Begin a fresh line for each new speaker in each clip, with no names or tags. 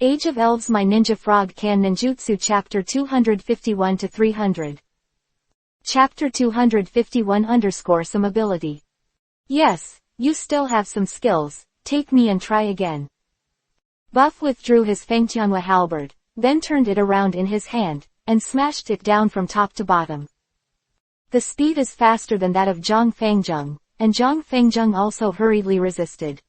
Age of Elves-My Ninja Frog Can Ninjutsu Chapter 251-300. Chapter 251 Some ability. Yes, you still have some skills, take me and try again. Buff withdrew his Fengtianhua halberd, then turned it around in his hand, and smashed it down from top to bottom. The speed is faster than that of Zhang Fengzheng, and Zhang Fengzheng also hurriedly resisted.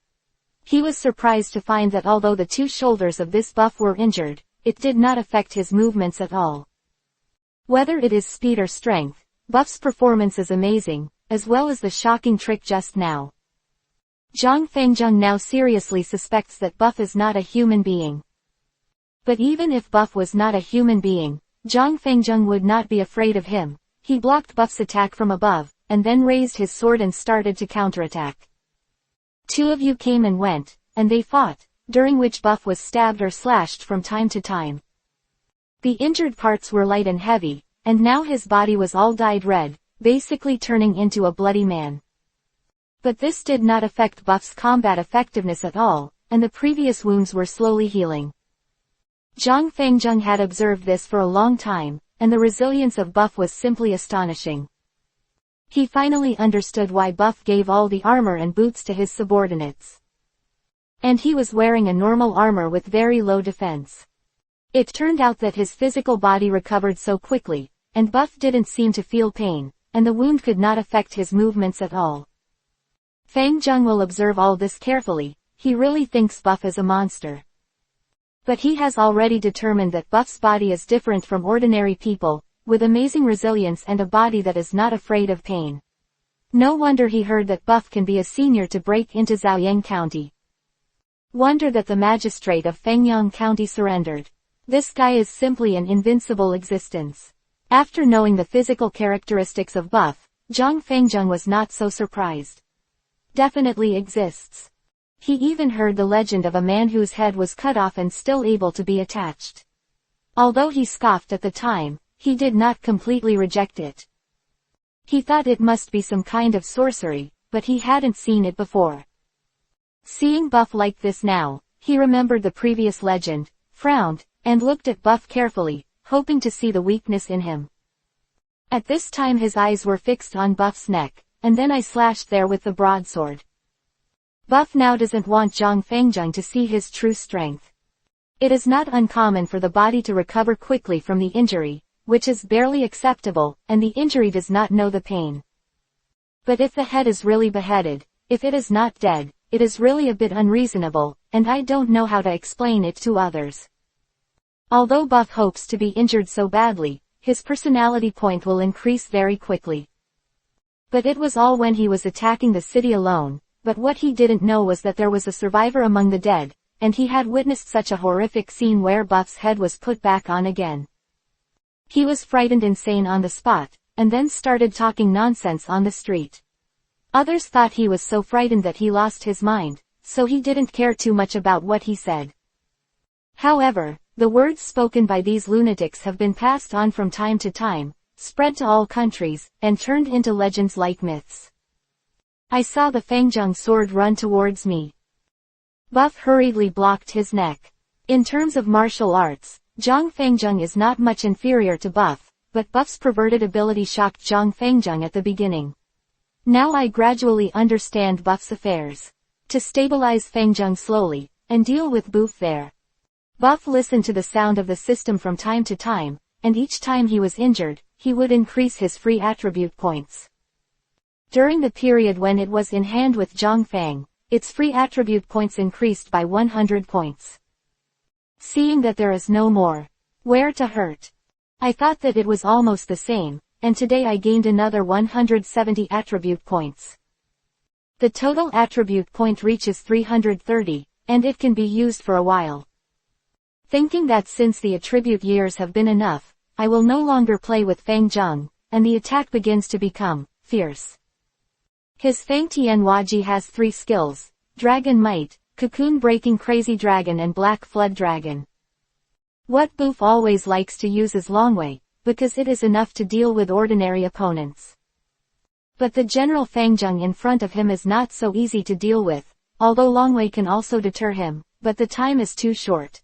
He was surprised to find that although the two shoulders of this buff were injured, it did not affect his movements at all. Whether it is speed or strength, Buff's performance is amazing, as well as the shocking trick just now. Zhang Fengzheng now seriously suspects that Buff is not a human being. But even if Buff was not a human being, Zhang Fengzheng would not be afraid of him. He blocked Buff's attack from above, and then raised his sword and started to counterattack. Two of you came and went, and they fought, during which Buff was stabbed or slashed from time to time. The injured parts were light and heavy, and now his body was all dyed red, basically turning into a bloody man. But this did not affect Buff's combat effectiveness at all, and the previous wounds were slowly healing. Zhang Fengzheng had observed this for a long time, and the resilience of Buff was simply astonishing. He finally understood why Buff gave all the armor and boots to his subordinates. And he was wearing a normal armor with very low defense. It turned out that his physical body recovered so quickly, and Buff didn't seem to feel pain, and the wound could not affect his movements at all. Fengzheng will observe all this carefully. He really thinks Buff is a monster. But he has already determined that Buff's body is different from ordinary people, with amazing resilience and a body that is not afraid of pain. No wonder he heard that Buff can be a senior to break into Zhaoyang County. Wonder that the magistrate of Fengyang County surrendered. This guy is simply an invincible existence. After knowing the physical characteristics of Buff, Zhang Fengzheng was not so surprised. Definitely exists. He even heard the legend of a man whose head was cut off and still able to be attached. Although he scoffed at the time, he did not completely reject it. He thought it must be some kind of sorcery, but he hadn't seen it before. Seeing Buff like this now, he remembered the previous legend, frowned, and looked at Buff carefully, hoping to see the weakness in him. At this time his eyes were fixed on Buff's neck, and then I slashed there with the broadsword. Buff now doesn't want Zhang Fengzheng to see his true strength. It is not uncommon for the body to recover quickly from the injury, which is barely acceptable, and the injury does not know the pain. But if the head is really beheaded, if it is not dead, it is really a bit unreasonable, and I don't know how to explain it to others. Although Buff hopes to be injured so badly, his personality point will increase very quickly. But it was all when he was attacking the city alone, but what he didn't know was that there was a survivor among the dead, and he had witnessed such a horrific scene where Buff's head was put back on again. He was frightened insane on the spot, and then started talking nonsense on the street. Others thought he was so frightened that he lost his mind, so he didn't care too much about what he said. However, the words spoken by these lunatics have been passed on from time to time, spread to all countries, and turned into legends like myths. I saw the Fengzheng sword run towards me. Buff hurriedly blocked his neck. In terms of martial arts, Zhang Fengzheng is not much inferior to Buff, but Buff's perverted ability shocked Zhang Fengzheng at the beginning. Now I gradually understand Buff's affairs. To stabilize Fengzheng slowly, and deal with Buff there. Buff listened to the sound of the system from time to time, and each time he was injured, he would increase his free attribute points. During the period when it was in hand with Zhang Feng, its free attribute points increased by 100 points. Seeing that there is no more where to hurt, I thought that it was almost the same, and today I gained another 170 attribute points. The total attribute point reaches 330, and it can be used for a while. Thinking that since the attribute years have been enough, I will no longer play with Fengzheng, and the attack begins to become fierce. His Feng Tianhuaji has 3 skills, Dragon Might, Cocoon Breaking Crazy Dragon and Black Flood Dragon. What Buff always likes to use is Longwei, because it is enough to deal with ordinary opponents. But the General Fengzheng in front of him is not so easy to deal with, although Longwei can also deter him, but the time is too short.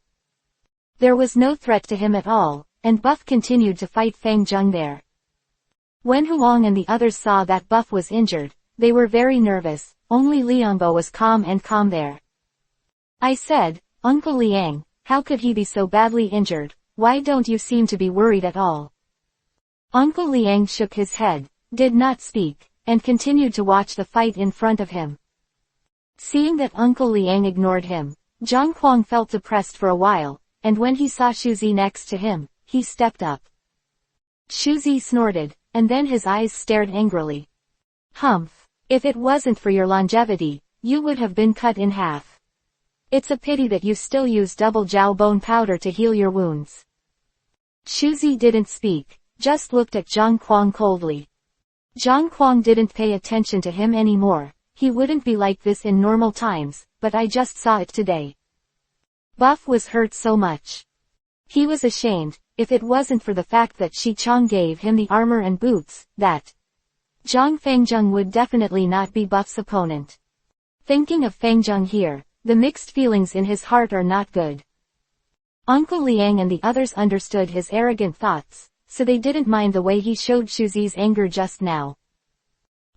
There was no threat to him at all, and Buff continued to fight Fang Zheng there. When Huang and the others saw that Buff was injured, they were very nervous. Only Liangbo was calm there. I said, Uncle Liang, how could he be so badly injured? Why don't you seem to be worried at all? Uncle Liang shook his head, did not speak, and continued to watch the fight in front of him. Seeing that Uncle Liang ignored him, Zhang Kuang felt depressed for a while, and when he saw Shuzi next to him, he stepped up. Shuzi snorted, and then his eyes stared angrily. Humph! If it wasn't for your longevity, you would have been cut in half. It's a pity that you still use double jiao bone powder to heal your wounds. Shuzi didn't speak, just looked at Zhang Kuang coldly. Zhang Kuang didn't pay attention to him anymore. He wouldn't be like this in normal times, but I just saw it today. Buff was hurt so much. He was ashamed, if it wasn't for the fact that Shi Chong gave him the armor and boots, that Zhang Fangzheng would definitely not be Buff's opponent. Thinking of Fangzheng here, the mixed feelings in his heart are not good. Uncle Liang and the others understood his arrogant thoughts, so they didn't mind the way he showed Shuzi's anger just now.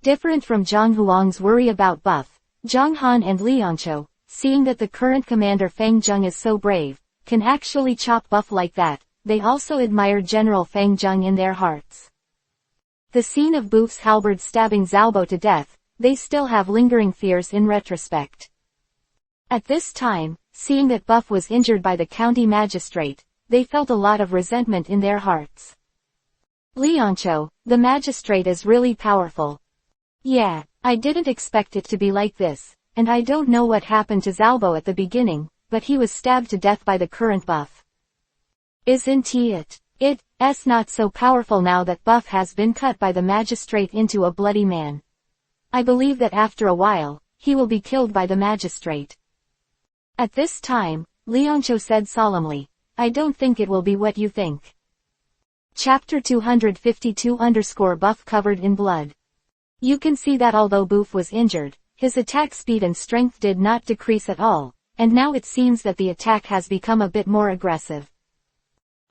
Different from Zhang Huang's worry about Buff, Zhang Han and Liangqiu, seeing that the current commander Fang Zheng is so brave, can actually chop Buff like that, they also admired General Fang Zheng in their hearts. The scene of Buff's halberd stabbing Zhaobo to death, they still have lingering fears in retrospect. At this time, seeing that Buff was injured by the county magistrate, they felt a lot of resentment in their hearts. Liangqiu, the magistrate is really powerful. Yeah, I didn't expect it to be like this, and I don't know what happened to Zhaobo at the beginning, but he was stabbed to death by the current Buff. Isn't he it? It's not so powerful now that Buff has been cut by the magistrate into a bloody man. I believe that after a while, he will be killed by the magistrate. At this time, Liangqiu said solemnly, I don't think it will be what you think. Chapter 252_Buff covered in blood. You can see that although Buff was injured, his attack speed and strength did not decrease at all, and now it seems that the attack has become a bit more aggressive.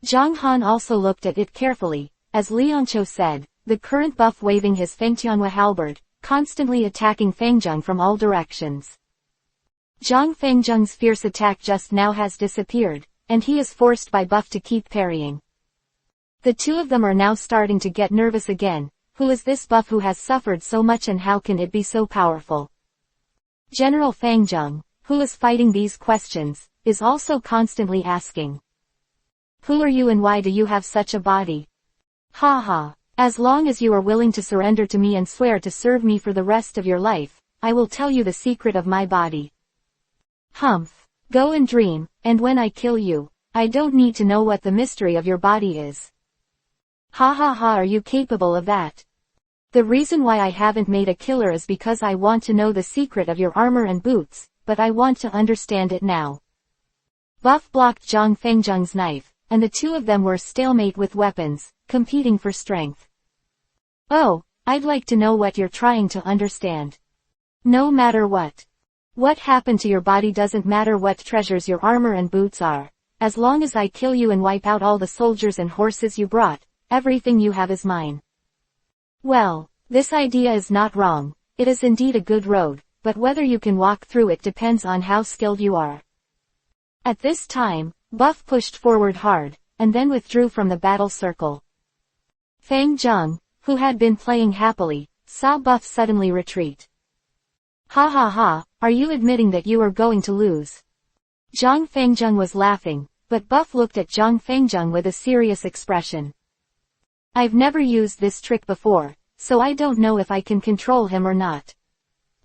Zhang Han also looked at it carefully, as Liangqiu said, the current Buff waving his Fengtianhua halberd, constantly attacking Fangzheng from all directions. Zhang Fangzheng's fierce attack just now has disappeared, and he is forced by Buff to keep parrying. The two of them are now starting to get nervous again. Who is this Buff who has suffered so much and how can it be so powerful? General Fangzheng, who is fighting these questions, is also constantly asking. Who are you and why do you have such a body? Ha ha. As long as you are willing to surrender to me and swear to serve me for the rest of your life, I will tell you the secret of my body. Humph. Go and dream, and when I kill you, I don't need to know what the mystery of your body is. Ha ha ha, are you capable of that? The reason why I haven't made a killer is because I want to know the secret of your armor and boots, but I want to understand it now. Buff blocked Zhang Fangzheng's knife, and the two of them were stalemate with weapons, competing for strength. Oh, I'd like to know what you're trying to understand. No matter what. What happened to your body doesn't matter what treasures your armor and boots are. As long as I kill you and wipe out all the soldiers and horses you brought, everything you have is mine. Well, this idea is not wrong. It is indeed a good road, but whether you can walk through it depends on how skilled you are. At this time, Buff pushed forward hard, and then withdrew from the battle circle. Fang Zheng, who had been playing happily, saw Buff suddenly retreat. Ha ha ha, are you admitting that you are going to lose? Zhang Fangzheng was laughing, but Buff looked at Zhang Fangzheng with a serious expression. I've never used this trick before, so I don't know if I can control him or not.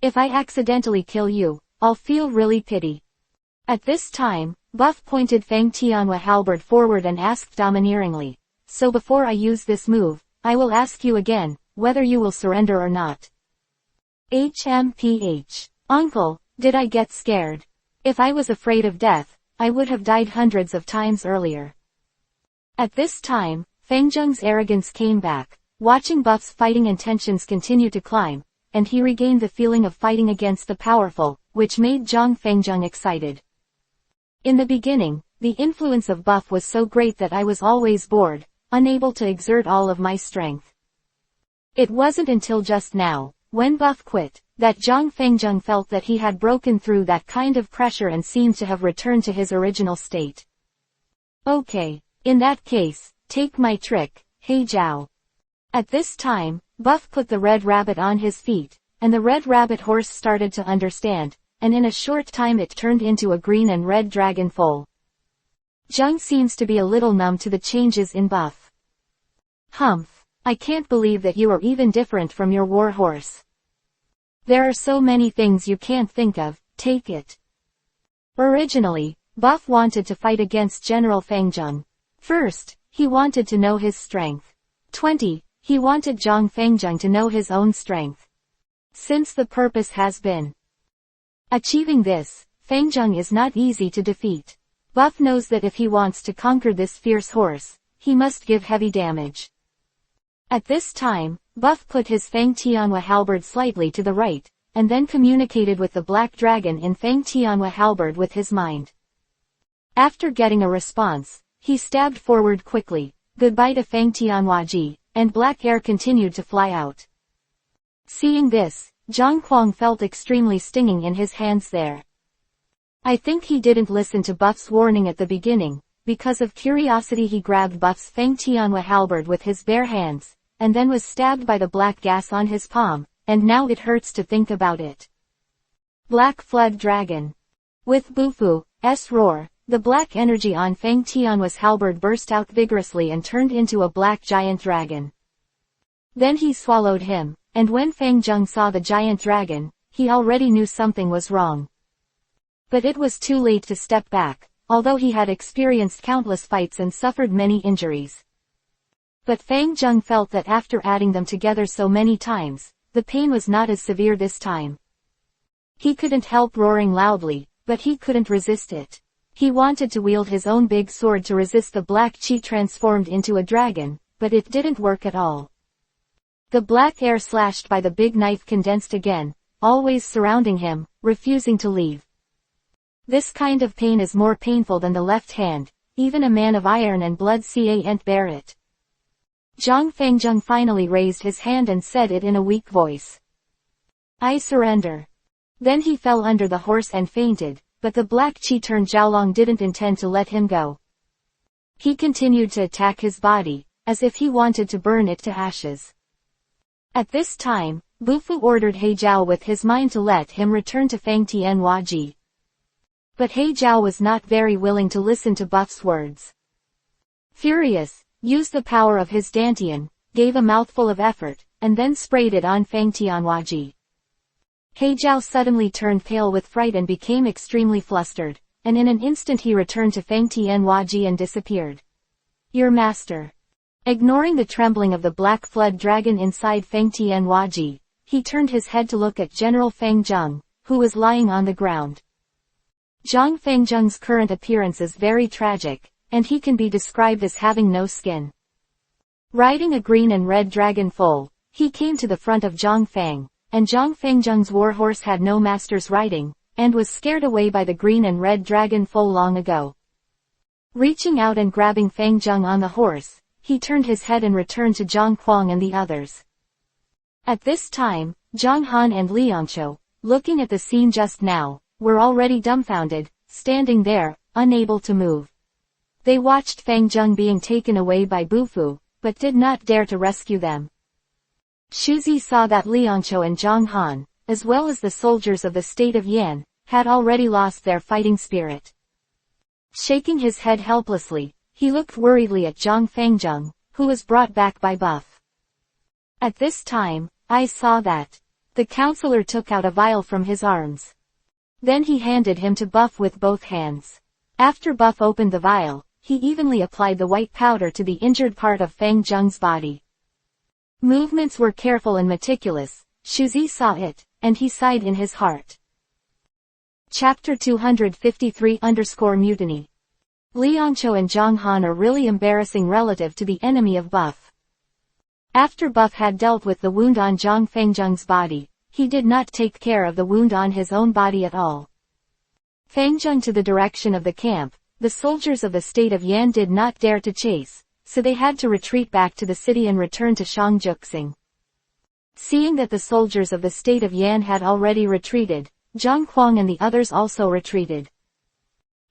If I accidentally kill you, I'll feel really pity. At this time, Buff pointed Fang Tianhua halberd forward and asked domineeringly, so before I use this move, I will ask you again, whether you will surrender or not. HMPH. Uncle, did I get scared? If I was afraid of death, I would have died hundreds of times earlier. At this time, Fangzheng's arrogance came back, watching Buff's fighting intentions continue to climb, and he regained the feeling of fighting against the powerful, which made Zhang Fangzheng excited. In the beginning, the influence of Buff was so great that I was always bored, unable to exert all of my strength. It wasn't until just now, when Buff quit, that Zhang Fengjun felt that he had broken through that kind of pressure and seemed to have returned to his original state. Okay, in that case, take my trick, He Zhao. At this time, Buff put the red rabbit on his feet, and the red rabbit horse started to understand, and in a short time it turned into a green and red dragon foal. Zhang seems to be a little numb to the changes in Buff. Humph, I can't believe that you are even different from your war horse. There are so many things you can't think of, take it. Originally, Buff wanted to fight against General Fengjun. First, he wanted to know his strength. 20. He wanted Zhang Fengjun to know his own strength. Since the purpose has been achieving this, Fengjun is not easy to defeat. Buff knows that if he wants to conquer this fierce horse, he must give heavy damage. At this time, Buff put his Fang Tianhua halberd slightly to the right, and then communicated with the black dragon in Fang Tianhua halberd with his mind. After getting a response, he stabbed forward quickly, goodbye to Fang Tianhua Ji, and black air continued to fly out. Seeing this, Zhang Kuang felt extremely stinging in his hands there. I think he didn't listen to Buff's warning at the beginning. Because of curiosity he grabbed Buff's Fang Tianhua halberd with his bare hands, and then was stabbed by the black gas on his palm, and now it hurts to think about it. Black Flood Dragon. With Bufu's roar, the black energy on Fang Tianhua's halberd burst out vigorously and turned into a black giant dragon. Then he swallowed him, and when Fang Zheng saw the giant dragon, he already knew something was wrong. But it was too late to step back, although he had experienced countless fights and suffered many injuries. But Fang Zheng felt that after adding them together so many times, the pain was not as severe this time. He couldn't help roaring loudly, but he couldn't resist it. He wanted to wield his own big sword to resist the black chi transformed into a dragon, but it didn't work at all. The black air slashed by the big knife condensed again, always surrounding him, refusing to leave. This kind of pain is more painful than the left hand, even a man of iron and blood can't bear it. Zhang Fengjun finally raised his hand and said it in a weak voice. I surrender. Then he fell under the horse and fainted, but the black chi turned Zhaolong didn't intend to let him go. He continued to attack his body, as if he wanted to burn it to ashes. At this time, Bufu ordered He Zhao with his mind to let him return to Fang Tianhua Ji. But He Zhao was not very willing to listen to Buff's words. Furious, used the power of his dantian, gave a mouthful of effort, and then sprayed it on Fang Tianhua Ji. He Zhao suddenly turned pale with fright and became extremely flustered, and in an instant he returned to Fang Tianhua Ji and disappeared. Your master. Ignoring the trembling of the black flood dragon inside Fang Tianhua Ji, he turned his head to look at General Fang Zheng, who was lying on the ground. Zhang Fengjun's current appearance is very tragic, and he can be described as having no skin. Riding a green and red dragon foal, he came to the front of Zhang Feng, and Zhang Fengjun's warhorse had no master's riding, and was scared away by the green and red dragon foal long ago. Reaching out and grabbing Feng Zheng on the horse, he turned his head and returned to Zhang Kuang and the others. At this time, Zhang Han and Liangqiu, looking at the scene just now, were already dumbfounded, standing there, unable to move. They watched Feng Zheng being taken away by Bufu, but did not dare to rescue them. Shuzi saw that Liangqiu and Zhang Han, as well as the soldiers of the state of Yan, had already lost their fighting spirit. Shaking his head helplessly, he looked worriedly at Zhang Fengjun, who was brought back by Buff. At this time, I saw that. The counselor took out a vial from his arms. Then he handed him to Buff with both hands. After Buff opened the vial, he evenly applied the white powder to the injured part of Feng Zheng's body. Movements were careful and meticulous. Shuzi saw it, and he sighed in his heart. Chapter 253-Mutiny. Liangqiu and Zhang Han are really embarrassing relative to the enemy of Buff. After Buff had dealt with the wound on Zhang Fengjun's body, he did not take care of the wound on his own body at all. Feng Zheng to the direction of the camp, the soldiers of the state of Yan did not dare to chase, so they had to retreat back to the city and return to Shangjuxing. Seeing that the soldiers of the state of Yan had already retreated, Zhang Huang and the others also retreated.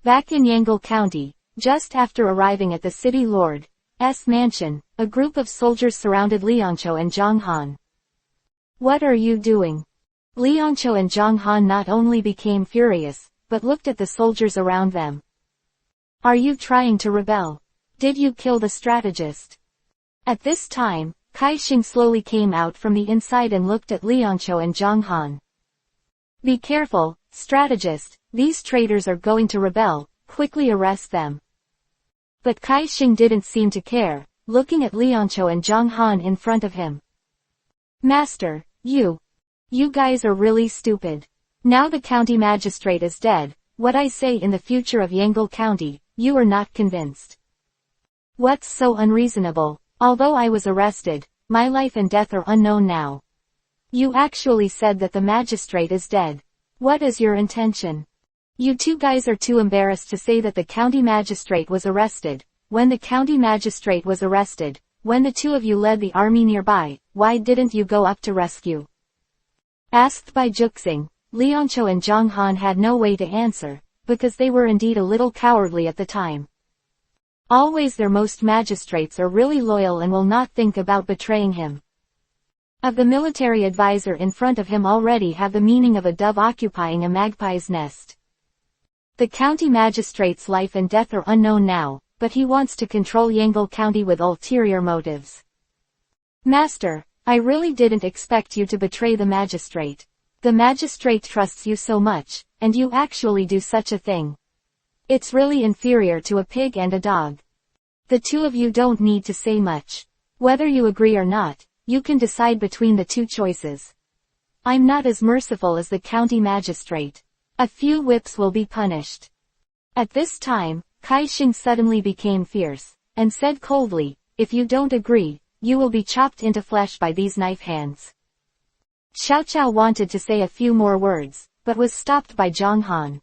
Back in Yangle County, just after arriving at the city lord's mansion, a group of soldiers surrounded Liangqiu and Zhang Han. "What are you doing?" Liangqiu and Zhang Han not only became furious, but looked at the soldiers around them. "Are you trying to rebel? Did you kill the strategist?" At this time, Kai Xing slowly came out from the inside and looked at Liangqiu and Zhang Han. "Be careful, strategist, these traitors are going to rebel, quickly arrest them." But Kai Xing didn't seem to care, looking at Liangqiu and Zhang Han in front of him. "Master, you guys are really stupid. Now the county magistrate is dead, what I say in the future of Yangle County, you are not convinced. What's so unreasonable? Although I was arrested, my life and death are unknown now. You actually said that the magistrate is dead. What is your intention? You two guys are too embarrassed to say that the county magistrate was arrested. When the county magistrate was arrested, when the two of you led the army nearby, why didn't you go up to rescue?" Asked by Juxing, Liangqiu and Zhang Han had no way to answer, because they were indeed a little cowardly at the time. Always most magistrates are really loyal and will not think about betraying him. Of the military advisor in front of him already have the meaning of a dove occupying a magpie's nest. The county magistrate's life and death are unknown now, but he wants to control Yangle County with ulterior motives. "Master, I really didn't expect you to betray the magistrate. The magistrate trusts you so much, and you actually do such a thing. It's really inferior to a pig and a dog. The two of you don't need to say much. Whether you agree or not, you can decide between the two choices. I'm not as merciful as the county magistrate. A few whips will be punished." At this time, Kai Xing suddenly became fierce, and said coldly, "If you don't agree, you will be chopped into flesh by these knife hands." Xiao Qiao wanted to say a few more words, but was stopped by Zhang Han.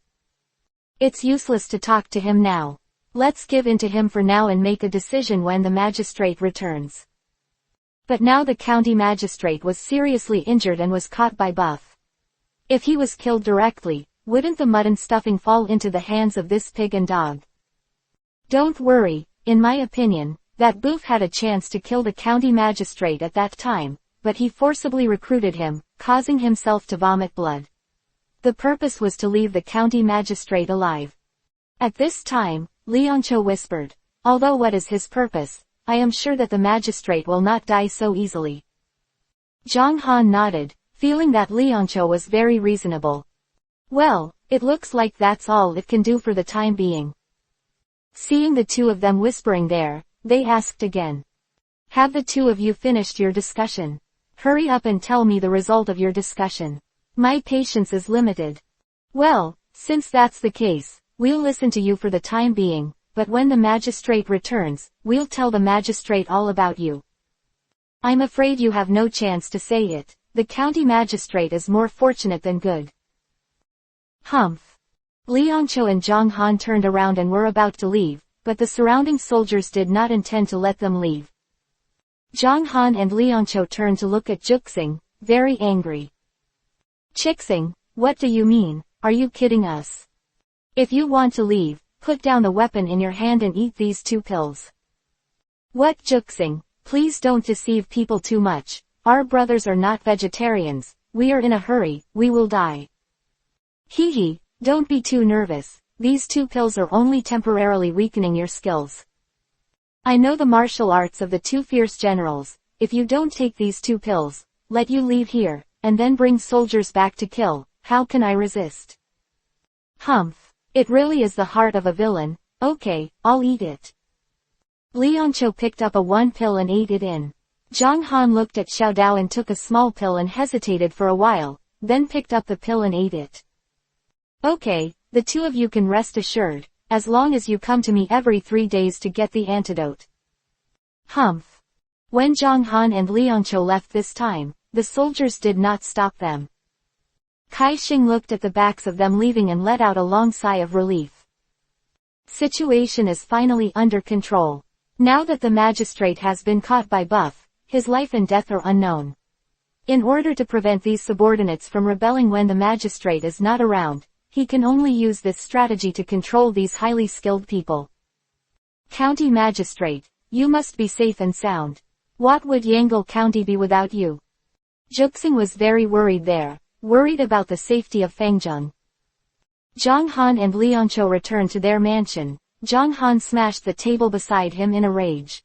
"It's useless to talk to him now. Let's give in to him for now and make a decision when the magistrate returns." But now the county magistrate was seriously injured and was caught by Buff. If he was killed directly, wouldn't the mutton stuffing fall into the hands of this pig and dog? Don't worry, in my opinion, that Boof had a chance to kill the county magistrate at that time, but he forcibly recruited him, causing himself to vomit blood. The purpose was to leave the county magistrate alive. At this time, Liangqiu whispered, "Although what is his purpose, I am sure that the magistrate will not die so easily." Zhang Han nodded, feeling that Liangqiu was very reasonable. "Well, it looks like that's all it can do for the time being." Seeing the two of them whispering there, they asked again. "Have the two of you finished your discussion? Hurry up and tell me the result of your discussion. My patience is limited." "Well, since that's the case, we'll listen to you for the time being, but when the magistrate returns, we'll tell the magistrate all about you." "I'm afraid you have no chance to say it. The county magistrate is more fortunate than good." Humph. Liangqiu and Zhang Han turned around and were about to leave, but the surrounding soldiers did not intend to let them leave. Zhang Han and Liangqiu turned to look at Juxing, very angry. "Chixing, what do you mean? Are you kidding us? If you want to leave, put down the weapon in your hand and eat these 2 pills. "What, Juxing, please don't deceive people too much. Our brothers are not vegetarians. We are in a hurry, we will die." "Hee hee, don't be too nervous. These 2 pills are only temporarily weakening your skills. I know the martial arts of the 2 fierce generals. If you don't take these 2 pills, let you leave here, and then bring soldiers back to kill, how can I resist?" Humph. It really is the heart of a villain. Okay, I'll eat it. Liangqiu picked up a 1 pill and ate it in. Zhang Han looked at Xiao Dao and took a small pill and hesitated for a while, then picked up the pill and ate it. "Okay, the 2 of you can rest assured, as long as you come to me every 3 days to get the antidote." Humph. When Zhang Han and Liangqiu left this time, the soldiers did not stop them. Kai Xing looked at the backs of them leaving and let out a long sigh of relief. Situation is finally under control. Now that the magistrate has been caught by Buff, his life and death are unknown. In order to prevent these subordinates from rebelling when the magistrate is not around, he can only use this strategy to control these highly skilled people. County Magistrate, you must be safe and sound. What would Yangle County be without you? Juxing was very worried there, worried about the safety of Fangjung. Zhang Han and Lianqiu returned to their mansion. Zhang Han smashed the table beside him in a rage.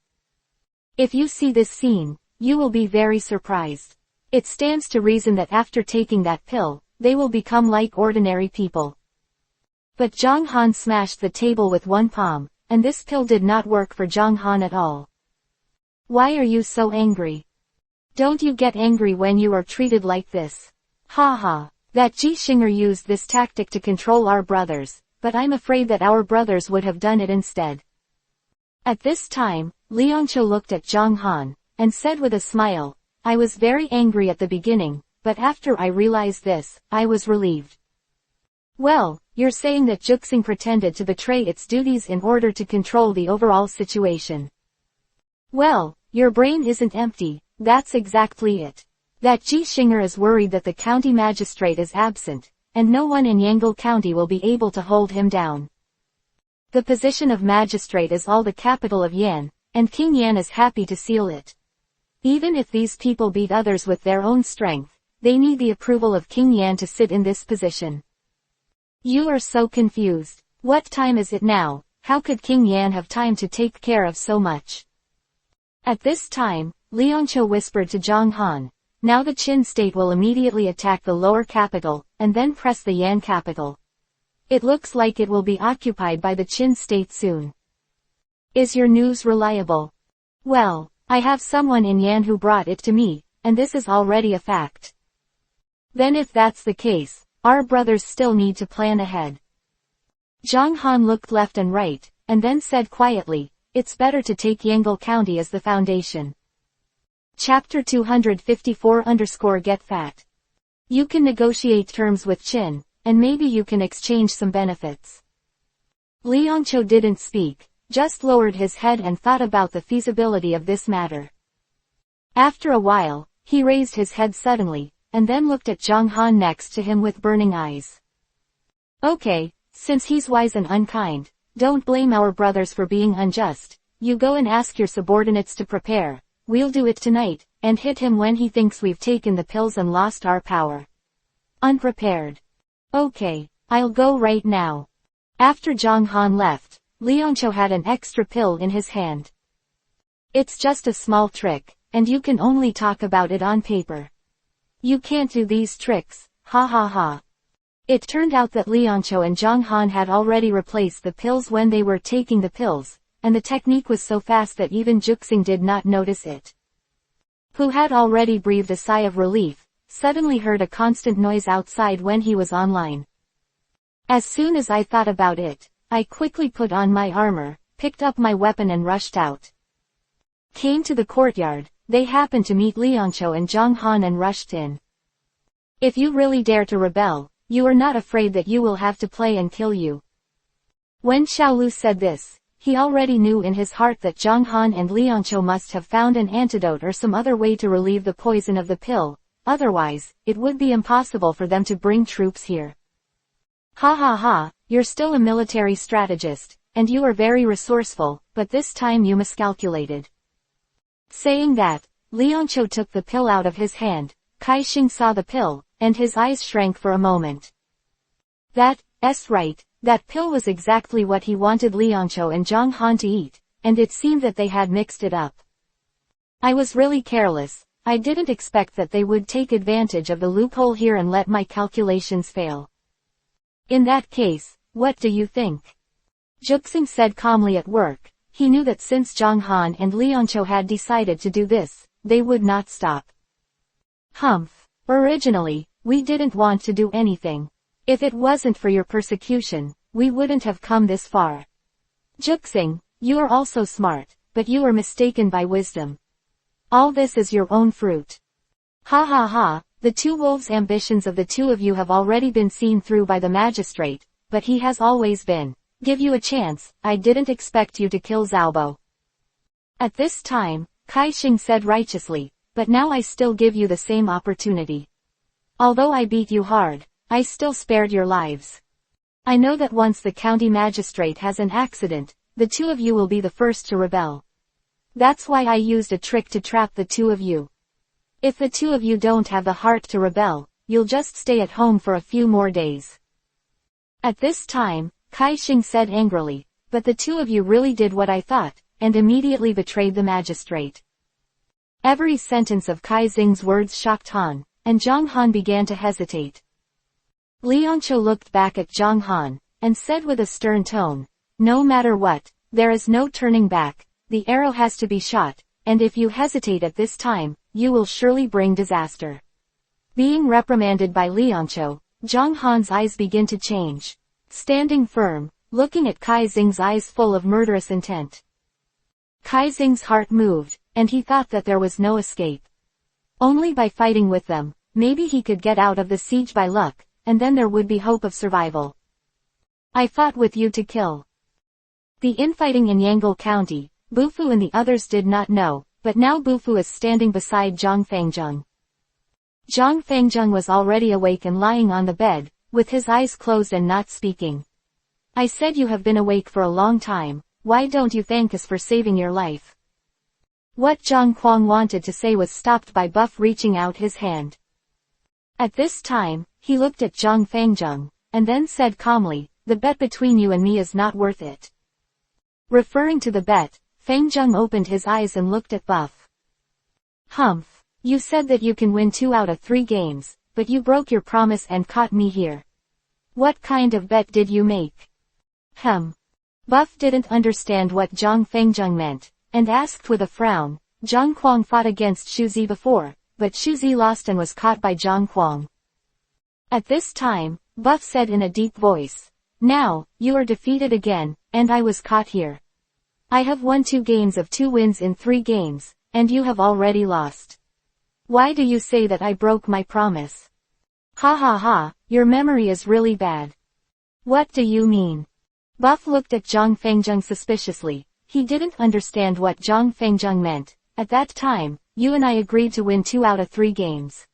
If you see this scene, you will be very surprised. It stands to reason that after taking that pill, they will become like ordinary people. But Zhang Han smashed the table with one palm, and this pill did not work for Zhang Han at all. Why are you so angry? Don't you get angry when you are treated like this? Ha ha. That Ji Xinger used this tactic to control our brothers, but I'm afraid that our brothers would have done it instead. At this time, Lianqiu looked at Zhang Han, and said with a smile, I was very angry at the beginning, but after I realized this, I was relieved. Well, you're saying that Juxing pretended to betray its duties in order to control the overall situation. Well, your brain isn't empty, that's exactly it. That Ji Xinger is worried that the county magistrate is absent, and no one in Yangle County will be able to hold him down. The position of magistrate is all the capital of Yan, and King Yan is happy to seal it. Even if these people beat others with their own strength, they need the approval of King Yan to sit in this position. You are so confused. What time is it now? How could King Yan have time to take care of so much? At this time, Lianqiu whispered to Zhang Han, now the Qin state will immediately attack the lower capital, and then press the Yan capital. It looks like it will be occupied by the Qin state soon. Is your news reliable? Well, I have someone in Yan who brought it to me, and this is already a fact. Then if that's the case, our brothers still need to plan ahead. Zhang Han looked left and right, and then said quietly, it's better to take Yangle County as the foundation. Chapter 254-Get Fat. You can negotiate terms with Qin, and maybe you can exchange some benefits. Lianqiu didn't speak, just lowered his head and thought about the feasibility of this matter. After a while, he raised his head suddenly, and then looked at Zhang Han next to him with burning eyes. Okay, since he's wise and unkind, don't blame our brothers for being unjust, you go and ask your subordinates to prepare. We'll do it tonight, and hit him when he thinks we've taken the pills and lost our power. Unprepared. Okay, I'll go right now. After Zhang Han left, Lianqiu had an extra pill in his hand. It's just a small trick, and you can only talk about it on paper. You can't do these tricks, ha ha ha. It turned out that Lianqiu and Zhang Han had already replaced the pills when they were taking the pills, and the technique was so fast that even Juxing did not notice it. Who had already breathed a sigh of relief, suddenly heard a constant noise outside when he was online. As soon as I thought about it, I quickly put on my armor, picked up my weapon and rushed out. Came to the courtyard, they happened to meet Lianqiu and Zhang Han and rushed in. If you really dare to rebel, you are not afraid that you will have to play and kill you. When Xiaolu said this, he already knew in his heart that Zhang Han and Lianqiu must have found an antidote or some other way to relieve the poison of the pill, otherwise, it would be impossible for them to bring troops here. Ha ha ha, you're still a military strategist, and you are very resourceful, but this time you miscalculated. Saying that, Lianqiu took the pill out of his hand. Kai-Shing saw the pill, and his eyes shrank for a moment. That's right, that pill was exactly what he wanted Lianqiu and Zhang Han to eat, and it seemed that they had mixed it up. I was really careless, I didn't expect that they would take advantage of the loophole here and let my calculations fail. In that case, what do you think? Juxing said calmly at work. He knew that since Zhang Han and Lianqiu had decided to do this, they would not stop. Humph. Originally, we didn't want to do anything. If it wasn't for your persecution, we wouldn't have come this far. Juxing, you are also smart, but you are mistaken by wisdom. All this is your own fruit. Ha ha ha, the two wolves' ambitions of the two of you have already been seen through by the magistrate, but he has always been, Give you a chance, I didn't expect you to kill Xiaobo. At this time, Kai Xing said righteously, but now I still give you the same opportunity. Although I beat you hard, I still spared your lives. I know that once the county magistrate has an accident, the two of you will be the first to rebel. That's why I used a trick to trap the two of you. If the two of you don't have the heart to rebel, you'll just stay at home for a few more days. At this time, Kai Xing said angrily, but the two of you really did what I thought, and immediately betrayed the magistrate. Every sentence of Kai Xing's words shocked Han, and Zhang Han began to hesitate. Liangqiu looked back at Zhang Han, and said with a stern tone, no matter what, there is no turning back, the arrow has to be shot, and if you hesitate at this time, you will surely bring disaster. Being reprimanded by Liangqiu, Zhang Han's eyes begin to change. Standing firm, looking at Kai Xing's eyes full of murderous intent. Kai Xing's heart moved, and he thought that there was no escape. Only by fighting with them, maybe he could get out of the siege by luck, and then there would be hope of survival. I fought with you to kill. The infighting in Yangle County, Bufu and the others did not know, but now Bufu is standing beside Zhang Fengzheng. Zhang Fengzheng was already awake and lying on the bed, with his eyes closed and not speaking. I said you have been awake for a long time, why don't you thank us for saving your life? What Zhang Kuang wanted to say was stopped by Buff reaching out his hand. At this time, he looked at Zhang Fengzheng, and then said calmly, the bet between you and me is not worth it. Referring to the bet, Fengzheng opened his eyes and looked at Buff. Humph, you said that you can win 2 out of 3 games, but you broke your promise and caught me here. What kind of bet did you make? Buff didn't understand what Zhang Fengzheng meant, and asked with a frown, Zhang Kuang fought against Shuzi before, but Shuzi lost and was caught by Zhang Kuang. At this time, Buff said in a deep voice, now, you are defeated again, and I was caught here. I have won 2 games of 2 wins in 3 games, and you have already lost. Why do you say that I broke my promise? Ha ha ha, your memory is really bad. What do you mean? Buff looked at Zhang Fengzheng suspiciously. He didn't understand what Zhang Fengzheng meant. At that time, you and I agreed to win 2 out of 3 games.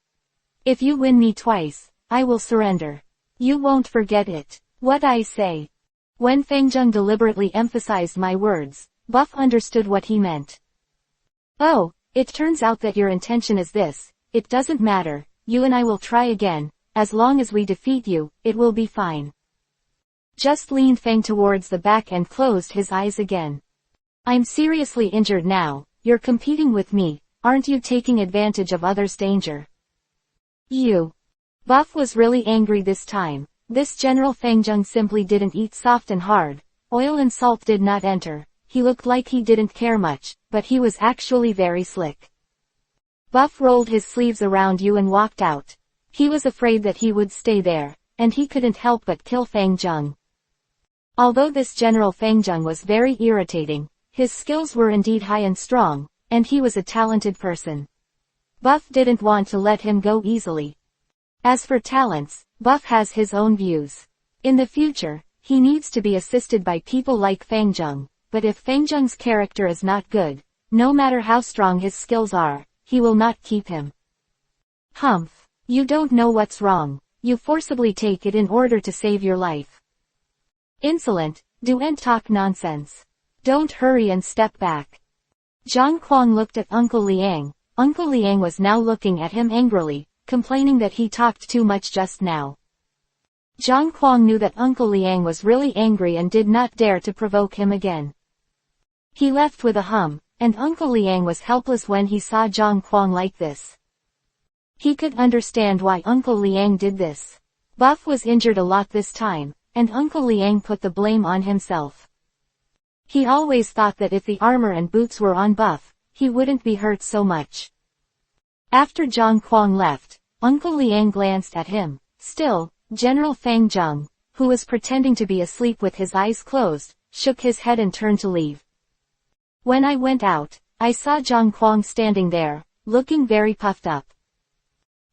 If you win me twice, I will surrender. You won't forget it. What I say. When Fengzheng deliberately emphasized my words, Buff understood what he meant. Oh, it turns out that your intention is this. It doesn't matter, you and I will try again. As long as we defeat you, it will be fine. Just leaned Feng towards the back and closed his eyes again. I'm seriously injured now, you're competing with me, aren't you taking advantage of others' danger? You. Buff was really angry this time. This General Fengzheng simply didn't eat soft and hard. Oil and salt did not enter. He looked like he didn't care much, but he was actually very slick. Buff rolled his sleeves around you and walked out. He was afraid that he would stay there, and he couldn't help but kill Fengzheng. Although this General Fengzheng was very irritating, his skills were indeed high and strong, and he was a talented person. Buff didn't want to let him go easily. As for talents, Buff has his own views. In the future, he needs to be assisted by people like Fengzheng, but if Fengzheng's character is not good, no matter how strong his skills are, he will not keep him. Humph, you don't know what's wrong, you forcibly take it in order to save your life. Insolent, don't talk nonsense. Don't hurry and step back. Zhang Kuang looked at Uncle Liang. Uncle Liang was now looking at him angrily, complaining that he talked too much just now. Zhang Kuang knew that Uncle Liang was really angry and did not dare to provoke him again. He left with a hum, and Uncle Liang was helpless when he saw Zhang Kuang like this. He could understand why Uncle Liang did this. Buff was injured a lot this time, and Uncle Liang put the blame on himself. He always thought that if the armor and boots were on Buff, he wouldn't be hurt so much. After Zhang Kuang left, Uncle Liang glanced at him. Still, General Fengzheng, who was pretending to be asleep with his eyes closed, shook his head and turned to leave. When I went out, I saw Zhang Kuang standing there, looking very puffed up.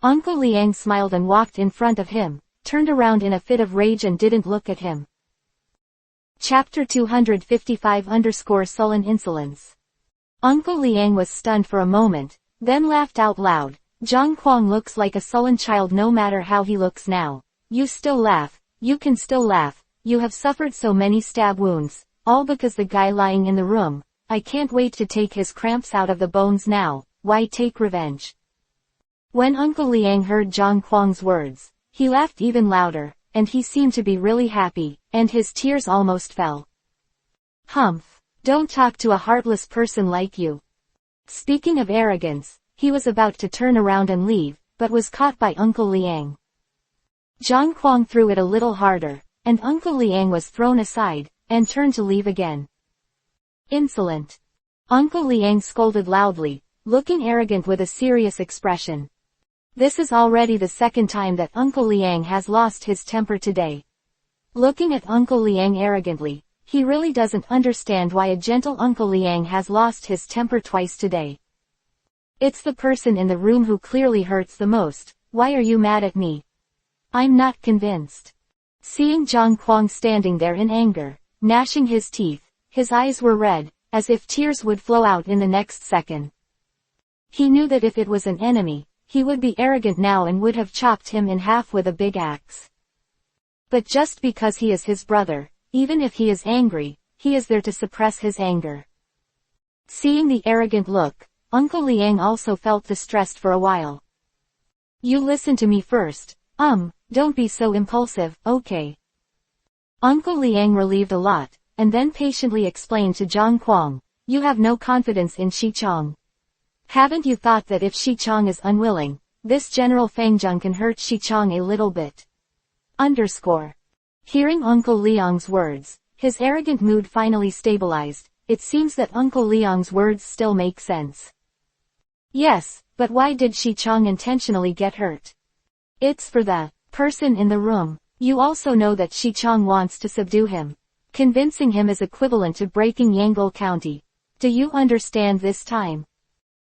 Uncle Liang smiled and walked in front of him, turned around in a fit of rage and didn't look at him. Chapter 255 _ Insolence. Uncle Liang was stunned for a moment, then laughed out loud. Zhang Kuang looks like a sullen child no matter how he looks now. You still laugh, you can still laugh, you have suffered so many stab wounds, all because the guy lying in the room. I can't wait to take his cramps out of the bones now. Why take revenge? When Uncle Liang heard Zhang Kuang's words, he laughed even louder, and he seemed to be really happy, and his tears almost fell. Humph! Don't talk to a heartless person like you. Speaking of arrogance, he was about to turn around and leave, but was caught by Uncle Liang. Zhang Kuang threw it a little harder, and Uncle Liang was thrown aside, and turned to leave again. Insolent! Uncle Liang scolded loudly, looking arrogant with a serious expression. This is already the second time that Uncle Liang has lost his temper today. Looking at Uncle Liang arrogantly, he really doesn't understand why a gentle Uncle Liang has lost his temper twice today. It's the person in the room who clearly hurts the most. Why are you mad at me? I'm not convinced. Seeing Zhang Kuang standing there in anger, gnashing his teeth, his eyes were red, as if tears would flow out in the next second. He knew that if it was an enemy, he would be arrogant now and would have chopped him in half with a big axe. But just because he is his brother, even if he is angry, he is there to suppress his anger. Seeing the arrogant look, Uncle Liang also felt distressed for a while. You listen to me first. Don't be so impulsive, okay? Uncle Liang relieved a lot, and then patiently explained to Zhang Kuang, you have no confidence in Xichang. Haven't you thought that if Xichang is unwilling, this General Fangjun can hurt Xichang a little bit? Hearing Uncle Liang's words, his arrogant mood finally stabilized. It seems that Uncle Liang's words still make sense. Yes, but why did Xichang intentionally get hurt? It's for the person in the room. You also know that Xichang wants to subdue him. Convincing him is equivalent to breaking Yangle County. Do you understand this time?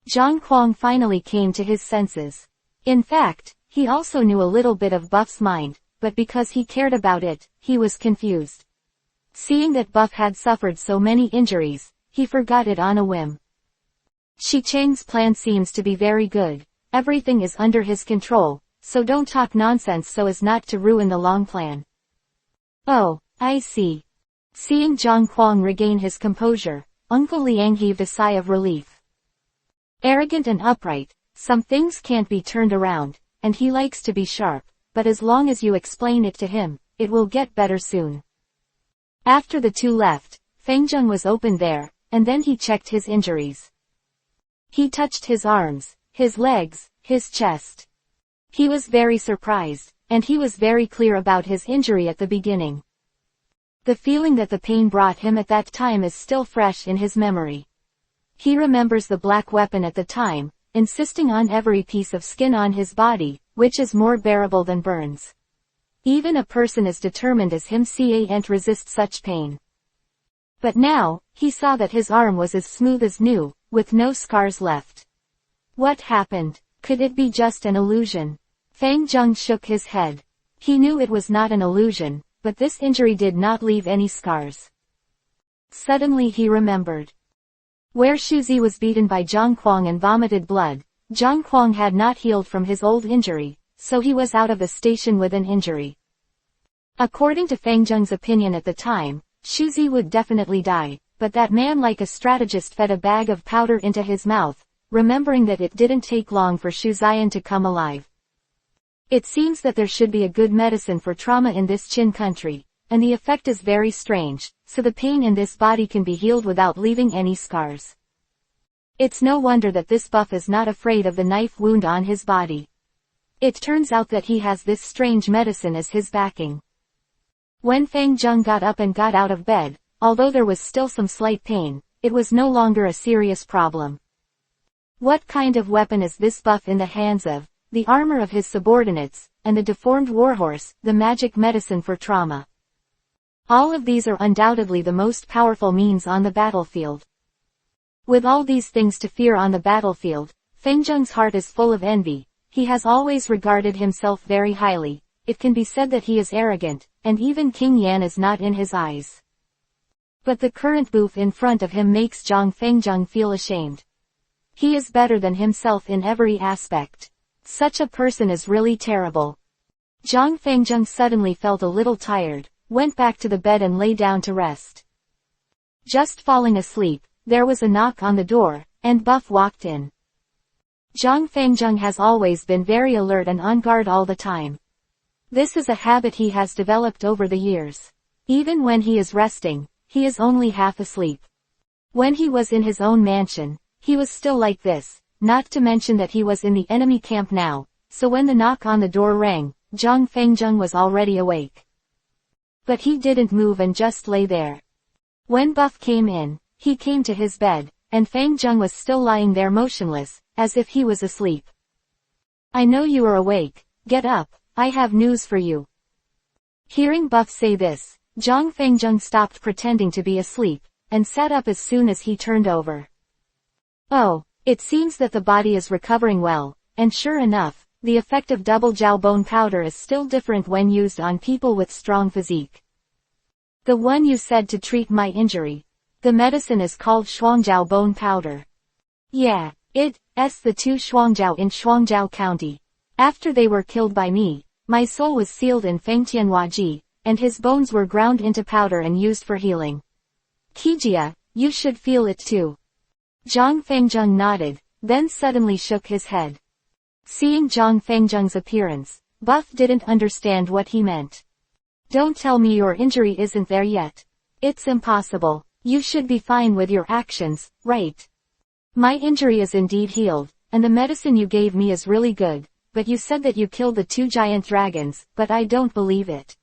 Zhang Kuang finally came to his senses. In fact, he also knew a little bit of Buff's mind, but because he cared about it, he was confused. Seeing that Buff had suffered so many injuries, he forgot it on a whim. Xichang's plan seems to be very good. Everything is under his control, so don't talk nonsense so as not to ruin the long plan. Oh, I see. Seeing Zhang Kuang regain his composure, Uncle Liang heaved a sigh of relief. Arrogant and upright, some things can't be turned around, and he likes to be sharp, but as long as you explain it to him, it will get better soon. After the two left, Fangjun was open there, and then he checked his injuries. He touched his arms, his legs, his chest. He was very surprised, and he was very clear about his injury at the beginning. The feeling that the pain brought him at that time is still fresh in his memory. He remembers the black weapon at the time, insisting on every piece of skin on his body, which is more bearable than burns. Even a person as determined as him can't resist such pain. But now, he saw that his arm was as smooth as new, with no scars left. What happened? Could it be just an illusion? Fang Zheng shook his head. He knew it was not an illusion, but this injury did not leave any scars. Suddenly he remembered. Where Shuzi was beaten by Zhang Kuang and vomited blood, Zhang Kuang had not healed from his old injury, so he was out of the station with an injury. According to Fang Zheng's opinion at the time, Shuzi would definitely die, but that man like a strategist fed a bag of powder into his mouth, remembering that it didn't take long for Shuzian to come alive. It seems that there should be a good medicine for trauma in this Qin country, and the effect is very strange, so the pain in this body can be healed without leaving any scars. It's no wonder that this buff is not afraid of the knife wound on his body. It turns out that he has this strange medicine as his backing. When Fang Zheng got up and got out of bed, although there was still some slight pain, it was no longer a serious problem. What kind of weapon is this buff in the hands of? The armor of his subordinates, and the deformed warhorse, the magic medicine for trauma. All of these are undoubtedly the most powerful means on the battlefield. With all these things to fear on the battlefield, Fang Zheng's heart is full of envy. He has always regarded himself very highly. It can be said that he is arrogant, and even King Yan is not in his eyes. But the current booth in front of him makes Zhang Fengjung feel ashamed. He is better than himself in every aspect. Such a person is really terrible. Zhang Fengjung suddenly felt a little tired, went back to the bed and lay down to rest. Just falling asleep, there was a knock on the door, and Buff walked in. Zhang Fengjung has always been very alert and on guard all the time. This is a habit he has developed over the years. Even when he is resting, he is only half asleep. When he was in his own mansion, he was still like this, not to mention that he was in the enemy camp now, so when the knock on the door rang, Zhang Fengjung was already awake. But he didn't move and just lay there. When Buff came in, he came to his bed, and Fengjung was still lying there motionless, as if he was asleep. "I know you are awake, get up, I have news for you." Hearing Buff say this, Zhang Fengjung stopped pretending to be asleep, and sat up as soon as he turned over. "Oh, it seems that the body is recovering well," and sure enough, the effect of double jiao bone powder is still different when used on people with strong physique. "The one you said to treat my injury. The medicine is called Shuangjiao bone powder." "Yeah, it's the two Shuangjiao in Shuangjiao County. After they were killed by me, my soul was sealed in Fengtianhuaji, and his bones were ground into powder and used for healing. Kijia, you should feel it too." Zhang Fengjung nodded, then suddenly shook his head. Seeing Zhang Fengjung's appearance, Buff didn't understand what he meant. "Don't tell me your injury isn't there yet. It's impossible. You should be fine with your actions, right? My injury is indeed healed, and the medicine you gave me is really good, but you said that you killed the two giant dragons, but I don't believe it."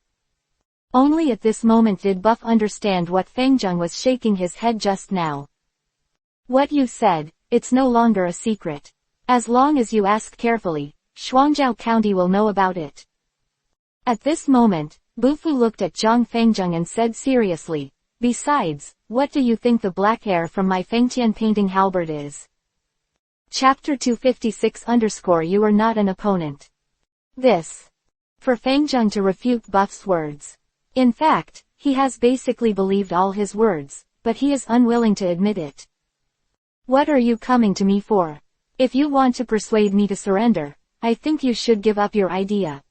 Only at this moment did Buff understand what Fengjung was shaking his head just now. "What you said, it's no longer a secret. As long as you ask carefully, Shuangjiao County will know about it." At this moment, Bufu looked at Zhang Fengjung and said seriously, "Besides, what do you think the black air from my Fengtian painting halberd is?" Chapter 256 You are not an opponent. This. For Fengjung to refute Buff's words. In fact, he has basically believed all his words, but he is unwilling to admit it. "What are you coming to me for? If you want to persuade me to surrender, I think you should give up your idea."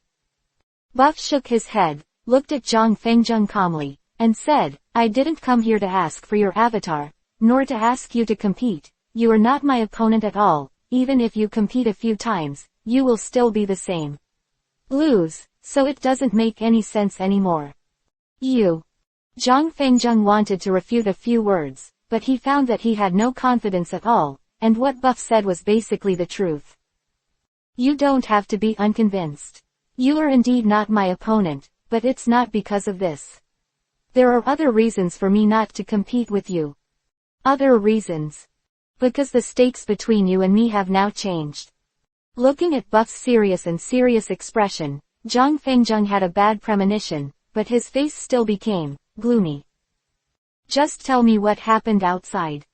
Buff shook his head, looked at Zhang Fengjung calmly, and said, "I didn't come here to ask for your avatar, nor to ask you to compete. You are not my opponent at all. Even if you compete a few times, you will still be the same. Lose, so it doesn't make any sense anymore." Zhang Fengjung wanted to refute a few words, but he found that he had no confidence at all, and what Buff said was basically the truth. "You don't have to be unconvinced. You are indeed not my opponent, but it's not because of this. There are other reasons for me not to compete with you." "Other reasons?" "Because the stakes between you and me have now changed." Looking at Buff's serious expression, Zhang Fengjung had a bad premonition, but his face still became gloomy. "Just tell me what happened outside."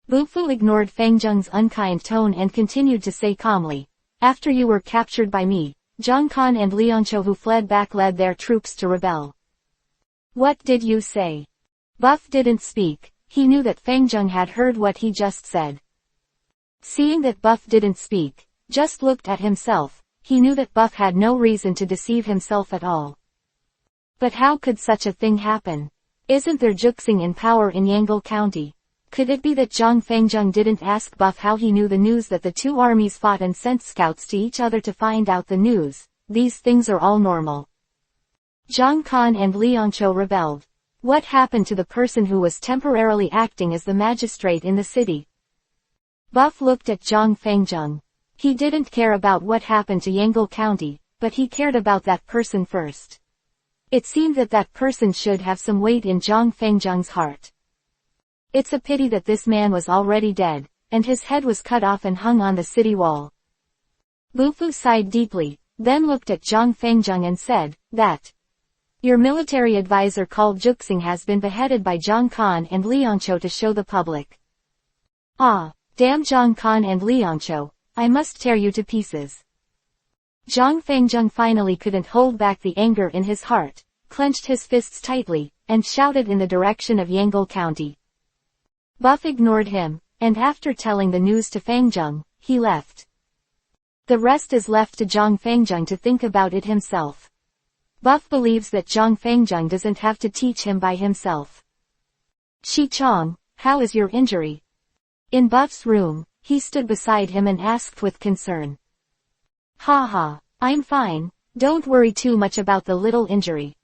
Bufu ignored Fengjung's unkind tone and continued to say calmly, "After you were captured by me, Zhang Kan and Lianqiu who fled back led their troops to rebel." "What did you say?" Buff didn't speak. He knew that Fengjung had heard what he just said. Seeing that Buff didn't speak, just looked at himself, he knew that Buff had no reason to deceive himself at all. But how could such a thing happen? Isn't there Juxing in power in Yangle County? Could it be that Zhang Fengjung didn't ask Buff how he knew the news that the two armies fought and sent scouts to each other to find out the news? These things are all normal. Zhang Kan and Lianqiu rebelled. What happened to the person who was temporarily acting as the magistrate in the city? Buff looked at Zhang Fengjung. He didn't care about what happened to Yangle County, but he cared about that person first. It seemed that that person should have some weight in Zhang Fengjung's heart. It's a pity that this man was already dead, and his head was cut off and hung on the city wall. Bufu sighed deeply, then looked at Zhang Fengjung and said, "That your military advisor called Juxing has been beheaded by Zhang Kan and Lianqiu to show the public." "Ah, damn Zhang Kan and Lianqiu, I must tear you to pieces." Zhang Fengjung finally couldn't hold back the anger in his heart, clenched his fists tightly, and shouted in the direction of Yangle County. Buff ignored him, and after telling the news to Fangjung, he left. The rest is left to Zhang Fangjung to think about it himself. Buff believes that Zhang Fangjung doesn't have to teach him by himself. Shi Chong, how is your injury? In Buff's room, he stood beside him and asked with concern. Ha, I'm fine, don't worry too much about the little injury.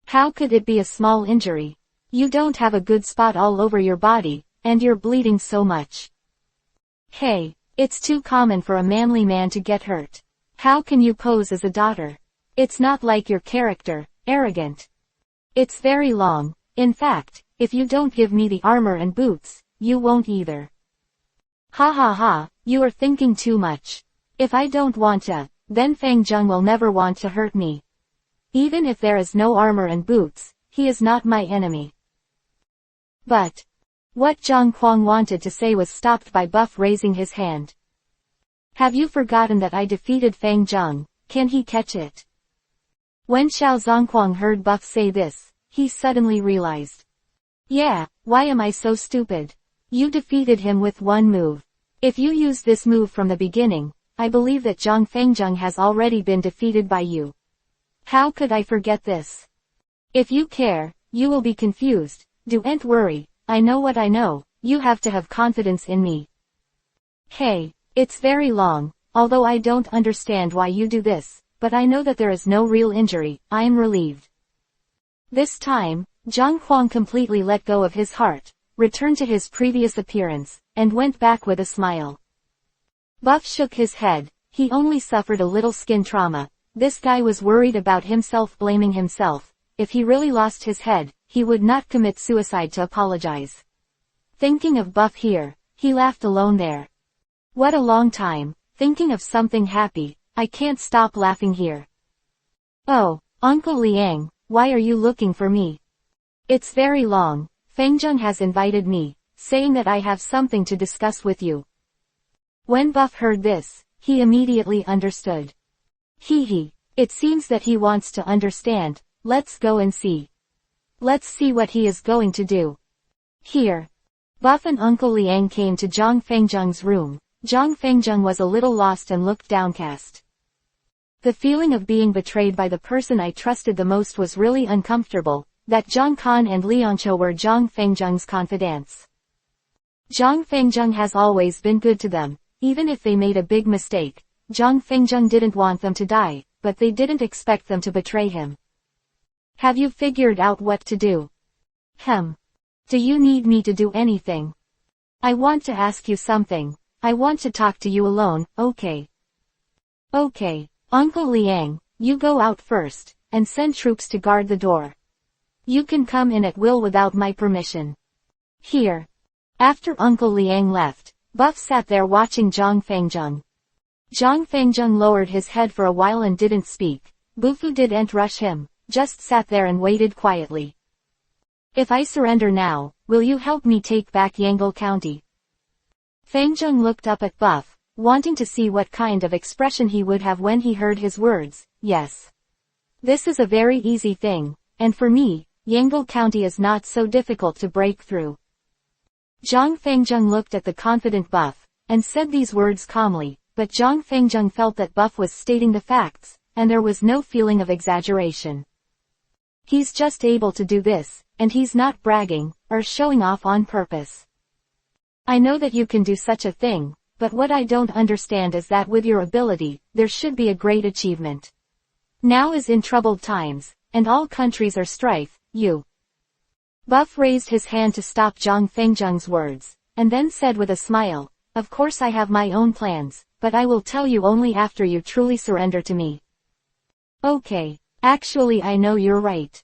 How could it be a small injury? You don't have a good spot all over your body, and you're bleeding so much. Hey, it's too common for a manly man to get hurt. How can you pose as a daughter? It's not like your character, arrogant. It's very long, in fact, if you don't give me the armor and boots, you won't either. Ha, you are thinking too much. If I don't want to, then Fangjung will never want to hurt me. Even if there is no armor and boots, he is not my enemy. But what Zhang Kuang wanted to say was stopped by Buff raising his hand. Have you forgotten that I defeated Fangjung? Can he catch it? When Xiao Zhangquang heard Buff say this, he suddenly realized. Yeah, why am I so stupid? You defeated him with one move. If you used this move from the beginning, I believe that Zhang Fangjung has already been defeated by you. How could I forget this? If you care, you will be confused. Don't worry, I know what I know, you have to have confidence in me. Hey, it's very long, although I don't understand why you do this, but I know that there is no real injury, I am relieved. This time, Zhang Huang completely let go of his heart, returned to his previous appearance, and went back with a smile. Buff shook his head, he only suffered a little skin trauma. This guy was worried about himself blaming himself. If he really lost his head, he would not commit suicide to apologize. Thinking of Buff here, he laughed alone there. What a long time, thinking of something happy, I can't stop laughing here. Oh, Uncle Liang, why are you looking for me? It's very long, Fangjung has invited me, saying that I have something to discuss with you. When Buff heard this, he immediately understood. Hee, it seems that he wants to understand, let's go and see. Let's see what he is going to do. Here. Buff and Uncle Liang came to Zhang Fangjung's room. Zhang Fangjung was a little lost and looked downcast. The feeling of being betrayed by the person I trusted the most was really uncomfortable, that Zhang Kan and Liangqiu were Zhang Fangjung's confidants. Zhang Fangjung has always been good to them, even if they made a big mistake. Zhang Fangjung didn't want them to die, but they didn't expect them to betray him. Have you figured out what to do? Do you need me to do anything? I want to ask you something. I want to talk to you alone, okay? Okay, Uncle Liang, you go out first, and send troops to guard the door. You can come in at will without my permission. Here. After Uncle Liang left, Buff sat there watching Zhang Fangjung. Zhang Fangjung lowered his head for a while and didn't speak. Bufu didn't rush him, just sat there and waited quietly. If I surrender now, will you help me take back Yangle County? Fangjung looked up at Buff, wanting to see what kind of expression he would have when he heard his words. Yes. This is a very easy thing, and for me, Yangle County is not so difficult to break through. Zhang Fangjung looked at the confident Buff, and said these words calmly, but Zhang Fangjung felt that Buff was stating the facts, and there was no feeling of exaggeration. He's just able to do this, and he's not bragging, or showing off on purpose. I know that you can do such a thing, but what I don't understand is that with your ability, there should be a great achievement. Now is in troubled times, and all countries are strife, you. Buff raised his hand to stop Zhang Fangjung's words, and then said with a smile, of course I have my own plans, but I will tell you only after you truly surrender to me. Okay, actually I know you're right.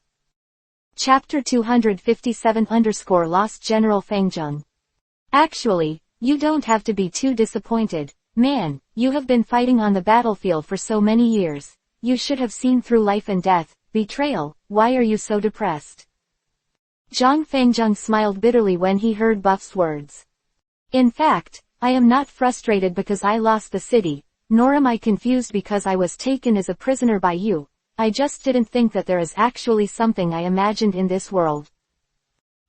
Chapter 257 Lost General Fangjung. Actually, you don't have to be too disappointed, man, you have been fighting on the battlefield for so many years. You should have seen through life and death, betrayal, why are you so depressed? Zhang Fangjung smiled bitterly when he heard Buff's words. In fact, I am not frustrated because I lost the city, nor am I confused because I was taken as a prisoner by you. I just didn't think that there is actually something I imagined in this world.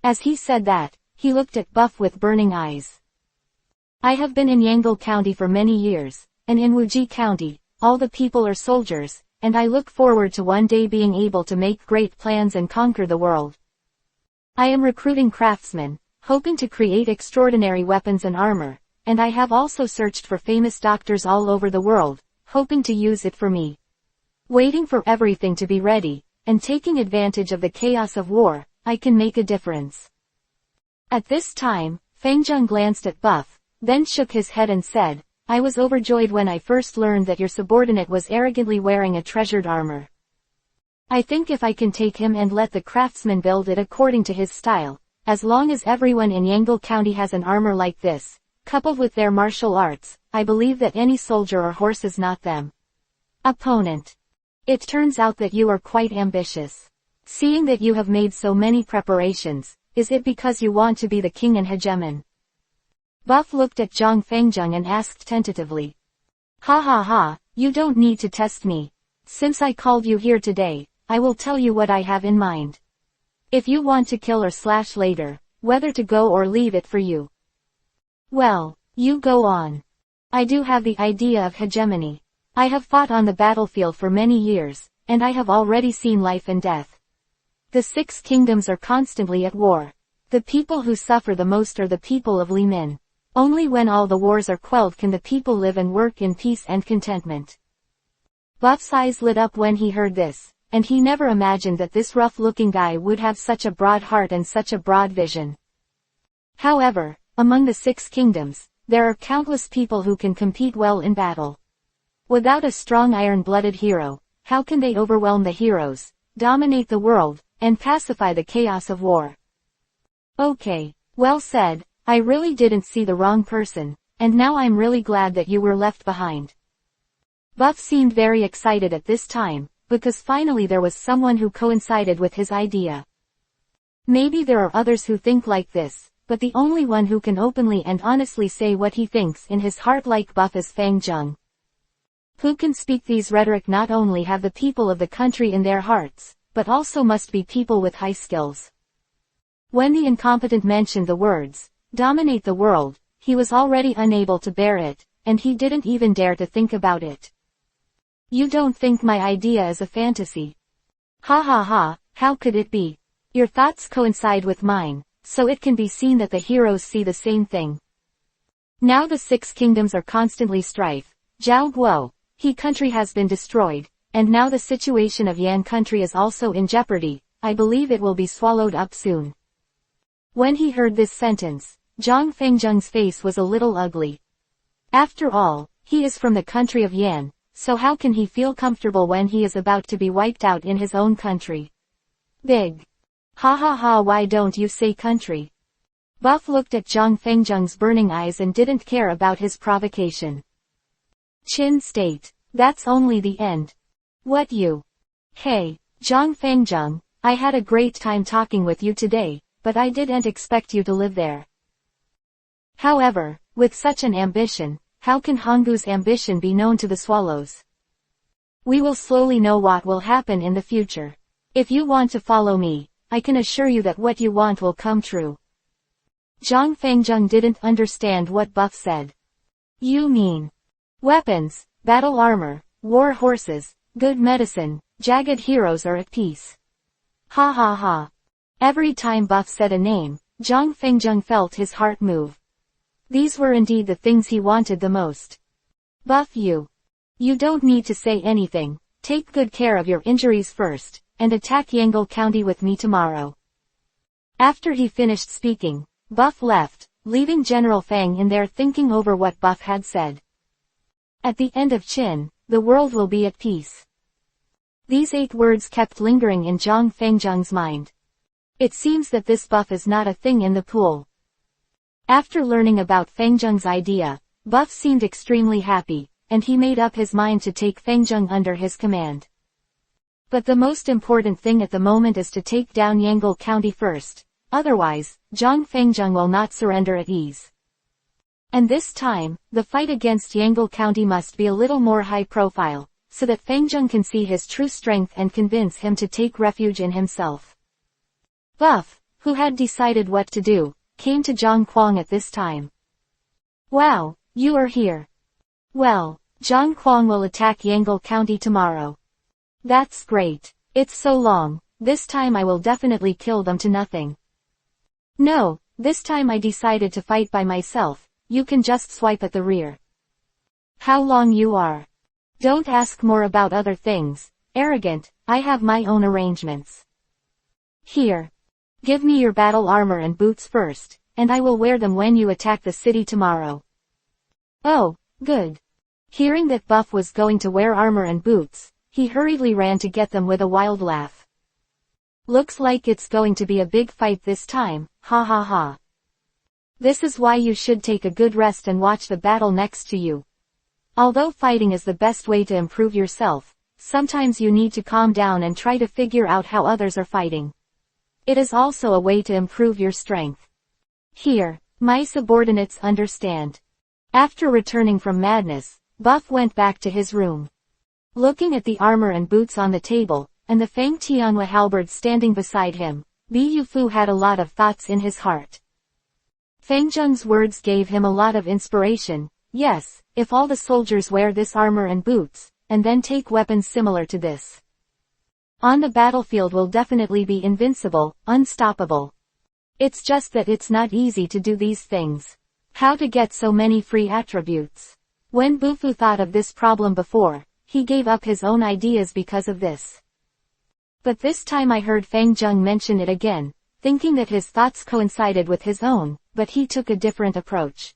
As he said that, he looked at Buff with burning eyes. I have been in Yangle County for many years, and in Wuji County, all the people are soldiers, and I look forward to one day being able to make great plans and conquer the world. I am recruiting craftsmen, hoping to create extraordinary weapons and armor, and I have also searched for famous doctors all over the world, hoping to use it for me. Waiting for everything to be ready, and taking advantage of the chaos of war, I can make a difference. At this time, Feng-Zheng glanced at Buff, then shook his head and said, I was overjoyed when I first learned that your subordinate was arrogantly wearing a treasured armor. I think if I can take him and let the craftsman build it according to his style, as long as everyone in Yangle County has an armor like this, coupled with their martial arts, I believe that any soldier or horse is not them. Opponent. It turns out that you are quite ambitious. Seeing that you have made so many preparations, is it because you want to be the king and hegemon? Buff looked at Zhang Feng-Zheng and asked tentatively. Ha ha ha, you don't need to test me. Since I called you here today, I will tell you what I have in mind. If you want to kill or slash later, whether to go or leave it for you. Well, you go on. I do have the idea of hegemony. I have fought on the battlefield for many years, and I have already seen life and death. The 6 kingdoms are constantly at war. The people who suffer the most are the people of Li Min. Only when all the wars are quelled can the people live and work in peace and contentment. Buff's eyes lit up when he heard this, and he never imagined that this rough-looking guy would have such a broad heart and such a broad vision. However, among the 6 kingdoms, there are countless people who can compete well in battle. Without a strong iron-blooded hero, how can they overwhelm the heroes, dominate the world, and pacify the chaos of war? Okay, well said, I really didn't see the wrong person, and now I'm really glad that you were left behind. Buff seemed very excited at this time, because finally there was someone who coincided with his idea. Maybe there are others who think like this, but the only one who can openly and honestly say what he thinks in his heart like Buff is Feng-Zheng. Who can speak these rhetoric not only have the people of the country in their hearts, but also must be people with high skills. When the incompetent mentioned the words, dominate the world, he was already unable to bear it, and he didn't even dare to think about it. You don't think my idea is a fantasy? Ha ha ha, how could it be? Your thoughts coincide with mine, so it can be seen that the heroes see the same thing. Now the 6 kingdoms are constantly strife. Zhao Guo, He country has been destroyed, and now the situation of Yan country is also in jeopardy. I believe it will be swallowed up soon. When he heard this sentence, Zhang Feng-Zheng's face was a little ugly. After all, he is from the country of Yan, so how can he feel comfortable when he is about to be wiped out in his own country? Big. Ha ha ha, why don't you say country? Buff looked at Zhang Feng-Zheng's burning eyes and didn't care about his provocation. Chin state. That's only the end. What you? Hey, Zhang Feng-Zheng, I had a great time talking with you today, but I didn't expect you to live there. However, with such an ambition, how can Honggu's ambition be known to the swallows? We will slowly know what will happen in the future. If you want to follow me, I can assure you that what you want will come true. Zhang Feng-Zheng didn't understand what Buff said. You mean weapons, battle armor, war horses, good medicine, jagged heroes are at peace. Ha ha ha. Every time Buff said a name, Zhang Feng-Zheng felt his heart move. These were indeed the things he wanted the most. Buff, you don't need to say anything. Take good care of your injuries first, and attack Yangle County with me tomorrow. After he finished speaking, Buff left, leaving General Fang in there thinking over what Buff had said. At the end of Qin, the world will be at peace. These 8 words kept lingering in Zhang Feng-Zheng's mind. It seems that this Buff is not a thing in the pool. After learning about Feng-Zheng's idea, Buff seemed extremely happy, and he made up his mind to take Feng-Zheng under his command. But the most important thing at the moment is to take down Yangle County first, otherwise, Zhang Feng-Zheng will not surrender at ease. And this time, the fight against Yangle County must be a little more high profile, so that Feng Zheng can see his true strength and convince him to take refuge in himself. Buff, who had decided what to do, came to Zhang Kuang at this time. Wow, you are here. Well, Zhang Kuang will attack Yangel County tomorrow. That's great. It's so long, this time I will definitely kill them to nothing. No, this time I decided to fight by myself, you can just swipe at the rear. How long you are. Don't ask more about other things, arrogant, I have my own arrangements. Here. Give me your battle armor and boots first, and I will wear them when you attack the city tomorrow. Oh, good. Hearing that Buff was going to wear armor and boots, he hurriedly ran to get them with a wild laugh. Looks like it's going to be a big fight this time, ha ha ha. This is why you should take a good rest and watch the battle next to you. Although fighting is the best way to improve yourself, sometimes you need to calm down and try to figure out how others are fighting. It is also a way to improve your strength. Here, my subordinates understand. After returning from madness, Buff went back to his room. Looking at the armor and boots on the table, and the Feng Tianhua halberd standing beside him, Li Yufu had a lot of thoughts in his heart. Feng Zheng's words gave him a lot of inspiration. Yes, if all the soldiers wear this armor and boots, and then take weapons similar to this, on the battlefield will definitely be invincible, unstoppable. It's just that it's not easy to do these things. How to get so many free attributes? When Bufu thought of this problem before, he gave up his own ideas because of this. But this time I heard Feng Zheng mention it again, thinking that his thoughts coincided with his own, but he took a different approach.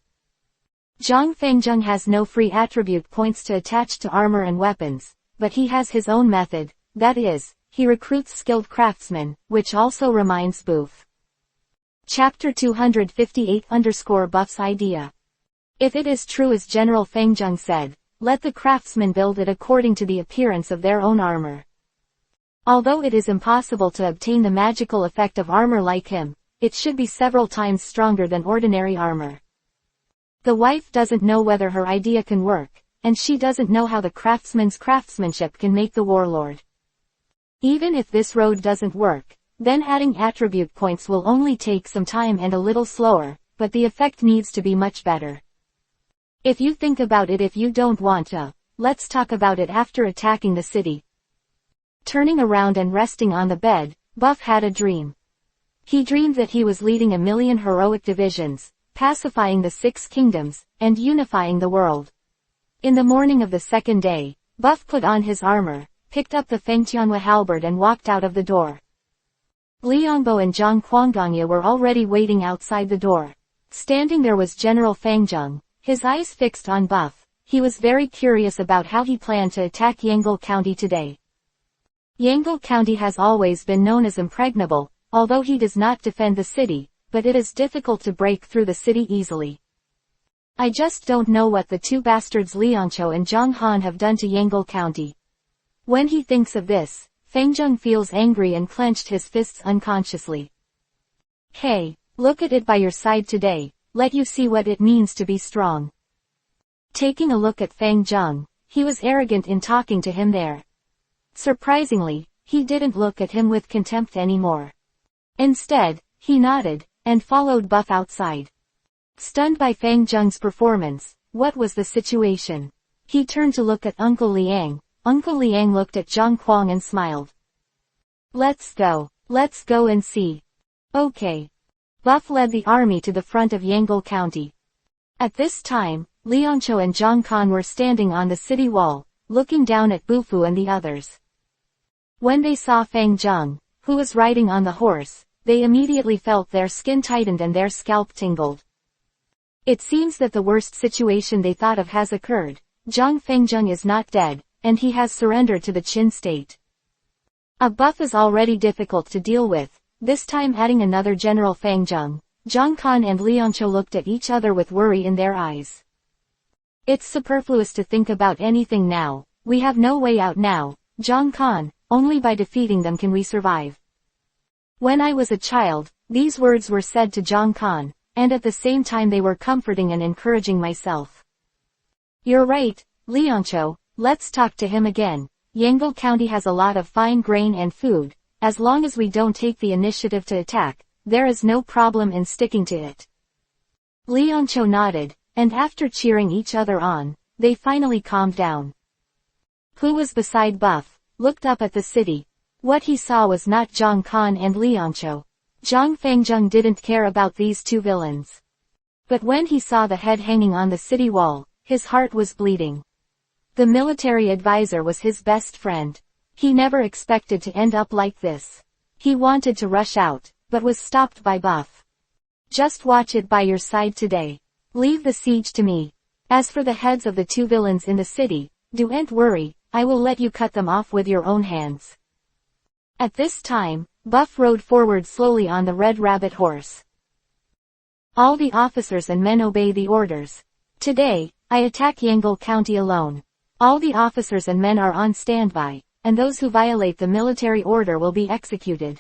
Feng Zheng has no free attribute points to attach to armor and weapons, but he has his own method, that is, he recruits skilled craftsmen, which also reminds Buf. Chapter 258-Buff's idea. If it is true as General Feng Zheng said, let the craftsmen build it according to the appearance of their own armor. Although it is impossible to obtain the magical effect of armor like him, it should be several times stronger than ordinary armor. The wife doesn't know whether her idea can work, and she doesn't know how the craftsman's craftsmanship can make the warlord. Even if this road doesn't work, then adding attribute points will only take some time and a little slower, but the effect needs to be much better. If you think about it, if you don't want to, let's talk about it after attacking the city. Turning around and resting on the bed, Buff had a dream. He dreamed that he was leading 1,000,000 heroic divisions, pacifying the 6 kingdoms, and unifying the world. In the morning of the second day, Buff put on his armor, picked up the Feng Tianhua halberd and walked out of the door. Liangbo and Zhang Kuanggongye were already waiting outside the door. Standing there was General Feng Zheng, his eyes fixed on Buff. He was very curious about how he planned to attack Yangel County today. Yangel County has always been known as impregnable, although he does not defend the city, but it is difficult to break through the city easily. I just don't know what the 2 bastards Liangqiu and Zhang Han have done to Yangel County. When he thinks of this, Feng Zheng feels angry and clenched his fists unconsciously. Hey, look at it by your side today, let you see what it means to be strong. Taking a look at Feng Zheng, he was arrogant in talking to him there. Surprisingly, he didn't look at him with contempt anymore. Instead, he nodded, and followed Buff outside. Stunned by Feng Zheng's performance, what was the situation? He turned to look at Uncle Liang. Uncle Liang looked at Zhang Kuang and smiled. Let's go and see. Okay. Buff led the army to the front of Yangel County. At this time, Liangqiu and Zhang Kan were standing on the city wall, looking down at Bufu and the others. When they saw Feng Zheng, who was riding on the horse, they immediately felt their skin tightened and their scalp tingled. It seems that the worst situation they thought of has occurred. Feng Zheng is not dead, and he has surrendered to the Qin state. A Buff is already difficult to deal with, this time adding another General Feng Zheng. Zhang Kan and Liangqiu looked at each other with worry in their eyes. It's superfluous to think about anything now, we have no way out now, Zhang Kan, only by defeating them can we survive. When I was a child, these words were said to Zhang Kan, and at the same time they were comforting and encouraging myself. You're right, Liangqiu, Let's talk to him again. Yangle County has a lot of fine grain and food. As long as we don't take the initiative to attack, there is no problem in sticking to it. Leoncho nodded, and after cheering each other on, they finally calmed down. Who was beside Buff, looked up at the city. What he saw was not Zhang Kan and Leoncho. Zhang Fengzheng didn't care about these two villains. But when he saw the head hanging on the city wall, his heart was bleeding. The military advisor was his best friend. He never expected to end up like this. He wanted to rush out, but was stopped by Buff. Just watch it by your side today. Leave the siege to me. As for the heads of the two villains in the city, don't worry, I will let you cut them off with your own hands. At this time, Buff rode forward slowly on the red rabbit horse. All the officers and men obey the orders. Today, I attack Yangle County alone. All the officers and men are on standby, and those who violate the military order will be executed.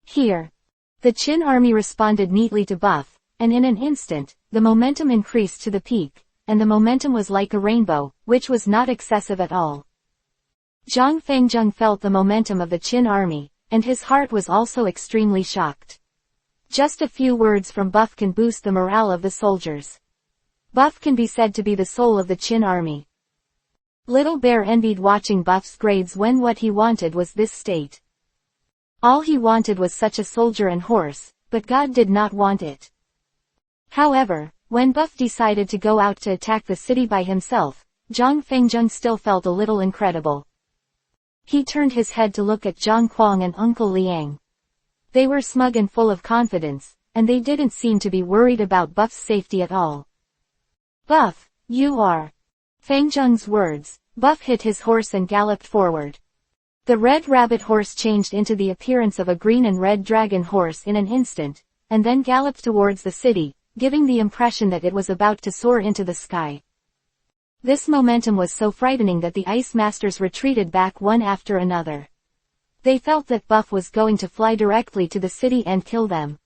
Here. The Qin army responded neatly to Buff, and in an instant, the momentum increased to the peak, and the momentum was like a rainbow, which was not excessive at all. Zhang Fengzheng felt the momentum of the Qin army, and his heart was also extremely shocked. Just a few words from Buff can boost the morale of the soldiers. Buff can be said to be the soul of the Qin army. Little Bear envied watching Buff's grades when what he wanted was this state. All he wanted was such a soldier and horse, but God did not want it. However, when Buff decided to go out to attack the city by himself, Zhang Fengzheng still felt a little incredible. He turned his head to look at Zhang Kuang and Uncle Liang. They were smug and full of confidence, and they didn't seem to be worried about Buff's safety at all. Buff, you are. Fengzheng's words. Buff hit his horse and galloped forward. The red rabbit horse changed into the appearance of a green and red dragon horse in an instant, and then galloped towards the city, giving the impression that it was about to soar into the sky. This momentum was so frightening that the Ice Masters retreated back one after another. They felt that Buff was going to fly directly to the city and kill them.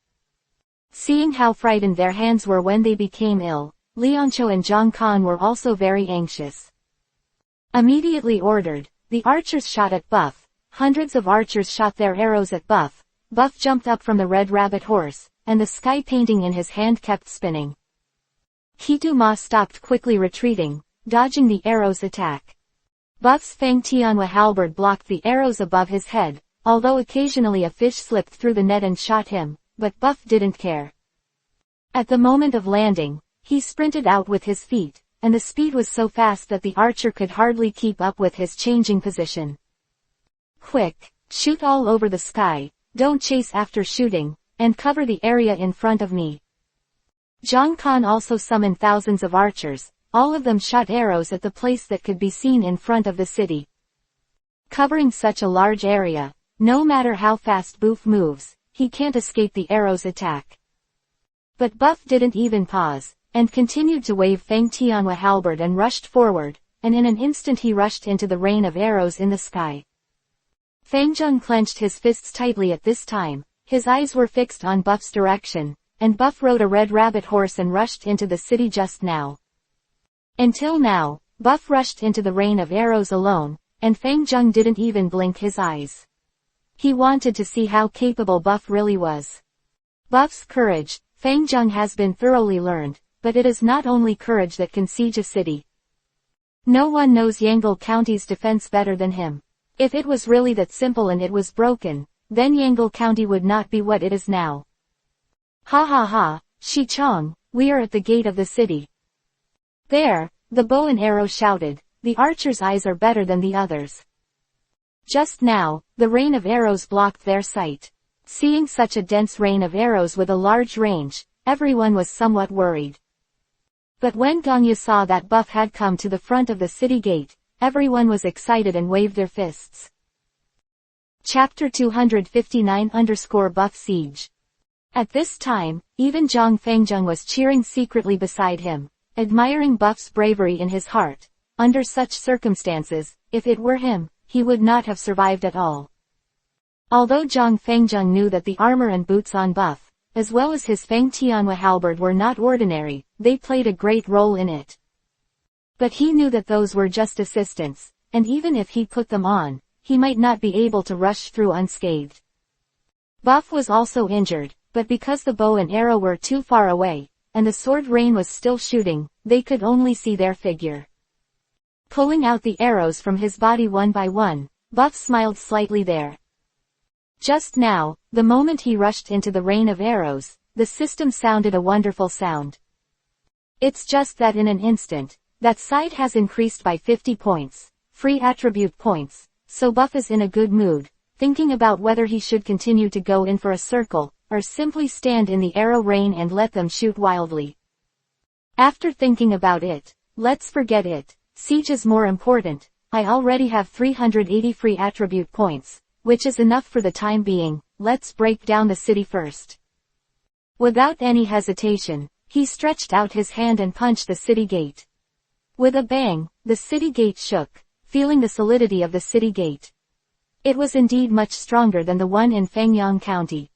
Seeing how frightened their hands were when they became ill, Leoncho and Zhang Kan were also very anxious. Immediately ordered, the archers shot at Buff. Hundreds of archers shot their arrows at Buff. Buff jumped up from the red rabbit horse, and the sky painting in his hand kept spinning. Kitu Ma stopped quickly retreating, dodging the arrow's attack. Buff's Fang Tianhua halberd blocked the arrows above his head, although occasionally a fish slipped through the net and shot him, but Buff didn't care. At the moment of landing, he sprinted out with his feet, and the speed was so fast that the archer could hardly keep up with his changing position. Quick, shoot all over the sky, don't chase after shooting, and cover the area in front of me. Zhang Kan also summoned thousands of archers, all of them shot arrows at the place that could be seen in front of the city. Covering such a large area, no matter how fast Buff moves, he can't escape the arrow's attack. But Buff didn't even pause, and continued to wave Fang Tianhua halberd and rushed forward, and in an instant he rushed into the rain of arrows in the sky. Fengzheng clenched his fists tightly at this time, his eyes were fixed on Buff's direction, and Buff rode a red rabbit horse and rushed into the city just now. Until now, Buff rushed into the rain of arrows alone, and Fengzheng didn't even blink his eyes. He wanted to see how capable Buff really was. Buff's courage, Fengzheng has been thoroughly learned, but it is not only courage that can siege a city. No one knows Yangle County's defense better than him. If it was really that simple and it was broken, then Yangle County would not be what it is now. Ha ha ha, Shi Chong, we are at the gate of the city. There, the bow and arrow shouted, the archer's eyes are better than the others. Just now, the rain of arrows blocked their sight. Seeing such a dense rain of arrows with a large range, everyone was somewhat worried. But when Gongya saw that Buff had come to the front of the city gate, everyone was excited and waved their fists. Chapter 259-Buff Siege. At this time, even Zhang Fengzheng was cheering secretly beside him, admiring Buff's bravery in his heart. Under such circumstances, if it were him, he would not have survived at all. Although Zhang Fengzheng knew that the armor and boots on Buff, as well as his Fang Tianhua halberd were not ordinary, they played a great role in it. But he knew that those were just assistants, and even if he put them on, he might not be able to rush through unscathed. Buff was also injured, but because the bow and arrow were too far away, and the sword rain was still shooting, they could only see their figure. Pulling out the arrows from his body one by one, Buff smiled slightly there. Just now, the moment he rushed into the rain of arrows, the system sounded a wonderful sound. It's just that in an instant, that side has increased by 50 points, free attribute points, so Buff is in a good mood, thinking about whether he should continue to go in for a circle, or simply stand in the arrow rain and let them shoot wildly. After thinking about it, let's forget it, siege is more important. I already have 380 free attribute points, which is enough for the time being. Let's break down the city first. Without any hesitation, he stretched out his hand and punched the city gate. With a bang, the city gate shook, feeling the solidity of the city gate. It was indeed much stronger than the one in Fangyang County.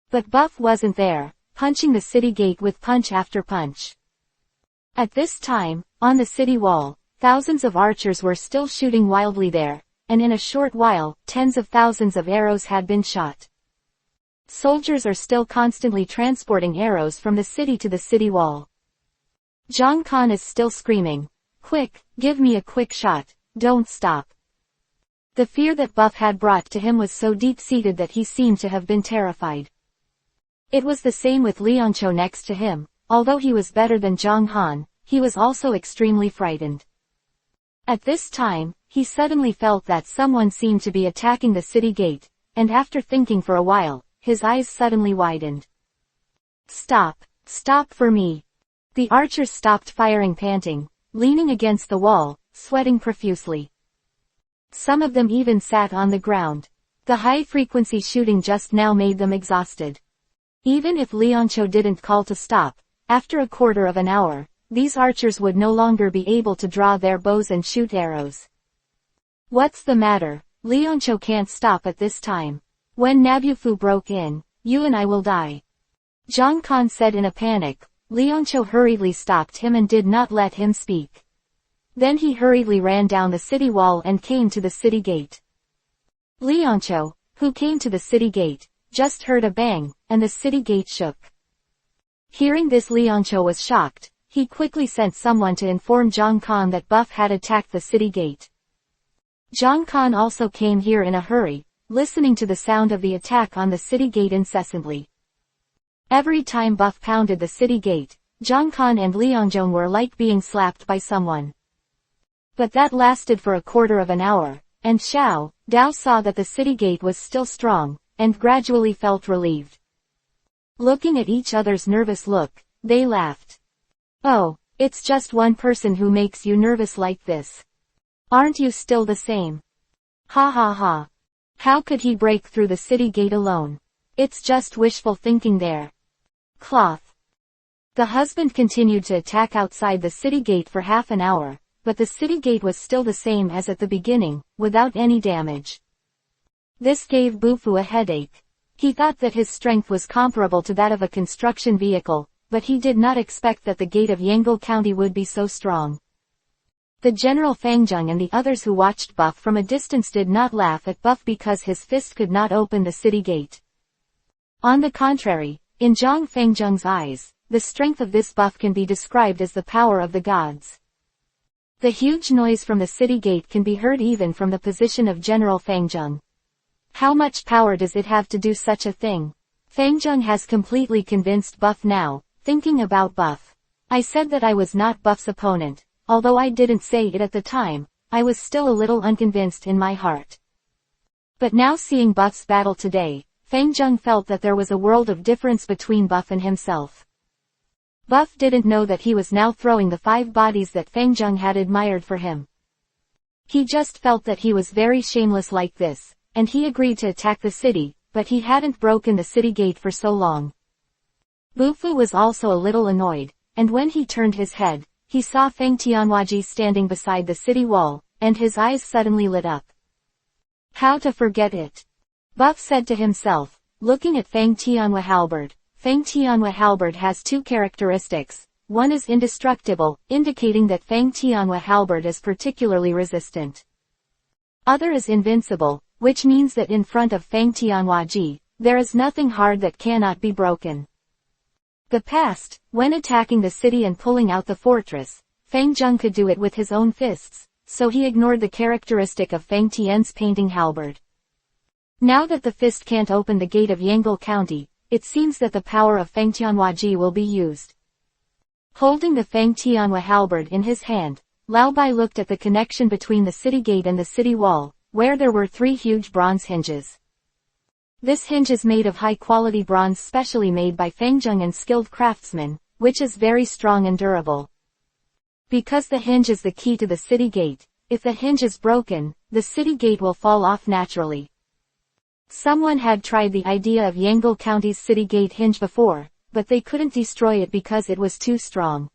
But Buff wasn't there, punching the city gate with punch after punch. At this time, on the city wall, thousands of archers were still shooting wildly there, and in a short while, tens of thousands of arrows had been shot. Soldiers are still constantly transporting arrows from the city to the city wall. Zhang Kan is still screaming, "Quick, give me a quick shot, don't stop." The fear that Buff had brought to him was so deep-seated that he seemed to have been terrified. It was the same with Liancho next to him. Although he was better than Zhang Han, he was also extremely frightened. At this time, he suddenly felt that someone seemed to be attacking the city gate, and after thinking for a while, his eyes suddenly widened. "Stop! Stop for me!" The archers stopped firing, panting, leaning against the wall, sweating profusely. Some of them even sat on the ground. The high-frequency shooting just now made them exhausted. Even if Liancho didn't call to stop, after a quarter of an hour, these archers would no longer be able to draw their bows and shoot arrows. "What's the matter? Liancho can't stop at this time. When Nabufu broke in, you and I will die." Zhang Kan said in a panic. Liancho hurriedly stopped him and did not let him speak. Then he hurriedly ran down the city wall and came to the city gate. Liancho, who came to the city gate, just heard a bang, and the city gate shook. Hearing this, Liancho was shocked. He quickly sent someone to inform Zhang Kan that Buff had attacked the city gate. Zhang Kan also came here in a hurry, listening to the sound of the attack on the city gate incessantly. Every time Buff pounded the city gate, Zhang Kan and Liancho were like being slapped by someone. But that lasted for a quarter of an hour, and Xiao Dao saw that the city gate was still strong, and gradually felt relieved. Looking at each other's nervous look, they laughed. "Oh, it's just one person who makes you nervous like this. Aren't you still the same? Ha ha ha. How could he break through the city gate alone? It's just wishful thinking there." Cloth. The husband continued to attack outside the city gate for half an hour, but the city gate was still the same as at the beginning, without any damage. This gave Bufu a headache. He thought that his strength was comparable to that of a construction vehicle, but he did not expect that the gate of Yangle County would be so strong. The General Fangjung and the others who watched Buff from a distance did not laugh at Buff because his fist could not open the city gate. On the contrary, in Zhang Fangjung's eyes, the strength of this Buff can be described as the power of the gods. The huge noise from the city gate can be heard even from the position of General Fangjung. How much power does it have to do such a thing? Fangjung has completely convinced Buff now. Thinking about Buff. I said that I was not Buff's opponent. Although I didn't say it at the time, I was still a little unconvinced in my heart. But now seeing Buff's battle today, Fangjung felt that there was a world of difference between Buff and himself. Buff didn't know that he was now throwing the 5 bodies that Fangjung had admired for him. He just felt that he was very shameless like this, and he agreed to attack the city, but he hadn't broken the city gate for so long. Bufu was also a little annoyed, and when he turned his head, he saw Feng Tianhuaji standing beside the city wall, and his eyes suddenly lit up. How to forget it? Buff said to himself, looking at Feng Tianhua halberd. Feng Tianhua halberd has 2 characteristics. one is indestructible, indicating that Fang Tianhua halberd is particularly resistant. Other is invincible, which means that in front of Fang Tianhua Ji, there is nothing hard that cannot be broken. The past, when attacking the city and pulling out the fortress, Fang Zheng could do it with his own fists, so he ignored the characteristic of Fang Tian's painting halberd. Now that the fist can't open the gate of Yangle County, it seems that the power of Fang Tianhua Ji will be used. Holding the Fang Tianhua halberd in his hand, Lao Bai looked at the connection between the city gate and the city wall, where there were 3 huge bronze hinges. This hinge is made of high-quality bronze specially made by Fang Zheng and skilled craftsmen, which is very strong and durable. Because the hinge is the key to the city gate, if the hinge is broken, the city gate will fall off naturally. Someone had tried the idea of Yangle County's city gate hinge before, but they couldn't destroy it because it was too strong.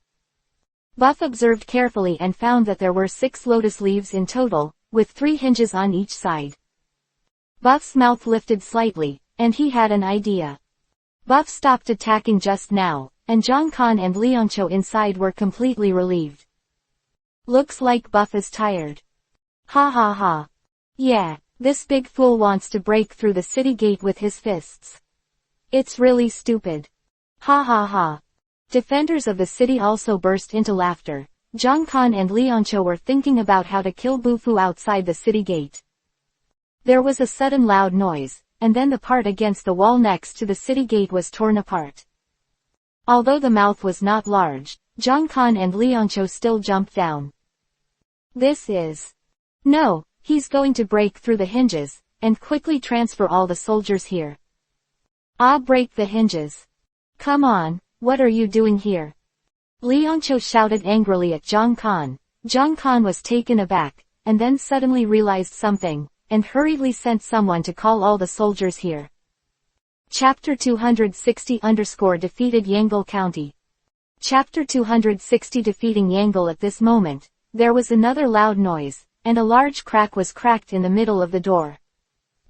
Buff observed carefully and found that there were 6 lotus leaves in total, with 3 hinges on each side. Buff's mouth lifted slightly, and he had an idea. Buff stopped attacking just now, and Zhang Kan and Liangqiu inside were completely relieved. Looks like Buff is tired. Ha ha ha. Yeah, this big fool wants to break through the city gate with his fists. It's really stupid. Ha ha ha. Defenders of the city also burst into laughter. Zhang Kan and Liangqiu were thinking about how to kill Bufu outside the city gate. There was a sudden loud noise, and then the part against the wall next to the city gate was torn apart. Although the mouth was not large, Zhang Kan and Liangqiu still jumped down. This is... No, he's going to break through the hinges, and quickly transfer all the soldiers here. Ah, break the hinges. Come on, what are you doing here? Liangqiu shouted angrily at Zhang Kan. Zhang Kan was taken aback, and then suddenly realized something, and hurriedly sent someone to call all the soldiers here. Chapter 260 defeated Yangle County. Chapter 260 defeating Yangle. At this moment, there was another loud noise, and a large crack was cracked in the middle of the door.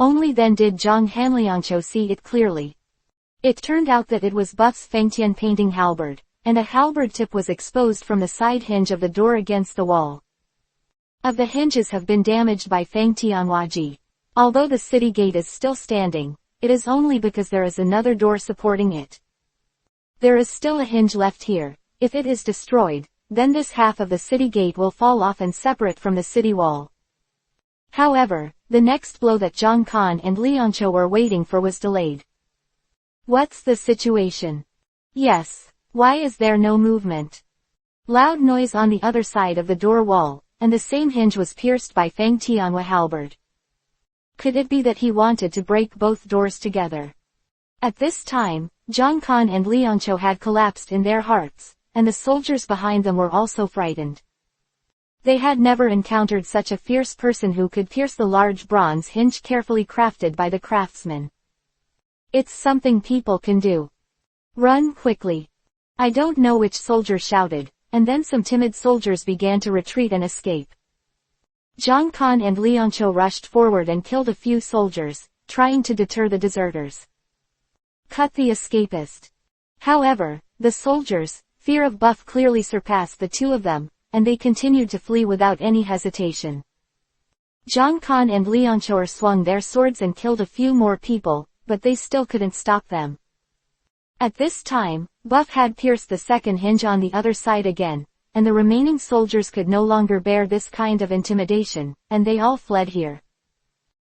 Only then did Zhang Hanliangqiu see it clearly. It turned out that it was Buff's Fangtian painting halberd, and a halberd tip was exposed from the side hinge of the door against the wall. Of the hinges have been damaged by Fang Tianhua Ji. Although the city gate is still standing, it is only because there is another door supporting it. There is still a hinge left here. If it is destroyed, then this half of the city gate will fall off and separate from the city wall. However, the next blow that Zhang Kan and Liangqiu were waiting for was delayed. What's the situation? Yes, why is there no movement? Loud noise on the other side of the door wall, and the same hinge was pierced by Fang Tianhua halberd. Could it be that he wanted to break both doors together? At this time, Zhang Kan and Liangqiu had collapsed in their hearts, and the soldiers behind them were also frightened. They had never encountered such a fierce person who could pierce the large bronze hinge carefully crafted by the craftsman. It's something people can do. Run quickly. I don't know which soldier shouted, and then some timid soldiers began to retreat and escape. Zhang Kan and Liangqiu rushed forward and killed a few soldiers, trying to deter the deserters. Cut the escapist. However, the soldiers' fear of Buff clearly surpassed the two of them, and they continued to flee without any hesitation. Zhang Kan and Liangqiu swung their swords and killed a few more people, but they still couldn't stop them. At this time, Buff had pierced the second hinge on the other side again, and the remaining soldiers could no longer bear this kind of intimidation, and they all fled here.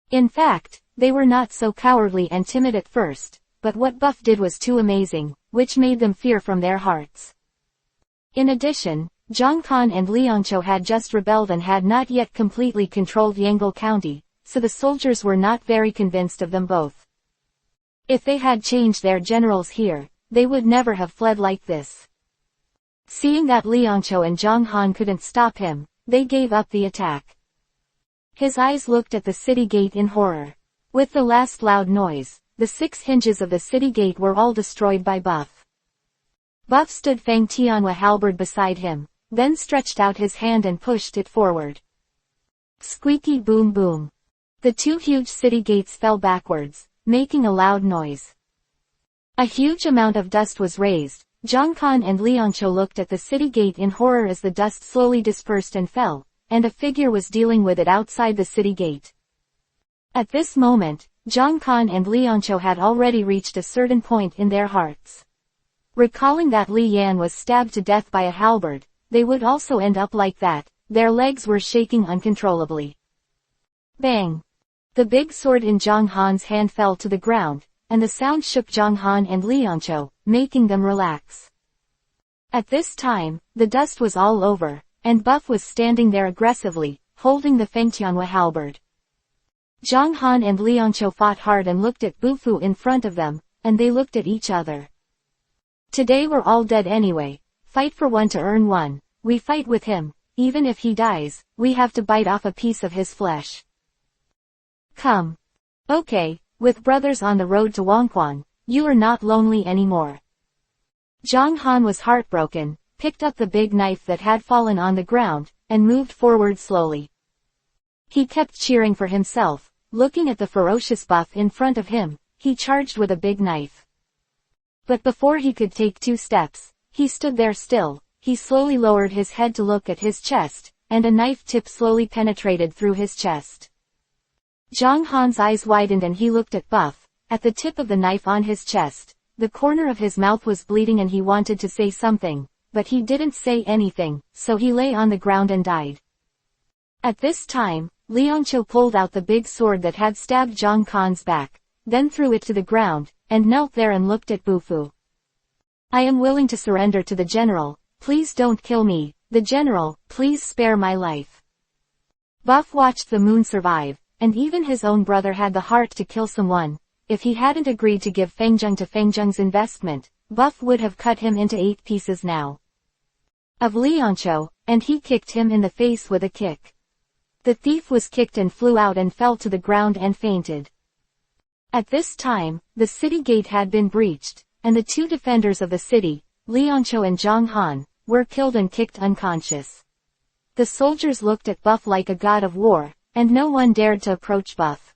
In fact, they were not so cowardly and timid at first, but what Buff did was too amazing, which made them fear from their hearts. In addition, Zhang Kan and Liangqiu had just rebelled and had not yet completely controlled Yangle County, so the soldiers were not very convinced of them both. If they had changed their generals here, they would never have fled like this. Seeing that Liangqiu and Zhang Han couldn't stop him, they gave up the attack. His eyes looked at the city gate in horror. With the last loud noise, the 6 hinges of the city gate were all destroyed by Buff. Buff stood Fang Tianhua halberd beside him, then stretched out his hand and pushed it forward. Squeaky boom boom. The 2 huge city gates fell backwards, making a loud noise. A huge amount of dust was raised, Zhang and Liangqiu looked at the city gate in horror as the dust slowly dispersed and fell, and a figure was dealing with it outside the city gate. At this moment, Zhang and Liangqiu had already reached a certain point in their hearts. Recalling that Li Yan was stabbed to death by a halberd, they would also end up like that. Their legs were shaking uncontrollably. Bang! The big sword in Zhang Han's hand fell to the ground, and the sound shook Zhang Han and Liangqiu, making them relax. At this time, the dust was all over, and Buff was standing there aggressively, holding the Fengtianhua halberd. Zhang Han and Liangqiu fought hard and looked at Bufu in front of them, and they looked at each other. Today we're all dead anyway. Fight for one to earn one. We fight with him. Even if he dies, we have to bite off a piece of his flesh. Come. Okay, with brothers on the road to Wangquan, you are not lonely anymore. Zhang Han was heartbroken, picked up the big knife that had fallen on the ground, and moved forward slowly. He kept cheering for himself, looking at the ferocious Buff in front of him. He charged with a big knife. But before he could take 2 steps, he stood there still. He slowly lowered his head to look at his chest, and a knife tip slowly penetrated through his chest. Zhang Han's eyes widened and he looked at Buff. At the tip of the knife on his chest, the corner of his mouth was bleeding and he wanted to say something, but he didn't say anything, so he lay on the ground and died. At this time, Liangqiu pulled out the big sword that had stabbed Zhang Han's back, then threw it to the ground, and knelt there and looked at Bufu. I am willing to surrender to the general. Please don't kill me, the general, please spare my life. Buff watched the moon survive, and even his own brother had the heart to kill someone. If he hadn't agreed to give Fengzheng to Fengzheng's investment, Buff would have cut him into 8 pieces now. Of Liangqiu, and he kicked him in the face with a kick. The thief was kicked and flew out and fell to the ground and fainted. At this time, the city gate had been breached, and the 2 defenders of the city, Liangqiu and Zhang Han, were killed and kicked unconscious. The soldiers looked at Buff like a god of war, and no one dared to approach Buff.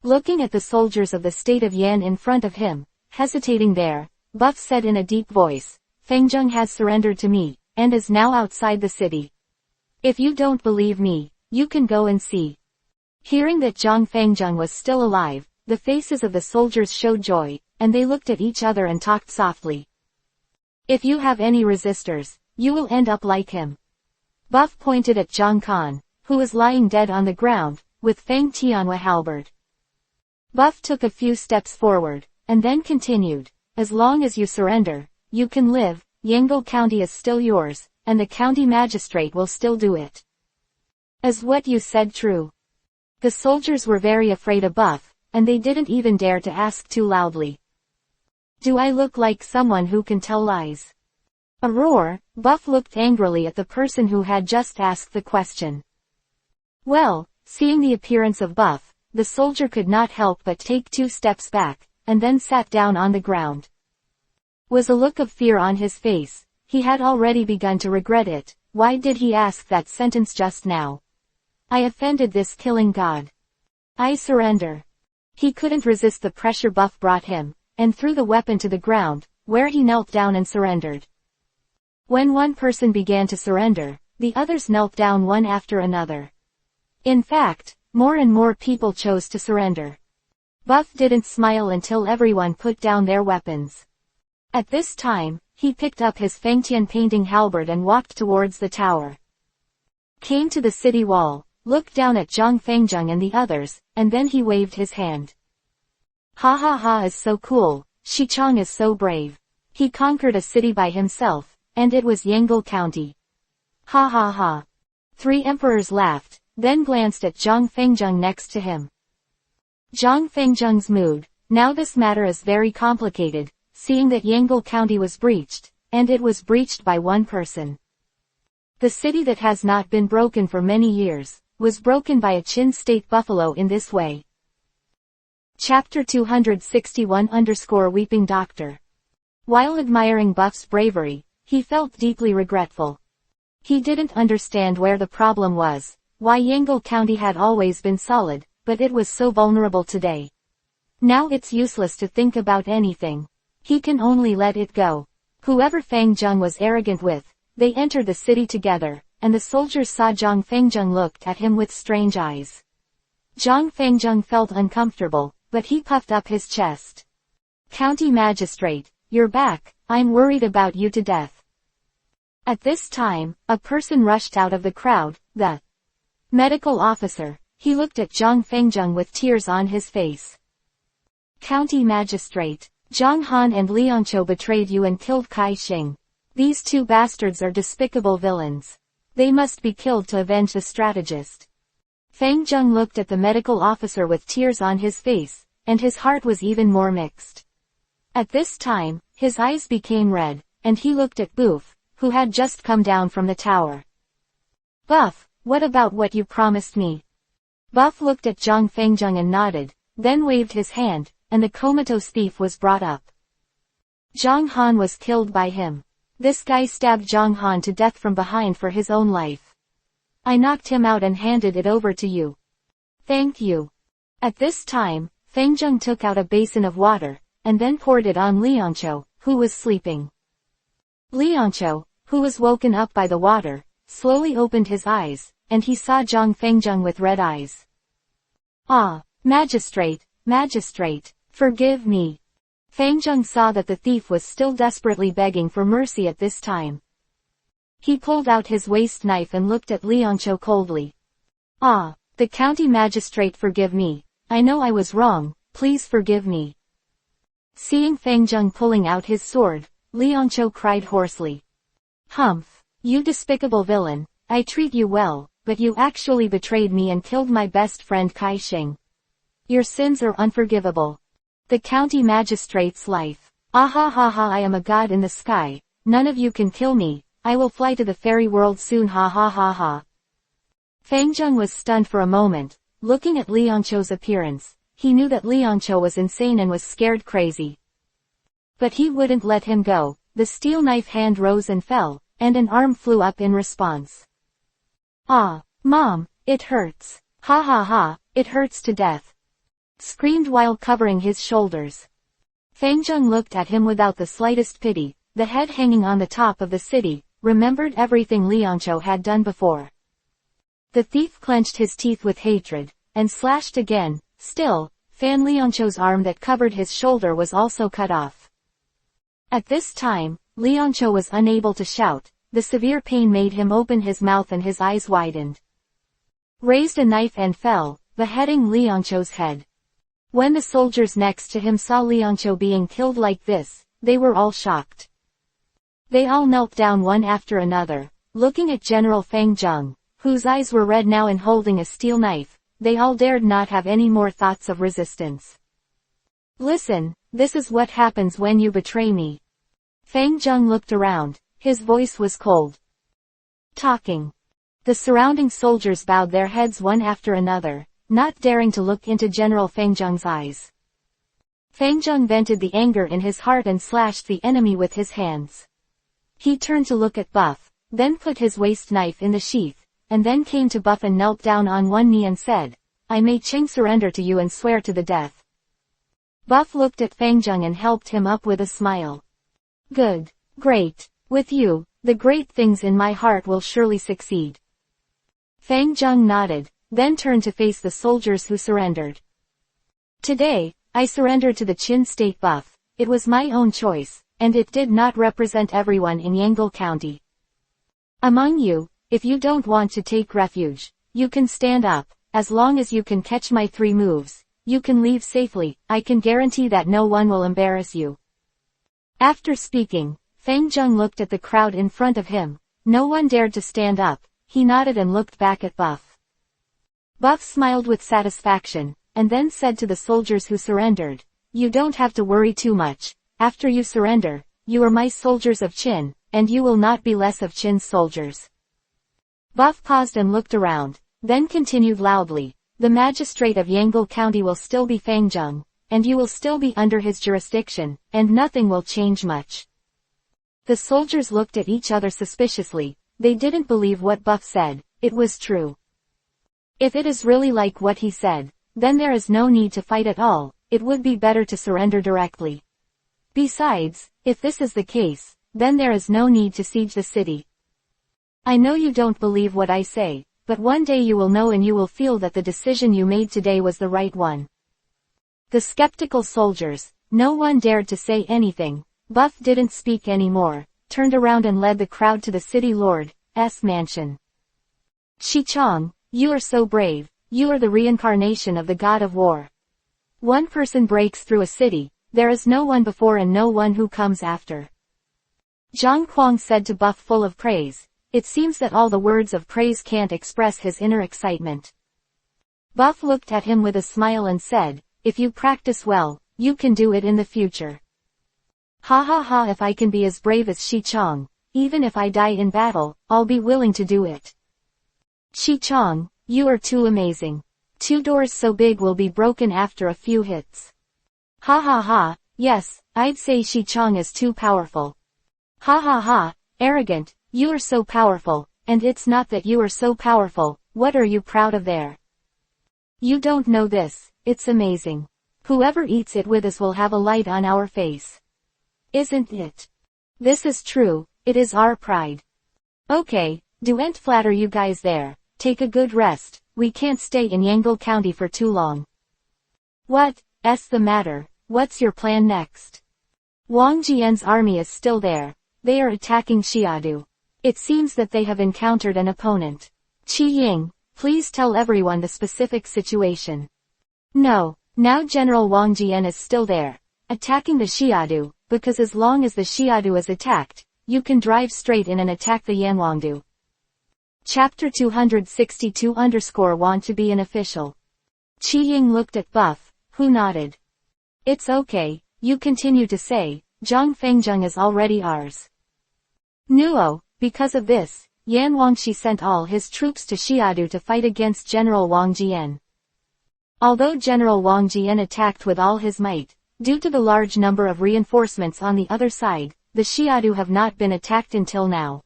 Looking at the soldiers of the state of Yan in front of him, hesitating there, Buff said in a deep voice, Fengzheng has surrendered to me, and is now outside the city. If you don't believe me, you can go and see. Hearing that Zhang Fengzheng was still alive, the faces of the soldiers showed joy, and they looked at each other and talked softly. If you have any resistors, you will end up like him. Buff pointed at Zhang Han, who was lying dead on the ground, with Feng Tianhua halberd. Buff took a few steps forward, and then continued, as long as you surrender, you can live. Yangle County is still yours, and the county magistrate will still do it. Is what you said true? The soldiers were very afraid of Buff, and they didn't even dare to ask too loudly. Do I look like someone who can tell lies? A roar. Buff looked angrily at the person who had just asked the question. Well, seeing the appearance of Buff, the soldier could not help but take 2 steps back, and then sat down on the ground. Was a look of fear on his face. He had already begun to regret it. Why did he ask that sentence just now? I offended this killing god. I surrender. He couldn't resist the pressure Buff brought him, and threw the weapon to the ground, where he knelt down and surrendered. When one person began to surrender, the others knelt down one after another. In fact, more and more people chose to surrender. Buff didn't smile until everyone put down their weapons. At this time, he picked up his Fengtian painting halberd and walked towards the tower. Came to the city wall, looked down at Zhang Fengzheng and the others, and then he waved his hand. Ha ha ha is so cool, Shichong is so brave. He conquered a city by himself, and it was Yangle County. Ha ha ha. 3 emperors laughed, then glanced at Zhang Fengzheng next to him. Zhang Fengzheng's mood. Now this matter is very complicated, seeing that Yangle County was breached, and it was breached by one person. The city that has not been broken for many years, was broken by a Chin State buffalo in this way. Chapter 261-Weeping Doctor. While admiring Buff's bravery, he felt deeply regretful. He didn't understand where the problem was, why Yangle County had always been solid, but it was so vulnerable today. Now it's useless to think about anything. He can only let it go. Whoever Fang Zheng was arrogant with, they entered the city together, and the soldiers saw Zhang Fengzheng looked at him with strange eyes. Zhang Fengzheng felt uncomfortable, but he puffed up his chest. County Magistrate, you're back, I'm worried about you to death. At this time, a person rushed out of the crowd, the medical officer. He looked at Zhang Fengzheng with tears on his face. County Magistrate, Zhang Han and Lianqiu betrayed you and killed Kai Xing. These two bastards are despicable villains. They must be killed to avenge the strategist. Feng Zheng looked at the medical officer with tears on his face, and his heart was even more mixed. At this time, his eyes became red, and he looked at Boof, who had just come down from the tower. Buff, what about what you promised me? Buff looked at Zhang Fengzheng and nodded, then waved his hand, and the comatose thief was brought up. Zhang Han was killed by him. This guy stabbed Zhang Han to death from behind for his own life. I knocked him out and handed it over to you. Thank you. At this time, Feng Zheng took out a basin of water, and then poured it on Lianqiu, who was sleeping. Lianqiu, who was woken up by the water, slowly opened his eyes, and he saw Zhang Fengzheng with red eyes. Ah, magistrate, forgive me. Fengzheng saw that the thief was still desperately begging for mercy at this time. He pulled out his waist knife and looked at Lianqiu coldly. Ah, the county magistrate, forgive me. I know I was wrong, please forgive me. Seeing Fengzheng pulling out his sword, Lianqiu cried hoarsely. Humph, you despicable villain, I treat you well, but you actually betrayed me and killed my best friend Kai Xing. Your sins are unforgivable. The county magistrate's life. Ah ha ha ha, I am a god in the sky, none of you can kill me, I will fly to the fairy world soon, ha ha ha ha. Fengzheng was stunned for a moment, looking at Lianqiu's appearance. He knew that Lianqiu was insane and was scared crazy. But he wouldn't let him go. The steel knife hand rose and fell, and an arm flew up in response. Ah, Mom, it hurts. Ha ha ha, it hurts to death. Screamed while covering his shoulders. Fengzheng looked at him without the slightest pity. The head hanging on the top of the city, remembered everything Lianqiu had done before. The thief clenched his teeth with hatred, and slashed again. Still, Fan Lianqiu's arm that covered his shoulder was also cut off. At this time, Lianqiu was unable to shout. The severe pain made him open his mouth and his eyes widened. Raised a knife and fell, beheading Lianqiu's head. When the soldiers next to him saw Lianqiu being killed like this, they were all shocked. They all knelt down one after another, looking at General Feng Zheng, whose eyes were red now and holding a steel knife. They all dared not have any more thoughts of resistance. Listen, this is what happens when you betray me. Feng Zheng looked around, his voice was cold. Talking. The surrounding soldiers bowed their heads one after another, not daring to look into General Feng Zheng's eyes. Feng Zheng vented the anger in his heart and slashed the enemy with his hands. He turned to look at Buff, then put his waist knife in the sheath, and then came to Buff and knelt down on one knee and said, I may Ching surrender to you and swear to the death. Buff looked at Feng Zheng and helped him up with a smile. Good. Great. With you, the great things in my heart will surely succeed. Feng Zheng nodded, then turned to face the soldiers who surrendered. Today, I surrendered to the Qin State Buff. It was my own choice, and it did not represent everyone in Yangle County. Among you, if you don't want to take refuge, you can stand up. As long as you can catch my 3 moves, you can leave safely. I can guarantee that no one will embarrass you. After speaking, Feng Zheng looked at the crowd in front of him. No one dared to stand up. He nodded and looked back at Buff. Buff smiled with satisfaction, and then said to the soldiers who surrendered, You don't have to worry too much. After you surrender, you are my soldiers of Qin, and you will not be less of Qin's soldiers. Buff paused and looked around, then continued loudly, The magistrate of Yangle County will still be Feng Zheng, and you will still be under his jurisdiction, and nothing will change much. The soldiers looked at each other suspiciously. They didn't believe what Buff said. It was true. If it is really like what he said, then there is no need to fight at all. It would be better to surrender directly. Besides, if this is the case, then there is no need to siege the city. I know you don't believe what I say, but one day you will know and you will feel that the decision you made today was the right one. The skeptical soldiers, no one dared to say anything. Buff didn't speak anymore, turned around and led the crowd to the city lord's mansion. Shi-chong, you are so brave, you are the reincarnation of the god of war. One person breaks through a city, there is no one before and no one who comes after. Zhang Kuang said to Buff full of praise. It seems that all the words of praise can't express his inner excitement. Buff looked at him with a smile and said, if you practice well, you can do it in the future. Ha ha ha, if I can be as brave as Shi-chong, even if I die in battle, I'll be willing to do it. Shi-chong, you are too amazing. 2 doors so big will be broken after a few hits. Ha ha ha, yes, I'd say Shi-chong is too powerful. Ha ha ha, arrogant, you are so powerful, and it's not that you are so powerful, what are you proud of there? You don't know this, it's amazing. Whoever eats it with us will have a light on our face. Isn't it? This is true, it is our pride. Okay, don't flatter you guys there, take a good rest, we can't stay in Yangle County for too long. What's the matter, what's your plan next? Wang Jian's army is still there, they are attacking Xiadu. It seems that they have encountered an opponent. Qi Ying, please tell everyone the specific situation. No, now General Wang Jian is still there, attacking the Xiadu, because as long as the Xiadu is attacked, you can drive straight in and attack the Yanwangdu. Chapter 262_want to be an official. Qi Ying looked at Buff, who nodded. It's okay, you continue to say, Zhang Fengjung is already ours. Nuo, because of this, Yan Wangxi sent all his troops to Xiadu to fight against General Wang Jian. Although General Wang Jian attacked with all his might, due to the large number of reinforcements on the other side, the Xiadu have not been attacked until now.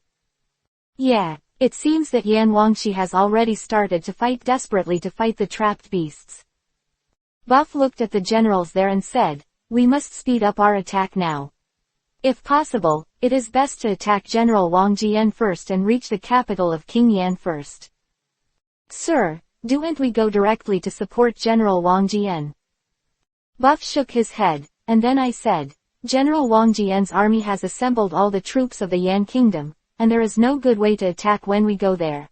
Yeah, it seems that Yan Wangxi has already started to fight desperately to fight the trapped beasts. Buff looked at the generals there and said, we must speed up our attack now. If possible, it is best to attack General Wang Jian first and reach the capital of King Yan first. Sir, don't we go directly to support General Wang Jian? Buff shook his head, and then I said, General Wang Jian's army has assembled all the troops of the Yan Kingdom, and there is no good way to attack when we go there.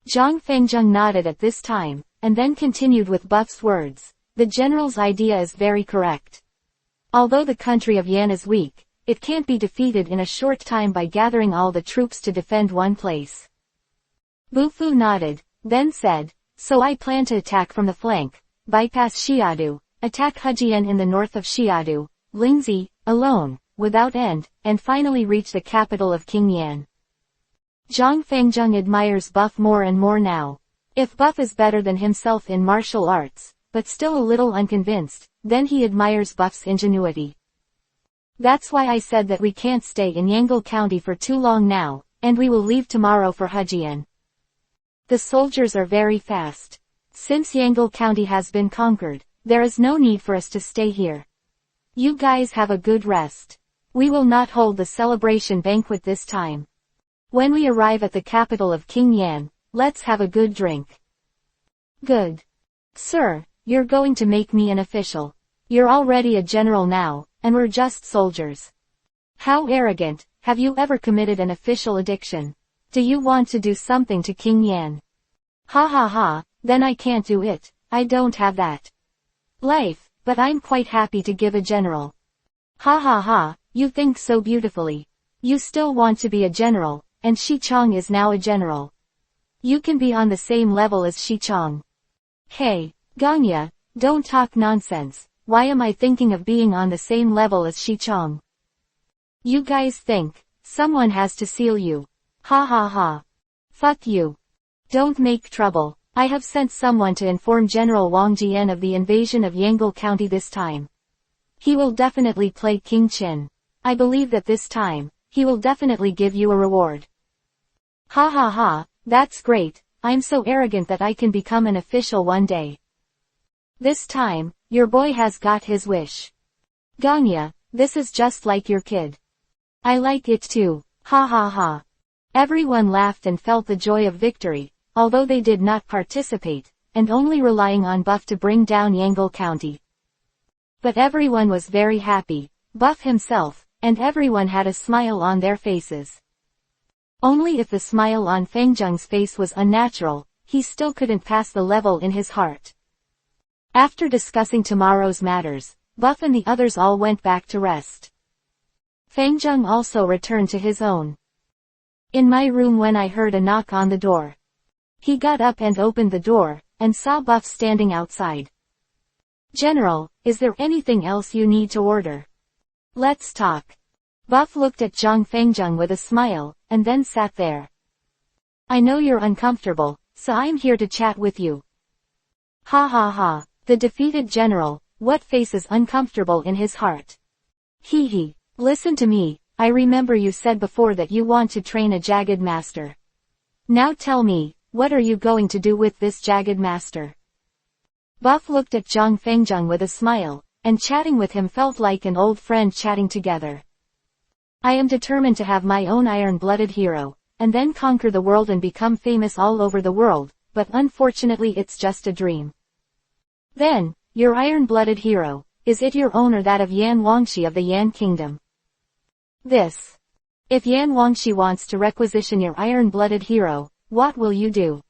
Zhang Fengjung nodded at this time, and then continued with Buff's words, the general's idea is very correct. Although the country of Yan is weak, it can't be defeated in a short time by gathering all the troops to defend one place. Bufu nodded, then said, so I plan to attack from the flank, bypass Xiadu, attack Hejian in the north of Xiadu, Lingzi, alone, without end, and finally reach the capital of King Yan. Zhang Fengjung admires Buff more and more now. If Buff is better than himself in martial arts, but still a little unconvinced, then he admires Buff's ingenuity. That's why I said that we can't stay in Yangle County for too long now, and we will leave tomorrow for Hejian. The soldiers are very fast. Since Yangle County has been conquered, there is no need for us to stay here. You guys have a good rest. We will not hold the celebration banquet this time. When we arrive at the capital of King Yan, let's have a good drink. Good. Sir, you're going to make me an official. You're already a general now, and we're just soldiers. How arrogant, have you ever committed an official addiction? Do you want to do something to King Yan? Ha ha ha, then I can't do it, I don't have that life, but I'm quite happy to give a general. Ha ha ha, you think so beautifully. You still want to be a general, and Shi-chong is now a general. You can be on the same level as Shi-chong. Hey, Ganya, don't talk nonsense. Why am I thinking of being on the same level as Shi-chong? You guys think someone has to seal you. Ha ha ha. Fuck you. Don't make trouble. I have sent someone to inform General Wang Jian of the invasion of Yangle County this time. He will definitely play King Qin. I believe that this time, he will definitely give you a reward. Ha ha ha, that's great, I'm so arrogant that I can become an official one day. This time, your boy has got his wish. Ganya, this is just like your kid. I like it too, ha ha ha. Everyone laughed and felt the joy of victory, although they did not participate, and only relying on Buff to bring down Yangle County. But everyone was very happy, Buff himself, and everyone had a smile on their faces. Only if the smile on Fangjung's face was unnatural, he still couldn't pass the level in his heart. After discussing tomorrow's matters, Buff and the others all went back to rest. Fangjung also returned to his own. In my room when I heard a knock on the door. He got up and opened the door, and saw Buff standing outside. General, is there anything else you need to order? Let's talk. Buff looked at Zhang Fangjung with a smile, and then sat there. I know you're uncomfortable, so I'm here to chat with you. Ha ha ha, the defeated general, what face is uncomfortable in his heart? Hee hee, listen to me, I remember you said before that you want to train a jagged master. Now tell me, what are you going to do with this jagged master? Buff looked at Zhang Fangjung with a smile, and chatting with him felt like an old friend chatting together. I am determined to have my own iron-blooded hero, and then conquer the world and become famous all over the world, but unfortunately it's just a dream. Then, your iron-blooded hero, is it your own or that of Yan Wangxi of the Yan Kingdom? This. If Yan Wangxi wants to requisition your iron-blooded hero, what will you do?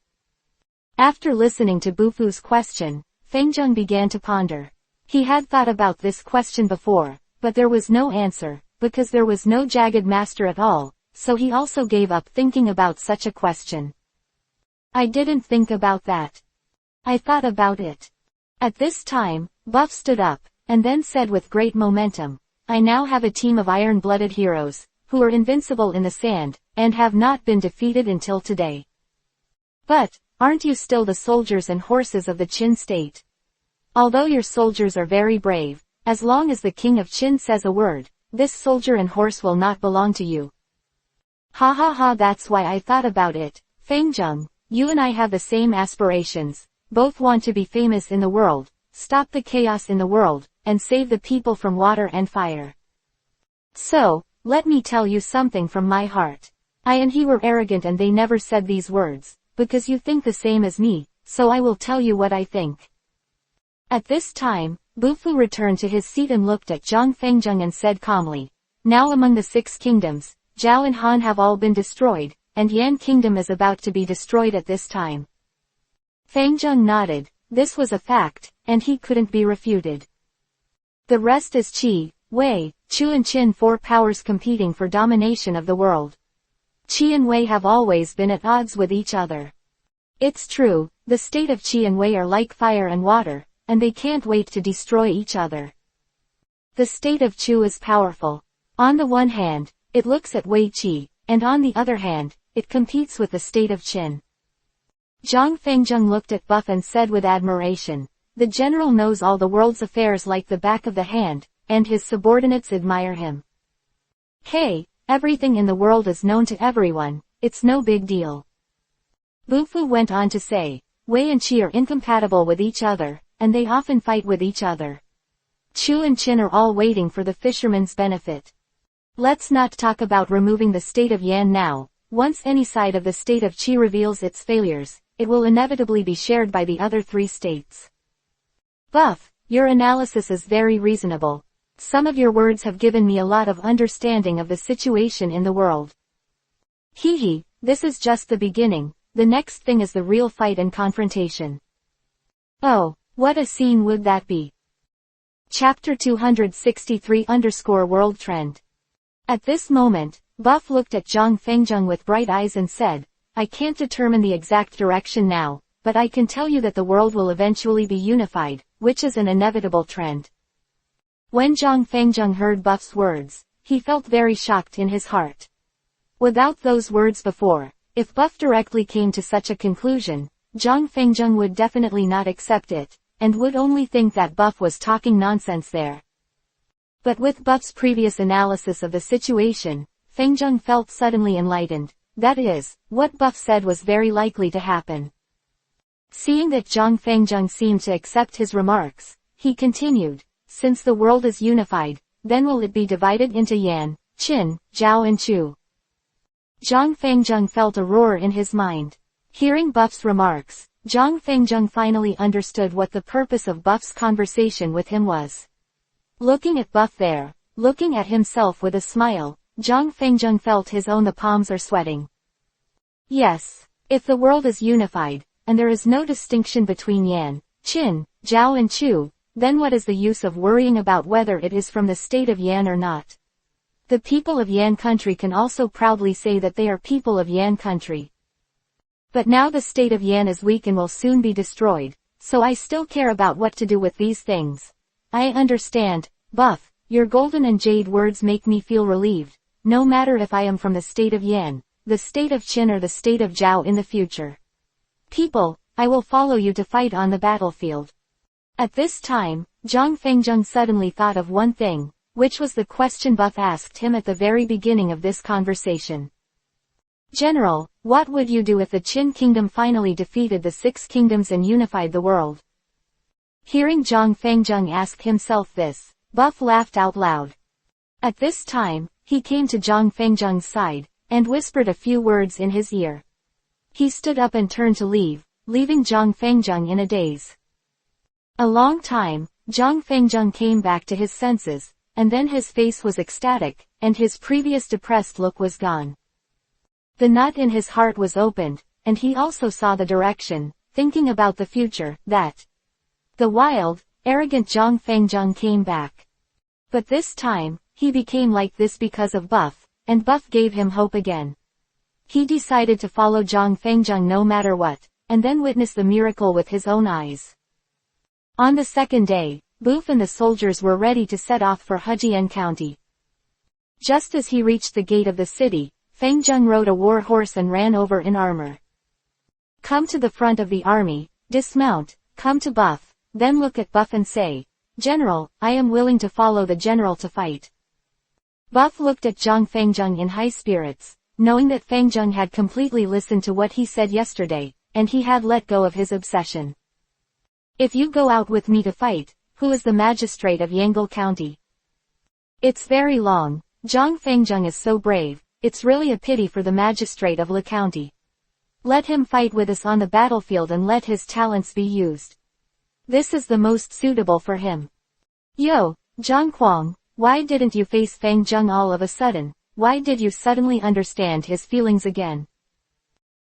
After listening to Bufu's question, Fangjung began to ponder. He had thought about this question before, but there was no answer, because there was no jagged master at all, so he also gave up thinking about such a question. I didn't think about that. I thought about it. At this time, Buff stood up, and then said with great momentum, I now have a team of iron-blooded heroes, who are invincible in the sand, and have not been defeated until today. But, aren't you still the soldiers and horses of the Qin state? Although your soldiers are very brave, as long as the king of Qin says a word, this soldier and horse will not belong to you. Ha ha ha, that's why I thought about it, Fangjung, you and I have the same aspirations, both want to be famous in the world, stop the chaos in the world, and save the people from water and fire. So, let me tell you something from my heart. I and he were arrogant and they never said these words, because you think the same as me, so I will tell you what I think. At this time, Bufu returned to his seat and looked at Zhang Fangjung and said calmly, now among the 6 kingdoms, Zhao and Han have all been destroyed, and Yan Kingdom is about to be destroyed at this time. Fangjung nodded, this was a fact, and he couldn't be refuted. The rest is Qi, Wei, Chu and Qin, 4 powers competing for domination of the world. Qi and Wei have always been at odds with each other. It's true, the state of Qi and Wei are like fire and water, and they can't wait to destroy each other. The state of Chu is powerful. On the one hand, it looks at Wei Qi, and on the other hand, it competes with the state of Qin. Zhang Fangjung looked at Buff and said with admiration, the general knows all the world's affairs like the back of the hand, and his subordinates admire him. Hey, everything in the world is known to everyone, it's no big deal. Bufu went on to say, Wei and Qi are incompatible with each other, and they often fight with each other. Chu and Qin are all waiting for the fisherman's benefit. Let's not talk about removing the state of Yan now. Once any side of the state of Qi reveals its failures, it will inevitably be shared by the other 3 states. Buff, your analysis is very reasonable. Some of your words have given me a lot of understanding of the situation in the world. Hee hee, this is just the beginning, the next thing is the real fight and confrontation. Oh, what a scene would that be? Chapter 263_World Trend. At this moment, Buff looked at Zhang Fangjung with bright eyes and said, I can't determine the exact direction now, but I can tell you that the world will eventually be unified, which is an inevitable trend. When Zhang Fangjung heard Buff's words, he felt very shocked in his heart. Without those words before, if Buff directly came to such a conclusion, Zhang Fangjung would definitely not accept it, and would only think that Buff was talking nonsense there. But with Buff's previous analysis of the situation, Fangjung felt suddenly enlightened. That is, what Buff said was very likely to happen. Seeing that Zhang Fangjung seemed to accept his remarks, he continued, since the world is unified, then will it be divided into Yan, Qin, Zhao and Chu. Zhang Fengzheng felt a roar in his mind. Hearing Buff's remarks, Zhang Fengzheng finally understood what the purpose of Buff's conversation with him was. Looking at Buff there, looking at himself with a smile, Zhang Fengzheng felt his own the palms are sweating. Yes, if the world is unified, and there is no distinction between Yan, Qin, Zhao and Chu, then what is the use of worrying about whether it is from the state of Yan or not? The people of Yan country can also proudly say that they are people of Yan country. But now the state of Yan is weak and will soon be destroyed, so I still care about what to do with these things. I understand, Buff, your golden and jade words make me feel relieved, no matter if I am from the state of Yan, the state of Qin or the state of Zhao in the future. People, I will follow you to fight on the battlefield. At this time, Zhang Fengzheng suddenly thought of one thing, which was the question Buff asked him at the very beginning of this conversation. General, what would you do if the Qin kingdom finally defeated the 6 kingdoms and unified the world? Hearing Zhang Fengzheng ask himself this, Buff laughed out loud. At this time, he came to Zhang Fengzheng's side, and whispered a few words in his ear. He stood up and turned to leave, leaving Zhang Fengzheng in a daze. A long time, Zhang Fengzheng came back to his senses, and then his face was ecstatic, and his previous depressed look was gone. The nut in his heart was opened, and he also saw the direction, thinking about the future, that the wild, arrogant Zhang Fengzheng came back. But this time, he became like this because of Buff, and Buff gave him hope again. He decided to follow Zhang Fengzheng no matter what, and then witness the miracle with his own eyes. On the second day, Buff and the soldiers were ready to set off for Hejian County. Just as he reached the gate of the city, Fengzheng rode a war horse and ran over in armor. Come to the front of the army, dismount, come to Buff, then look at Buff and say, General, I am willing to follow the general to fight. Buff looked at Zhang Fengzheng in high spirits, knowing that Fengzheng had completely listened to what he said yesterday, and he had let go of his obsession. If you go out with me to fight, who is the magistrate of Yangle County? It's very long, Zhang Fengzheng is so brave, it's really a pity for the magistrate of Le County. Let him fight with us on the battlefield and let his talents be used. This is the most suitable for him. Yo, Zhang Huang, why didn't you face Fengzheng all of a sudden? Why did you suddenly understand his feelings again?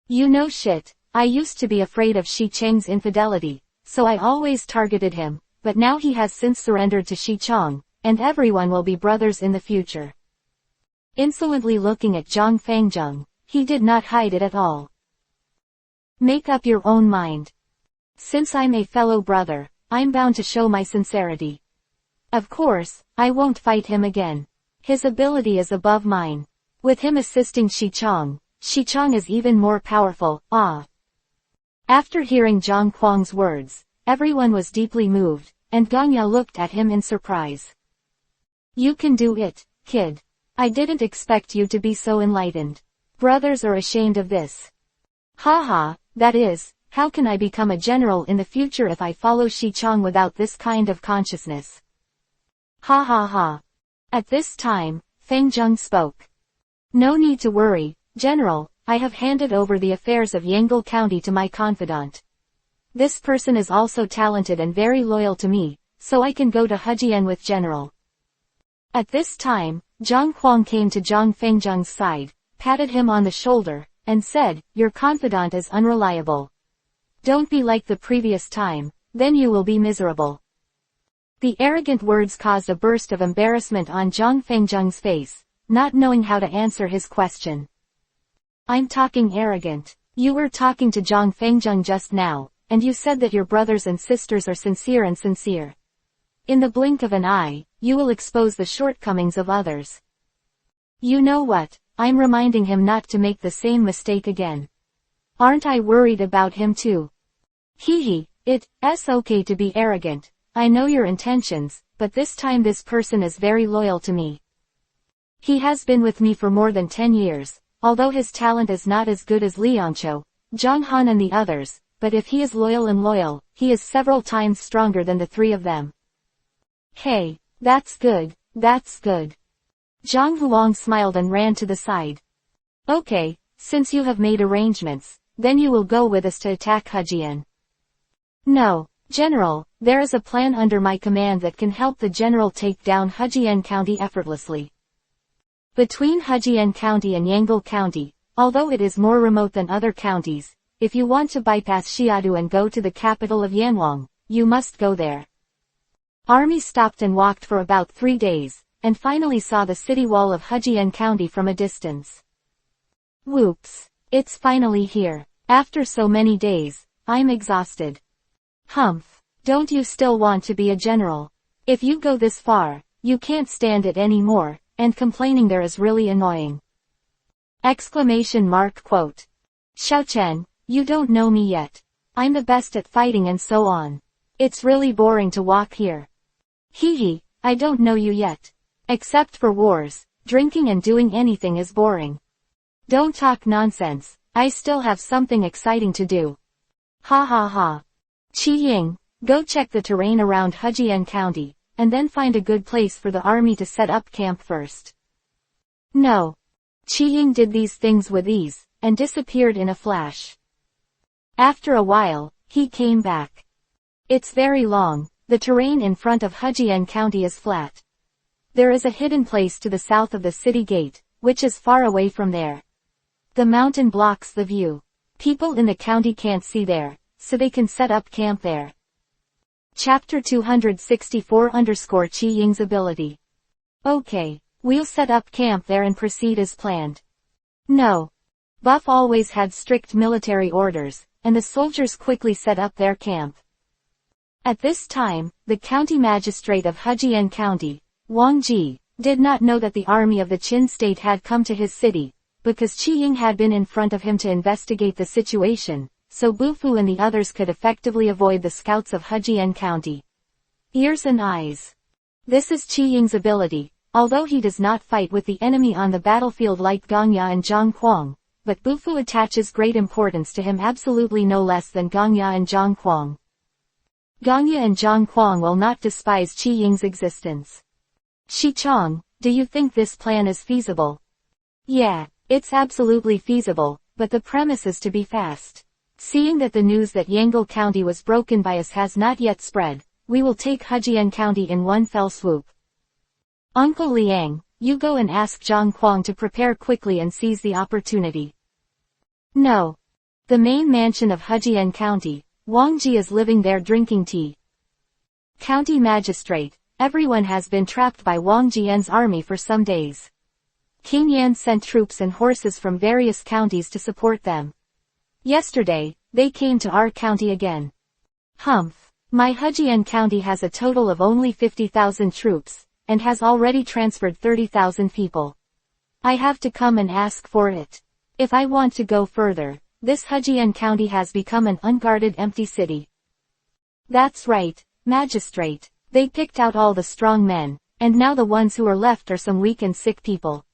You know shit, I used to be afraid of Shi Cheng's infidelity, so I always targeted him, but now he has since surrendered to Shi Chong, and everyone will be brothers in the future. Insolently looking at Zhang Fengzheng, he did not hide it at all. Make up your own mind. Since I'm a fellow brother, I'm bound to show my sincerity. Of course, I won't fight him again. His ability is above mine. With him assisting Shi Chong is even more powerful, ah. After hearing Zhang Huang's words, everyone was deeply moved, and Ganya looked at him in surprise. You can do it, kid. I didn't expect you to be so enlightened. Brothers are ashamed of this. Haha, that is, how can I become a general in the future if I follow Shi Chong without this kind of consciousness? Ha ha ha. At this time, Fengzheng spoke. No need to worry, General, I have handed over the affairs of Yangle County to my confidant. This person is also talented and very loyal to me, so I can go to Hejian with General. At this time, Zhang Huang came to Zhang Fengzheng's side, patted him on the shoulder, and said, your confidant is unreliable. Don't be like the previous time, then you will be miserable. The arrogant words caused a burst of embarrassment on Zhang Fengzheng's face, not knowing how to answer his question. I'm talking arrogant. You were talking to Zhang Fengzheng just now, and you said that your brothers and sisters are sincere and sincere. In the blink of an eye, you will expose the shortcomings of others. You know what, I'm reminding him not to make the same mistake again. Aren't I worried about him too? It's okay to be arrogant. I know your intentions, but this time this person is very loyal to me. He has been with me for more than 10 years, although his talent is not as good as Liangqiu, Zhang Han and the others, but if he is loyal, he is several times stronger than the 3 of them. Hey, that's good, that's good. Zhang Huang smiled and ran to the side. Okay, since you have made arrangements, then you will go with us to attack Hejian. No, General, there is a plan under my command that can help the general take down Hejian County effortlessly. Between Hejian County and Yangle County, although it is more remote than other counties, if you want to bypass Xiadu and go to the capital of Yanwang, you must go there. Army stopped and walked for about 3 days, and finally saw the city wall of Hejian County from a distance. Whoops! It's finally here. After so many days, I'm exhausted. Humph! Don't you still want to be a general? If you go this far, you can't stand it anymore, and complaining there is really annoying. Exclamation mark quote. Xiaochen, you don't know me yet. I'm the best at fighting and so on. It's really boring to walk here. Hee hee, I don't know you yet. Except for wars, drinking and doing anything is boring. Don't talk nonsense, I still have something exciting to do. Ha ha ha. Qi Ying, go check the terrain around Hejian County, and then find a good place for the army to set up camp first. No. Qi Ying did these things with ease, and disappeared in a flash. After a while, he came back. It's very long, the terrain in front of Hejian County is flat. There is a hidden place to the south of the city gate, which is far away from there. The mountain blocks the view. People in the county can't see there, so they can set up camp there. Chapter 264_Qi Ying's ability. Okay, we'll set up camp there and proceed as planned. No. Buff always had strict military orders, and the soldiers quickly set up their camp. At this time, the county magistrate of Hejian County, Wang Ji, did not know that the army of the Qin state had come to his city, because Qi Ying had been in front of him to investigate the situation, so Bufu and the others could effectively avoid the scouts of Hejian County. Ears and eyes. This is Qi Ying's ability, although he does not fight with the enemy on the battlefield like Gongya and Zhang Huang, but Bufu attaches great importance to him, absolutely no less than Gongya and Zhang Huang. Gongya and Zhang Huang will not despise Qi Ying's existence. Xichong, do you think this plan is feasible? Yeah, it's absolutely feasible, but the premise is to be fast. Seeing that the news that Yangle County was broken by us has not yet spread, we will take Hejian County in one fell swoop. Uncle Liang, you go and ask Zhang Huang to prepare quickly and seize the opportunity. No. The main mansion of Hejian County, Wang Ji is living there drinking tea. County Magistrate, everyone has been trapped by Wang Jian's army for some days. King Yan sent troops and horses from various counties to support them. Yesterday, they came to our county again. Humph. My Hejian County has a total of only 50,000 troops, and has already transferred 30,000 people. I have to come and ask for it. If I want to go further, this Hejian County has become an unguarded empty city. That's right, Magistrate. They picked out all the strong men, and now the ones who are left are some weak and sick people.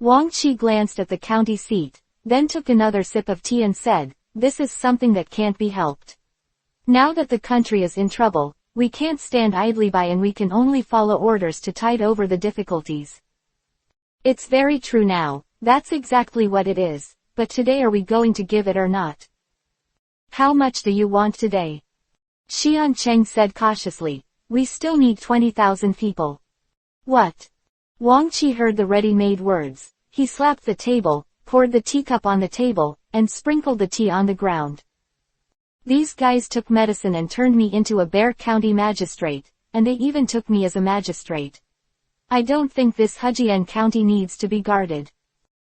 Wang Qi glanced at the county seat, then took another sip of tea and said, this is something that can't be helped. Now that the country is in trouble, we can't stand idly by and we can only follow orders to tide over the difficulties. It's very true now, that's exactly what it is, but today are we going to give it or not? How much do you want today? Xian Cheng said cautiously, we still need 20,000 people. What? Wang Qi heard the ready-made words. He slapped the table, poured the teacup on the table, and sprinkled the tea on the ground. These guys took medicine and turned me into a Bear County magistrate, and they even took me as a magistrate. I don't think this Hejian County needs to be guarded.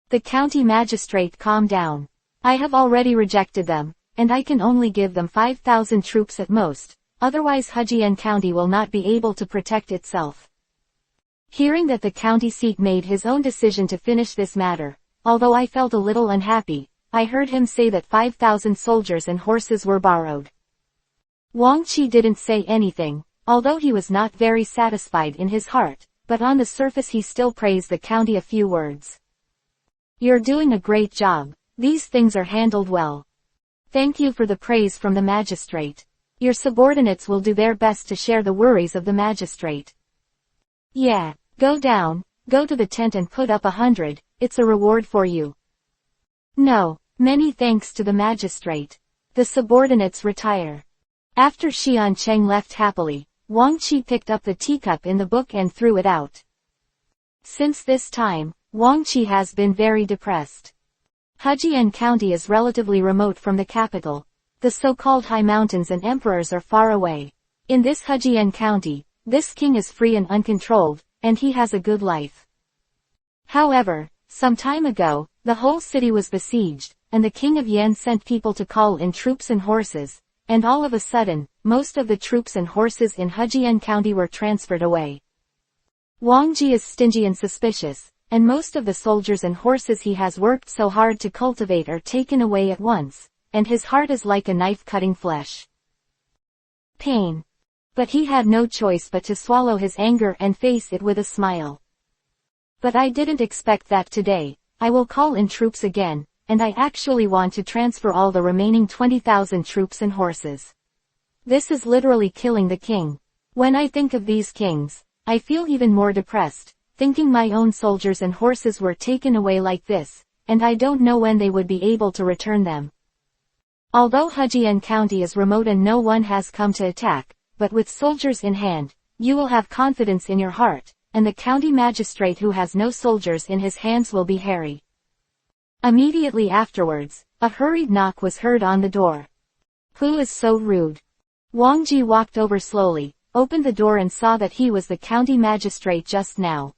The county magistrate calmed down. I have already rejected them, and I can only give them 5,000 troops at most, otherwise Hejian County will not be able to protect itself. Hearing that the county seat made his own decision to finish this matter, although I felt a little unhappy, I heard him say that 5,000 soldiers and horses were borrowed. Wang Qi didn't say anything, although he was not very satisfied in his heart, but on the surface he still praised the county a few words. You're doing a great job, these things are handled well. Thank you for the praise from the magistrate. Your subordinates will do their best to share the worries of the magistrate. Yeah, go down, Go to the tent and put up 100, it's a reward for you. No, many thanks to the magistrate. The subordinates retire. After Xian Cheng left happily, Wang Qi picked up the teacup in the book and threw it out. Since this time, Wang Qi has been very depressed. Hejian County is relatively remote from the capital. The so-called high mountains and emperors are far away. In this Hejian County, this king is free and uncontrolled, and he has a good life. However, some time ago, the whole city was besieged, and the king of Yan sent people to call in troops and horses, and all of a sudden, most of the troops and horses in Hejian County were transferred away. Wang Ji is stingy and suspicious, and most of the soldiers and horses he has worked so hard to cultivate are taken away at once, and his heart is like a knife cutting flesh. Pain. But he had no choice but to swallow his anger and face it with a smile. But I didn't expect that today. I will call in troops again, and I actually want to transfer all the remaining 20,000 troops and horses. This is literally killing the king. When I think of these kings, I feel even more depressed, thinking my own soldiers and horses were taken away like this, and I don't know when they would be able to return them. Although Hejian County is remote and no one has come to attack, but with soldiers in hand, you will have confidence in your heart, and the county magistrate who has no soldiers in his hands will be hairy. Immediately afterwards, a hurried knock was heard on the door. Who is so rude? Wang Ji walked over slowly, opened the door and saw that he was the county magistrate just now.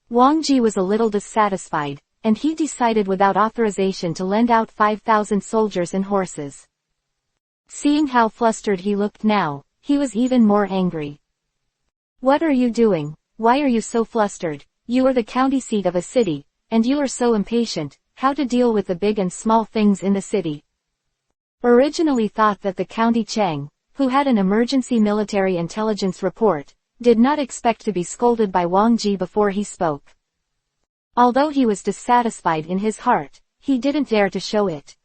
Wang Ji was a little dissatisfied, and he decided without authorization to lend out 5,000 soldiers and horses. Seeing how flustered he looked now, he was even more angry. What are you doing? Why are you so flustered? You are the county seat of a city, and you are so impatient. How to deal with the big and small things in the city. Originally thought that the county Cheng, who had an emergency military intelligence report, did not expect to be scolded by Wang Ji before he spoke. Although he was dissatisfied in his heart, he didn't dare to show it.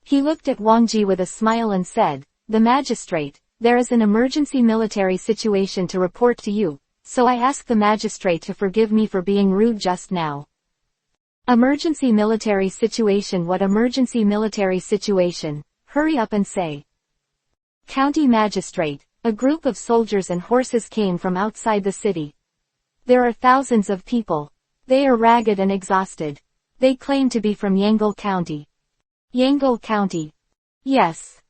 He looked at Wang Ji with a smile and said, "The magistrate, there is an emergency military situation to report to you, so I ask the magistrate to forgive me for being rude just now." Emergency military situation? What emergency military situation? Hurry up and say. County magistrate, a group of soldiers and horses came from outside the city. There are thousands of people. They are ragged and exhausted. They claim to be from Yangle County. Yangle County? Yes.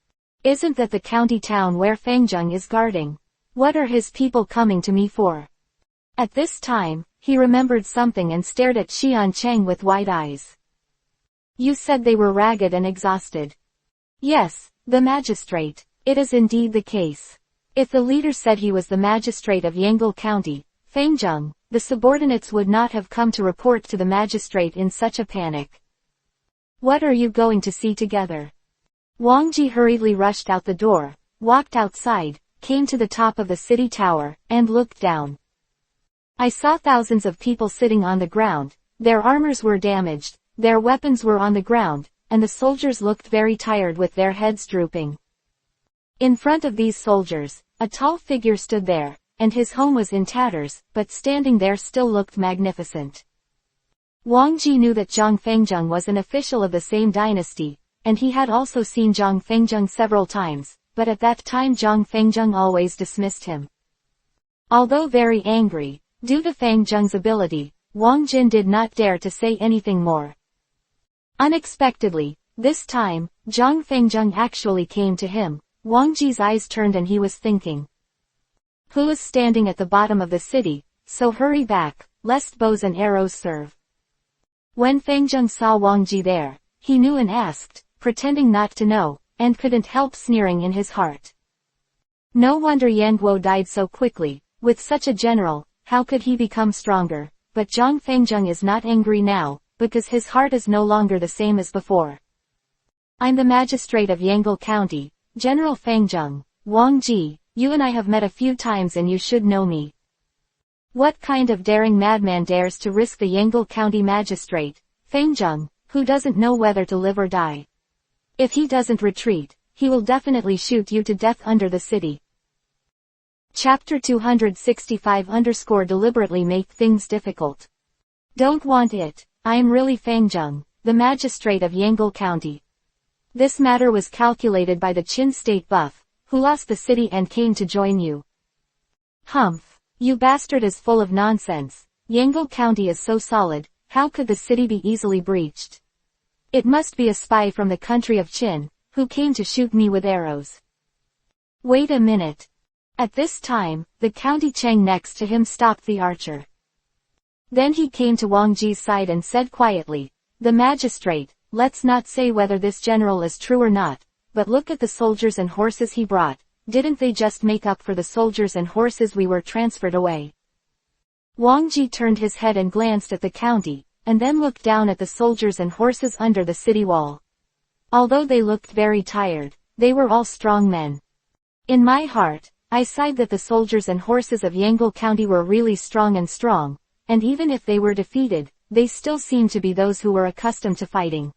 Isn't that the county town where Fangzheng is guarding? What are his people coming to me for? At this time, he remembered something and stared at Xian Cheng with wide eyes. You said they were ragged and exhausted. Yes, the magistrate. It is indeed the case. If the leader said he was the magistrate of Yangle County, Fangzheng, the subordinates would not have come to report to the magistrate in such a panic. What are you going to see together? Wang Ji hurriedly rushed out the door, walked outside, came to the top of the city tower, and looked down. I saw thousands of people sitting on the ground, their armors were damaged, their weapons were on the ground, and the soldiers looked very tired with their heads drooping. In front of these soldiers, a tall figure stood there, and his home was in tatters, but standing there still looked magnificent. Wang Ji knew that Zhang Fengzheng was an official of the same dynasty, and he had also seen Zhang Fengzheng several times, but at that time Zhang Fengzheng always dismissed him. Although very angry, due to Fengzheng's ability, Wang Jin did not dare to say anything more. Unexpectedly, this time, Zhang Fengzheng actually came to him. Wang Ji's eyes turned and he was thinking. Who is standing at the bottom of the city, so hurry back, lest bows and arrows serve. When Fengzheng saw Wang Ji there, he knew and asked, pretending not to know, and couldn't help sneering in his heart. No wonder Yan Guo died so quickly, with such a general. How could he become stronger? But Zhang Fengzheng is not angry now, because his heart is no longer the same as before. I'm the magistrate of Yangle County, General Fengzheng. Wang Ji, you and I have met a few times and you should know me. What kind of daring madman dares to risk the Yangle County magistrate, Fengzheng, who doesn't know whether to live or die? If he doesn't retreat, he will definitely shoot you to death under the city. Chapter 265 _ deliberately make things difficult. Don't want it. I am really Fangjung, the magistrate of Yangle County. This matter was calculated by the Qin State buff, who lost the city and came to join you. Humph. You bastard is full of nonsense. Yangle County is so solid, how could the city be easily breached? It must be a spy from the country of Qin, who came to shoot me with arrows. Wait a minute. At this time, the county Cheng next to him stopped the archer. Then he came to Wang Ji's side and said quietly, "The magistrate, let's not say whether this general is true or not, but look at the soldiers and horses he brought. Didn't they just make up for the soldiers and horses we were transferred away?" Wang Ji turned his head and glanced at the county, and then looked down at the soldiers and horses under the city wall. Although they looked very tired, they were all strong men. In my heart, I sighed that the soldiers and horses of Yangle County were really strong, and even if they were defeated, they still seemed to be those who were accustomed to fighting.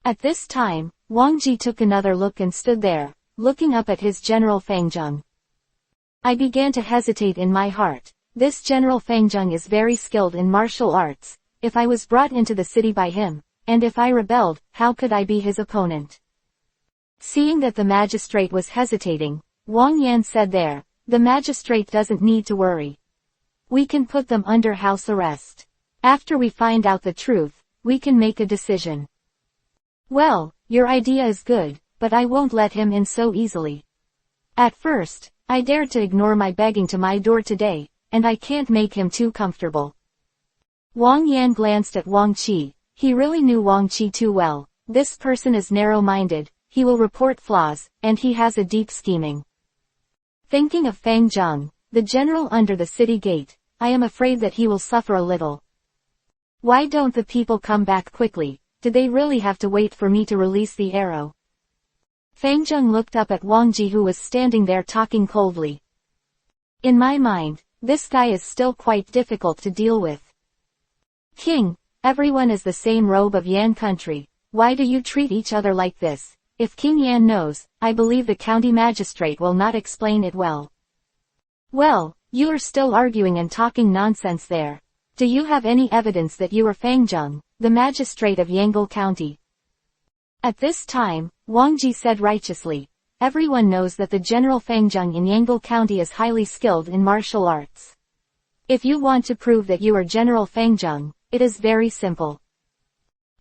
At this time, Wang Ji took another look and stood there, looking up at his General Fangjung. I began to hesitate in my heart. This General Fangjung is very skilled in martial arts. If I was brought into the city by him, and if I rebelled, how could I be his opponent? Seeing that the magistrate was hesitating, Wang Yan said the magistrate doesn't need to worry. We can put them under house arrest. After we find out the truth, we can make a decision. Well, your idea is good, but I won't let him in so easily. At first, I dared to ignore my begging to my door today, and I can't make him too comfortable. Wang Yan glanced at Wang Qi. He really knew Wang Qi too well. This person is narrow-minded, he will report flaws, and he has a deep scheming. Thinking of Fang Zheng, the general under the city gate, I am afraid that he will suffer a little. Why don't the people come back quickly? Did they really have to wait for me to release the arrow? Fang Zheng looked up at Wang Ji, who was standing there talking coldly. In my mind, this guy is still quite difficult to deal with. King, everyone is the same robe of Yan country. Why do you treat each other like this? If King Yan knows, I believe the county magistrate will not explain it well. Well, you are still arguing and talking nonsense there. Do you have any evidence that you are Fang Zheng, the magistrate of Yangle County? At this time, Wang Ji said righteously, everyone knows that the General Fang Zheng in Yangle County is highly skilled in martial arts. If you want to prove that you are General Fang Zheng, it is very simple.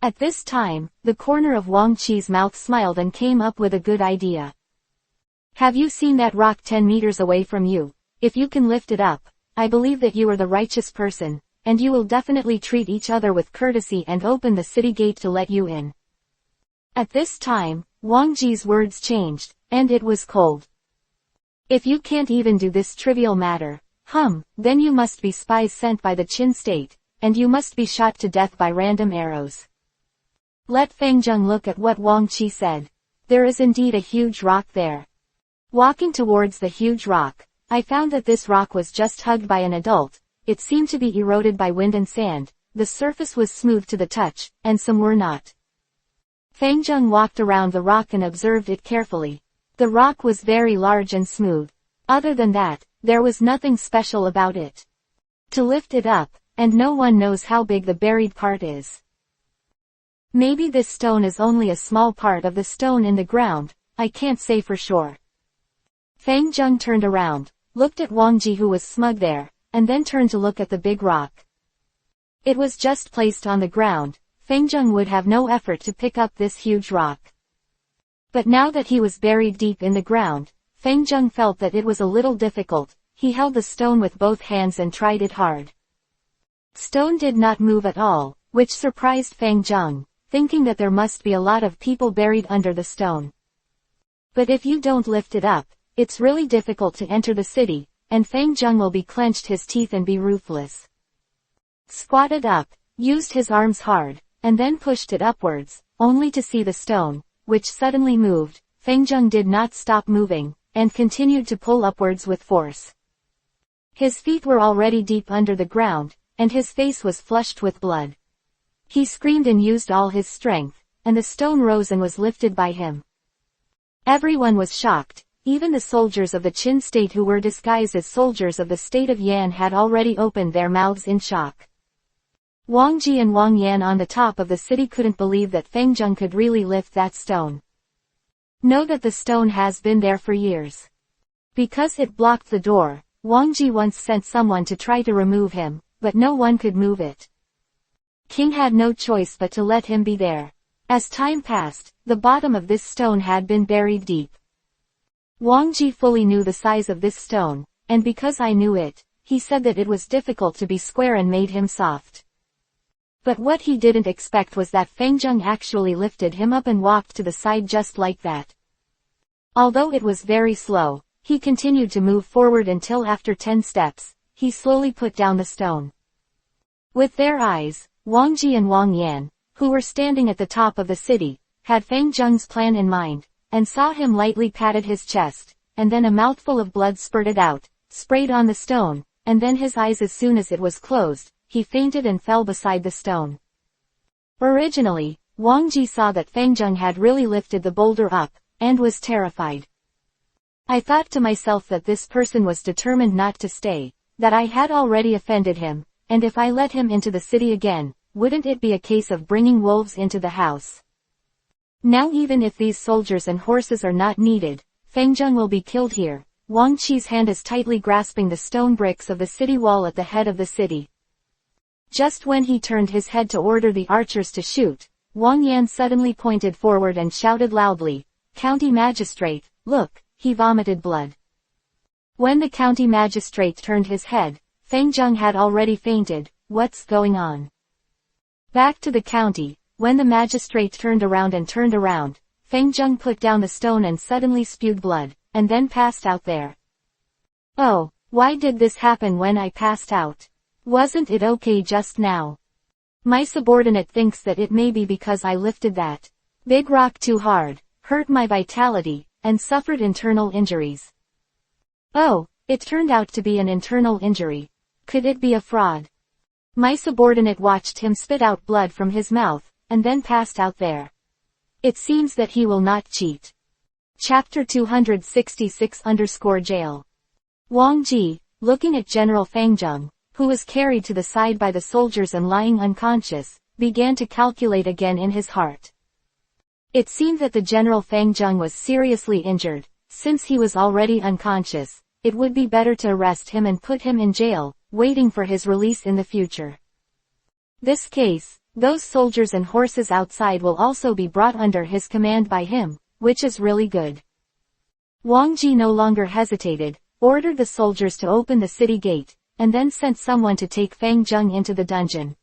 At this time, the corner of Wang Qi's mouth smiled and came up with a good idea. Have you seen that rock 10 meters away from you? If you can lift it up, I believe that you are the righteous person, and you will definitely treat each other with courtesy and open the city gate to let you in. At this time, Wang Ji's words changed, and it was cold. If you can't even do this trivial matter, then you must be spies sent by the Qin state, and you must be shot to death by random arrows. Let Fang Zheng look at what Wang Qi said. There is indeed a huge rock there. Walking towards the huge rock, I found that this rock was just hugged by an adult. It seemed to be eroded by wind and sand. The surface was smooth to the touch, and some were not. Fang Zheng walked around the rock and observed it carefully. The rock was very large and smooth. Other than that, there was nothing special about it. To lift it up, and no one knows how big the buried part is. Maybe this stone is only a small part of the stone in the ground, I can't say for sure. Fang Zheng turned around, looked at Wang Ji, who was smug there, and then turned to look at the big rock. It was just placed on the ground. Fang Zheng would have no effort to pick up this huge rock. But now that he was buried deep in the ground, Fang Zheng felt that it was a little difficult. He held the stone with both hands and tried it hard. Stone did not move at all, which surprised Fang Zheng, thinking that there must be a lot of people buried under the stone. But if you don't lift it up, it's really difficult to enter the city, and Fang Zheng will be clenched his teeth and be ruthless. Squatted up, used his arms hard, and then pushed it upwards, only to see the stone, which suddenly moved. Fang Zheng did not stop moving, and continued to pull upwards with force. His feet were already deep under the ground, and his face was flushed with blood. He screamed and used all his strength, and the stone rose and was lifted by him. Everyone was shocked. Even the soldiers of the Qin state who were disguised as soldiers of the state of Yan had already opened their mouths in shock. Wang Ji and Wang Yan on the top of the city couldn't believe that Feng Zheng could really lift that stone. Know that the stone has been there for years. Because it blocked the door, Wang Ji once sent someone to try to remove him, but no one could move it. King had no choice but to let him be there. As time passed, the bottom of this stone had been buried deep. Wang Ji fully knew the size of this stone, and because I knew it, he said that it was difficult to be square and made him soft. But what he didn't expect was that Feng Zheng actually lifted him up and walked to the side just like that. Although it was very slow, he continued to move forward until after 10 steps, he slowly put down the stone. With their eyes, Wang Ji and Wang Yan, who were standing at the top of the city, had Feng Zheng's plan in mind, and saw him lightly patted his chest, and then a mouthful of blood spurted out, sprayed on the stone, and then his eyes as soon as it was closed, he fainted and fell beside the stone. Originally, Wang Ji saw that Feng Zheng had really lifted the boulder up, and was terrified. I thought to myself that this person was determined not to stay, that I had already offended him, and if I let him into the city again, wouldn't it be a case of bringing wolves into the house? Now even if these soldiers and horses are not needed, Feng Zheng will be killed here. Wang Chi's hand is tightly grasping the stone bricks of the city wall at the head of the city. Just when he turned his head to order the archers to shoot, Wang Yan suddenly pointed forward and shouted loudly, "County Magistrate, look!" He vomited blood. When the county magistrate turned his head, Feng Zheng had already fainted. What's going on? Back to the county. When the magistrate turned around, Feng Zheng put down the stone and suddenly spewed blood, and then passed out there. Oh, why did this happen when I passed out? Wasn't it okay just now? My subordinate thinks that it may be because I lifted that big rock too hard, hurt my vitality, and suffered internal injuries. Oh, it turned out to be an internal injury. Could it be a fraud? My subordinate watched him spit out blood from his mouth, and then passed out there. It seems that he will not cheat. Chapter 266-Jail. Wang Ji, looking at General Feng Zheng, who was carried to the side by the soldiers and lying unconscious, began to calculate again in his heart. It seemed that the General Feng Zheng was seriously injured. Since he was already unconscious, it would be better to arrest him and put him in jail, waiting for his release in the future. This case, those soldiers and horses outside will also be brought under his command by him, which is really good. Wang Ji no longer hesitated, ordered the soldiers to open the city gate, and then sent someone to take Feng Zheng into the dungeon.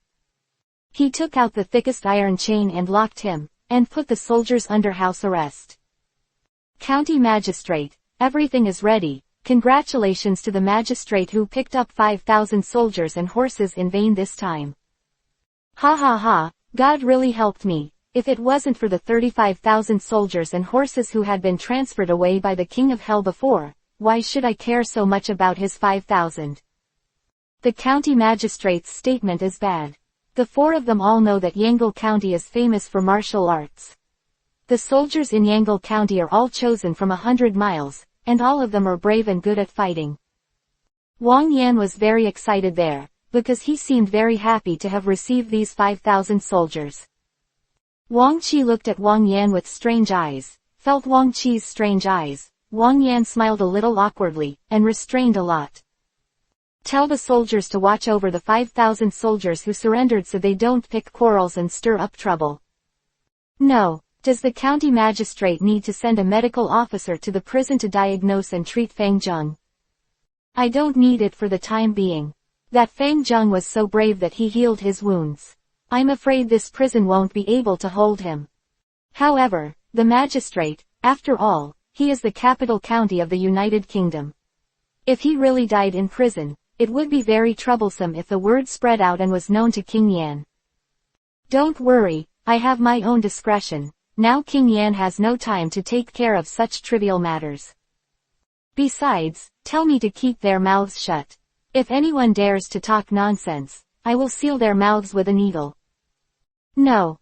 He took out the thickest iron chain and locked him, and put the soldiers under house arrest. County Magistrate, everything is ready. Congratulations to the magistrate who picked up 5,000 soldiers and horses in vain this time. Ha ha ha, God really helped me. If it wasn't for the 35,000 soldiers and horses who had been transferred away by the King of Hell before, why should I care so much about his 5,000? The county magistrate's statement is bad. The four of them all know that Yangle County is famous for martial arts. The soldiers in Yangle County are all chosen from 100 miles, and all of them are brave and good at fighting. Wang Yan was very excited there, because he seemed very happy to have received these 5,000 soldiers. Wang Qi looked at Wang Yan with strange eyes, felt Wang Qi's strange eyes. Wang Yan smiled a little awkwardly, and restrained a lot. Tell the soldiers to watch over the 5,000 soldiers who surrendered so they don't pick quarrels and stir up trouble. No. Does the county magistrate need to send a medical officer to the prison to diagnose and treat Feng Zheng? I don't need it for the time being. That Feng Zheng was so brave that he healed his wounds. I'm afraid this prison won't be able to hold him. However, the magistrate, after all, he is the capital county of the United Kingdom. If he really died in prison, it would be very troublesome if the word spread out and was known to King Yan. Don't worry, I have my own discretion. Now King Yan has no time to take care of such trivial matters. Besides, tell me to keep their mouths shut. If anyone dares to talk nonsense, I will seal their mouths with a needle. No.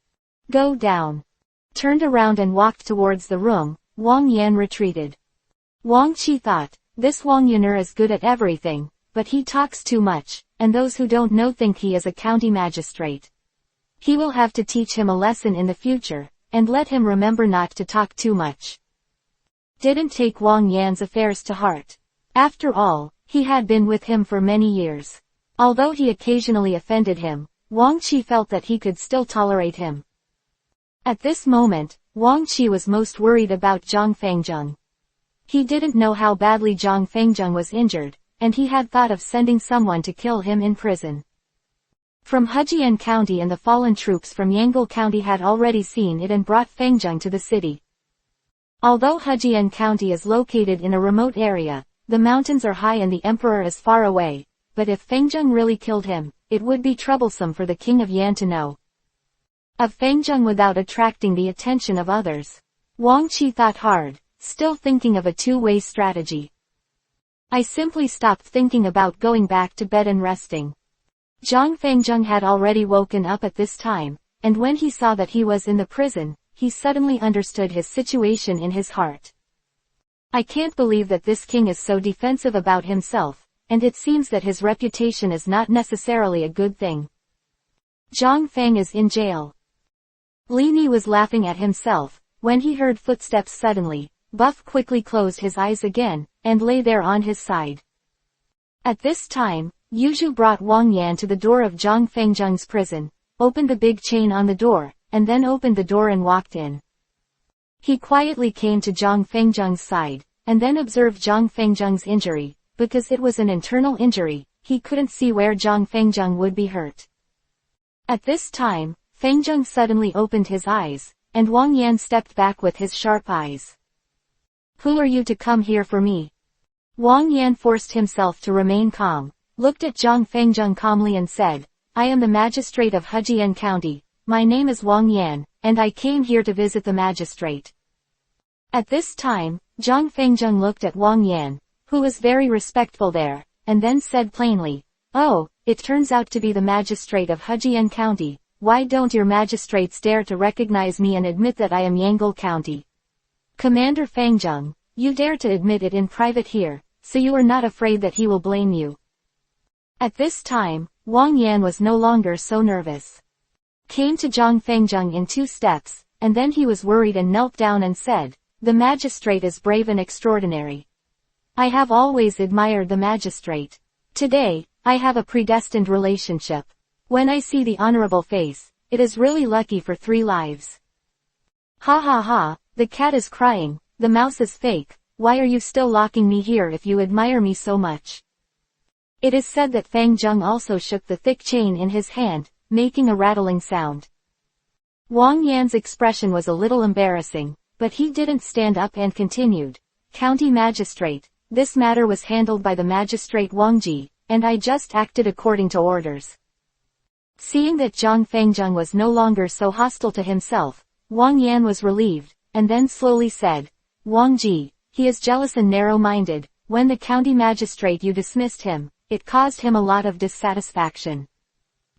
Go down. Turned around and walked towards the room. Wang Yan retreated. Wang Qi thought, this Wang Yaner is good at everything, but he talks too much. and those who don't know think he is a county magistrate. He will have to teach him a lesson in the future, and let him remember not to talk too much. Didn't take Wang Yan's affairs to heart. After all, he had been with him for many years. Although he occasionally offended him, Wang Qi felt that he could still tolerate him. At this moment, Wang Qi was most worried about Zhang Fengjung. He didn't know how badly Zhang Fengjung was injured, and he had thought of sending someone to kill him in prison. From Hejian County and the fallen troops from Yangle County had already seen it and brought Fengjung to the city. Although Hejian County is located in a remote area, the mountains are high and the emperor is far away, but if Fengjung really killed him, it would be troublesome for the king of Yan to know of Fengjung without attracting the attention of others. Wang Qi thought hard, still thinking of a two-way strategy. I simply stopped thinking about going back to bed and resting. Zhang Fengjung had already woken up at this time, and when he saw that he was in the prison, he suddenly understood his situation in his heart. I can't believe that this king is so defensive about himself, and it seems that his reputation is not necessarily a good thing. Zhang Feng is in jail. Li Ni was laughing at himself, when he heard footsteps suddenly. Buff quickly closed his eyes again, and lay there on his side. At this time, Yuzhu brought Wang Yan to the door of Zhang Fengjung's prison, opened the big chain on the door, and then opened the door and walked in. He quietly came to Zhang Fengjung's side, and then observed Zhang Fengjung's injury. Because it was an internal injury, he couldn't see where Zhang Fengjung would be hurt. At this time, Fengjung suddenly opened his eyes, and Wang Yan stepped back with his sharp eyes. Who are you to come here for me? Wang Yan forced himself to remain calm, looked at Zhang Fengjung calmly and said, I am the magistrate of Hejian County, my name is Wang Yan, and I came here to visit the magistrate. At this time, Zhang Fengjung looked at Wang Yan, who was very respectful there, and then said plainly, Oh, it turns out to be the magistrate of Hejian County. Why don't your magistrates dare to recognize me and admit that I am Yangle County? Commander Fengjung, you dare to admit it in private here, so you are not afraid that he will blame you. At this time, Wang Yan was no longer so nervous. Came to Zhang Fengjung in 2 steps, and then he was worried and knelt down and said, The magistrate is brave and extraordinary. I have always admired the magistrate. Today, I have a predestined relationship. When I see the honorable face, it is really lucky for 3 lives. Ha ha ha, the cat is crying, the mouse is fake, why are you still locking me here if you admire me so much? It is said that Fengjung also shook the thick chain in his hand, making a rattling sound. Wang Yan's expression was a little embarrassing, but he didn't stand up and continued, County Magistrate, this matter was handled by the magistrate Wang Ji, and I just acted according to orders. Seeing that Zhang Fengjung was no longer so hostile to himself, Wang Yan was relieved, and then slowly said, Wang Ji, he is jealous and narrow-minded, when the county magistrate you dismissed him, it caused him a lot of dissatisfaction.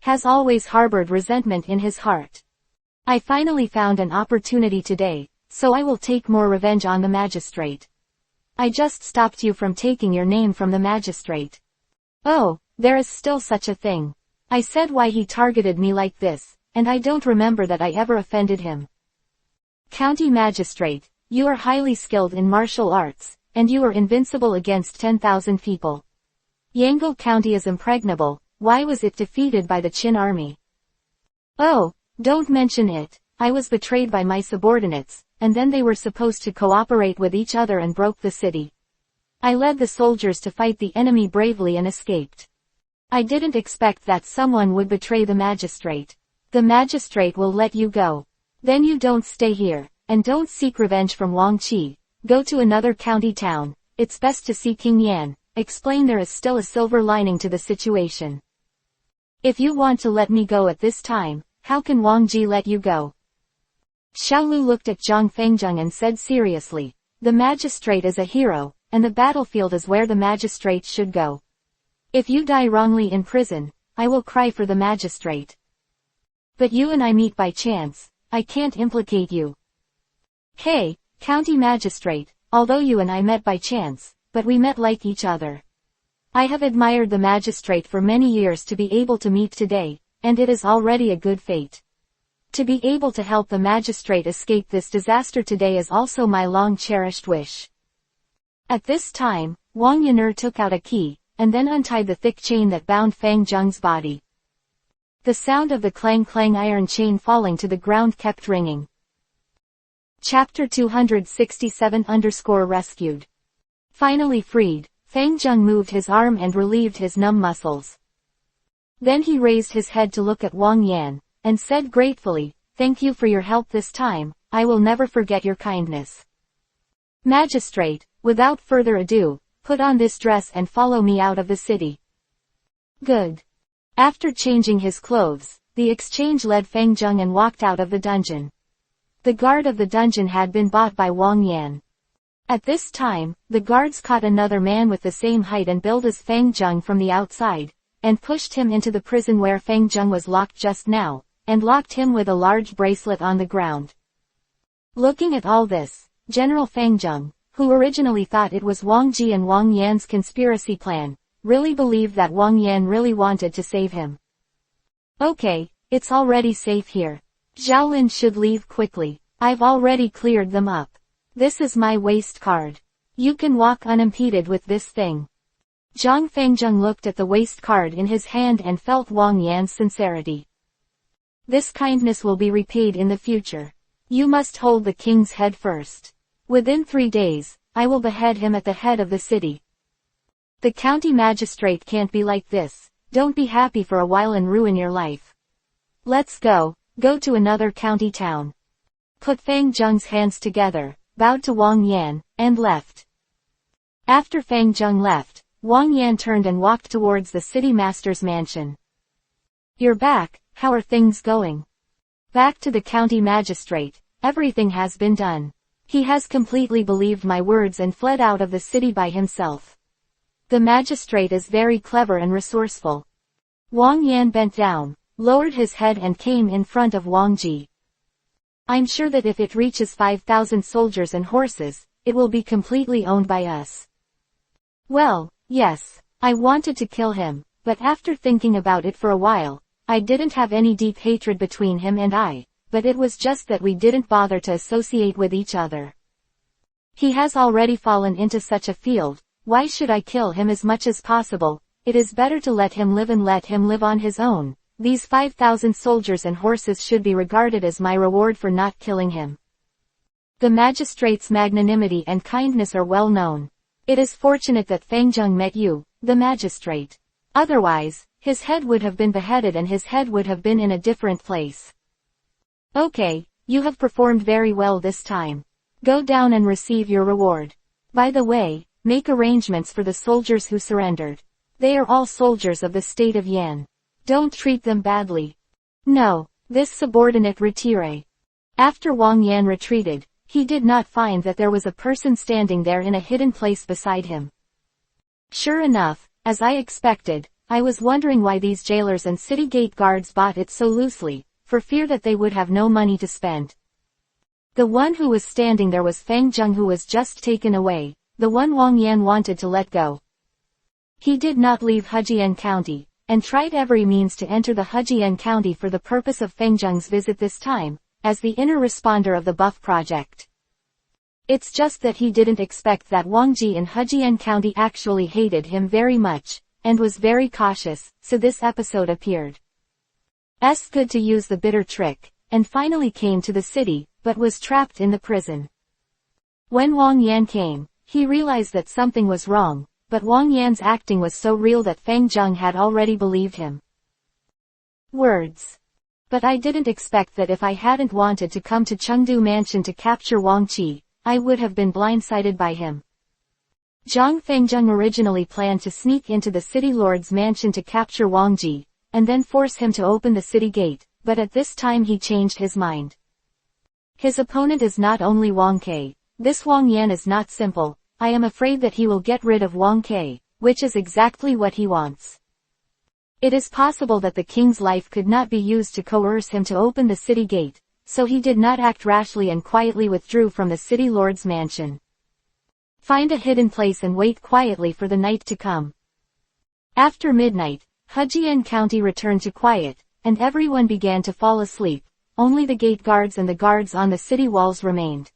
Has always harbored resentment in his heart. I finally found an opportunity today, so I will take more revenge on the magistrate. I just stopped you from taking your name from the magistrate. Oh, there is still such a thing. I said why he targeted me like this, and I don't remember that I ever offended him. County Magistrate, you are highly skilled in martial arts, and you are invincible against 10,000 people. Yangle County is impregnable, why was it defeated by the Qin army? Oh, don't mention it, I was betrayed by my subordinates, and then they were supposed to cooperate with each other and broke the city. I led the soldiers to fight the enemy bravely and escaped. I didn't expect that someone would betray the magistrate. The magistrate will let you go. Then you don't stay here, and don't seek revenge from Wang Qi. Go to another county town. It's best to see King Yan. Explain there is still a silver lining to the situation. If you want to let me go at this time, how can Wang Ji let you go? Xiaolu looked at Zhang Fengjung and said seriously, the magistrate is a hero, and the battlefield is where the magistrate should go. If you die wrongly in prison, I will cry for the magistrate. But you and I meet by chance, I can't implicate you. Hey, county magistrate, although you and I met by chance, but we met like each other. I have admired the magistrate for many years to be able to meet today, and it is already a good fate. To be able to help the magistrate escape this disaster today is also my long-cherished wish. At this time, Wang Yan'er took out a key, and then untied the thick chain that bound Fang Zheng's body. The sound of the clang-clang iron chain falling to the ground kept ringing. Chapter 267-Rescued. Finally freed, Fang Zheng moved his arm and relieved his numb muscles. Then he raised his head to look at Wang Yan, and said gratefully, "Thank you for your help this time, I will never forget your kindness. Magistrate, without further ado, put on this dress and follow me out of the city." Good. After changing his clothes, the exchange led Fang Zheng and walked out of the dungeon. The guard of the dungeon had been bought by Wang Yan. At this time, the guards caught another man with the same height and build as Fang Zheng from the outside, and pushed him into the prison where Fang Zheng was locked just now, and locked him with a large bracelet on the ground. Looking at all this, General Fang Zheng, who originally thought it was Wang Ji and Wang Yan's conspiracy plan, really believed that Wang Yan really wanted to save him. Okay, it's already safe here. Xiaolin should leave quickly. I've already cleared them up. This is my waist card. You can walk unimpeded with this thing. Zhang Fangzheng looked at the waist card in his hand and felt Wang Yan's sincerity. This kindness will be repaid in the future. You must hold the king's head first. Within 3 days, I will behead him at the head of the city. The county magistrate can't be like this. Don't be happy for a while and ruin your life. Let's go to another county town. Put Fang Zheng's hands together, bowed to Wang Yan, and left. After Fang Zheng left, Wang Yan turned and walked towards the city master's mansion. You're back, how are things going? Back to the county magistrate, everything has been done. He has completely believed my words and fled out of the city by himself. The magistrate is very clever and resourceful. Wang Yan bent down, lowered his head and came in front of Wang Ji. I'm sure that if it reaches 5,000 soldiers and horses, it will be completely owned by us. Well, yes, I wanted to kill him, but after thinking about it for a while, I didn't have any deep hatred between him and I, but it was just that we didn't bother to associate with each other. He has already fallen into such a field, why should I kill him as much as possible? It is better to let him live and let him live on his own. These 5,000 soldiers and horses should be regarded as my reward for not killing him. The magistrate's magnanimity and kindness are well known. It is fortunate that Fang Zheng met you, the magistrate. Otherwise, his head would have been beheaded and his head would have been in a different place. Okay, you have performed very well this time. Go down and receive your reward. By the way, make arrangements for the soldiers who surrendered. They are all soldiers of the state of Yan. Don't treat them badly. No, this subordinate retire. After Wang Yan retreated, he did not find that there was a person standing there in a hidden place beside him. Sure enough, as I expected, I was wondering why these jailers and city gate guards bought it so loosely, for fear that they would have no money to spend. The one who was standing there was Fang Zheng, who was just taken away, the one Wang Yan wanted to let go. He did not leave Hejian County, and tried every means to enter the Hejian County for the purpose of Fang Zheng's visit this time, as the inner responder of the buff project. It's just that he didn't expect that Wang Ji in Hejian County actually hated him very much, and was very cautious, so this episode appeared. Good to use the bitter trick, and finally came to the city, but was trapped in the prison. When Wang Yan came, he realized that something was wrong, but Wang Yan's acting was so real that Fang Zheng had already believed him. Words. But I didn't expect that if I hadn't wanted to come to Chengdu Mansion to capture Wang Qi, I would have been blindsided by him. Zhang Fengzheng originally planned to sneak into the city lord's mansion to capture Wang Ji, and then force him to open the city gate, but at this time he changed his mind. His opponent is not only Wang Ke. This Wang Yan is not simple. I am afraid that he will get rid of Wang Ke, which is exactly what he wants. It is possible that the king's life could not be used to coerce him to open the city gate, so he did not act rashly and quietly withdrew from the city lord's mansion. Find a hidden place and wait quietly for the night to come. After midnight, Fujian County returned to quiet, and everyone began to fall asleep. Only the gate guards and the guards on the city walls remained.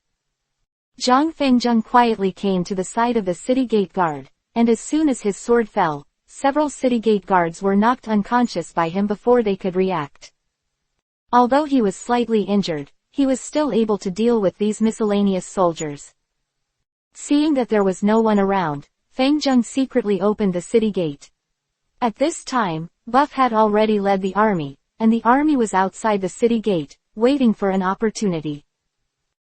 Zhang Fengjun quietly came to the side of the city gate guard, and as soon as his sword fell, several city gate guards were knocked unconscious by him before they could react. Although he was slightly injured, he was still able to deal with these miscellaneous soldiers. Seeing that there was no one around, Fengjun secretly opened the city gate. At this time, Buff had already led the army, and the army was outside the city gate, waiting for an opportunity.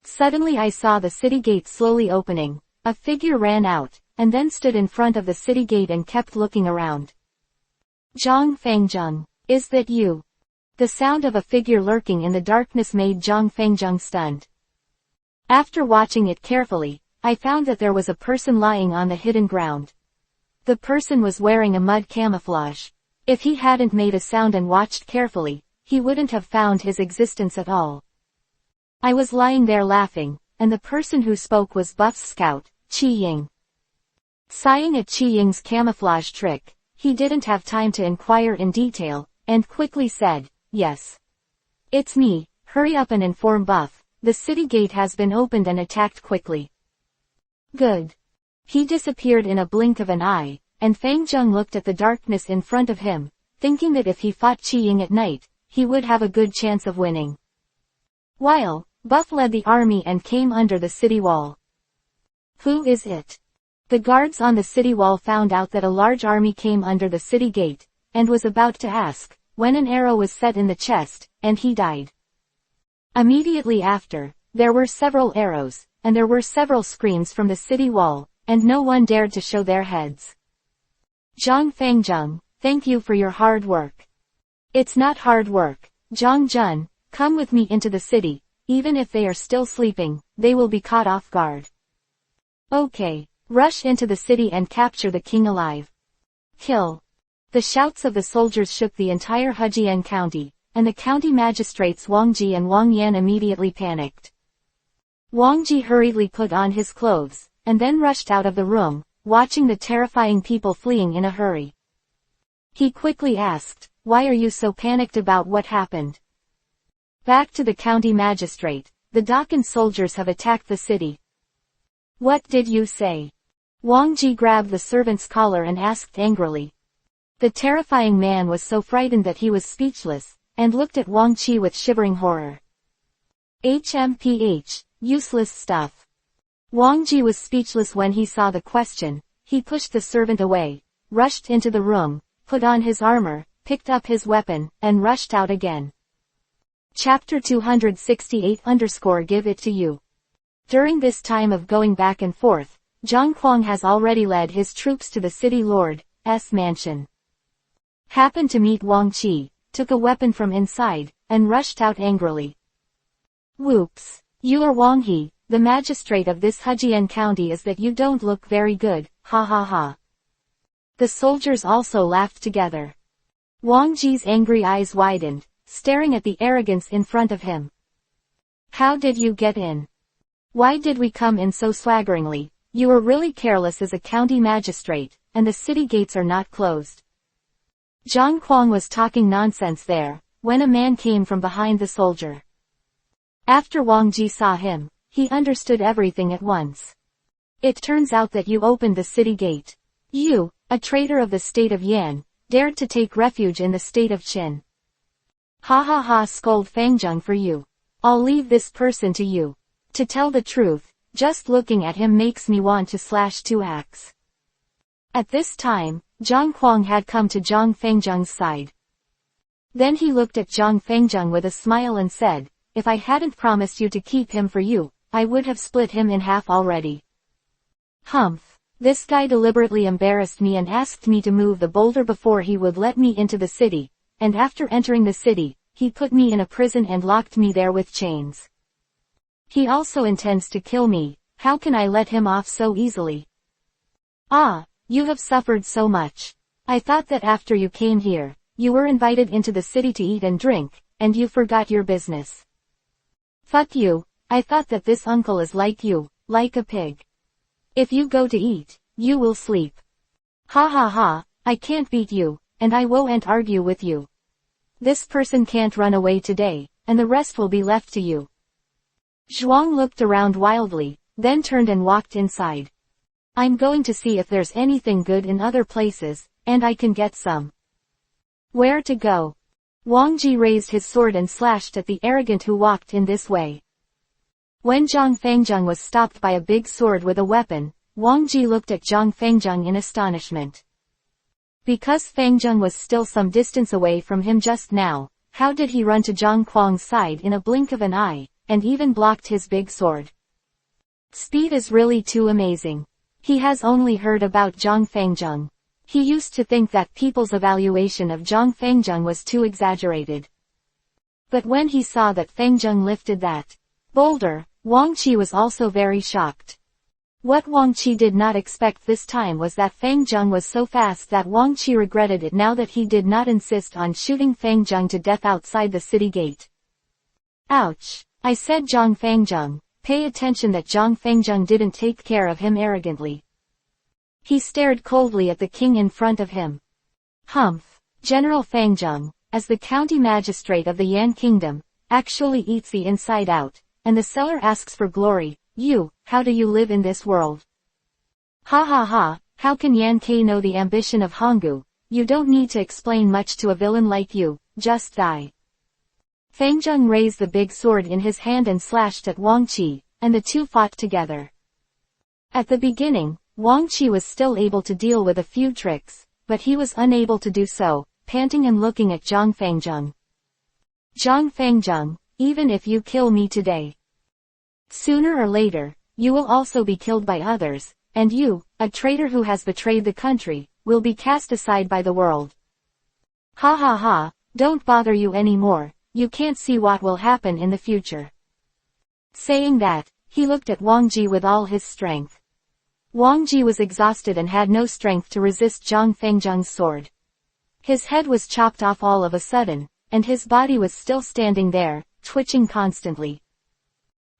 Suddenly I saw the city gate slowly opening. A figure ran out, and then stood in front of the city gate and kept looking around. Zhang Fengjun, is that you? The sound of a figure lurking in the darkness made Zhang Fengjun stunned. After watching it carefully, I found that there was a person lying on the hidden ground. The person was wearing a mud camouflage. If he hadn't made a sound and watched carefully, he wouldn't have found his existence at all. I was lying there laughing, and the person who spoke was Buff's scout, Qi Ying. Sighing at Qi Ying's camouflage trick, he didn't have time to inquire in detail, and quickly said, "Yes. It's me, hurry up and inform Buff, the city gate has been opened and attacked quickly." Good. He disappeared in a blink of an eye, and Fengjun looked at the darkness in front of him, thinking that if he fought Qi Ying at night, he would have a good chance of winning. While, Buff led the army and came under the city wall. Who is it? The guards on the city wall found out that a large army came under the city gate, and was about to ask, when an arrow was set in the chest, and he died. Immediately after, there were several arrows, and there were several screams from the city wall, and no one dared to show their heads. Zhang Fengjun, thank you for your hard work. It's not hard work, Zhang Jun, come with me into the city, even if they are still sleeping, they will be caught off guard. Okay, rush into the city and capture the king alive. Kill. The shouts of the soldiers shook the entire Fujian County, and the county magistrates Wang Ji and Wang Yan immediately panicked. Wang Ji hurriedly put on his clothes, and then rushed out of the room, watching the terrifying people fleeing in a hurry. He quickly asked, "Why are you so panicked about what happened?" Back to the county magistrate, the Dakan soldiers have attacked the city. What did you say? Wang Ji grabbed the servant's collar and asked angrily. The terrifying man was so frightened that he was speechless, and looked at Wang Ji with shivering horror. HMPH, useless stuff. Wang Ji was speechless when he saw the question. He pushed the servant away, rushed into the room, put on his armor, picked up his weapon, and rushed out again. Chapter 268_Give It to You. During this time of going back and forth, Zhang Kuang has already led his troops to the city lord's mansion. Happened to meet Wang Qi, took a weapon from inside, and rushed out angrily. Whoops! You are Wang He, the magistrate of this Fujian county. Is that you don't look very good, ha ha ha. The soldiers also laughed together. Wang Ji's angry eyes widened, staring at the arrogance in front of him. How did you get in? Why did we come in so swaggeringly? You are really careless as a county magistrate, and the city gates are not closed. Zhang Kuang was talking nonsense there, when a man came from behind the soldier. After Wang Ji saw him, he understood everything at once. It turns out that you opened the city gate. You, a traitor of the state of Yan, dared to take refuge in the state of Qin. Ha ha ha, scold Fengjun for you. I'll leave this person to you. To tell the truth, just looking at him makes me want to slash two axes. At this time, Zhang Kuang had come to Zhang Fengjun's side. Then he looked at Zhang Fengjun with a smile and said, if I hadn't promised you to keep him for you, I would have split him in half already. Humph. This guy deliberately embarrassed me and asked me to move the boulder before he would let me into the city, and after entering the city, he put me in a prison and locked me there with chains. He also intends to kill me. How can I let him off so easily? Ah, you have suffered so much. I thought that after you came here, you were invited into the city to eat and drink, and you forgot your business. Fuck you, I thought that this uncle is like you, like a pig. If you go to eat, you will sleep. Ha ha ha, I can't beat you, and I won't argue with you. This person can't run away today, and the rest will be left to you. Zhuang looked around wildly, then turned and walked inside. I'm going to see if there's anything good in other places, and I can get some. Where to go? Wang Ji raised his sword and slashed at the arrogant who walked in this way. When Zhang Fengzheng was stopped by a big sword with a weapon, Wang Ji looked at Zhang Fengzheng in astonishment. Because Fengzheng was still some distance away from him just now, how did he run to Zhang Kuang's side in a blink of an eye, and even blocked his big sword? Speed is really too amazing. He has only heard about Zhang Fengzheng. He used to think that people's evaluation of Zhang Fengzheng was too exaggerated. But when he saw that Fengzheng lifted that boulder, Wang Qi was also very shocked. What Wang Qi did not expect this time was that Fengzheng was so fast that Wang Qi regretted it now that he did not insist on shooting Fengzheng to death outside the city gate. Ouch! I said Zhang Fengzheng, pay attention that Zhang Fengzheng didn't take care of him arrogantly. He stared coldly at the king in front of him. Humph! General Fengzheng, as the county magistrate of the Yan kingdom, actually eats the inside out, and the seller asks for glory. How do you live in this world? Ha ha ha, how can Yan Ke know the ambition of Honggu? You don't need to explain much to a villain like you, just die. Fengzheng raised the big sword in his hand and slashed at Wang Qi, and the two fought together. At the beginning, Wang Qi was still able to deal with a few tricks, but he was unable to do so, panting and looking at Zhang Fengzheng. Zhang Fengzheng, even if you kill me today, sooner or later, you will also be killed by others, and you, a traitor who has betrayed the country, will be cast aside by the world. Ha ha ha, don't bother you anymore, you can't see what will happen in the future. Saying that, he looked at Wang Ji with all his strength. Wang Ji was exhausted and had no strength to resist Zhang Fengzheng's sword. His head was chopped off all of a sudden, and his body was still standing there, twitching constantly.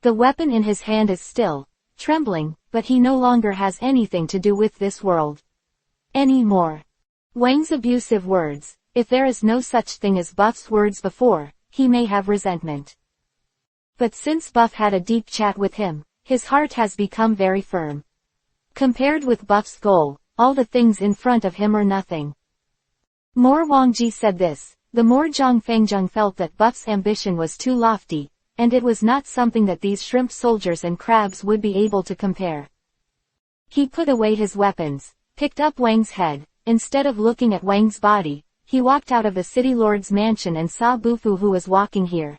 The weapon in his hand is still trembling, but he no longer has anything to do with this world anymore. Wang's abusive words, if there is no such thing as Buff's words before, he may have resentment. But since Buff had a deep chat with him, his heart has become very firm. Compared with Buff's goal, all the things in front of him are nothing. More Wang Ji said this, the more Zhang Fengzheng felt that Buff's ambition was too lofty, and it was not something that these shrimp soldiers and crabs would be able to compare. He put away his weapons, picked up Wang's head, instead of looking at Wang's body, he walked out of the city lord's mansion and saw Bufu who was walking here.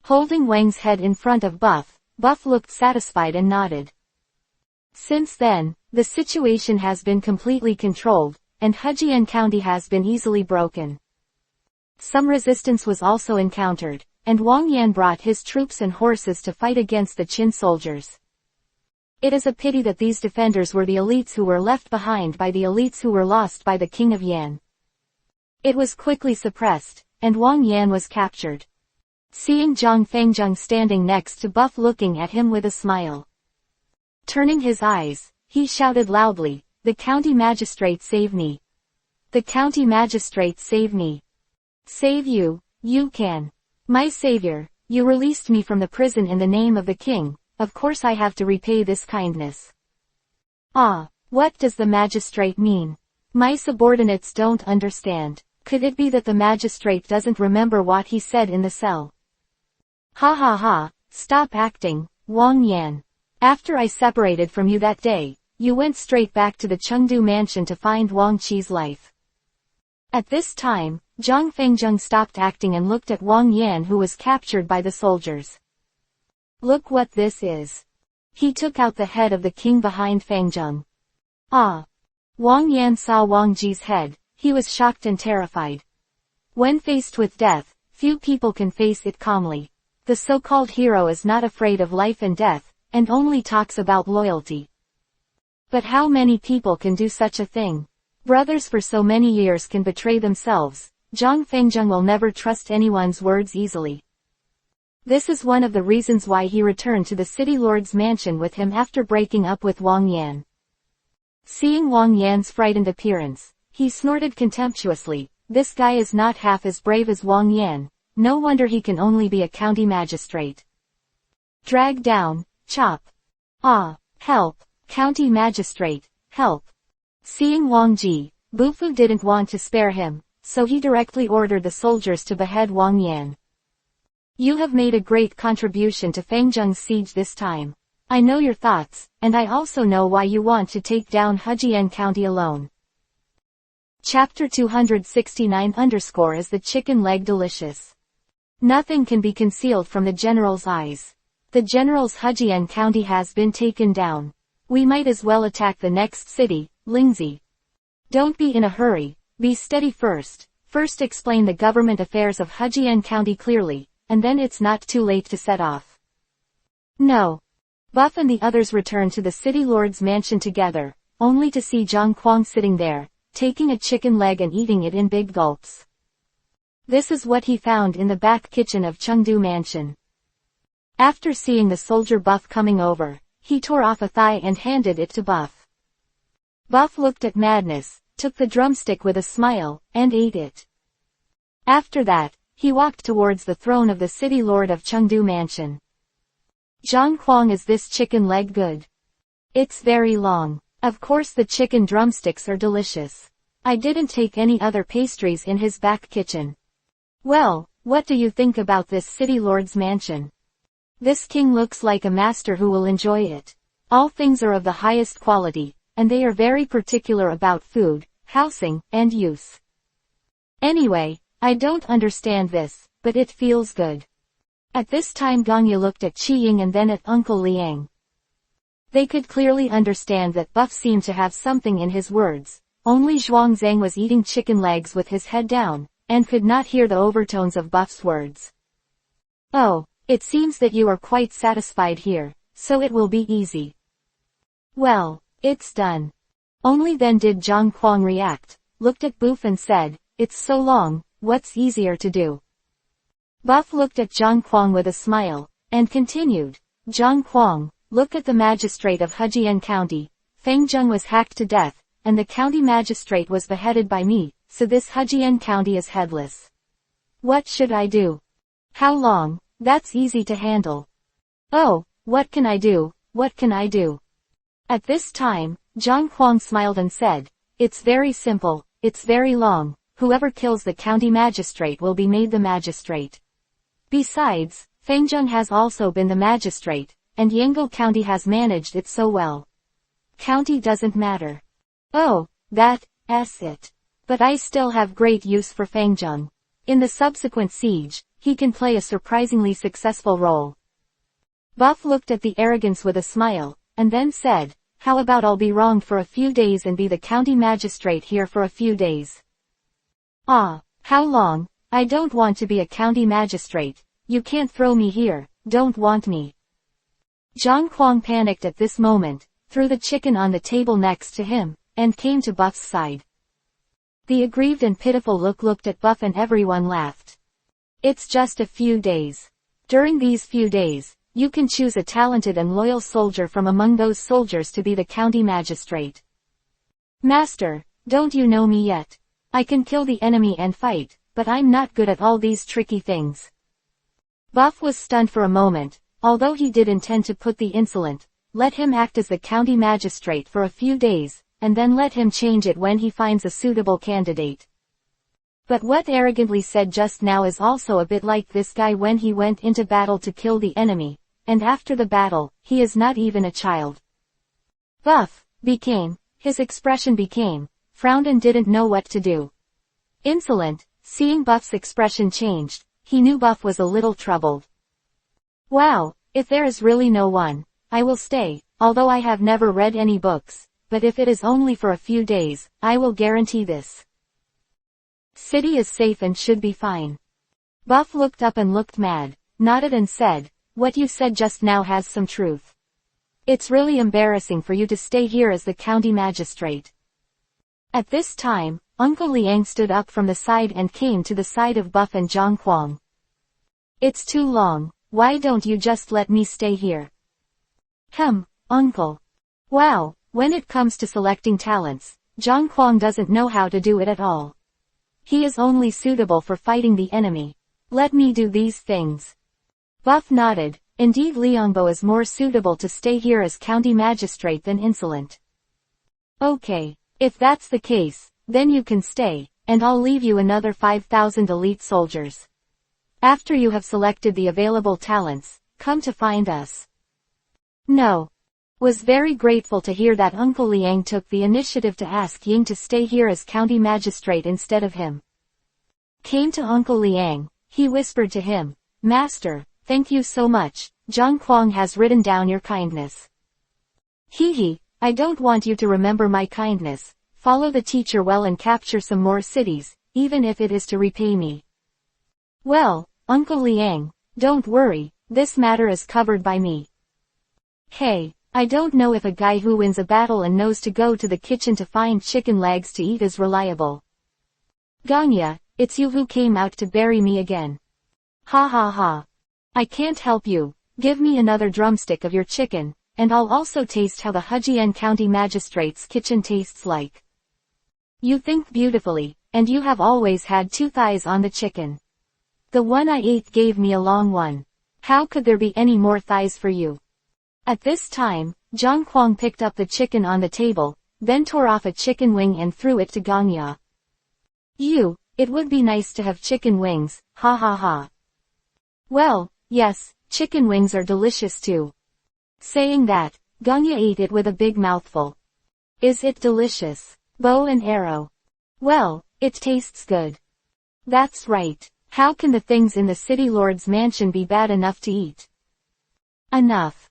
Holding Wang's head in front of Buff, Buff looked satisfied and nodded. Since then, the situation has been completely controlled, and Hejian County has been easily broken. Some resistance was also encountered, and Wang Yan brought his troops and horses to fight against the Qin soldiers. It is a pity that these defenders were the elites who were left behind by the elites who were lost by the king of Yan. It was quickly suppressed, and Wang Yan was captured. Seeing Zhang Fengzheng standing next to Buff looking at him with a smile. Turning his eyes, he shouted loudly, "The county magistrate save me! The county magistrate save me! Save you, you can! My savior, you released me from the prison in the name of the king, of course I have to repay this kindness." Ah, what does the magistrate mean? My subordinates don't understand. Could it be that the magistrate doesn't remember what he said in the cell? Ha ha ha, stop acting, Wang Yan. After I separated from you that day, you went straight back to the Chengdu mansion to find Wang Qi's life. At this time, Zhang Fengzheng stopped acting and looked at Wang Yan who was captured by the soldiers. Look what this is. He took out the head of the king behind Fengzheng. Ah! Wang Yan saw Wang Ji's head, he was shocked and terrified. When faced with death, few people can face it calmly. The so-called hero is not afraid of life and death, and only talks about loyalty. But how many people can do such a thing? Brothers for so many years can betray themselves. Zhang Fengzheng will never trust anyone's words easily. This is one of the reasons why he returned to the city lord's mansion with him after breaking up with Wang Yan. Seeing Wang Yan's frightened appearance, He snorted contemptuously. This guy is not half as brave as Wang Yan. No wonder he can only be a county magistrate. Drag down, chop. Ah, help, county magistrate, help. Seeing Wang Ji, Bufu didn't want to spare him, so he directly ordered the soldiers to behead Wang Yan. You have made a great contribution to Fangzheng's siege this time. I know your thoughts, and I also know why you want to take down Hejian County alone. Chapter 269 _ Is the chicken leg delicious? Nothing can be concealed from the general's eyes. The general's Hejian County has been taken down. We might as well attack the next city, Lingzi. Don't be in a hurry, be steady first. First explain the government affairs of Hejian County clearly, and then it's not too late to set off. No. Buff and the others returned to the city lord's mansion together, only to see Zhang Kuang sitting there, taking a chicken leg and eating it in big gulps. This is what he found in the back kitchen of Chengdu Mansion. After seeing the soldier Buff coming over, he tore off a thigh and handed it to Buff. Buff looked at Madness, took the drumstick with a smile, and ate it. After that, he walked towards the throne of the city lord of Chengdu Mansion. Zhang Kuang, is this chicken leg good? It's very long. Of course the chicken drumsticks are delicious. I didn't take any other pastries in his back kitchen. Well, what do you think about this city lord's mansion? This king looks like a master who will enjoy it. All things are of the highest quality, and they are very particular about food, housing, and use. Anyway, I don't understand this, but it feels good. At this time Gongya looked at Qi Ying and then at Uncle Liang. They could clearly understand that Buff seemed to have something in his words. Only Zhuangzhang was eating chicken legs with his head down, and could not hear the overtones of Buff's words. Oh, it seems that you are quite satisfied here, so it will be easy. Well, it's done. Only then did Zhang Kuang react, looked at Buff and said, it's so long, what's easier to do? Buff looked at Zhang Kuang with a smile, and continued, Zhang Kuang, look at the magistrate of Hejian County. Fangzheng was hacked to death, and the county magistrate was beheaded by me, so this Hejian County is headless. What should I do? How long? That's easy to handle. Oh, what can I do? What can I do? At this time, Zhang Kuang smiled and said, it's very simple, it's very long. Whoever kills the county magistrate will be made the magistrate. Besides, Fangzheng has also been the magistrate, and Yangle County has managed it so well. County doesn't matter. Oh, that's it. But I still have great use for Fangzheng. In the subsequent siege, he can play a surprisingly successful role. Buff looked at the arrogance with a smile, and then said, how about I'll be wronged for a few days and be the county magistrate here for a few days? Ah, how long? I don't want to be a county magistrate. You can't throw me here, don't want me. Zhang Kuang panicked at this moment, threw the chicken on the table next to him, and came to Buff's side. The aggrieved and pitiful look looked at Buff and everyone laughed. It's just a few days. During these few days, you can choose a talented and loyal soldier from among those soldiers to be the county magistrate. Master, don't you know me yet? I can kill the enemy and fight, but I'm not good at all these tricky things. Buff was stunned for a moment, although he did intend to put the insolent, let him act as the county magistrate for a few days, and then let him change it when he finds a suitable candidate. But what arrogantly said just now is also a bit like this guy when he went into battle to kill the enemy, and after the battle, he is not even a child. Buff his expression became, frowned and didn't know what to do. Insolent, seeing Buff's expression changed, he knew Buff was a little troubled. Wow, if there is really no one, I will stay, although I have never read any books, but if it is only for a few days, I will guarantee this. City is safe and should be fine. Buff looked up and looked mad, nodded and said, what you said just now has some truth. It's really embarrassing for you to stay here as the county magistrate. At this time, Uncle Liang stood up from the side and came to the side of Buff and Zhang Kuang. It's too long, why don't you just let me stay here? Uncle. Wow, when it comes to selecting talents, Zhang Kuang doesn't know how to do it at all. He is only suitable for fighting the enemy. Let me do these things. Buff nodded. Indeed, Liangbo is more suitable to stay here as county magistrate than Insolent. Okay. If that's the case, then you can stay, and I'll leave you another 5,000 elite soldiers. After you have selected the available talents, come to find us. No. Was very grateful to hear that Uncle Liang took the initiative to ask Ying to stay here as county magistrate instead of him. Came to Uncle Liang, he whispered to him, Master, thank you so much, Zhang Kuang has written down your kindness. Hee, I don't want you to remember my kindness, follow the teacher well and capture some more cities, even if it is to repay me. Well, Uncle Liang, don't worry, this matter is covered by me. Hey. I don't know if a guy who wins a battle and knows to go to the kitchen to find chicken legs to eat is reliable. Ganya, it's you who came out to bury me again. Ha ha ha. I can't help you. Give me another drumstick of your chicken, and I'll also taste how the Hejian County Magistrate's kitchen tastes like. You think beautifully, and you have always had 2 thighs on the chicken. The one I ate gave me a long one. How could there be any more thighs for you? At this time, Zhang Kuang picked up the chicken on the table, then tore off a chicken wing and threw it to Ganya. It would be nice to have chicken wings, ha ha ha. Well, yes, chicken wings are delicious too. Saying that, Ganya ate it with a big mouthful. Is it delicious? Bow and arrow. Well, it tastes good. That's right. How can the things in the city lord's mansion be bad enough to eat? Enough.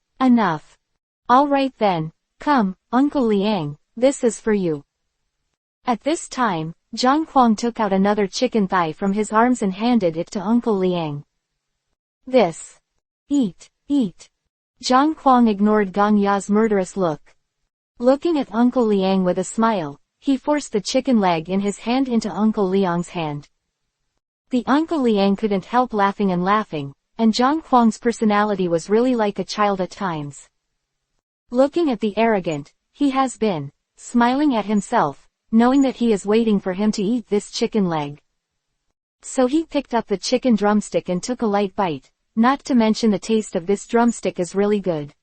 All right then, come, Uncle Liang, this is for you. At this time, Zhang Kuang took out another chicken thigh from his arms and handed it to Uncle Liang. This. Eat. Zhang Kuang ignored Ganya's murderous look. Looking at Uncle Liang with a smile, he forced the chicken leg in his hand into Uncle Liang's hand. The Uncle Liang couldn't help laughing, and Zhang Kuang's personality was really like a child at times. Looking at the arrogant, he has been, smiling at himself, knowing that he is waiting for him to eat this chicken leg. So he picked up the chicken drumstick and took a light bite, not to mention the taste of this drumstick is really good.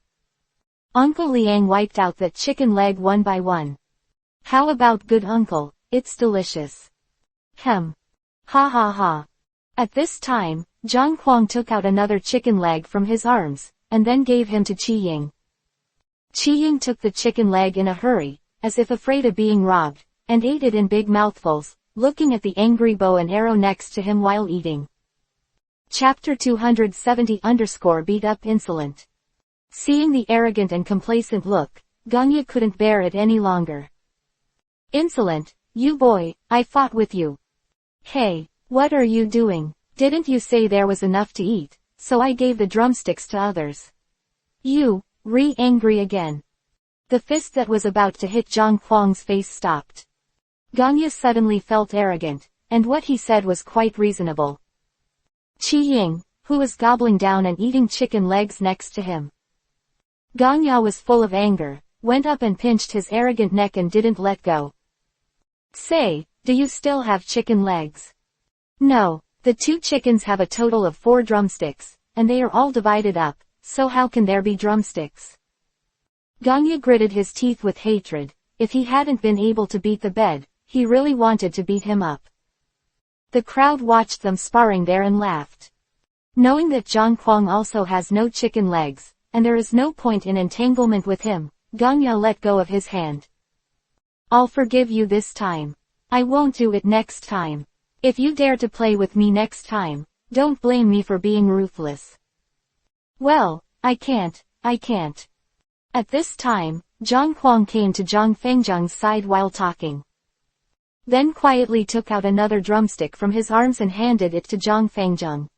Uncle Liang wiped out that chicken leg one by one. How about good uncle, it's delicious. Ha ha ha. At this time, Zhang Kuang took out another chicken leg from his arms, and then gave him to Qi Ying. Qi Ying took the chicken leg in a hurry, as if afraid of being robbed, and ate it in big mouthfuls, looking at the angry bow and arrow next to him while eating. Chapter 270 beat up Insolent. Seeing the arrogant and complacent look, Ganya couldn't bear it any longer. Insolent, you boy, I fought with you. Hey, what are you doing? Didn't you say there was enough to eat, so I gave the drumsticks to others. You, angry again. The fist that was about to hit Zhang Kuang's face stopped. Ganya suddenly felt arrogant, and what he said was quite reasonable. Qi Ying, who was gobbling down and eating chicken legs next to him. Ganya was full of anger, went up and pinched his arrogant neck and didn't let go. Say, do you still have chicken legs? No, the 2 chickens have a total of 4 drumsticks, and they are all divided up, so how can there be drumsticks? Ganya gritted his teeth with hatred. If he hadn't been able to beat the bed, he really wanted to beat him up. The crowd watched them sparring there and laughed. Knowing that Zhang Kuang also has no chicken legs, and there is no point in entanglement with him, Ganya let go of his hand. I'll forgive you this time. I won't do it next time. If you dare to play with me next time, don't blame me for being ruthless. Well, I can't. At this time, Zhang Kuang came to Zhang Fengzheng's side while talking. Then quietly took out another drumstick from his arms and handed it to Zhang Fengzheng.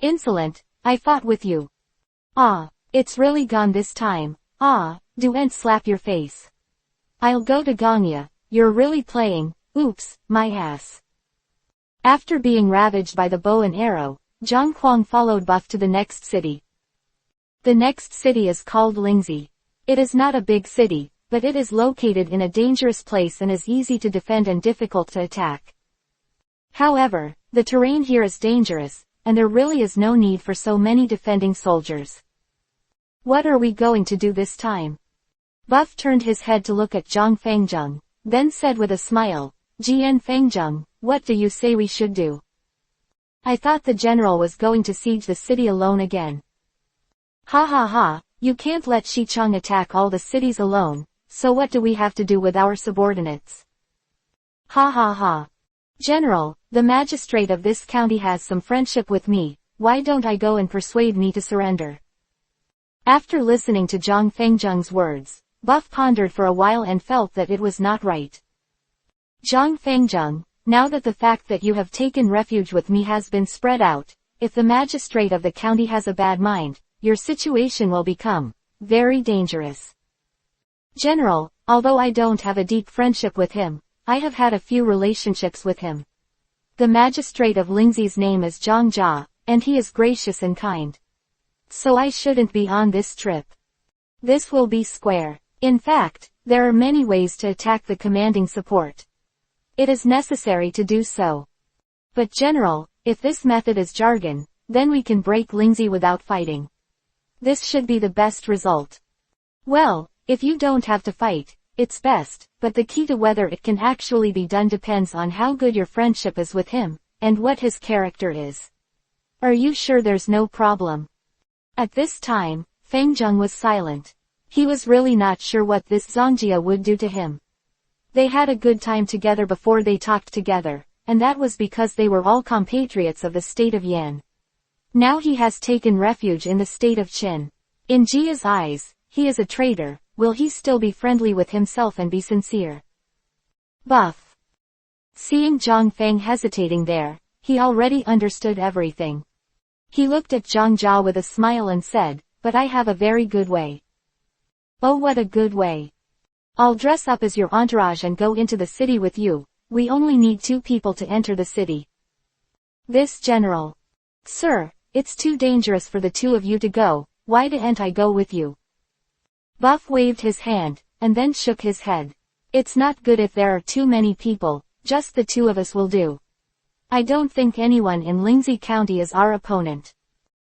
Insolent, I fought with you. It's really gone this time. Do and slap your face. I'll go to Ganya, you're really playing, oops, my ass. After being ravaged by the bow and arrow, Zhang Kuang followed Buff to the next city. The next city is called Lingzi. It is not a big city, but it is located in a dangerous place and is easy to defend and difficult to attack. However, the terrain here is dangerous, and there really is no need for so many defending soldiers. What are we going to do this time? Buff turned his head to look at Zhang Fangjung, then said with a smile, Jian Fangjung, what do you say we should do? I thought the general was going to siege the city alone again. Ha ha ha, you can't let Shicheng attack all the cities alone, so what do we have to do with our subordinates? Ha ha ha. General, the magistrate of this county has some friendship with me, why don't I go and persuade me to surrender? After listening to Zhang Fangjung's words, Buff pondered for a while and felt that it was not right. Zhang Fangjung, now that the fact that you have taken refuge with me has been spread out, if the magistrate of the county has a bad mind, your situation will become very dangerous. General, although I don't have a deep friendship with him, I have had a few relationships with him. The magistrate of Lingxi's name is Zhang Jia, and he is gracious and kind. So I shouldn't be on this trip. This will be square. In fact, there are many ways to attack the commanding support. It is necessary to do so. But General, if this method is jargon, then we can break Lingxi without fighting. This should be the best result. Well, if you don't have to fight, it's best, but the key to whether it can actually be done depends on how good your friendship is with him, and what his character is. Are you sure there's no problem? At this time, Fangjung was silent. He was really not sure what this Zongjia would do to him. They had a good time together before they talked together, and that was because they were all compatriots of the state of Yan. Now he has taken refuge in the state of Qin. In Jia's eyes, he is a traitor. Will he still be friendly with himself and be sincere? Buff. Seeing Zhang Fang hesitating there, he already understood everything. He looked at Zhang Jia with a smile and said, but I have a very good way. Oh, what a good way. I'll dress up as your entourage and go into the city with you. We only need 2 people to enter the city. This general. Sir, it's too dangerous for the 2 of you to go, why didn't I go with you? Buff waved his hand, and then shook his head. It's not good if there are too many people, just the 2 of us will do. I don't think anyone in Lingxi County is our opponent.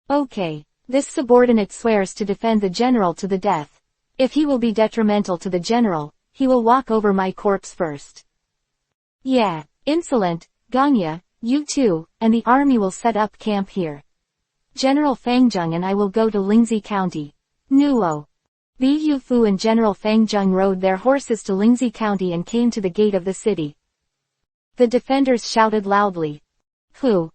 Okay, this subordinate swears to defend the general to the death. If he will be detrimental to the general, he will walk over my corpse first. Yeah, insolent, Gangya, you too, and the army will set up camp here. General Fangjung and I will go to Lingxi County. Nuo. Bi Yufu and General Fangjung rode their horses to Lingxi County and came to the gate of the city. The defenders shouted loudly. Who?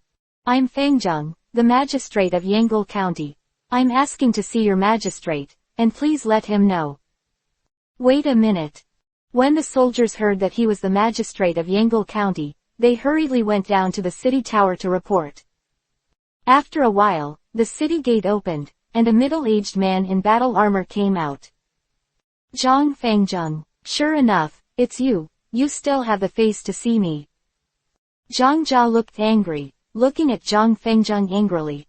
I'm Fangjung, the magistrate of Yangle County. I'm asking to see your magistrate, and please let him know. Wait a minute. When the soldiers heard that he was the magistrate of Yangle County, they hurriedly went down to the city tower to report. After a while, the city gate opened, and a middle-aged man in battle armor came out. Zhang Fangjung. Sure enough, it's you. You still have the face to see me. Zhang Jia looked angry, looking at Zhang Fangjung angrily.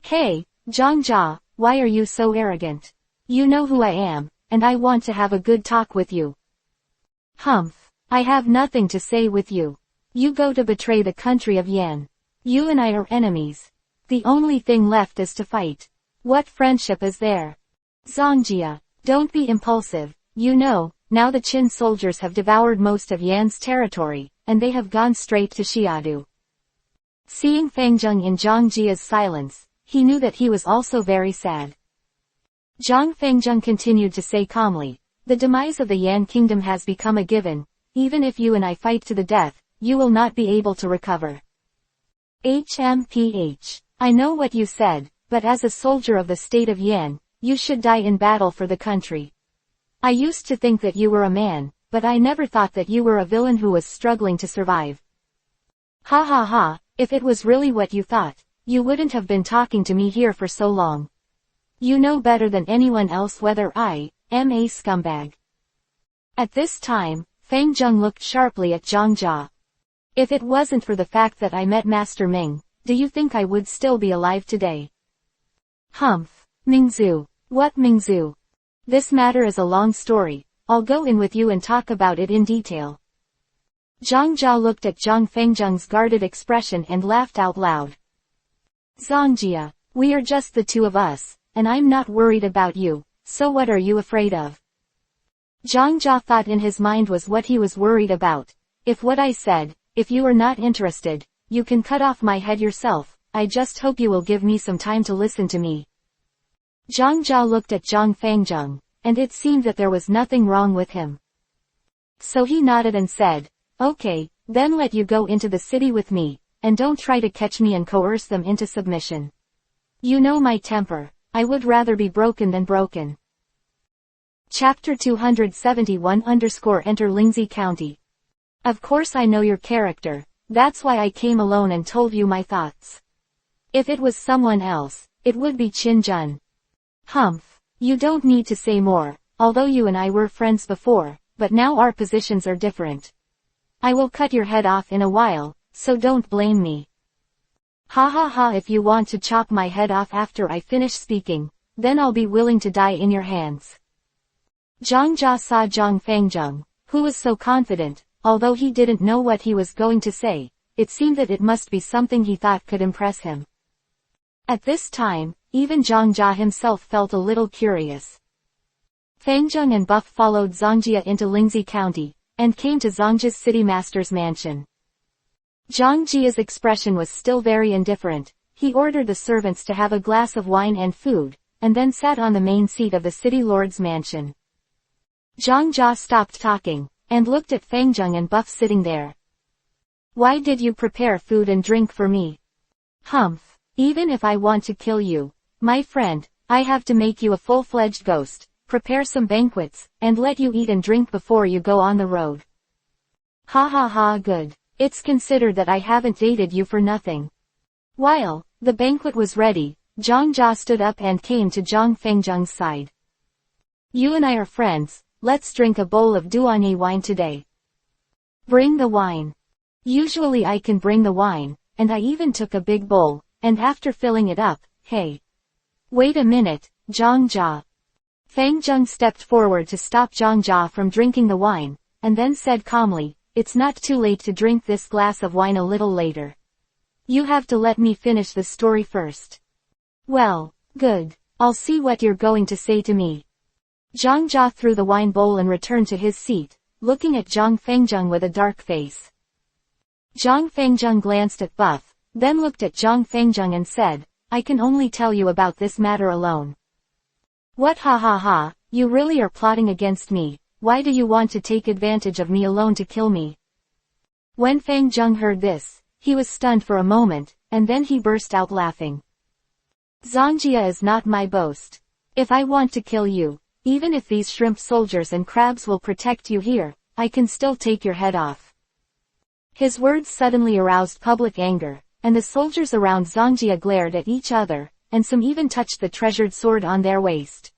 Hey, Zhang Jia, why are you so arrogant? You know who I am, and I want to have a good talk with you. Humph. I have nothing to say with you. You go to betray the country of Yan. You and I are enemies. The only thing left is to fight. What friendship is there? Zongjia, don't be impulsive. You know, now the Qin soldiers have devoured most of Yan's territory, and they have gone straight to Xiadu. Seeing Fangjung in Zhang Jia's silence, he knew that he was also very sad. Zhang Fangjung continued to say calmly, the demise of the Yan kingdom has become a given. Even if you and I fight to the death, you will not be able to recover. HMPH. I know what you said, but as a soldier of the state of Yan, you should die in battle for the country. I used to think that you were a man, but I never thought that you were a villain who was struggling to survive. Ha ha ha, if it was really what you thought, you wouldn't have been talking to me here for so long. You know better than anyone else whether I am a scumbag. At this time, Fangjung looked sharply at Zhang Jia. If it wasn't for the fact that I met Master Ming, do you think I would still be alive today? Humph. Mingzu. What Mingzu? This matter is a long story, I'll go in with you and talk about it in detail. Zhang Jia looked at Zhang Fengjung's guarded expression and laughed out loud. Zhangjia, we are just the two of us, and I'm not worried about you, so what are you afraid of? Zhang Jia thought in his mind was what he was worried about. If what I said, if you are not interested, you can cut off my head yourself, I just hope you will give me some time to listen to me. Zhang Jia looked at Zhang Fengjung, and it seemed that there was nothing wrong with him. So he nodded and said, okay, then let you go into the city with me, and don't try to catch me and coerce them into submission. You know my temper, I would rather be broken than broken. Chapter 271 _ Enter Lingxi County. Of course I know your character, that's why I came alone and told you my thoughts. If it was someone else, it would be Qin Jun. Humph, you don't need to say more, although you and I were friends before, but now our positions are different. I will cut your head off in a while, so don't blame me. Ha ha ha, if you want to chop my head off after I finish speaking, then I'll be willing to die in your hands. Zhang Jia saw Zhang Fengjung, who was so confident, although he didn't know what he was going to say, it seemed that it must be something he thought could impress him. At this time, even Zhang Jia himself felt a little curious. Fengjung and Buff followed Zhangjia into Lingxi County, and came to Zhangjia's city master's mansion. Zhang Jia's expression was still very indifferent. He ordered the servants to have a glass of wine and food, and then sat on the main seat of the city lord's mansion. Zhang Jia stopped talking, and looked at Fengjung and Buff sitting there. Why did you prepare food and drink for me? Humph, even if I want to kill you, my friend, I have to make you a full-fledged ghost, prepare some banquets, and let you eat and drink before you go on the road. Ha ha ha, good. It's considered that I haven't dated you for nothing. While the banquet was ready, Zhang Jia stood up and came to Zhang Fengjung's side. You and I are friends, let's drink a bowl of Duanyi wine today. Bring the wine. Usually I can bring the wine, and I even took a big bowl, and after filling it up, hey. Wait a minute, Zhang Jia. Fengjung stepped forward to stop Zhang Jia from drinking the wine, and then said calmly, it's not too late to drink this glass of wine a little later. You have to let me finish the story first. Well, good. I'll see what you're going to say to me. Zhang Jia threw the wine bowl and returned to his seat, looking at Zhang Fengjung with a dark face. Zhang Fengjung glanced at Buff, then looked at Zhang Fengjung and said, I can only tell you about this matter alone. What, ha ha ha, you really are plotting against me. Why do you want to take advantage of me alone to kill me? When Fengjung heard this, he was stunned for a moment, and then he burst out laughing. Zhangjia is not my boast. If I want to kill you, even if these shrimp soldiers and crabs will protect you here, I can still take your head off. His words suddenly aroused public anger, and the soldiers around Zhangjia glared at each other, and some even touched the treasured sword on their waist.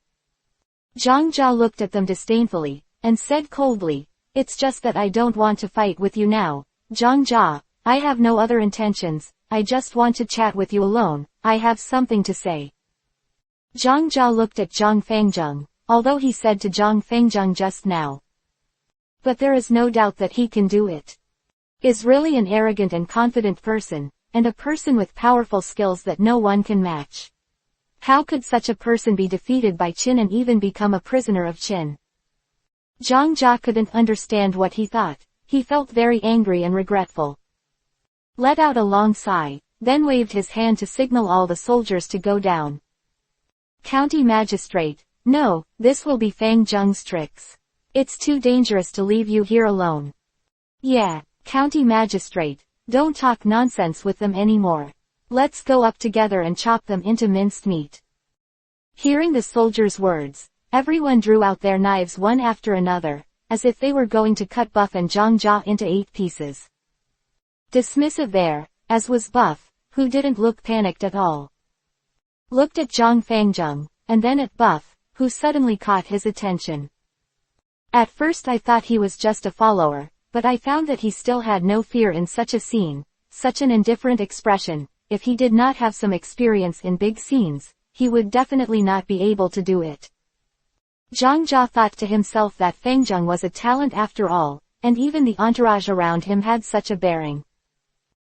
Zhang Jia looked at them disdainfully, and said coldly, it's just that I don't want to fight with you now, Zhang Jia, I have no other intentions, I just want to chat with you alone, I have something to say. Zhang Jia looked at Zhang Fengjung, although he said to Zhang Fengjung just now. But there is no doubt that he can do it. Is really an arrogant and confident person, and a person with powerful skills that no one can match. How could such a person be defeated by Qin and even become a prisoner of Qin? Zhang Jia couldn't understand what he thought. He felt very angry and regretful. Let out a long sigh, then waved his hand to signal all the soldiers to go down. County Magistrate, no, this will be Fengjung's tricks. It's too dangerous to leave you here alone. Yeah, County Magistrate, don't talk nonsense with them anymore. Let's go up together and chop them into minced meat. Hearing the soldiers' words, everyone drew out their knives one after another, as if they were going to cut Buff and Zhang Jia into 8 pieces. Dismissive there, as was Buff, who didn't look panicked at all. Looked at Zhang Fengjung, and then at Buff, who suddenly caught his attention. At first I thought he was just a follower, but I found that he still had no fear in such a scene, such an indifferent expression. If he did not have some experience in big scenes, he would definitely not be able to do it. Zhang Jia thought to himself that Feng Zheng was a talent after all, and even the entourage around him had such a bearing.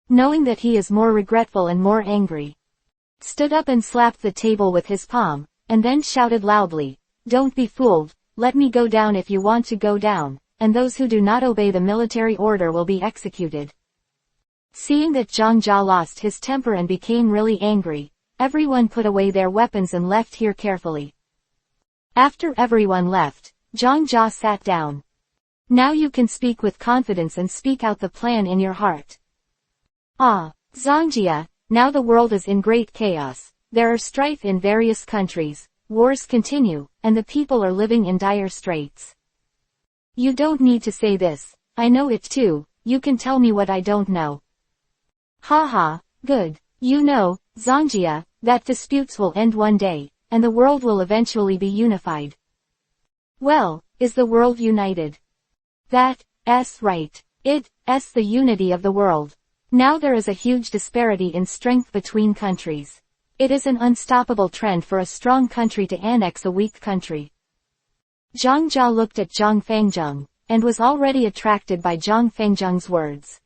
Knowing that he is more regretful and more angry, stood up and slapped the table with his palm, and then shouted loudly, "Don't be fooled, let me go down if you want to go down, and those who do not obey the military order will be executed." Seeing that Zhang Jia lost his temper and became really angry, everyone put away their weapons and left here carefully. After everyone left, Zhang Jia sat down. "Now you can speak with confidence and speak out the plan in your heart." "Ah, Zhangjia, now the world is in great chaos, there are strife in various countries, wars continue, and the people are living in dire straits. You don't need to say this, I know it too, you can tell me what I don't know." "Haha, good. You know, Zhangjia, that disputes will end one day, and the world will eventually be unified." "Well, is the world united?" "That's right. It's the unity of the world. Now there is a huge disparity in strength between countries. It is an unstoppable trend for a strong country to annex a weak country." Zhang Jia looked at Zhang Fengzheng, and was already attracted by Zhang Fengzheng's words.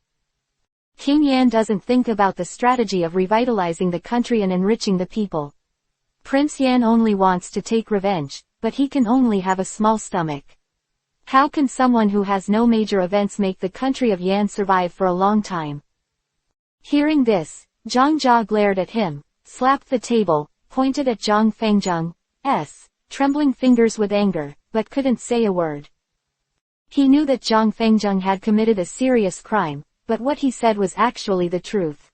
King Yan doesn't think about the strategy of revitalizing the country and enriching the people. Prince Yan only wants to take revenge, but he can only have a small stomach. How can someone who has no major events make the country of Yan survive for a long time? Hearing this, Zhang Jia glared at him, slapped the table, pointed at Zhang Fengzheng's trembling fingers with anger, but couldn't say a word. He knew that Zhang Fengzheng had committed a serious crime, but what he said was actually the truth.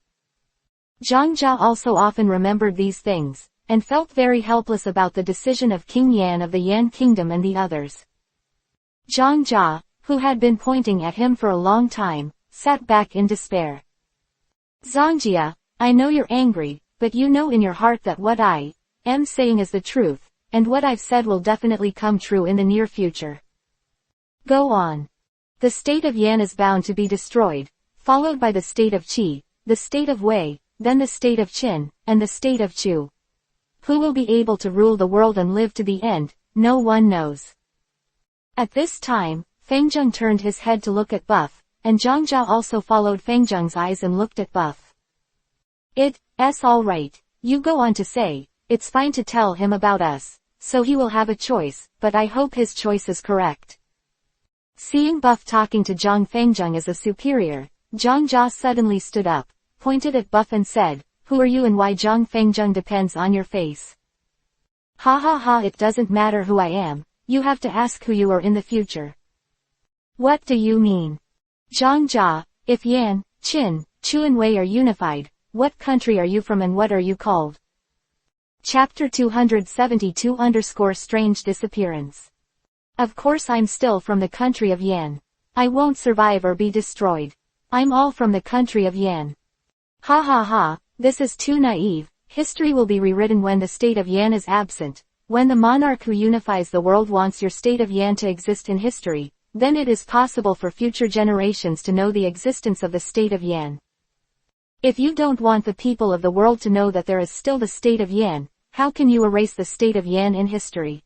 Zhang Jia also often remembered these things, and felt very helpless about the decision of King Yan of the Yan Kingdom and the others. Zhang Jia, who had been pointing at him for a long time, sat back in despair. "Zhangjia, I know you're angry, but you know in your heart that what I am saying is the truth, and what I've said will definitely come true in the near future. Go on. The state of Yan is bound to be destroyed, followed by the state of Qi, the state of Wei, then the state of Qin, and the state of Chu. Who will be able to rule the world and live to the end, no one knows." At this time, Fengzheng turned his head to look at Buff, and Zhang Jia also followed Fengzheng's eyes and looked at Buff. "It's all right, you go on to say, it's fine to tell him about us, so he will have a choice, but I hope his choice is correct." Seeing Buff talking to Zhang Fengzheng as a superior, Zhang Jia suddenly stood up, pointed at Buff and said, "Who are you and why Zhang Fengzheng depends on your face?" "Ha ha ha, it doesn't matter who I am, you have to ask who you are in the future." "What do you mean?" "Zhang Jia, if Yan, Qin, Chu and Wei are unified, what country are you from and what are you called?" Chapter 272-Strange Disappearance. "Of course I'm still from the country of Yan. I won't survive or be destroyed. I'm all from the country of Yan." "Ha ha ha, this is too naive, history will be rewritten when the state of Yan is absent. When the monarch who unifies the world wants your state of Yan to exist in history, then it is possible for future generations to know the existence of the state of Yan. If you don't want the people of the world to know that there is still the state of Yan, how can you erase the state of Yan in history?"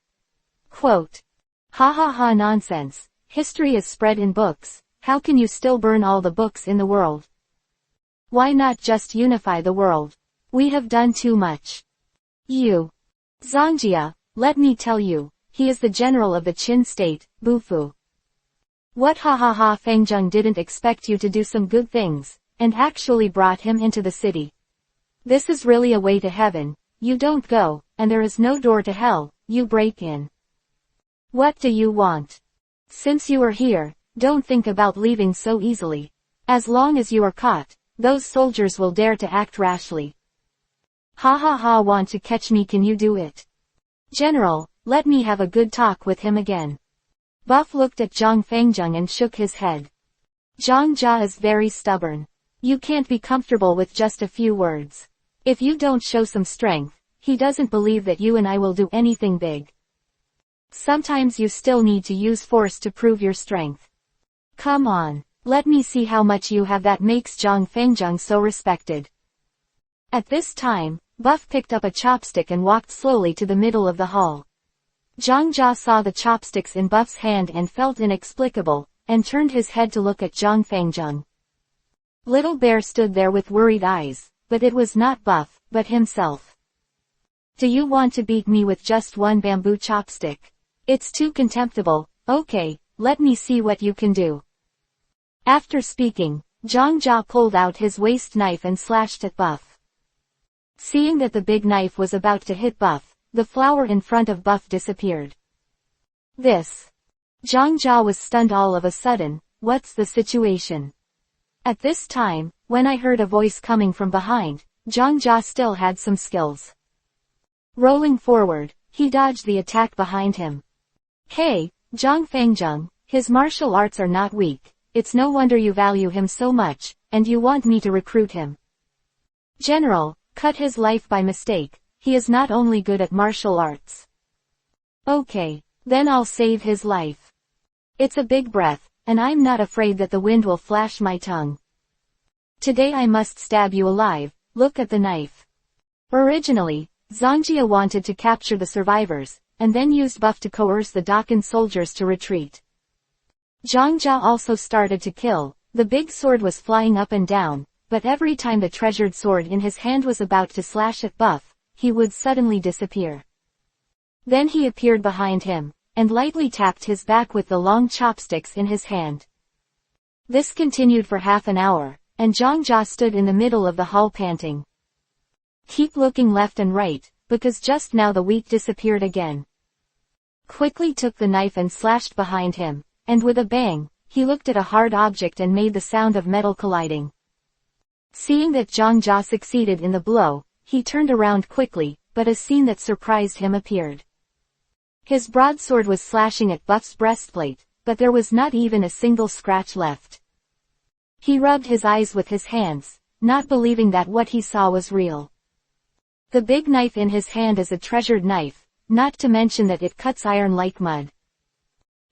Quote. "Ha ha ha, nonsense. History is spread in books, how can you still burn all the books in the world? Why not just unify the world? We have done too much." "Zhangjia, let me tell you, he is the general of the Qin state, Bufu." "What, ha ha ha, Fengzheng didn't expect you to do some good things, and actually brought him into the city. This is really a way to heaven, you don't go, and there is no door to hell, you break in. What do you want? Since you are here, don't think about leaving so easily. As long as you are caught, those soldiers will dare to act rashly. Ha ha ha, want to catch me, can you do it? General, let me have a good talk with him again." Buff looked at Zhang Fengzheng and shook his head. "Zhang Jia is very stubborn. You can't be comfortable with just a few words. If you don't show some strength, he doesn't believe that you and I will do anything big. Sometimes you still need to use force to prove your strength. Come on, let me see how much you have that makes Zhang Fengzheng so respected." At this time, Buff picked up a chopstick and walked slowly to the middle of the hall. Zhang Jia saw the chopsticks in Buff's hand and felt inexplicable, and turned his head to look at Zhang Fangjung. Little Bear stood there with worried eyes, but it was not Buff, but himself. Do you want to beat me with just one bamboo chopstick? It's too contemptible. Okay, let me see what you can do. After speaking, Zhang Jia pulled out his waist knife and slashed at Buff. Seeing that the big knife was about to hit Buff, the flower in front of Buff disappeared. This. Zhang Jia was stunned all of a sudden. What's the situation? At this time, when I heard a voice coming from behind, Zhang Jia still had some skills. Rolling forward, he dodged the attack behind him. Hey, Zhang Fangjung, his martial arts are not weak. It's no wonder you value him so much, and you want me to recruit him. General, cut his life by mistake. He is not only good at martial arts. Okay, then I'll save his life. It's a big breath, and I'm not afraid that the wind will flash my tongue. Today I must stab you alive. Look at the knife. Originally, Zhang Jia wanted to capture the survivors, and then used Buff to coerce the Dakan soldiers to retreat. Zhang Jia also started to kill. The big sword was flying up and down, but every time the treasured sword in his hand was about to slash at Buff, he would suddenly disappear. Then he appeared behind him, and lightly tapped his back with the long chopsticks in his hand. This continued for half an hour, and Zhang Jia stood in the middle of the hall panting. Keep looking left and right, because just now the weak disappeared again. Quickly took the knife and slashed behind him, and with a bang, he looked at a hard object and made the sound of metal colliding. Seeing that Zhang Jia succeeded in the blow, he turned around quickly, but a scene that surprised him appeared. His broadsword was slashing at Buff's breastplate, but there was not even a single scratch left. He rubbed his eyes with his hands, not believing that what he saw was real. The big knife in his hand is a treasured knife, not to mention that it cuts iron like mud.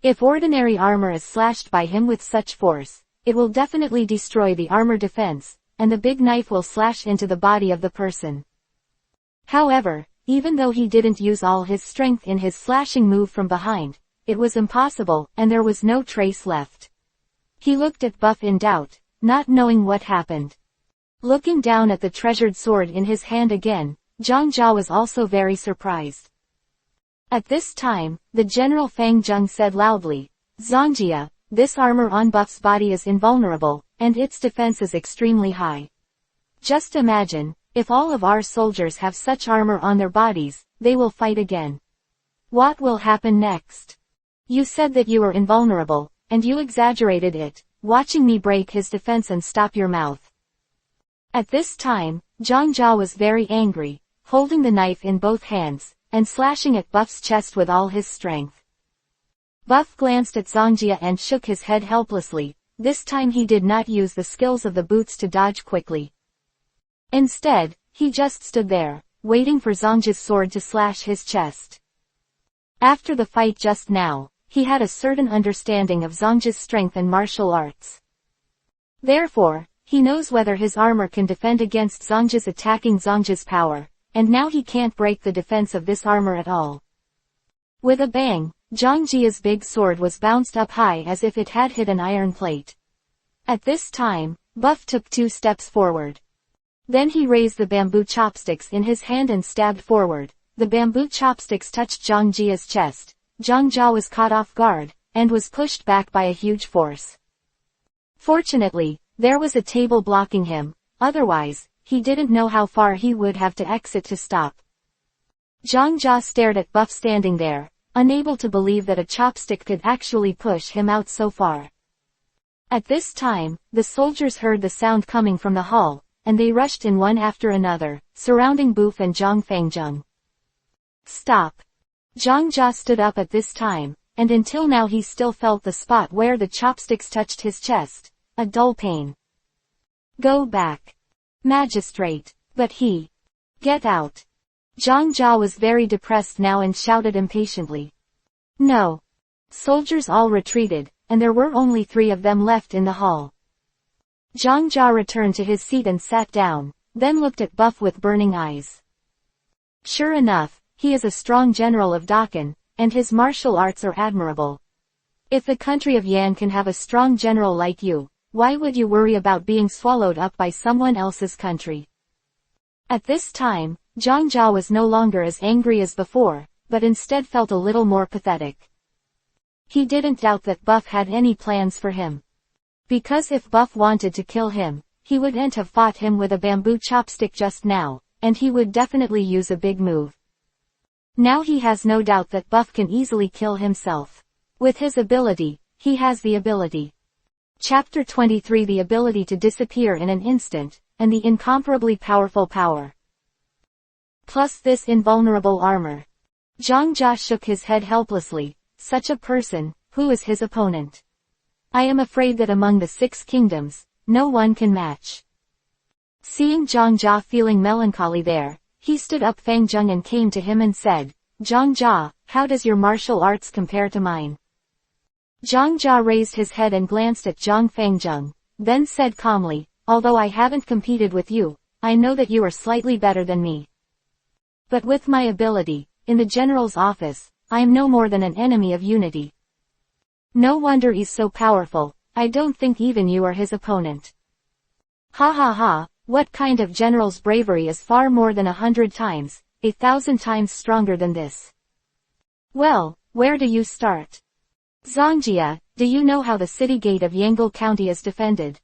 If ordinary armor is slashed by him with such force, it will definitely destroy the armor defense, and the big knife will slash into the body of the person. However, even though he didn't use all his strength in his slashing move from behind, it was impossible, and there was no trace left. He looked at Buff in doubt, not knowing what happened. Looking down at the treasured sword in his hand again, Zhang Jia was also very surprised. At this time, the General Fangjung said loudly, Zhang Jia, this armor on Buff's body is invulnerable, and its defense is extremely high. Just imagine, if all of our soldiers have such armor on their bodies, they will fight again. What will happen next? You said that you were invulnerable, and you exaggerated it, watching me break his defense and stop your mouth. At this time, Zhang Jia was very angry, holding the knife in both hands, and slashing at Buff's chest with all his strength. Buff glanced at Zhang Jia and shook his head helplessly. This time he did not use the skills of the boots to dodge quickly. Instead, he just stood there, waiting for Zhang Jia's sword to slash his chest. After the fight just now, he had a certain understanding of Zhang Jia's strength and martial arts. Therefore, he knows whether his armor can defend against Zhang Jia's attacking Zhang Jia's power, and now he can't break the defense of this armor at all. With a bang, Zhang Jia's big sword was bounced up high as if it had hit an iron plate. At this time, Buff took 2 steps forward. Then he raised the bamboo chopsticks in his hand and stabbed forward. The bamboo chopsticks touched Zhang Jia's chest. Zhang Jia was caught off guard, and was pushed back by a huge force. Fortunately, there was a table blocking him, otherwise, he didn't know how far he would have to exit to stop. Zhang Jia stared at Buff standing there, unable to believe that a chopstick could actually push him out so far. At this time, the soldiers heard the sound coming from the hall, and they rushed in one after another, surrounding Buff and Zhang Fangjung. Stop! Zhang Jia stood up at this time, and until now he still felt the spot where the chopsticks touched his chest, a dull pain. Go back. Magistrate. But he. Get out. Zhang Jia was very depressed now and shouted impatiently. No. Soldiers all retreated, and there were only 3 of them left in the hall. Zhang Jia returned to his seat and sat down, then looked at Buff with burning eyes. Sure enough, he is a strong general of Dakan, and his martial arts are admirable. If the country of Yan can have a strong general like you, why would you worry about being swallowed up by someone else's country? At this time, Zhang Jia was no longer as angry as before, but instead felt a little more pathetic. He didn't doubt that Buff had any plans for him. Because if Buff wanted to kill him, he wouldn't have fought him with a bamboo chopstick just now, and he would definitely use a big move. Now he has no doubt that Buff can easily kill himself. With his ability, he has the ability. Chapter 23 The ability to disappear in an instant, and the incomparably powerful power. Plus this invulnerable armor. Zhang Jia shook his head helplessly. Such a person, who is his opponent? I am afraid that among the 6 kingdoms, no one can match. Seeing Zhang Jia feeling melancholy there, he stood up Fang Zheng and came to him and said, Zhang Jia, how does your martial arts compare to mine? Zhang Jia raised his head and glanced at Zhang Fang Zheng, then said calmly, although I haven't competed with you, I know that you are slightly better than me. But with my ability, in the general's office, I am no more than an enemy of unity. No wonder he's so powerful, I don't think even you are his opponent. Ha ha ha, what kind of general's bravery is far more than 100 times, 1,000 times stronger than this? Well, where do you start? Zongjia, do you know how the city gate of Yangle County is defended?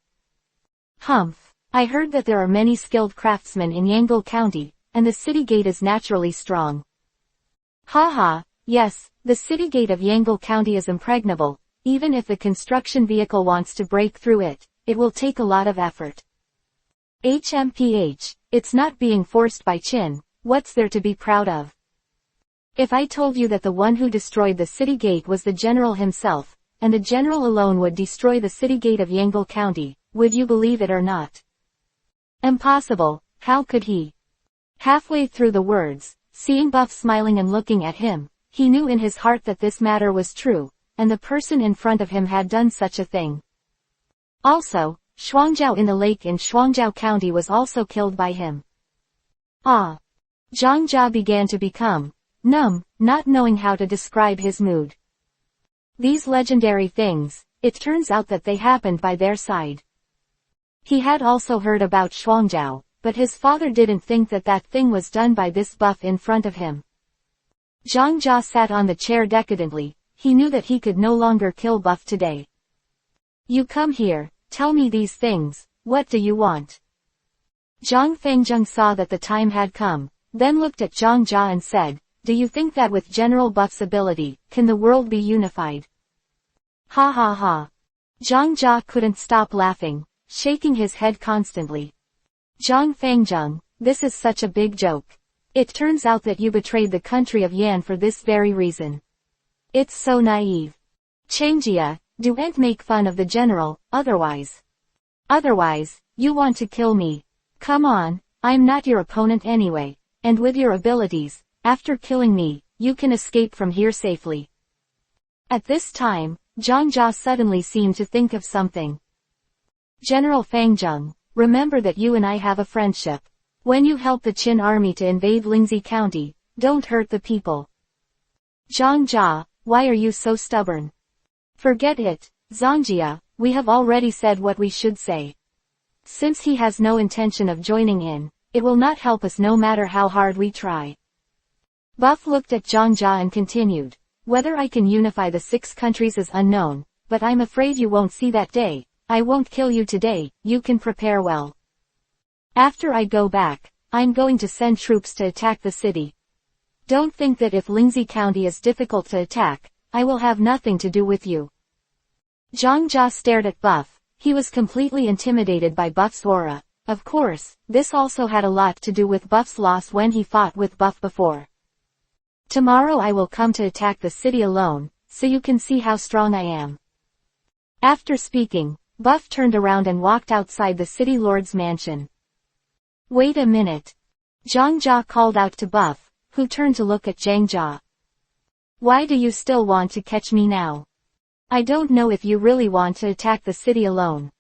Humph, I heard that there are many skilled craftsmen in Yangle County, and the city gate is naturally strong. Ha ha, yes, the city gate of Yangle County is impregnable, even if the construction vehicle wants to break through it, it will take a lot of effort. HMPH, it's not being forced by Qin, what's there to be proud of? If I told you that the one who destroyed the city gate was the general himself, and the general alone would destroy the city gate of Yangle County, would you believe it or not? Impossible, how could he? Halfway through the words, seeing Buff smiling and looking at him, he knew in his heart that this matter was true, and the person in front of him had done such a thing. Also, Shuangjiao in the lake in Shuangjiao County was also killed by him. Ah! Zhang Jia began to become numb, not knowing how to describe his mood. These legendary things, it turns out that they happened by their side. He had also heard about Shuangjiao, but his father didn't think that that thing was done by this Buff in front of him. Zhang Jia sat on the chair decadently, he knew that he could no longer kill Buff today. You come here, tell me these things, what do you want? Zhang Fengzheng saw that the time had come, then looked at Zhang Jia and said, do you think that with General Buff's ability, can the world be unified? Ha ha ha. Zhang Jia couldn't stop laughing, shaking his head constantly. Zhang Fengzheng, this is such a big joke. It turns out that you betrayed the country of Yan for this very reason. It's so naive. Changjia, don't make fun of the general, otherwise, you want to kill me. Come on, I'm not your opponent anyway, and with your abilities, after killing me, you can escape from here safely. At this time, Zhang Jia suddenly seemed to think of something. General Fangzheng, remember that you and I have a friendship. When you help the Qin army to invade Lingzi County, don't hurt the people. Zhang Jia, why are you so stubborn? Forget it, Zongjia, we have already said what we should say. Since he has no intention of joining in, it will not help us no matter how hard we try. Buff looked at Zhang Jia and continued, whether I can unify the 6 countries is unknown, but I'm afraid you won't see that day. I won't kill you today, you can prepare well. After I go back, I'm going to send troops to attack the city. Don't think that if Lingzi County is difficult to attack, I will have nothing to do with you. Zhang Jia stared at Buff, he was completely intimidated by Buff's aura. Of course, this also had a lot to do with Buff's loss when he fought with Buff before. Tomorrow I will come to attack the city alone, so you can see how strong I am. After speaking, Buff turned around and walked outside the city lord's mansion. Wait a minute. Zhang Jia called out to Buff, who turned to look at Zhang Jia. Why do you still want to catch me now? I don't know if you really want to attack the city alone.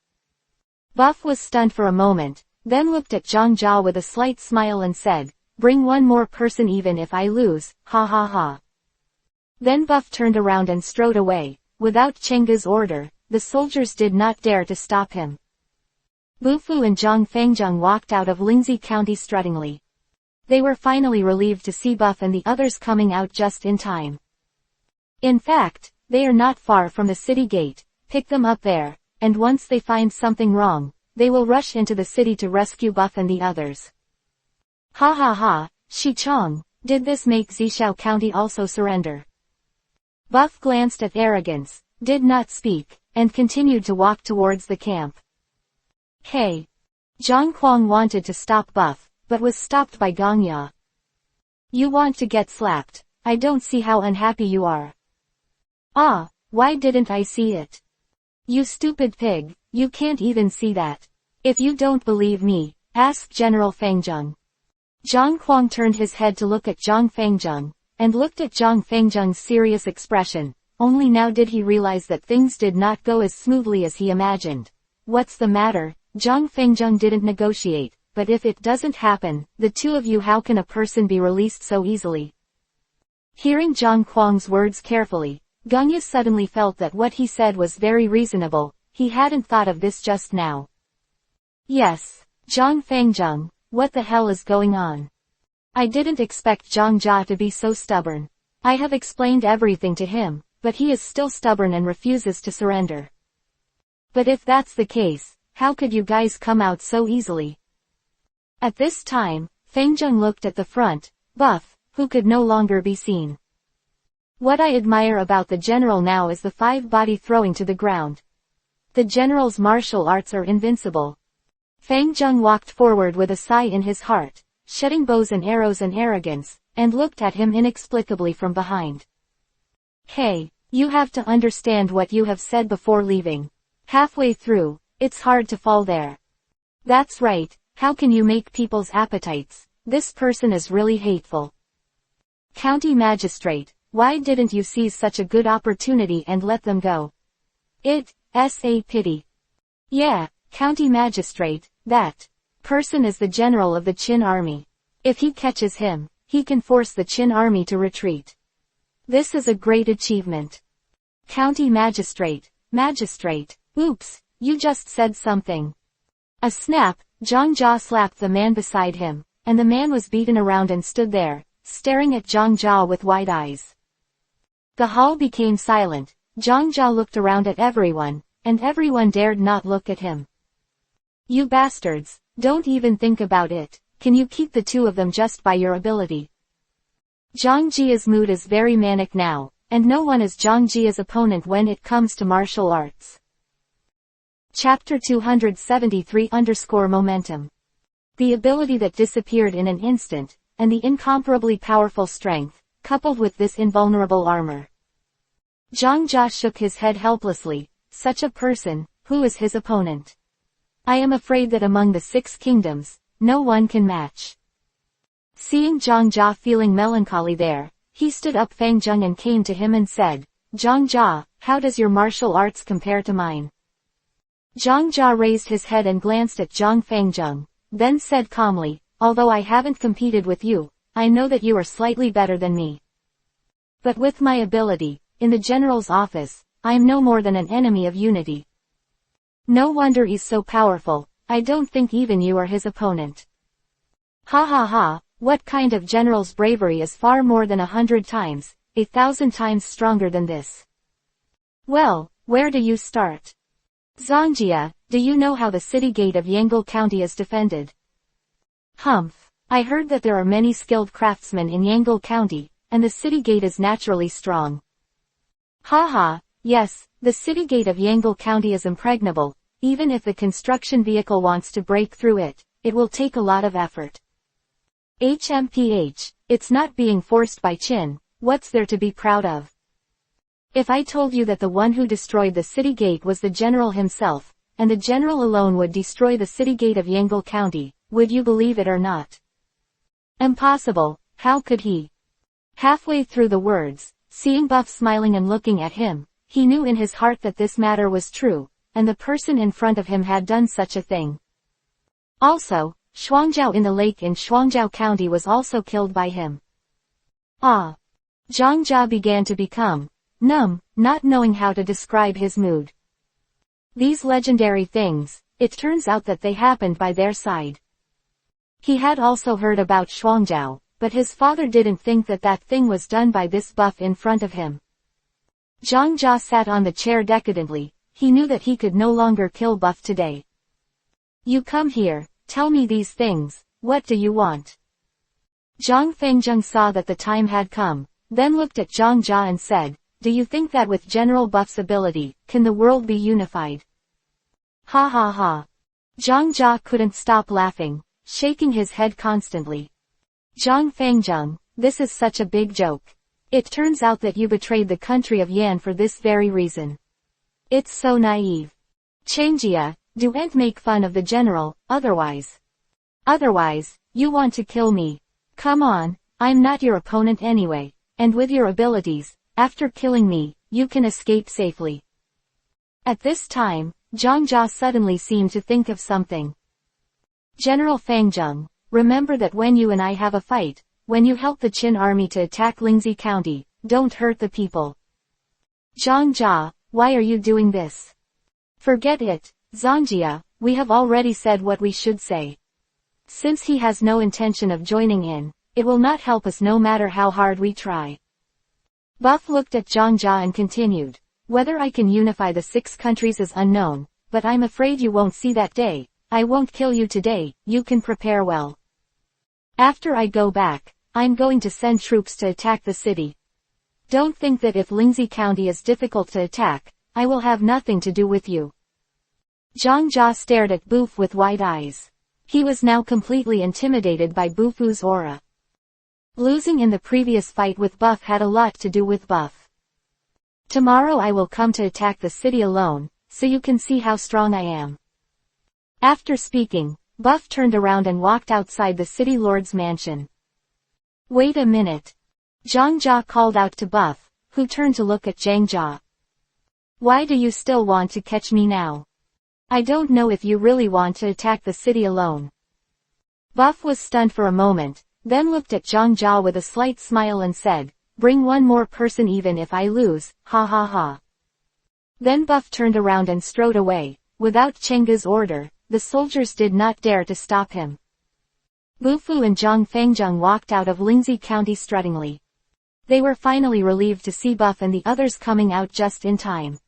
Buff was stunned for a moment, then looked at Zhang Jia with a slight smile and said, bring one more person even if I lose, ha ha ha. Then Buff turned around and strode away. Without Chenga's order, the soldiers did not dare to stop him. Bufu and Zhang Fengzheng walked out of Lingzi County struttingly. They were finally relieved to see Buff and the others coming out just in time. In fact, they are not far from the city gate. Pick them up there, and once they find something wrong, they will rush into the city to rescue Buff and the others. Ha ha ha, Shichong, did this make Zishao County also surrender? Buff glanced at Arrogance, did not speak, and continued to walk towards the camp. Hey! Zhang Kuang wanted to stop Buff, but was stopped by Gong Ya. You want to get slapped, I don't see how unhappy you are. Ah, why didn't I see it? You stupid pig, you can't even see that. If you don't believe me, ask General Fengzheng. Zhang Kuang turned his head to look at Zhang Fengzheng, and looked at Zhang Fengzheng's serious expression. Only now did he realize that things did not go as smoothly as he imagined. What's the matter? Zhang Fengzheng didn't negotiate, but if it doesn't happen, the two of you, how can a person be released so easily? Hearing Zhang Kuang's words carefully, Gongya suddenly felt that what he said was very reasonable. He hadn't thought of this just now. Yes, Zhang Fengzheng, what the hell is going on? I didn't expect Zhang Jia to be so stubborn. I have explained everything to him, but he is still stubborn and refuses to surrender. But if that's the case, how could you guys come out so easily? At this time, Fengzheng looked at the front, Buff, who could no longer be seen. What I admire about the general now is the 5-body throwing to the ground. The general's martial arts are invincible. Fengzheng walked forward with a sigh in his heart, shedding bows and arrows and arrogance, and looked at him inexplicably from behind. Hey, you have to understand what you have said before leaving. Halfway through, it's hard to fall there. That's right, how can you make people's appetites? This person is really hateful. County Magistrate, why didn't you seize such a good opportunity and let them go? It's a pity. Yeah, County Magistrate, that person is the general of the Qin army. If he catches him, he can force the Qin army to retreat. This is a great achievement. County Magistrate, oops, you just said something. A snap, Zhang Jia slapped the man beside him, and the man was beaten around and stood there, staring at Zhang Jia with wide eyes. The hall became silent. Zhang Jia looked around at everyone, and everyone dared not look at him. You bastards, don't even think about it. Can you keep the two of them just by your ability? Zhang Jia's mood is very manic now, and no one is Zhang Jia's opponent when it comes to martial arts. Chapter 273_Momentum. The ability that disappeared in an instant, and the incomparably powerful strength, coupled with this invulnerable armor. Zhang Jia shook his head helplessly. Such a person, who is his opponent? I am afraid that among the 6 kingdoms, no one can match. Seeing Zhang Jia feeling melancholy there, he stood up Fengzheng and came to him and said, Zhang Jia, how does your martial arts compare to mine? Zhang Jia raised his head and glanced at Zhang Fengzheng, then said calmly, although I haven't competed with you, I know that you are slightly better than me. But with my ability, in the general's office, I am no more than an enemy of unity. No wonder he's so powerful, I don't think even you are his opponent. Ha ha ha, what kind of general's bravery is far more than 100 times, 1,000 times stronger than this? Well, where do you start? Zongjia, do you know how the city gate of Yangle County is defended? Humph, I heard that there are many skilled craftsmen in Yangle County, and the city gate is naturally strong. Ha, yes, the city gate of Yangle County is impregnable. Even if the construction vehicle wants to break through it, it will take a lot of effort. HMPH, it's not being forced by Qin, what's there to be proud of? If I told you that the one who destroyed the city gate was the general himself, and the general alone would destroy the city gate of Yangle County, would you believe it or not? Impossible, how could he? Halfway through the words, seeing Buff smiling and looking at him, he knew in his heart that this matter was true, and the person in front of him had done such a thing. Also, Shuangjiao in the lake in Shuangjiao County was also killed by him. Ah! Zhang Jia began to become numb, not knowing how to describe his mood. These legendary things, it turns out that they happened by their side. He had also heard about Shuangjiao, but his father didn't think that that thing was done by this buff in front of him. Zhang Jia sat on the chair decadently. He knew that he could no longer kill Buff today. You come here, tell me these things, what do you want? Zhang Fengzheng saw that the time had come, then looked at Zhang Jia and said, do you think that with General Buff's ability, can the world be unified? Ha ha ha. Zhang Jia couldn't stop laughing, shaking his head constantly. Zhang Fengzheng, this is such a big joke. It turns out that you betrayed the country of Yan for this very reason. It's so naive. Changjia, don't make fun of the general, otherwise, you want to kill me. Come on, I'm not your opponent anyway, and with your abilities, after killing me, you can escape safely. At this time, Zhang Jia suddenly seemed to think of something. General Fengzheng, remember that when you and I have a fight, when you help the Qin army to attack Lingzi County, don't hurt the people. Zhang Jia, why are you doing this? Forget it, Zhangjia, we have already said what we should say. Since he has no intention of joining in, it will not help us no matter how hard we try. Buff looked at Zhang Jia and continued, whether I can unify the 6 countries is unknown, but I'm afraid you won't see that day. I won't kill you today, you can prepare well. After I go back, I'm going to send troops to attack the city. Don't think that if Lingzi County is difficult to attack, I will have nothing to do with you. Zhang Jia stared at Boof with wide eyes. He was now completely intimidated by Bufu's aura. Losing in the previous fight with Buff had a lot to do with Buff. Tomorrow I will come to attack the city alone, so you can see how strong I am. After speaking, Buff turned around and walked outside the city lord's mansion. Wait a minute. Zhang Jia called out to Buff, who turned to look at Zhang Jia. Why do you still want to catch me now? I don't know if you really want to attack the city alone. Buff was stunned for a moment, then looked at Zhang Jia with a slight smile and said, bring one more person even if I lose, ha ha ha. Then Buff turned around and strode away. Without Chengge's order, the soldiers did not dare to stop him. Bufu and Zhang Fengzheng walked out of Lingzi County struttingly. They were finally relieved to see Buff and the others coming out just in time.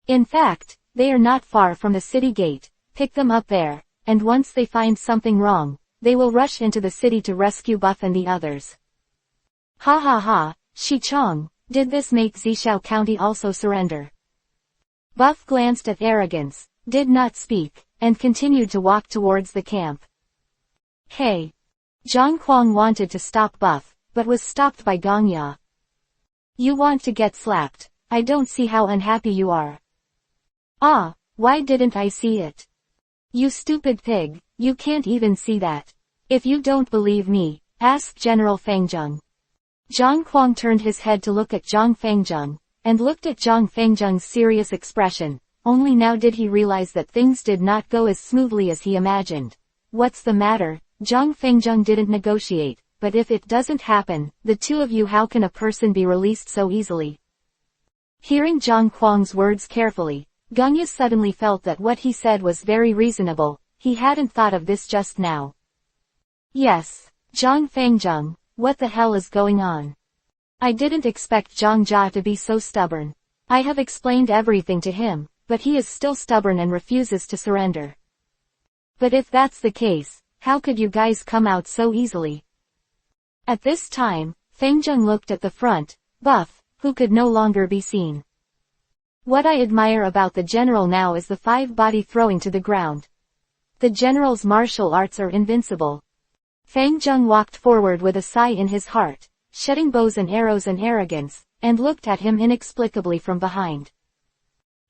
In fact, they are not far from the city gate. Pick them up there, and once they find something wrong, they will rush into the city to rescue Buff and the others. Ha ha ha, Shichong, did this make Zishao County also surrender? Buff glanced at Arrogance, did not speak, and continued to walk towards the camp. Hey! Zhang Huang wanted to stop Buff, but was stopped by Gong Ya. You want to get slapped, I don't see how unhappy you are. Ah, why didn't I see it? You stupid pig, you can't even see that. If you don't believe me, ask General Fengzheng. Zhang Huang turned his head to look at Zhang Fengzheng, and looked at Zhang Fengzheng's serious expression. Only now did he realize that things did not go as smoothly as he imagined. What's the matter? Zhang Fengzheng didn't negotiate, but if it doesn't happen, the two of you, how can a person be released so easily? Hearing Zhang Huang's words carefully, Gongya suddenly felt that what he said was very reasonable. He hadn't thought of this just now. Yes, Zhang Fengzheng, what the hell is going on? I didn't expect Zhang Jia to be so stubborn. I have explained everything to him, but he is still stubborn and refuses to surrender. But if that's the case, how could you guys come out so easily? At this time, Fengzheng looked at the front, Buff, who could no longer be seen. What I admire about the general now is the 5-body throwing to the ground. The general's martial arts are invincible. Fengzheng walked forward with a sigh in his heart, shedding bows and arrows and arrogance, and looked at him inexplicably from behind.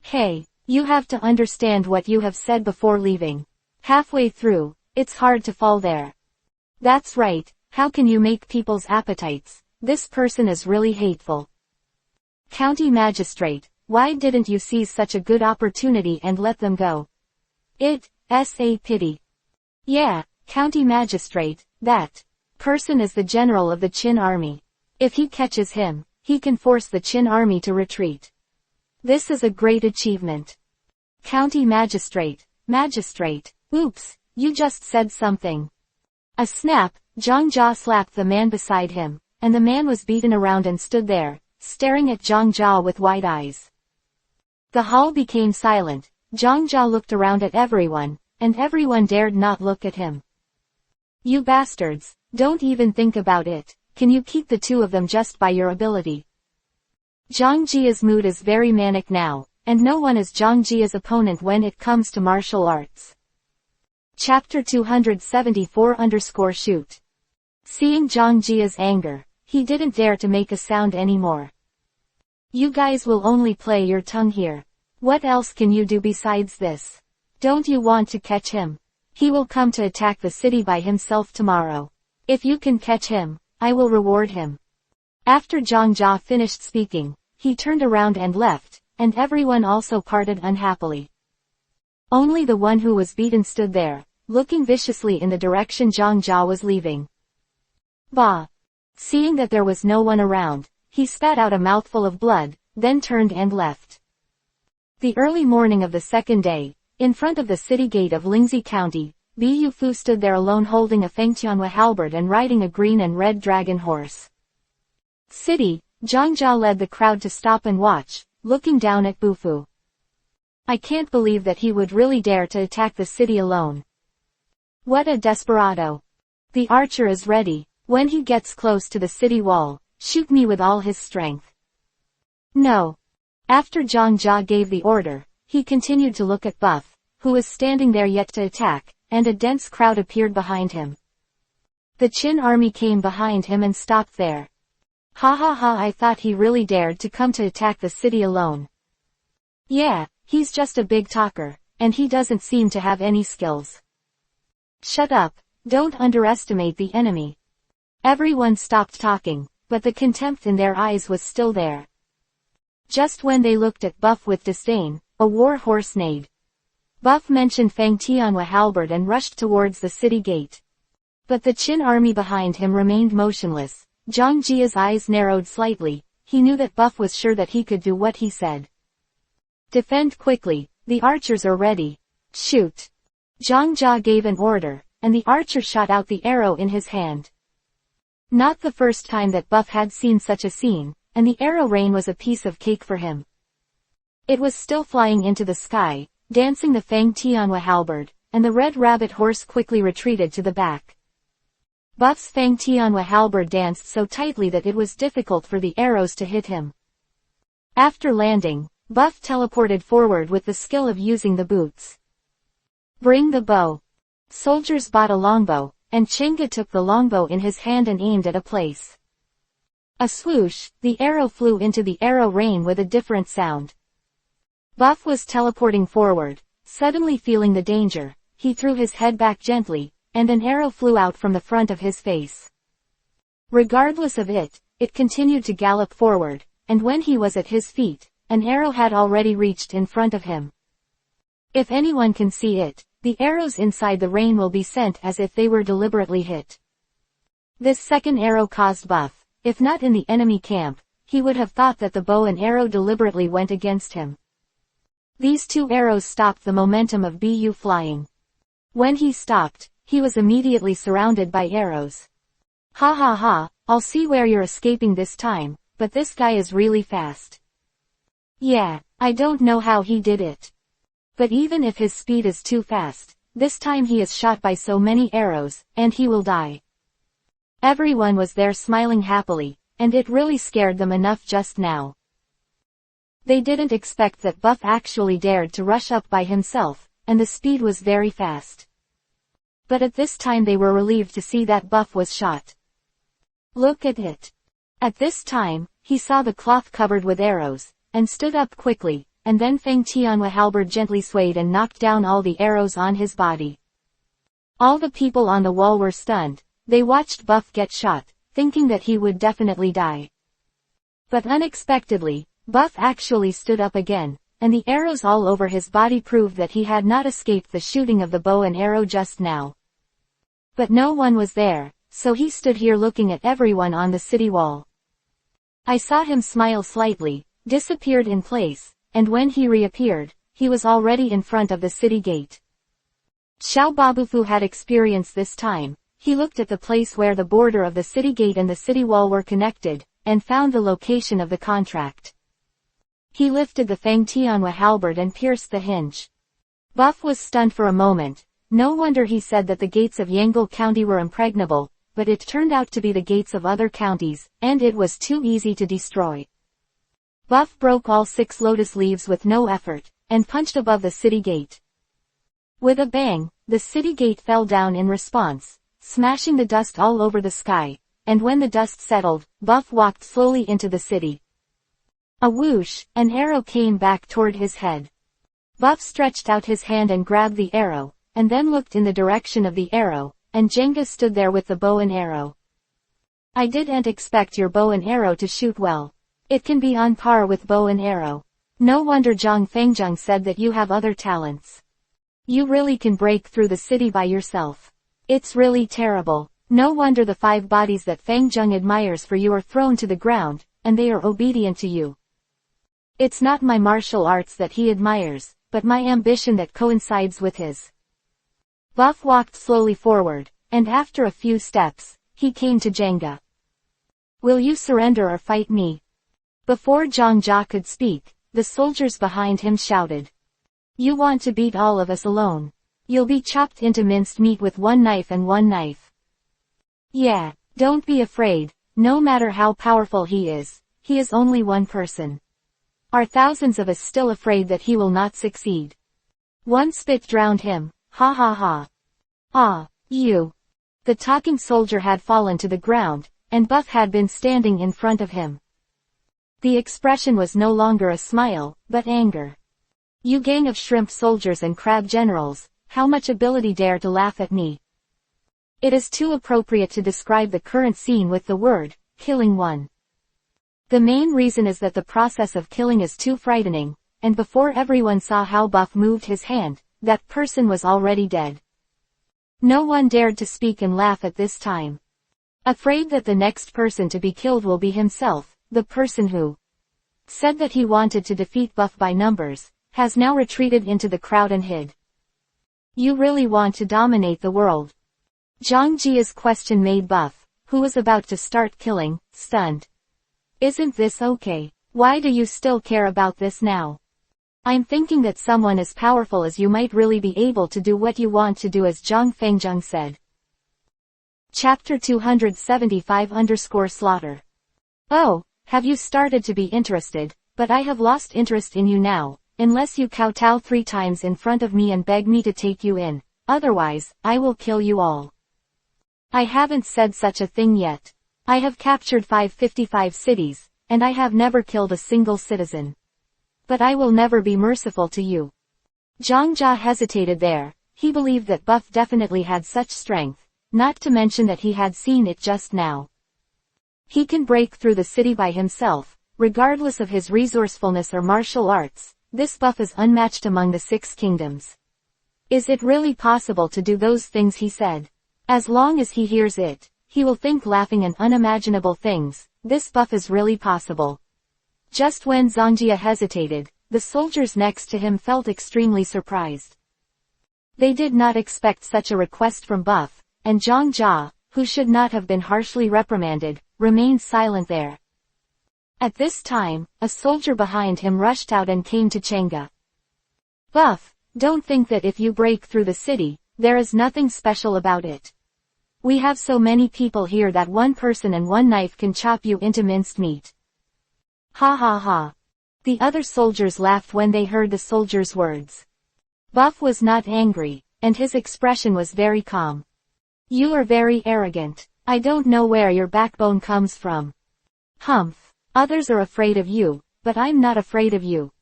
Hey, you have to understand what you have said before leaving. Halfway through, it's hard to fall there. That's right, how can you make people's appetites? This person is really hateful. County Magistrate, why didn't you seize such a good opportunity and let them go? It's a pity. Yeah, County Magistrate, that person is the general of the Qin army. If he catches him, he can force the Qin army to retreat. This is a great achievement. County Magistrate. Oops, you just said something. A snap, Zhang Jia slapped the man beside him, and the man was beaten around and stood there, staring at Zhang Jia with wide eyes. The hall became silent. Zhang Jia looked around at everyone, and everyone dared not look at him. You bastards, don't even think about it. Can you keep the two of them just by your ability? Zhang Jia's mood is very manic now, and no one is Zhang Jia's opponent when it comes to martial arts. Chapter 274-shoot. Seeing Zhang Jia's anger, he didn't dare to make a sound anymore. You guys will only play your tongue here. What else can you do besides this? Don't you want to catch him? He will come to attack the city by himself tomorrow. If you can catch him, I will reward him. After Zhang Jia finished speaking, he turned around and left, and everyone also parted unhappily. Only the one who was beaten stood there, looking viciously in the direction Zhang Jia was leaving. Bah! Seeing that there was no one around, he spat out a mouthful of blood, then turned and left. The early morning of the second day, in front of the city gate of Lingzi County, Bu Fu stood there alone holding a Fengtianhua halberd and riding a green and red dragon horse. City, Zhang Jia led the crowd to stop and watch, looking down at Bu Fu. I can't believe that he would really dare to attack the city alone. What a desperado. The archer is ready. When he gets close to the city wall, shoot me with all his strength. No. After Zhang Jia gave the order, he continued to look at Buff, who was standing there yet to attack, and a dense crowd appeared behind him. The Qin army came behind him and stopped there. Ha ha ha, I thought he really dared to come to attack the city alone. Yeah, he's just a big talker, and he doesn't seem to have any skills. Shut up, don't underestimate the enemy. Everyone stopped talking, but the contempt in their eyes was still there. Just when they looked at Buff with disdain, a war horse neighed. Buff mentioned Fengtianhua halberd and rushed towards the city gate. But the Qin army behind him remained motionless. Zhang Jia's eyes narrowed slightly. He knew that Buff was sure that he could do what he said. Defend quickly, the archers are ready. Shoot. Zhang Jia gave an order, and the archer shot out the arrow in his hand. Not the first time that Buff had seen such a scene, and the arrow rain was a piece of cake for him. It was still flying into the sky, dancing the Fengtianhua halberd, and the red rabbit horse quickly retreated to the back. Buff's Fengtianhua halberd danced so tightly that it was difficult for the arrows to hit him. After landing, Buff teleported forward with the skill of using the boots. Bring the bow. Soldiers bought a longbow, and Chenga took the longbow in his hand and aimed at a place. A swoosh, the arrow flew into the arrow rain with a different sound. Buff was teleporting forward, suddenly feeling the danger. He threw his head back gently, and an arrow flew out from the front of his face. Regardless of it, it continued to gallop forward, and when he was at his feet, an arrow had already reached in front of him. If anyone can see it, the arrows inside the rain will be sent as if they were deliberately hit. This second arrow caused Buff, if not in the enemy camp, he would have thought that the bow and arrow deliberately went against him. These two arrows stopped the momentum of Bu flying. When he stopped, he was immediately surrounded by arrows. Ha ha ha, I'll see where you're escaping this time, but this guy is really fast. Yeah, I don't know how he did it. But even if his speed is too fast, this time he is shot by so many arrows, and he will die. Everyone was there smiling happily, and it really scared them enough just now. They didn't expect that Buff actually dared to rush up by himself, and the speed was very fast. But at this time they were relieved to see that Buff was shot. Look at it. At this time, he saw the cloth covered with arrows, and stood up quickly, and then Fengtianhua halberd gently swayed and knocked down all the arrows on his body. All the people on the wall were stunned. They watched Buff get shot, thinking that he would definitely die. But unexpectedly, Buff actually stood up again, and the arrows all over his body proved that he had not escaped the shooting of the bow and arrow just now. But no one was there, so he stood here looking at everyone on the city wall. I saw him smile slightly, disappeared in place, and when he reappeared, he was already in front of the city gate. Xiao Babufu had experienced this time. He looked at the place where the border of the city gate and the city wall were connected, and found the location of the contract. He lifted the Fang Tianhua halberd and pierced the hinge. Buff was stunned for a moment. No wonder he said that the gates of Yangle County were impregnable, but it turned out to be the gates of other counties, and it was too easy to destroy. Buff broke all 6 lotus leaves with no effort, and punched above the city gate. With a bang, the city gate fell down in response, smashing the dust all over the sky, and when the dust settled, Buff walked slowly into the city. A whoosh, an arrow came back toward his head. Buff stretched out his hand and grabbed the arrow, and then looked in the direction of the arrow, and Jenga stood there with the bow and arrow. I didn't expect your bow and arrow to shoot well. It can be on par with bow and arrow. No wonder Zhang Fengjung said that you have other talents. You really can break through the city by yourself. It's really terrible. No wonder the 5 bodies that Fengjung admires for you are thrown to the ground, and they are obedient to you. It's not my martial arts that he admires, but my ambition that coincides with his. Buff walked slowly forward, and after a few steps, he came to Jenga. Will you surrender or fight me? Before Zhang Jia could speak, the soldiers behind him shouted. You want to beat all of us alone. You'll be chopped into minced meat with 1 knife and 1 knife. Yeah, don't be afraid, no matter how powerful he is only one person. Are thousands of us still afraid that he will not succeed? 1 spit drowned him, ha ha ha. Ah, you. The talking soldier had fallen to the ground, and Buff had been standing in front of him. The expression was no longer a smile, but anger. You gang of shrimp soldiers and crab generals, how much ability dare to laugh at me? It is too appropriate to describe the current scene with the word, killing one. The main reason is that the process of killing is too frightening, and before everyone saw how Buff moved his hand, that person was already dead. No one dared to speak and laugh at this time. Afraid that the next person to be killed will be himself, the person who said that he wanted to defeat Buff by numbers, has now retreated into the crowd and hid. You really want to dominate the world? Zhang Jia's question made Buff, who was about to start killing, stunned. Isn't this okay? Why do you still care about this now? I'm thinking that someone as powerful as you might really be able to do what you want to do, as Zhang Fengjung said. Chapter 275-Slaughter. Oh, have you started to be interested, but I have lost interest in you now, unless you kowtow 3 times in front of me and beg me to take you in, otherwise, I will kill you all. I haven't said such a thing yet. I have captured 555 cities, and I have never killed a single citizen. But I will never be merciful to you. Zhang Jia hesitated there. He believed that Buff definitely had such strength, not to mention that he had seen it just now. He can break through the city by himself, regardless of his resourcefulness or martial arts. This Buff is unmatched among the 6 kingdoms. Is it really possible to do those things he said? As long as he hears it, he will think laughing and unimaginable things. This Buff is really possible. Just when Zhang Jia hesitated, the soldiers next to him felt extremely surprised. They did not expect such a request from Buff, and Zhang Jia, who should not have been harshly reprimanded, remained silent there. At this time, a soldier behind him rushed out and came to Chenga. Buff, don't think that if you break through the city, there is nothing special about it. We have so many people here that 1 person and 1 knife can chop you into minced meat. Ha ha ha. The other soldiers laughed when they heard the soldier's words. Buff was not angry, and his expression was very calm. You are very arrogant. I don't know where your backbone comes from. Humph. Others are afraid of you, but I'm not afraid of you.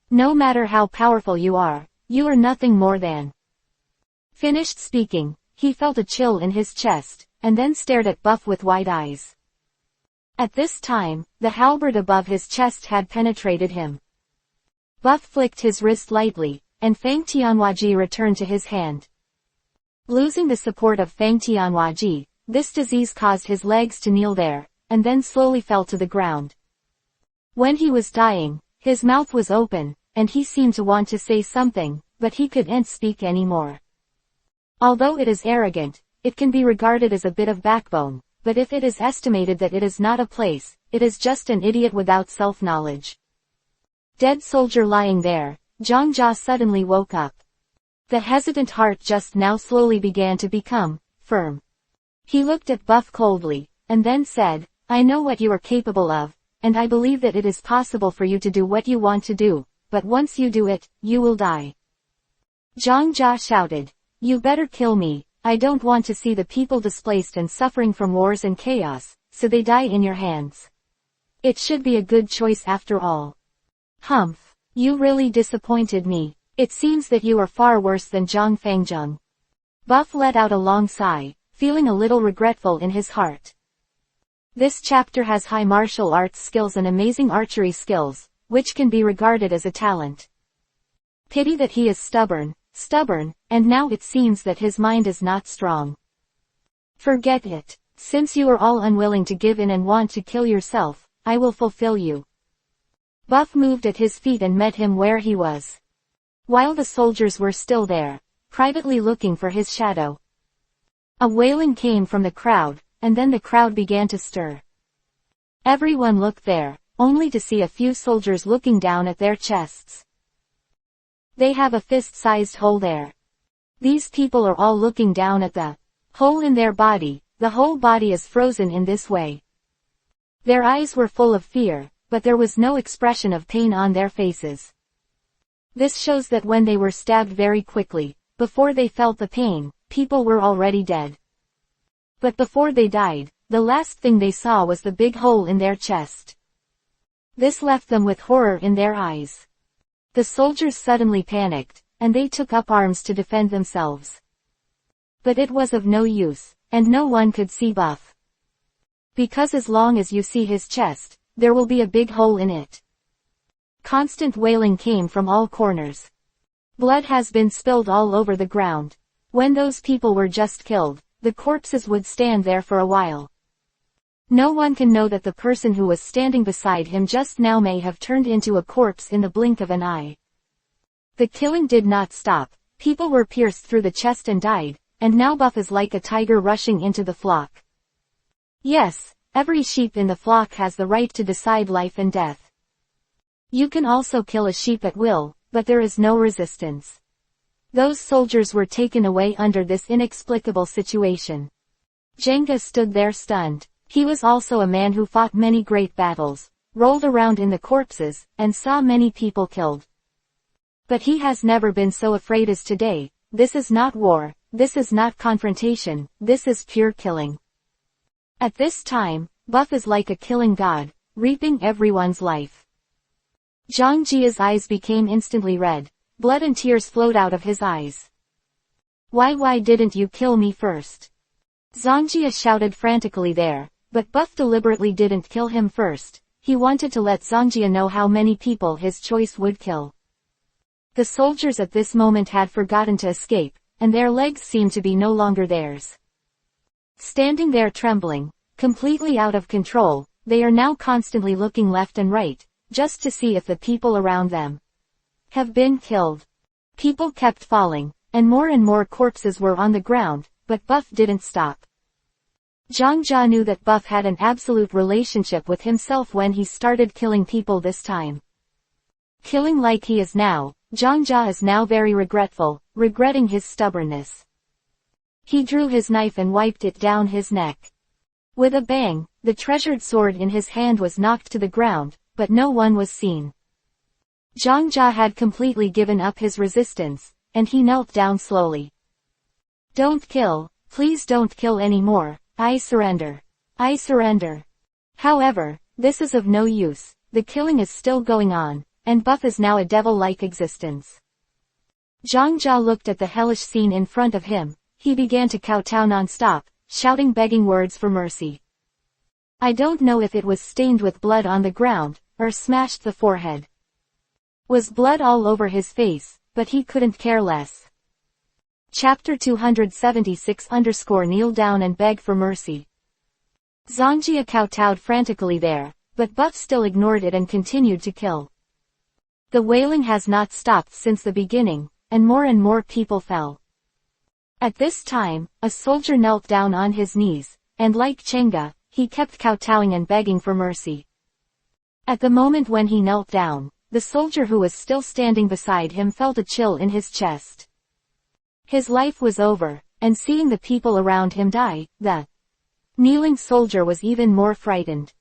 No matter how powerful you are nothing more than. Finished speaking, he felt a chill in his chest, and then stared at Buff with wide eyes. At this time, the halberd above his chest had penetrated him. Buff flicked his wrist lightly, and Fang Tianhuaji returned to his hand. Losing the support of Fang Tianhuaji, this disease caused his legs to kneel there, and then slowly fell to the ground. When he was dying, his mouth was open, and he seemed to want to say something, but he couldn't speak anymore. Although it is arrogant, it can be regarded as a bit of backbone, but if it is estimated that it is not a place, it is just an idiot without self-knowledge. Dead soldier lying there, Zhang suddenly woke up. The hesitant heart just now slowly began to become firm. He looked at Buff coldly, and then said, I know what you are capable of, and I believe that it is possible for you to do what you want to do, but once you do it, you will die. Zhang shouted, You better kill me, I don't want to see the people displaced and suffering from wars and chaos, so they die in your hands. It should be a good choice after all. Humph, you really disappointed me. It seems that you are far worse than Zhang Fangjung. Buff let out a long sigh, feeling a little regretful in his heart. This chapter has high martial arts skills and amazing archery skills, which can be regarded as a talent. Pity that he is stubborn, and now it seems that his mind is not strong. Forget it. Since you are all unwilling to give in and want to kill yourself, I will fulfill you. Buff moved at his feet and met him where he was. While the soldiers were still there, privately looking for his shadow. A wailing came from the crowd, and then the crowd began to stir. Everyone looked there, only to see a few soldiers looking down at their chests. They have a fist-sized hole there. These people are all looking down at the hole in their body. The whole body is frozen in this way. Their eyes were full of fear, but there was no expression of pain on their faces. This shows that when they were stabbed very quickly, before they felt the pain, people were already dead. But before they died, the last thing they saw was the big hole in their chest. This left them with horror in their eyes. The soldiers suddenly panicked, and they took up arms to defend themselves. But it was of no use, and no one could see Buff. Because as long as you see his chest, there will be a big hole in it. Constant wailing came from all corners. Blood has been spilled all over the ground. When those people were just killed, the corpses would stand there for a while. No one can know that the person who was standing beside him just now may have turned into a corpse in the blink of an eye. The killing did not stop. People were pierced through the chest and died, and now Buff is like a tiger rushing into the flock. Yes, every sheep in the flock has the right to decide life and death. You can also kill a sheep at will, but there is no resistance. Those soldiers were taken away under this inexplicable situation. Jenga stood there stunned. He was also a man who fought many great battles, rolled around in the corpses, and saw many people killed. But he has never been so afraid as today. This is not war, this is not confrontation, this is pure killing. At this time, Buff is like a killing god, reaping everyone's life. Zhang Jia's eyes became instantly red. Blood and tears flowed out of his eyes. Why didn't you kill me first? Zhang Jia shouted frantically there, but Buff deliberately didn't kill him first. He wanted to let Zhang Jia know how many people his choice would kill. The soldiers at this moment had forgotten to escape, and their legs seemed to be no longer theirs. Standing there trembling, completely out of control, they are now constantly looking left and right, just to see if the people around them have been killed. People kept falling, and more corpses were on the ground, but Buff didn't stop. Zhang Jia knew that Buff had an absolute relationship with himself when he started killing people this time. Killing like he is now, Zhang Jia is now very regretful, regretting his stubbornness. He drew his knife and wiped it down his neck. With a bang, the treasured sword in his hand was knocked to the ground, but no one was seen. Zhang Jia had completely given up his resistance, and he knelt down slowly. Don't kill, please don't kill anymore, I surrender. I surrender. However, this is of no use, the killing is still going on, and Buff is now a devil-like existence. Zhang Jia looked at the hellish scene in front of him. He began to kowtow non-stop, shouting begging words for mercy. I don't know if it was stained with blood on the ground, or smashed the forehead. Was blood all over his face, but he couldn't care less. Chapter 276 Kneel down and beg for mercy. Zhang Jia kowtowed frantically there, but Buff still ignored it and continued to kill. The wailing has not stopped since the beginning, and more people fell. At this time, a soldier knelt down on his knees, and like Chenga, he kept kowtowing and begging for mercy. At the moment when he knelt down, the soldier who was still standing beside him felt a chill in his chest. His life was over, and seeing the people around him die, the kneeling soldier was even more frightened.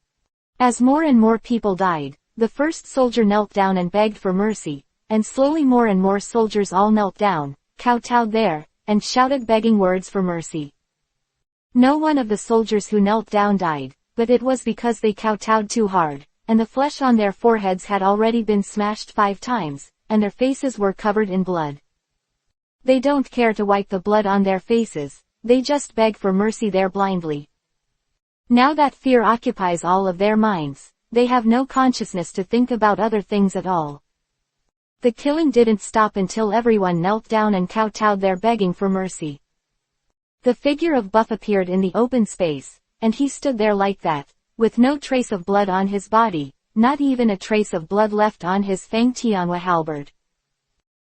As more and more people died, the first soldier knelt down and begged for mercy, and slowly more and more soldiers all knelt down, kowtowed there, and shouted begging words for mercy. No one of the soldiers who knelt down died, but it was because they kowtowed too hard, and the flesh on their foreheads had already been smashed 5 times, and their faces were covered in blood. They don't care to wipe the blood on their faces, they just beg for mercy there blindly. Now that fear occupies all of their minds, they have no consciousness to think about other things at all. The killing didn't stop until everyone knelt down and kowtowed there begging for mercy. The figure of Buff appeared in the open space, and he stood there like that, with no trace of blood on his body, not even a trace of blood left on his Fang Tianhua halberd.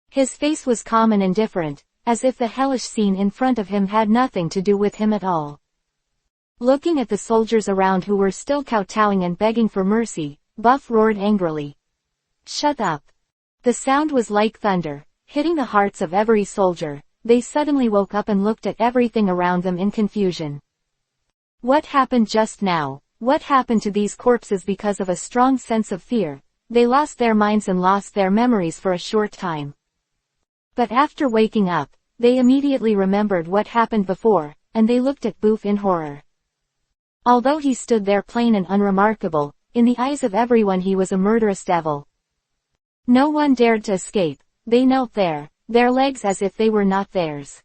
His face was calm and indifferent, as if the hellish scene in front of him had nothing to do with him at all. Looking at the soldiers around who were still kowtowing and begging for mercy, Buff roared angrily. "Shut up!" The sound was like thunder, hitting the hearts of every soldier. They suddenly woke up and looked at everything around them in confusion. What happened just now? What happened to these corpses? Because of a strong sense of fear, they lost their minds and lost their memories for a short time. But after waking up, they immediately remembered what happened before, and they looked at Boof in horror. Although he stood there plain and unremarkable, in the eyes of everyone he was a murderous devil. No one dared to escape. They knelt there, their legs as if they were not theirs.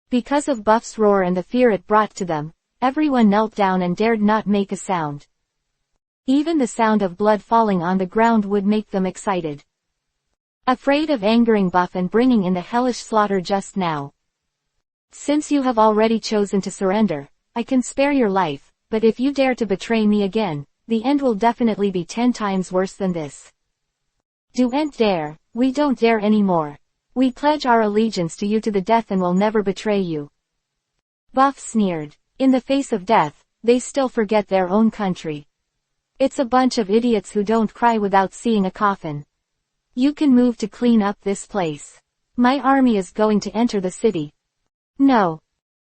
Because of Buff's roar and the fear it brought to them, everyone knelt down and dared not make a sound. Even the sound of blood falling on the ground would make them excited. Afraid of angering Buff and bringing in the hellish slaughter just now. "Since you have already chosen to surrender, I can spare your life, but if you dare to betray me again, the end will definitely be 10 times worse than this. Don't dare, we don't dare anymore. We pledge our allegiance to you to the death and will never betray you." Buff sneered. In the face of death, they still forget their own country. "It's a bunch of idiots who don't cry without seeing a coffin. You can move to clean up this place. My army is going to enter the city." "No."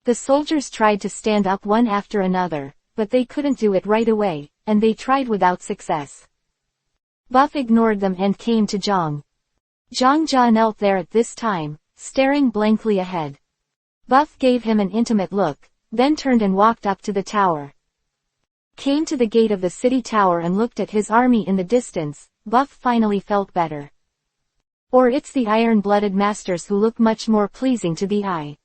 The soldiers tried to stand up one after another, but they couldn't do it right away, and they tried without success. Buff ignored them and came to Zhang. Zhang Jia knelt there at this time, staring blankly ahead. Buff gave him an intimate look, then turned and walked up to the tower. Came to the gate of the city tower and looked at his army in the distance. Buff finally felt better. Or it's the iron-blooded masters who look much more pleasing to the eye.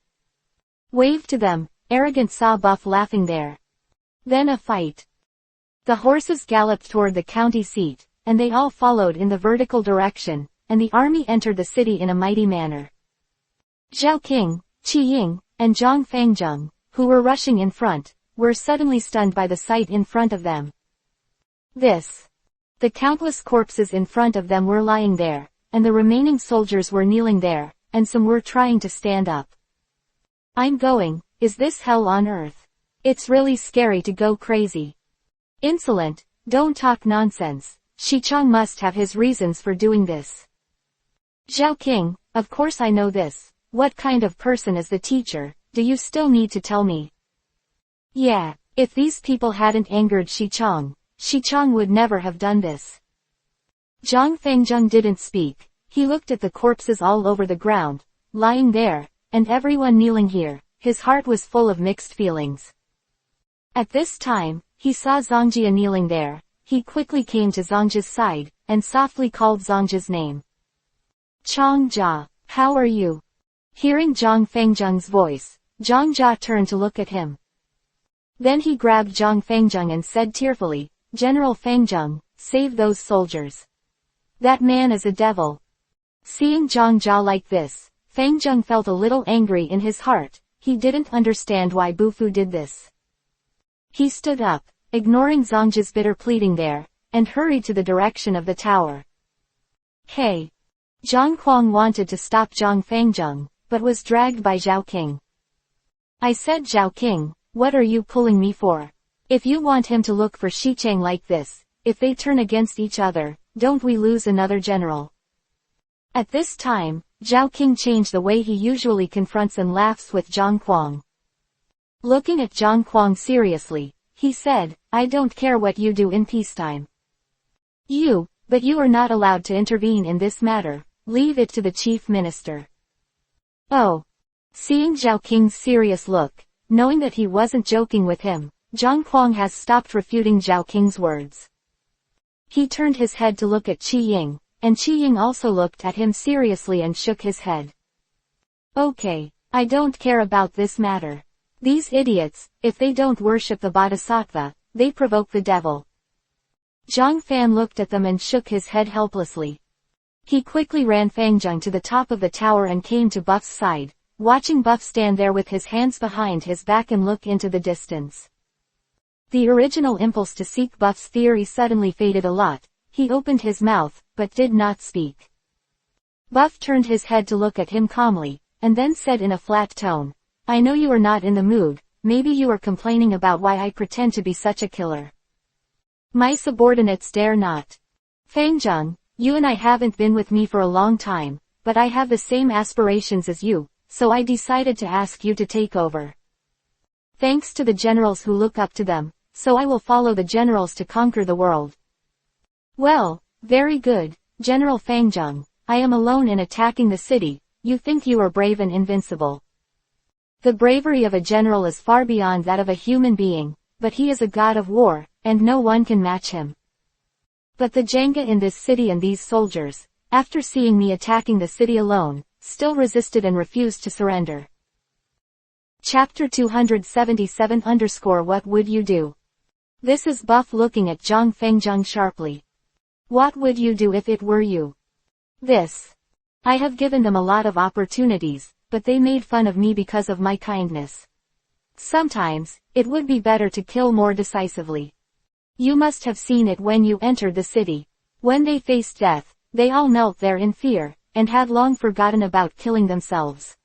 Waved to them, arrogant saw Buff laughing there. Then a fight. The horses galloped toward the county seat, and they all followed in the vertical direction, and the army entered the city in a mighty manner. Zhao Qing, Qi Ying, and Zhang Fangjung, who were rushing in front, were suddenly stunned by the sight in front of them. The countless corpses in front of them were lying there, and the remaining soldiers were kneeling there, and some were trying to stand up. "I'm going, is this hell on earth? It's really scary to go crazy." "Insolent, don't talk nonsense. Shichong must have his reasons for doing this." Zhao Qing, of course I know this. What kind of person is the teacher? Do you still need to tell me? Yeah, if these people hadn't angered Shichong would never have done this. Zhang Fangjung didn't speak. He looked at the corpses all over the ground, lying there, and everyone kneeling here. His heart was full of mixed feelings. At this time, he saw Zongjia kneeling there. He quickly came to Zongjia's side, and softly called Zongjia's name. "Chong Jia, how are you?" Hearing Zhang Fangjung's voice, Zhang Jia turned to look at him. Then he grabbed Zhang Fangjung and said tearfully, "General Fangjung, save those soldiers. That man is a devil." Seeing Zhang Jia like this, Fangjung felt a little angry in his heart. He didn't understand why Bufu did this. He stood up, ignoring Zhang's bitter pleading there, and hurried to the direction of the tower. Hey! Zhang Kuang wanted to stop Zhang Fangjung, but was dragged by Zhao King. I said, Zhao King, what are you pulling me for? If you want him to look for Xichang like this, if they turn against each other, don't we lose another general? At this time, Zhao King changed the way he usually confronts and laughs with Zhang Kuang. Looking at Zhang Kuang seriously, he said, I don't care what you do in peacetime. But you are not allowed to intervene in this matter, leave it to the chief minister. Oh. Seeing Zhao King's serious look, knowing that he wasn't joking with him, Zhang Kuang has stopped refuting Zhao King's words. He turned his head to look at Qi Ying, and Qi Ying also looked at him seriously and shook his head. Okay, I don't care about this matter. These idiots, if they don't worship the Bodhisattva, they provoke the devil. Zhang Fan looked at them and shook his head helplessly. He quickly ran Fangjung to the top of the tower and came to Buff's side, watching Buff stand there with his hands behind his back and look into the distance. The original impulse to seek Buff's theory suddenly faded a lot. He opened his mouth, but did not speak. Buff turned his head to look at him calmly, and then said in a flat tone, I know you are not in the mood, maybe you are complaining about why I pretend to be such a killer. My subordinates dare not. Fangjung, you and I haven't been with me for a long time, but I have the same aspirations as you, so I decided to ask you to take over. Thanks to the generals who look up to them, so I will follow the generals to conquer the world. Well, very good, General Fangjung, I am alone in attacking the city, you think you are brave and invincible. The bravery of a general is far beyond that of a human being, but he is a god of war, and no one can match him. But the Jenga in this city and these soldiers, after seeing me attacking the city alone, still resisted and refused to surrender. Chapter 277 What would you do? This is Buff looking at Zhang Fangjung sharply. What would you do if it were you? This. I have given them a lot of opportunities, but they made fun of me because of my kindness. Sometimes, it would be better to kill more decisively. You must have seen it when you entered the city. When they faced death, they all knelt there in fear, and had long forgotten about killing themselves.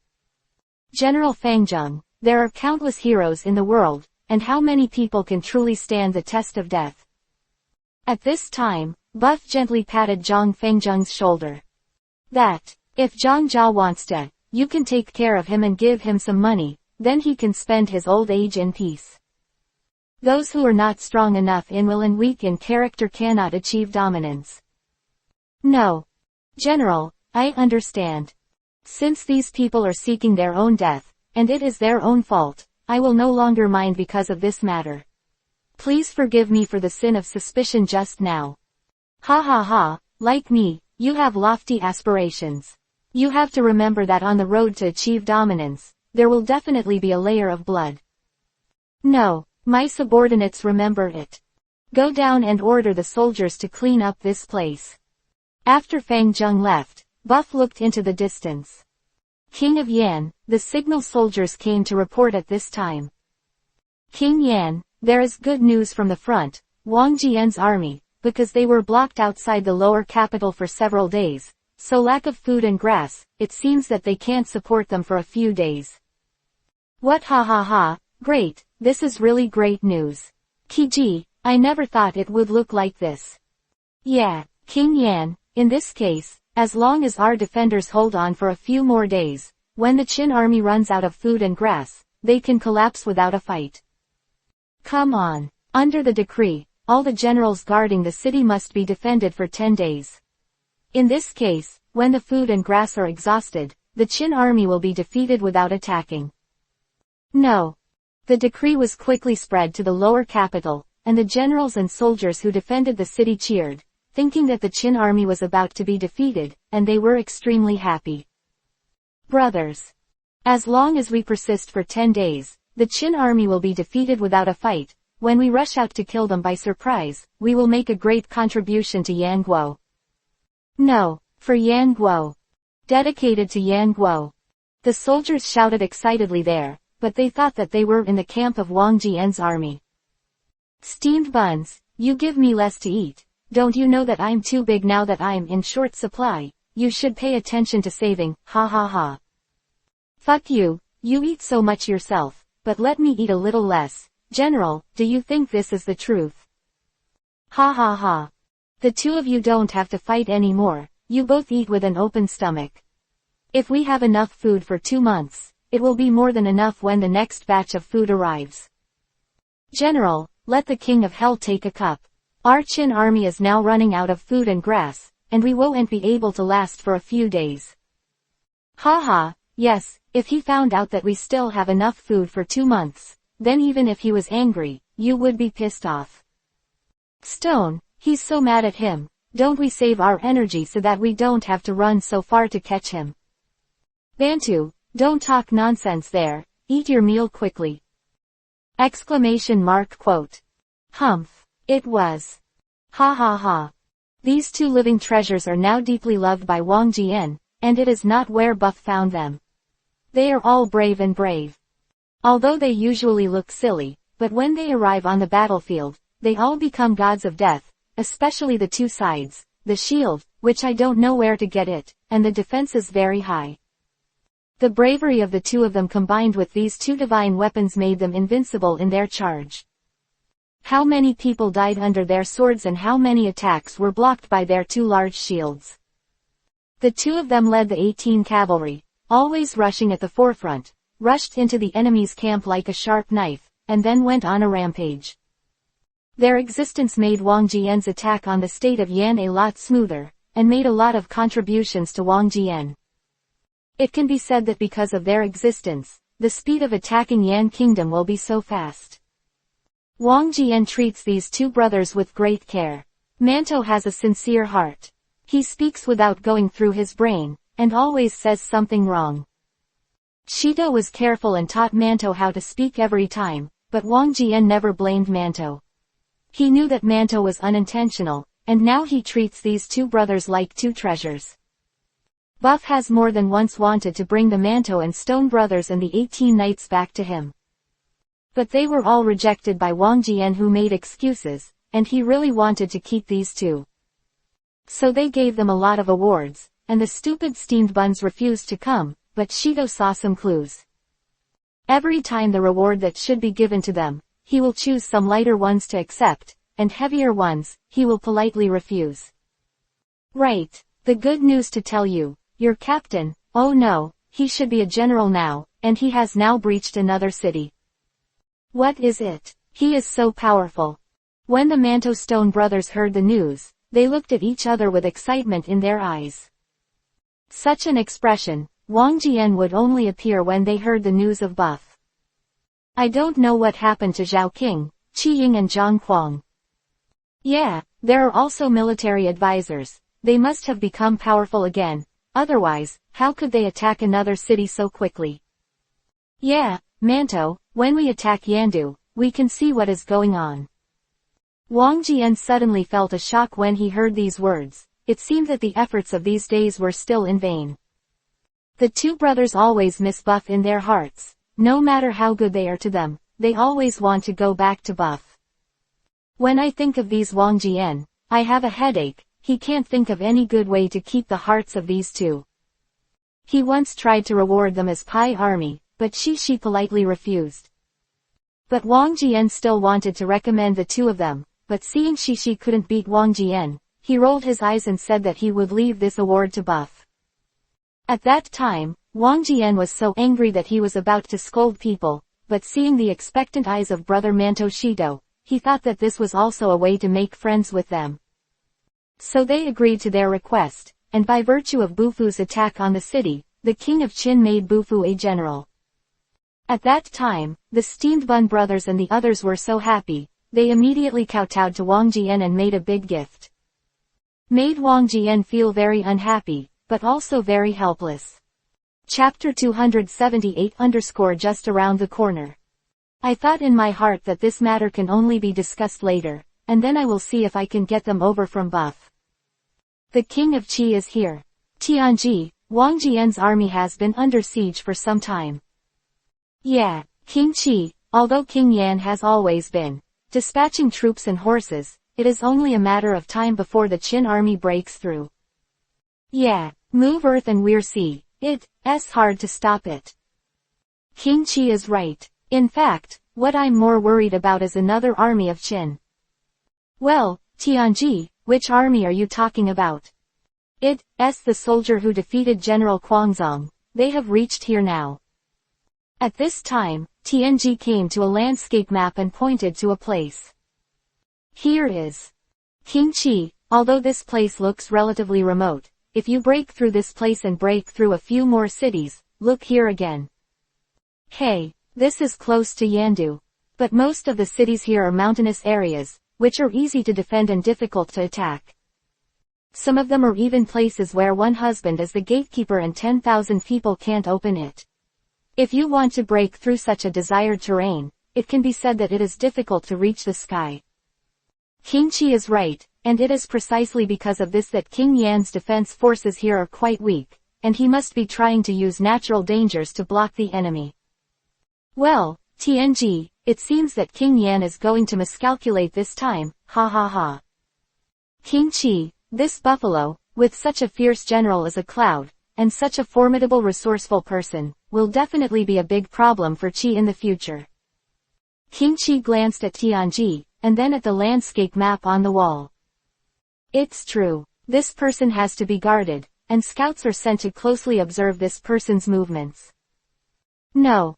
General Fangjung, there are countless heroes in the world, and how many people can truly stand the test of death? At this time, Buff gently patted Zhang Fangjung's shoulder. If Zhang Jia wants to, you can take care of him and give him some money, then he can spend his old age in peace. Those who are not strong enough in will and weak in character cannot achieve dominance. No. General, I understand. Since these people are seeking their own death, and it is their own fault, I will no longer mind because of this matter. Please forgive me for the sin of suspicion just now. Ha ha ha, like me, you have lofty aspirations. You have to remember that on the road to achieve dominance, there will definitely be a layer of blood. No, my subordinates remember it. Go down and order the soldiers to clean up this place. After Fangjung left, Buff looked into the distance. King of Yan, the signal soldiers came to report at this time. King Yan, there is good news from the front, Wang Jian's army, because they were blocked outside the lower capital for several days, so lack of food and grass, it seems that they can't support them for a few days. What ha ha ha, great, this is really great news. Kiji, I never thought it would look like this. Yeah, King Yan, in this case, as long as our defenders hold on for a few more days, when the Qin army runs out of food and grass, they can collapse without a fight. Come on. Under the decree, all the generals guarding the city must be defended for 10 days. In this case, when the food and grass are exhausted, the Qin army will be defeated without attacking. No. The decree was quickly spread to the lower capital, and the generals and soldiers who defended the city cheered, thinking that the Qin army was about to be defeated, and they were extremely happy. Brothers. As long as we persist for 10 days, the Qin army will be defeated without a fight. When we rush out to kill them by surprise, we will make a great contribution to Yan Guo. No, for Yan Guo. Dedicated to Yan Guo. The soldiers shouted excitedly there, but they thought that they were in the camp of Wang Jian's army. Steamed buns, you give me less to eat. Don't you know that I'm too big now that I'm in short supply? You should pay attention to saving, ha ha ha. Fuck you, you eat so much yourself, but let me eat a little less. General, do you think this is the truth? Ha ha ha. The two of you don't have to fight anymore, you both eat with an open stomach. If we have enough food for 2 months, it will be more than enough when the next batch of food arrives. General, let the King of Hell take a cup. Our Qin army is now running out of food and grass, and we won't be able to last for a few days. Ha ha, yes, if he found out that we still have enough food for 2 months, then even if he was angry, you would be pissed off. Stone, he's so mad at him, don't we save our energy so that we don't have to run so far to catch him? Bantu, don't talk nonsense there, eat your meal quickly. Exclamation mark quote. Humph, it was. Ha ha ha. These two living treasures are now deeply loved by Wang Jian, and it is not where Buff found them. They are all brave and brave. Although they usually look silly, but when they arrive on the battlefield, they all become gods of death, especially the two sides, the shield, which I don't know where to get it, and the defense is very high. The bravery of the two of them combined with these two divine weapons made them invincible in their charge. How many people died under their swords and how many attacks were blocked by their two large shields. The two of them led the 18 cavalry, always rushing at the forefront, rushed into the enemy's camp like a sharp knife, and then went on a rampage. Their existence made Wang Jian's attack on the state of Yan a lot smoother, and made a lot of contributions to Wang Jian. It can be said that because of their existence, the speed of attacking Yan Kingdom will be so fast. Wang Jian treats these two brothers with great care. Manto has a sincere heart. He speaks without going through his brain, and always says something wrong. Shido was careful and taught Manto how to speak every time, but Wang Jian never blamed Manto. He knew that Manto was unintentional, and now he treats these two brothers like two treasures. Buff has more than once wanted to bring the Manto and Stone brothers and the 18 knights back to him. But they were all rejected by Wang Jian, who made excuses, and he really wanted to keep these two. So they gave them a lot of awards, and the stupid steamed buns refused to come, but Shido saw some clues. Every time the reward that should be given to them, he will choose some lighter ones to accept, and heavier ones, he will politely refuse. Right, the good news to tell you. Your captain, oh no, he should be a general now, and he has now breached another city. What is it? He is so powerful. When the Manto Stone brothers heard the news, they looked at each other with excitement in their eyes. Such an expression, Wang Jian would only appear when they heard the news of Buff. I don't know what happened to Zhao Qing, Qi Ying and Zhang Kuang. Yeah, there are also military advisors, they must have become powerful again. Otherwise, how could they attack another city so quickly? Yeah, Manto, when we attack Yandu, we can see what is going on. Wang Jian suddenly felt a shock when he heard these words. It seemed that the efforts of these days were still in vain. The two brothers always miss Buff in their hearts. No matter how good they are to them, they always want to go back to Buff. When I think of these Wang Jian, I have a headache. He can't think of any good way to keep the hearts of these two. He once tried to reward them as Pi Army, but Shi politely refused. But Wang Jian still wanted to recommend the two of them, but seeing Shi couldn't beat Wang Jian, he rolled his eyes and said that he would leave this award to Buff. At that time, Wang Jian was so angry that he was about to scold people, but seeing the expectant eyes of brother Manto Shido, he thought that this was also a way to make friends with them. So they agreed to their request, and by virtue of Bufu's attack on the city, the king of Qin made Bufu a general. At that time, the steamed bun brothers and the others were so happy, they immediately kowtowed to Wang Jian and made a big gift. Made Wang Jian feel very unhappy, but also very helpless. Chapter 278 just around the corner. I thought in my heart that this matter can only be discussed later, and then I will see if I can get them over from Buff. The king of Qi is here. Tianji, Wang Jian's army has been under siege for some time. Yeah, King Qi, although King Yan has always been. dispatching troops and horses. It is only a matter of time before the Qin army breaks through. Yeah, move earth and we're see. It's hard to stop it. King Qi is right. In fact, what I'm more worried about is another army of Qin. Well, Tianji, which army are you talking about? It's the soldier who defeated General Huangzong. They have reached here now. At this time, Tianji came to a landscape map and pointed to a place. Here is King Qi. Although this place looks relatively remote, if you break through this place and break through a few more cities, look here again. Hey, this is close to Yandu. But most of the cities here are mountainous areas, which are easy to defend and difficult to attack. Some of them are even places where one husband is the gatekeeper and 10,000 people can't open it. If you want to break through such a desired terrain, it can be said that it is difficult to reach the sky. King Qi is right, and it is precisely because of this that King Yan's defense forces here are quite weak, and he must be trying to use natural dangers to block the enemy. Well, Tianji, it seems that King Yan is going to miscalculate this time, ha ha ha. King Qi, this buffalo, with such a fierce general as a cloud, and such a formidable resourceful person, will definitely be a big problem for Qi in the future. King Qi glanced at Tianji, and then at the landscape map on the wall. It's true. This person has to be guarded, and scouts are sent to closely observe this person's movements. No.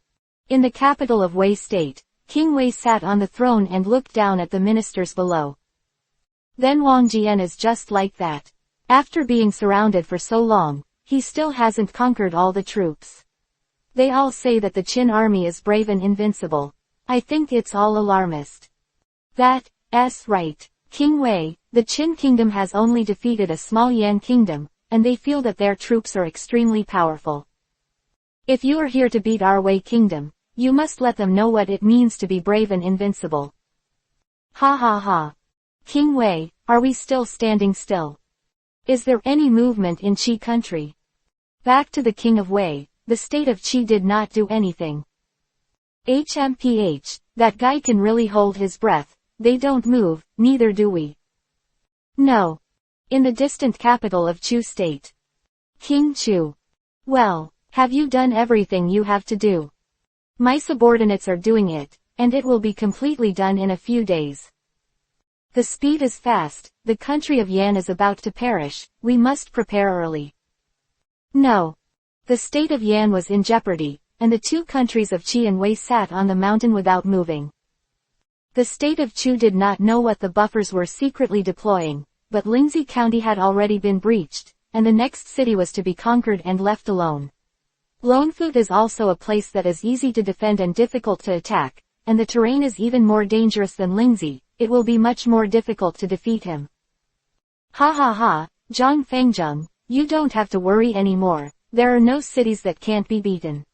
In the capital of Wei State, King Wei sat on the throne and looked down at the ministers below. Then Wang Jian is just like that. After being surrounded for so long, he still hasn't conquered all the troops. They all say that the Qin army is brave and invincible. I think it's all alarmist. That's right. King Wei, the Qin kingdom has only defeated a small Yan kingdom, and they feel that their troops are extremely powerful. If you are here to beat our Wei kingdom, you must let them know what it means to be brave and invincible. Ha ha ha. King Wei, are we still standing still? Is there any movement in Qi country? Back to the king of Wei, the state of Qi did not do anything. HMPH, that guy can really hold his breath. They don't move, neither do we. No. In the distant capital of Chu state. King Chu. Well, have you done everything you have to do? My subordinates are doing it, and it will be completely done in a few days. The speed is fast, the country of Yan is about to perish, we must prepare early. No. The state of Yan was in jeopardy, and the two countries of Qi and Wei sat on the mountain without moving. The state of Chu did not know what the buffers were secretly deploying, but Lingzi County had already been breached, and the next city was to be conquered and left alone. Longfoot is also a place that is easy to defend and difficult to attack, and the terrain is even more dangerous than Lingzi. It will be much more difficult to defeat him. Ha ha ha, Zhang Fengzheng, you don't have to worry anymore, there are no cities that can't be beaten.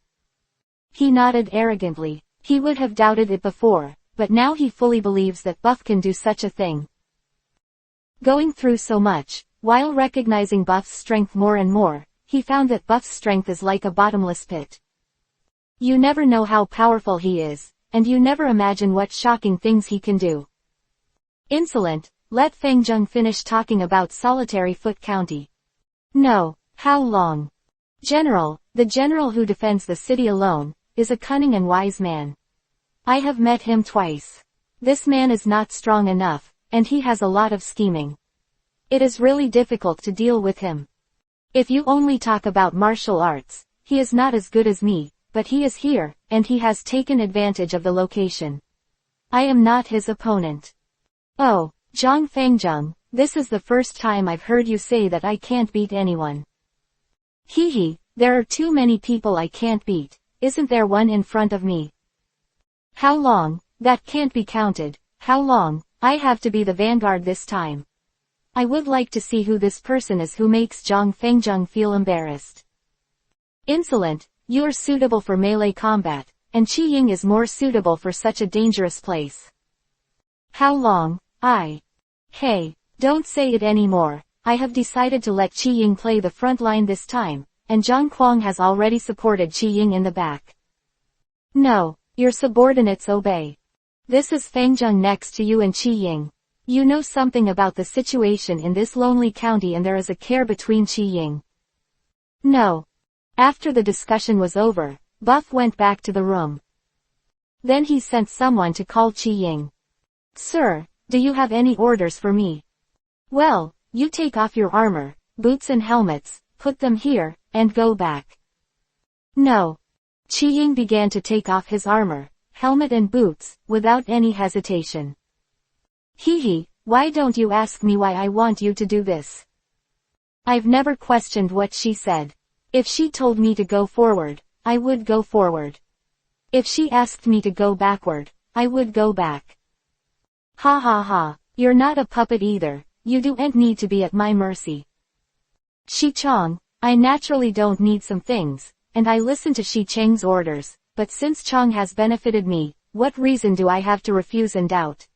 He nodded arrogantly. He would have doubted it before, but now he fully believes that Buff can do such a thing. Going through so much, while recognizing Buff's strength more and more, he found that Buff's strength is like a bottomless pit. You never know how powerful he is, and you never imagine what shocking things he can do. Insolent, let Fengzheng finish talking about Solitary Foot County. No, how long? General, the general who defends the city alone, is a cunning and wise man. I have met him twice. This man is not strong enough, and he has a lot of scheming. It is really difficult to deal with him. If you only talk about martial arts, he is not as good as me, but he is here, and he has taken advantage of the location. I am not his opponent. Oh, Zhang Fengzheng, this is the first time I've heard you say that I can't beat anyone. Hee, there are too many people I can't beat, isn't there one in front of me? How long? That can't be counted. How long? I have to be the vanguard this time. I would like to see who this person is who makes Zhang Fengzheng feel embarrassed. Insolent, you are suitable for melee combat, and Qi Ying is more suitable for such a dangerous place. How long? Hey, don't say it anymore. I have decided to let Qi Ying play the front line this time, and Zhang Kuang has already supported Qi Ying in the back. No, your subordinates obey. This is Fangjung next to you and Qi Ying. You know something about the situation in this lonely county and there is a care between Qi Ying. No. After the discussion was over, Buff went back to the room. Then he sent someone to call Qi Ying. Sir, do you have any orders for me? Well, you take off your armor, boots and helmets, put them here, and go back. No. Qi Ying began to take off his armor, helmet and boots, without any hesitation. Hee, why don't you ask me why I want you to do this? I've never questioned what she said. If she told me to go forward, I would go forward. If she asked me to go backward, I would go back. Ha ha ha, you're not a puppet either, you don't need to be at my mercy. Shi Chong, I naturally don't need some things, and I listen to Shi Cheng's orders, but since Chong has benefited me, what reason do I have to refuse and doubt?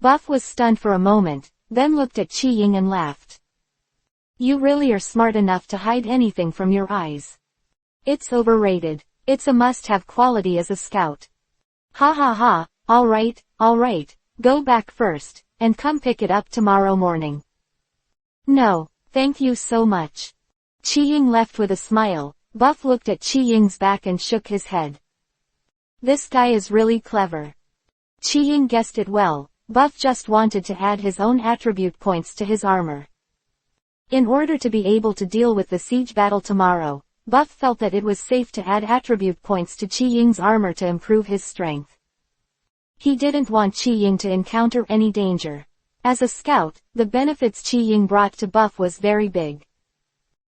Buff was stunned for a moment, then looked at Qi Ying and laughed. You really are smart enough to hide anything from your eyes. It's overrated. It's a must-have quality as a scout. Ha ha ha, alright, go back first, and come pick it up tomorrow morning. No, thank you so much. Qi Ying left with a smile. Buff looked at Qi Ying's back and shook his head. This guy is really clever. Qi Ying guessed it well. Buff just wanted to add his own attribute points to his armor. In order to be able to deal with the siege battle tomorrow, Buff felt that it was safe to add attribute points to Qi Ying's armor to improve his strength. He didn't want Qi Ying to encounter any danger. As a scout, the benefits Qi Ying brought to Buff was very big.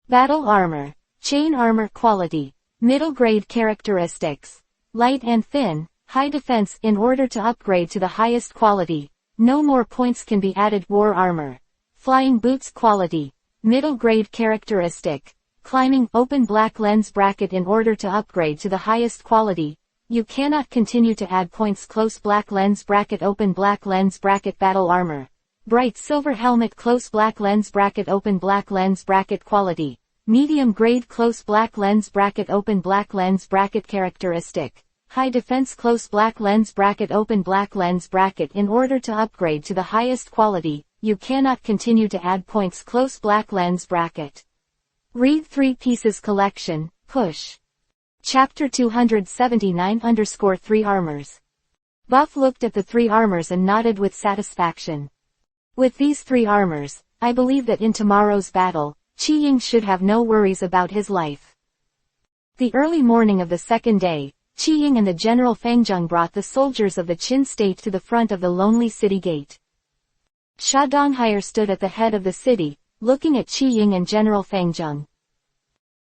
Battle armor, chain armor quality, middle grade characteristics, light and thin, high defense. In order to upgrade to the highest quality, no more points can be added. War armor, flying boots quality, middle grade characteristic, climbing open black lens bracket. In order to upgrade to the highest quality, you cannot continue to add points. Close black lens bracket, open black lens bracket. Battle armor, bright silver helmet, close black lens bracket, open black lens bracket. Quality, medium grade, close black lens bracket, open black lens bracket. Characteristic, high defense, close black lens bracket, open black lens bracket. In order to upgrade to the highest quality, you cannot continue to add points. Close black lens bracket. Read 3 Pieces Collection, Push. Chapter 279-3 Armors. Buff looked at the 3 armors and nodded with satisfaction. With these 3 armors, I believe that in tomorrow's battle, Qi Ying should have no worries about his life. The early morning of the second day, Qi Ying and the General Fangjung brought the soldiers of the Qin state to the front of the lonely city gate. Sha Donghai stood at the head of the city, looking at Qi Ying and General Fangjung.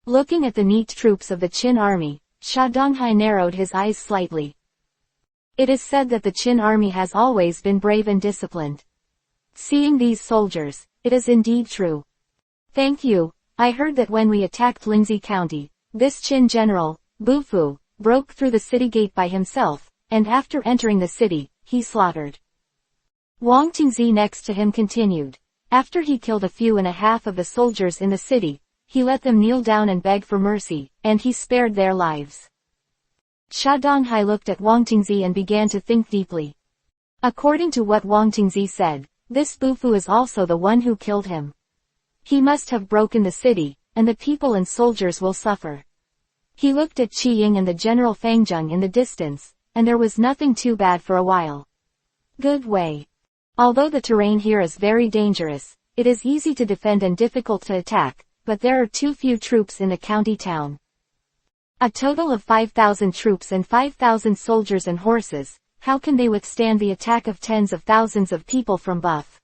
Looking at the neat troops of the Qin army, Sha Donghai narrowed his eyes slightly. It is said that the Qin army has always been brave and disciplined. Seeing these soldiers, it is indeed true. Thank you. I heard that when we attacked Lingzi County, this Qin general, Bufu, broke through the city gate by himself, and after entering the city, he slaughtered. Wang Tingzi next to him continued. After he killed a few and a half of the soldiers in the city, he let them kneel down and beg for mercy, and he spared their lives. Sha Donghai looked at Wang Tingzi and began to think deeply. According to what Wang Tingzi said, this Bufu is also the one who killed him. He must have broken the city, and the people and soldiers will suffer. He looked at Qi Ying and the General Fangjung in the distance, and there was nothing too bad for a while. Good way. Although the terrain here is very dangerous, it is easy to defend and difficult to attack, but there are too few troops in the county town. A total of 5,000 troops and 5,000 soldiers and horses, how can they withstand the attack of tens of thousands of people from Buff?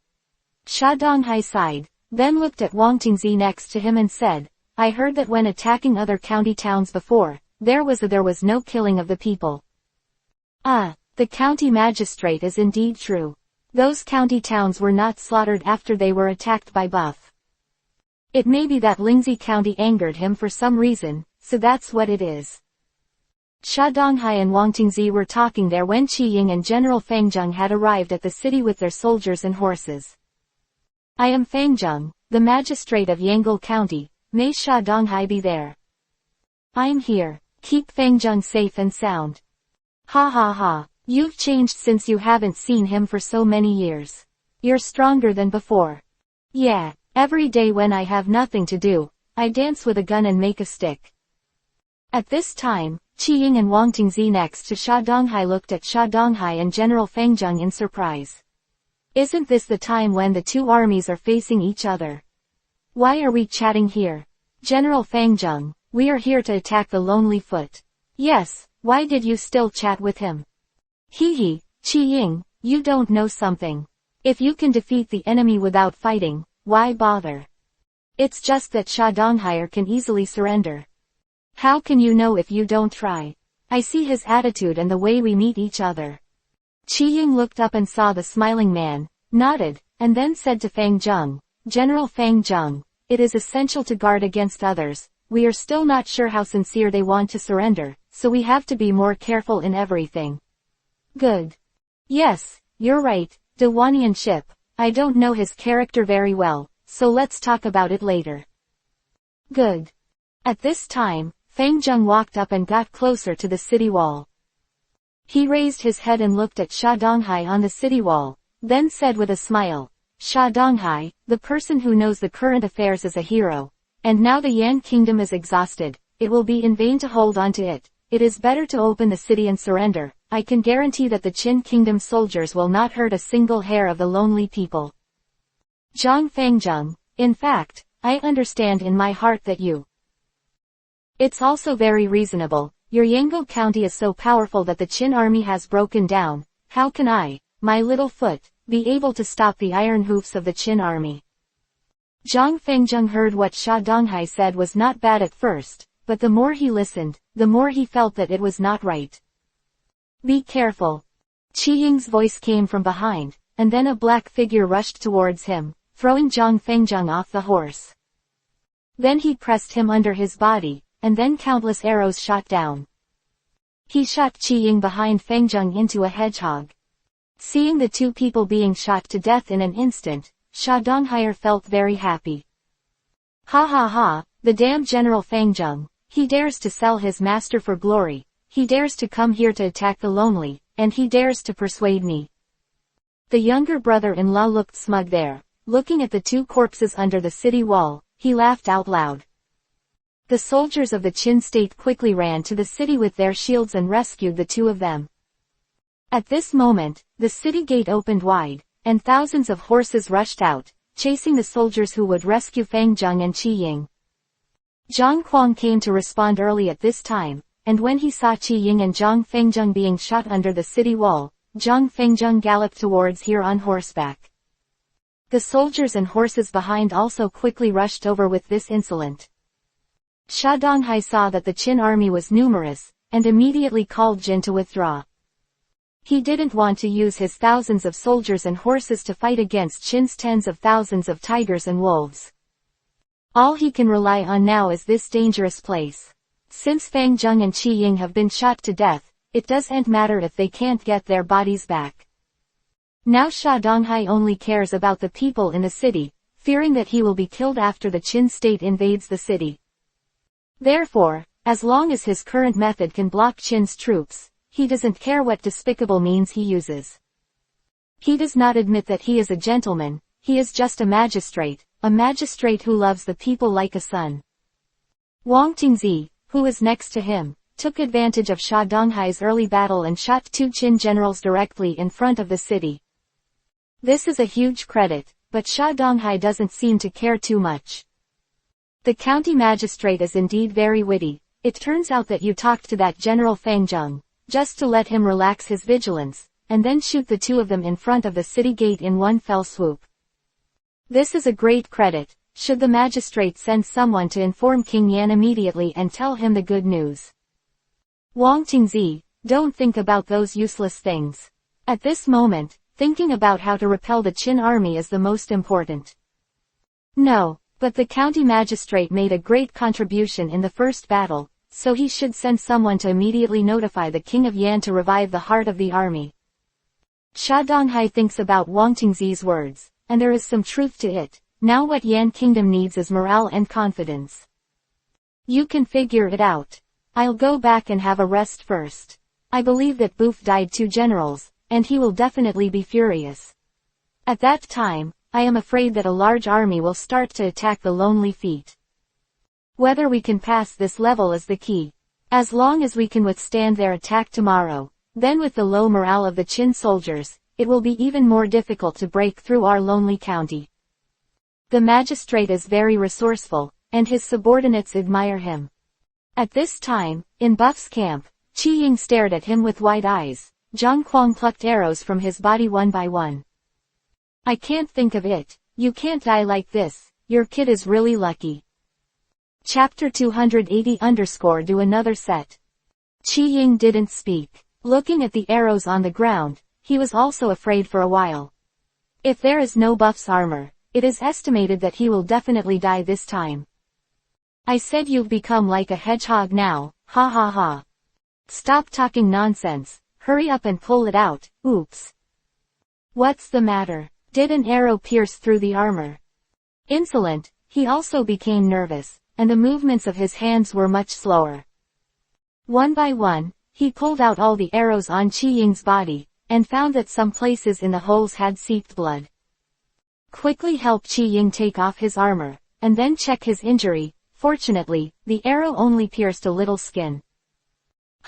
Sha Donghai sighed, then looked at Wang Tingzi next to him and said, I heard that when attacking other county towns before, there was no killing of the people. Ah, the county magistrate is indeed true. Those county towns were not slaughtered after they were attacked by Buff. It may be that Lingzi County angered him for some reason, so that's what it is. Sha Donghai and Wang Tingzi were talking there when Qi Ying and General Fangjung had arrived at the city with their soldiers and horses. I am Fangjung, the magistrate of Yangle County. May Sha Donghai be there? I'm here. Keep Fangjung safe and sound. Ha ha ha. You've changed since you haven't seen him for so many years. You're stronger than before. Yeah, every day when I have nothing to do, I dance with a gun and make a stick. At this time, Qi Ying and Wang Tingzi next to Sha Donghai looked at Sha Donghai and General Feng Zheng in surprise. Isn't this the time when the two armies are facing each other? Why are we chatting here? General Feng Zheng, we are here to attack the Lonely Foot. Yes, why did you still chat with him? Hee, Qi Ying, you don't know something. If you can defeat the enemy without fighting, why bother? It's just that Sha Donghai can easily surrender. How can you know if you don't try? I see his attitude and the way we meet each other. Qi Ying looked up and saw the smiling man, nodded, and then said to Feng Zheng, General Feng Zheng, it is essential to guard against others. We are still not sure how sincere they want to surrender, so we have to be more careful in everything. Good. Yes, you're right, De Wanian ship. I don't know his character very well, so let's talk about it later. Good. At this time, Feng Zheng walked up and got closer to the city wall. He raised his head and looked at Sha Donghai on the city wall, then said with a smile, Sha Donghai, the person who knows the current affairs is a hero, and now the Yan kingdom is exhausted. It will be in vain to hold on to it. It is better to open the city and surrender. I can guarantee that the Qin kingdom soldiers will not hurt a single hair of the lonely people. Zhang Fengzheng, in fact, I understand in my heart that you. It's also very reasonable. Your Yango county is so powerful that the Qin army has broken down. How can I, my little foot, be able to stop the iron hoofs of the Qin army? Zhang Fengzheng heard what Sha Donghai said was not bad at first, but the more he listened, the more he felt that it was not right. Be careful. Qi Ying's voice came from behind, and then a black figure rushed towards him, throwing Zhang Fengzheng off the horse. Then he pressed him under his body, and then countless arrows shot down. He shot Qi Ying behind Fengzheng into a hedgehog. Seeing the two people being shot to death in an instant, Sha Donghai felt very happy. Ha ha ha, the damned General Fengzheng, he dares to sell his master for glory, he dares to come here to attack the lonely, and he dares to persuade me. The younger brother-in-law looked smug there, looking at the two corpses under the city wall. He laughed out loud. The soldiers of the Qin state quickly ran to the city with their shields and rescued the two of them. At this moment, the city gate opened wide, and thousands of horses rushed out, chasing the soldiers who would rescue Feng Zheng and Qi Ying. Zhang Kuang came to respond early at this time, and when he saw Qi Ying and Zhang Fengzheng being shot under the city wall, Zhang Fengzheng galloped towards here on horseback. The soldiers and horses behind also quickly rushed over with this insolent. Sha Donghai saw that the Qin army was numerous, and immediately called Jin to withdraw. He didn't want to use his thousands of soldiers and horses to fight against Qin's tens of thousands of tigers and wolves. All he can rely on now is this dangerous place. Since Feng Zheng and Qi Ying have been shot to death, it doesn't matter if they can't get their bodies back. Now Sha Donghai only cares about the people in the city, fearing that he will be killed after the Qin state invades the city. Therefore, as long as his current method can block Qin's troops, he doesn't care what despicable means he uses. He does not admit that he is a gentleman, he is just a magistrate who loves the people like a son. Wang Tingzi, who is next to him, took advantage of Sha Donghai's early battle and shot two Qin generals directly in front of the city. This is a huge credit, but Sha Donghai doesn't seem to care too much. The county magistrate is indeed very witty. It turns out that you talked to that General Feng Zheng, just to let him relax his vigilance, and then shoot the two of them in front of the city gate in one fell swoop. This is a great credit. Should the magistrate send someone to inform King Yan immediately and tell him the good news? Wang Tingzi, don't think about those useless things. At this moment, thinking about how to repel the Qin army is the most important. No, but the county magistrate made a great contribution in the first battle, so he should send someone to immediately notify the King of Yan to revive the heart of the army. Sha Donghai thinks about Wang Tingzi's words, and there is some truth to it. Now what Yan kingdom needs is morale and confidence. You can figure it out. I'll go back and have a rest first. I believe that Boof died 2 generals, and he will definitely be furious. At that time, I am afraid that a large army will start to attack the Lonely Feet. Whether we can pass this level is the key. As long as we can withstand their attack tomorrow, then with the low morale of the Qin soldiers, it will be even more difficult to break through our lonely county. The magistrate is very resourceful, and his subordinates admire him. At this time, in Buff's camp, Qi Ying stared at him with wide eyes. Zhang Kuang plucked arrows from his body one by one. I can't think of it. You can't die like this. Your kid is really lucky. Chapter 280 do another set. Qi Ying didn't speak. Looking at the arrows on the ground, he was also afraid for a while. If there is no Buff's armor, it is estimated that he will definitely die this time. I said you've become like a hedgehog now, ha ha ha. Stop talking nonsense, hurry up and pull it out, oops. What's the matter? Did an arrow pierce through the armor? Insolent, he also became nervous, and the movements of his hands were much slower. One by one, he pulled out all the arrows on Qi Ying's body, and found that some places in the holes had seeped blood. Quickly help Qi Ying take off his armor, and then check his injury. Fortunately, the arrow only pierced a little skin.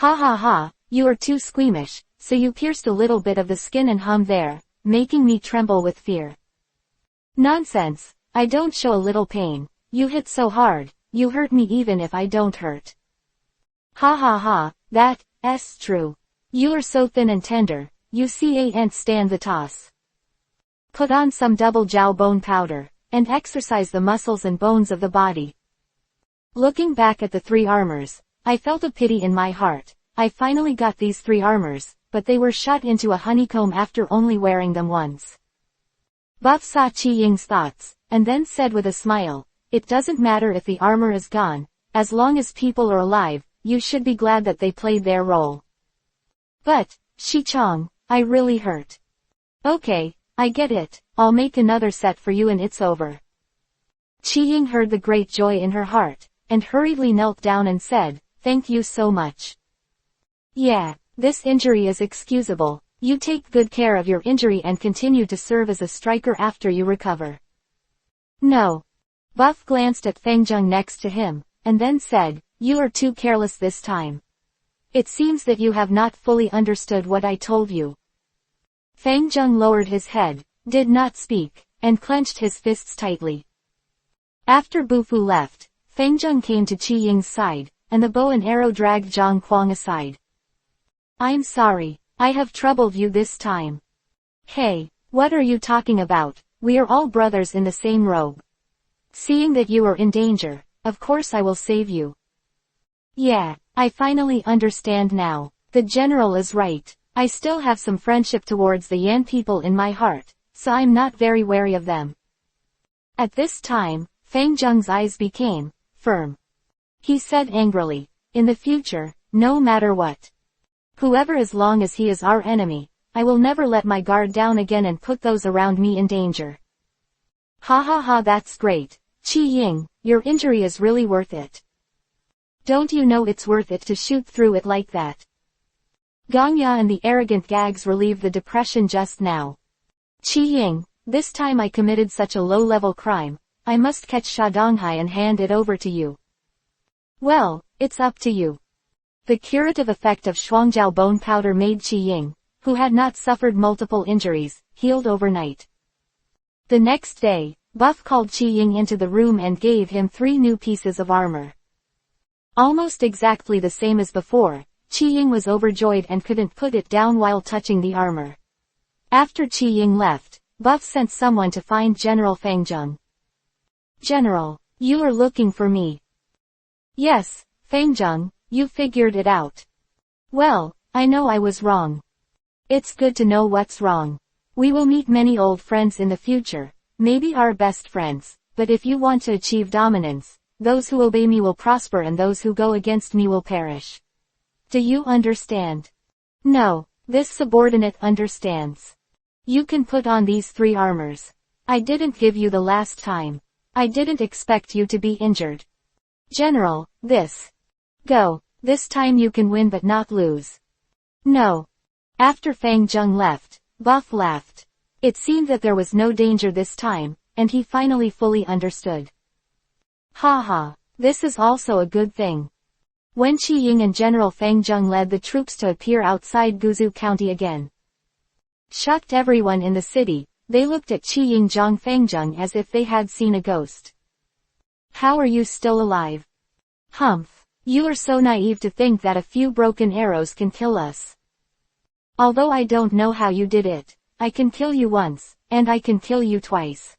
Ha ha ha, you are too squeamish, so you pierced a little bit of the skin and hum there, making me tremble with fear. Nonsense, I don't show a little pain. You hit so hard, you hurt me even if I don't hurt. Ha ha ha, that's true. You are so thin and tender, you can't stand the toss. Put on some double jiao bone powder, and exercise the muscles and bones of the body. Looking back at the 3 armors, I felt a pity in my heart. I finally got these 3 armors, but they were shot into a honeycomb after only wearing them once. Buff saw Qi Ying's thoughts, and then said with a smile, it doesn't matter if the armor is gone, as long as people are alive, you should be glad that they played their role. But, Shichong, I really hurt. Okay, I get it, I'll make another set for you and it's over. Qi Ying heard the great joy in her heart, and hurriedly knelt down and said, thank you so much. Yeah, this injury is excusable. You take good care of your injury and continue to serve as a striker after you recover. No. Buff glanced at Feng Zheng next to him, and then said, you are too careless this time. It seems that you have not fully understood what I told you. Feng Zheng lowered his head, did not speak, and clenched his fists tightly. After Bufu left, Feng Zheng came to Qi Ying's side, and the bow and arrow dragged Zhang Kuang aside. I'm sorry, I have troubled you this time. Hey, what are you talking about? We are all brothers in the same robe. Seeing that you are in danger, of course I will save you. Yeah, I finally understand now. The general is right. I still have some friendship towards the Yan people in my heart, so I'm not very wary of them. At this time, Feng Zheng's eyes became firm. He said angrily, in the future, no matter what. Whoever as long as he is our enemy, I will never let my guard down again and put those around me in danger. Ha ha ha, that's great. Qi Ying, your injury is really worth it. Don't you know it's worth it to shoot through it like that? Gongya and the arrogant gags relieved the depression just now. Qi Ying, this time I committed such a low-level crime, I must catch Sha Donghai and hand it over to you. Well, it's up to you. The curative effect of Shuangjiao bone powder made Qi Ying, who had not suffered multiple injuries, healed overnight. The next day, Buff called Qi Ying into the room and gave him 3 new pieces of armor. Almost exactly the same as before, Qi Ying was overjoyed and couldn't put it down while touching the armor. After Qi Ying left, Buff sent someone to find General Feng Zheng. General, you are looking for me. Yes, Feng Zheng, you figured it out. Well, I know I was wrong. It's good to know what's wrong. We will meet many old friends in the future, maybe our best friends, but if you want to achieve dominance, those who obey me will prosper and those who go against me will perish. Do you understand? No, this subordinate understands. You can put on these 3 armors. I didn't give you the last time. I didn't expect you to be injured. General, this. Go, this time you can win but not lose. No. After Fang Zheng left, Buff laughed. It seemed that there was no danger this time, and he finally fully understood. Haha, this is also a good thing. When Qi Ying and General Fang Zheng led the troops to appear outside Guizhou County again. Shocked everyone in the city, they looked at Qi Ying Zhang Fang Zheng as if they had seen a ghost. How are you still alive? Humph, you are so naive to think that a few broken arrows can kill us. Although I don't know how you did it, I can kill you once, and I can kill you twice.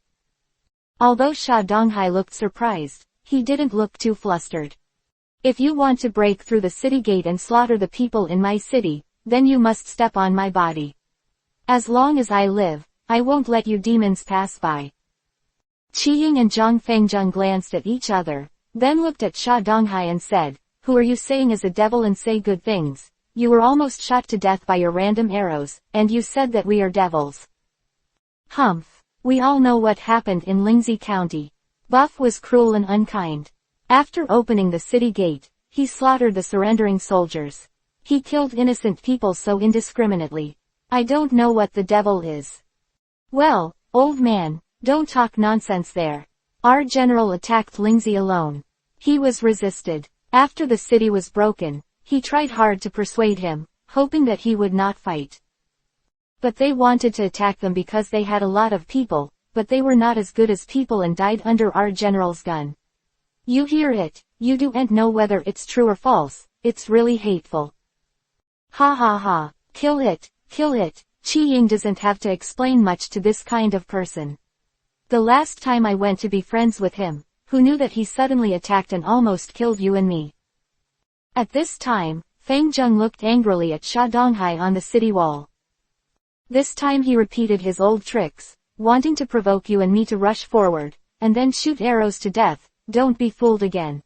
Although Sha Donghai looked surprised, he didn't look too flustered. If you want to break through the city gate and slaughter the people in my city, then you must step on my body. As long as I live, I won't let you demons pass by. Qi Ying and Zhang Fangzheng glanced at each other, then looked at Sha Donghai and said, "Who are you saying is a devil and say good things? You were almost shot to death by your random arrows, and you said that we are devils." Humph, we all know what happened in Lingzi County. Buff was cruel and unkind. After opening the city gate, he slaughtered the surrendering soldiers. He killed innocent people so indiscriminately. I don't know what the devil is. Well, old man, don't talk nonsense there. Our general attacked Lingzi alone. He was resisted. After the city was broken, he tried hard to persuade him, hoping that he would not fight. But they wanted to attack them because they had a lot of people, but they were not as good as people and died under our general's gun. You hear it, you don't know whether it's true or false, it's really hateful. Ha ha ha, kill it, Qi Ying doesn't have to explain much to this kind of person. The last time I went to be friends with him, who knew that he suddenly attacked and almost killed you and me. At this time, Fang Zheng looked angrily at Sha Donghai on the city wall. This time he repeated his old tricks, wanting to provoke you and me to rush forward, and then shoot arrows to death. Don't be fooled again.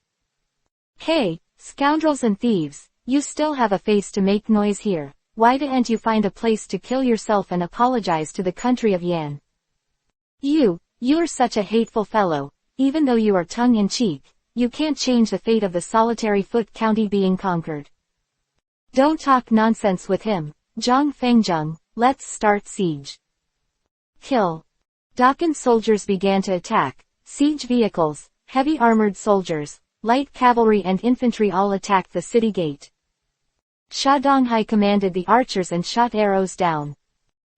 Hey, scoundrels and thieves, you still have a face to make noise here. Why didn't you find a place to kill yourself and apologize to the country of Yan? You're such a hateful fellow. Even though you are tongue-in-cheek, you can't change the fate of the solitary Foot County being conquered. Don't talk nonsense with him, Zhang Fangzheng, let's start siege. Kill. Dakan soldiers began to attack. Siege vehicles, heavy armored soldiers, light cavalry and infantry all attacked the city gate. Sha Donghai commanded the archers and shot arrows down.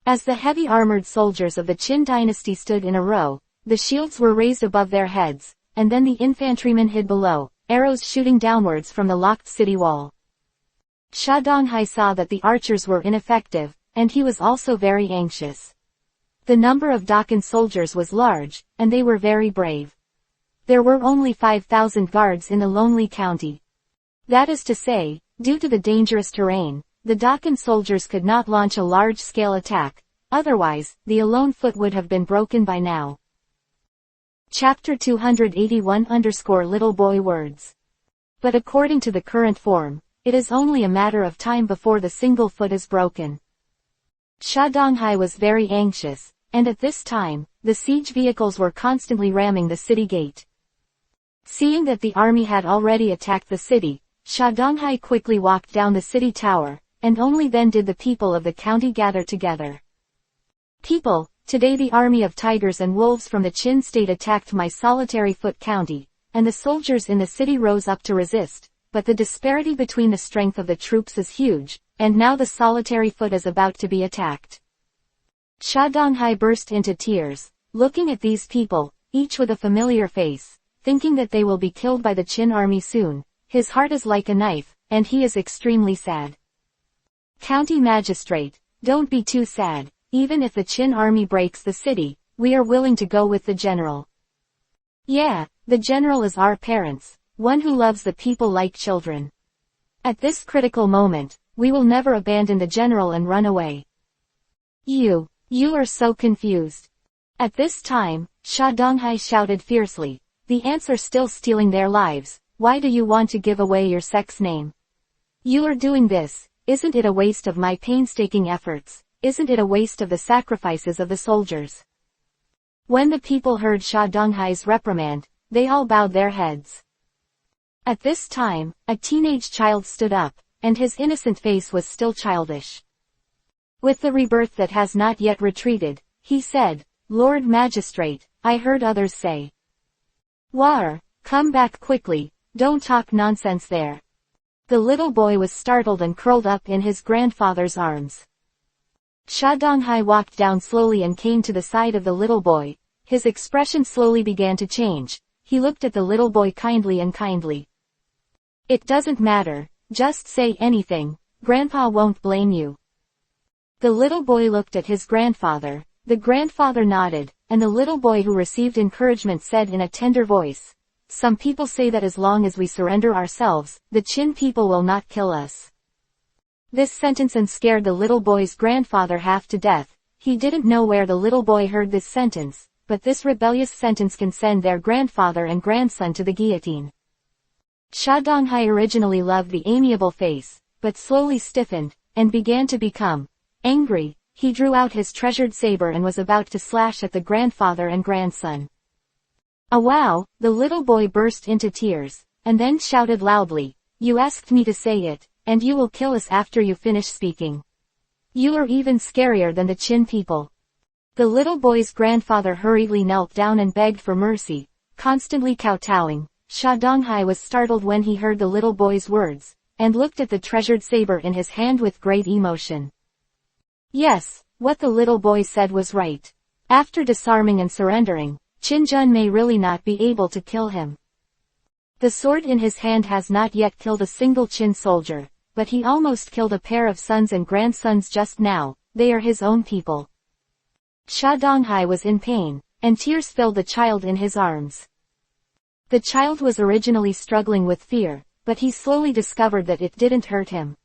As the heavy armored soldiers of the Qin dynasty stood in a row, the shields were raised above their heads, and then the infantrymen hid below, arrows shooting downwards from the locked city wall. Sha Donghai saw that the archers were ineffective, and he was also very anxious. The number of Dakan soldiers was large, and they were very brave. There were only 5,000 guards in the lonely county. That is to say, due to the dangerous terrain, the Dakan soldiers could not launch a large-scale attack, otherwise, the alone foot would have been broken by now. Chapter 281 Little Boy Words. But according to the current form, it is only a matter of time before the single foot is broken. Sha Donghai was very anxious, and at this time, the siege vehicles were constantly ramming the city gate. Seeing that the army had already attacked the city, Sha Donghai quickly walked down the city tower, and only then did the people of the county gather together. People, today the army of tigers and wolves from the Qin state attacked my solitary Foot County, and the soldiers in the city rose up to resist, but the disparity between the strength of the troops is huge, and now the solitary Foot is about to be attacked. Sha Donghai burst into tears, looking at these people, each with a familiar face, thinking that they will be killed by the Qin army soon. His heart is like a knife, and he is extremely sad. County Magistrate, don't be too sad. Even if the Qin army breaks the city, we are willing to go with the general. Yeah, the general is our parents, one who loves the people like children. At this critical moment, we will never abandon the general and run away. You are so confused. At this time, Sha Donghai shouted fiercely, the ants are still stealing their lives. Why do you want to give away your sex name? You are doing this, isn't it a waste of my painstaking efforts? Isn't it a waste of the sacrifices of the soldiers? When the people heard Sha Donghai's reprimand, they all bowed their heads. At this time, a teenage child stood up, and his innocent face was still childish. With the rebirth that has not yet retreated, he said, "Lord Magistrate, I heard others say. War, come back quickly, don't talk nonsense there." The little boy was startled and curled up in his grandfather's arms. Sha Donghai walked down slowly and came to the side of the little boy. His expression slowly began to change. He looked at the little boy kindly and kindly. "It doesn't matter, just say anything, Grandpa won't blame you." The little boy looked at his grandfather. The grandfather nodded, and the little boy who received encouragement said in a tender voice, "Some people say that as long as we surrender ourselves, the Chin people will not kill us." This sentence scared the little boy's grandfather half to death. He didn't know where the little boy heard this sentence, but this rebellious sentence can send their grandfather and grandson to the guillotine. Sha Donghai originally loved the amiable face, but slowly stiffened, and began to become angry. He drew out his treasured saber and was about to slash at the grandfather and grandson. "Ah wow!" The little boy burst into tears, and then shouted loudly, "You asked me to say it, and you will kill us after you finish speaking. You are even scarier than the Chin people." The little boy's grandfather hurriedly knelt down and begged for mercy, constantly kowtowing. Sha Donghai was startled when he heard the little boy's words, and looked at the treasured saber in his hand with great emotion. Yes, what the little boy said was right. After disarming and surrendering, Qin Jun may really not be able to kill him. The sword in his hand has not yet killed a single Qin soldier, but he almost killed a pair of sons and grandsons just now. They are his own people. Sha Donghai was in pain, and tears filled the child in his arms. The child was originally struggling with fear, but he slowly discovered that it didn't hurt him.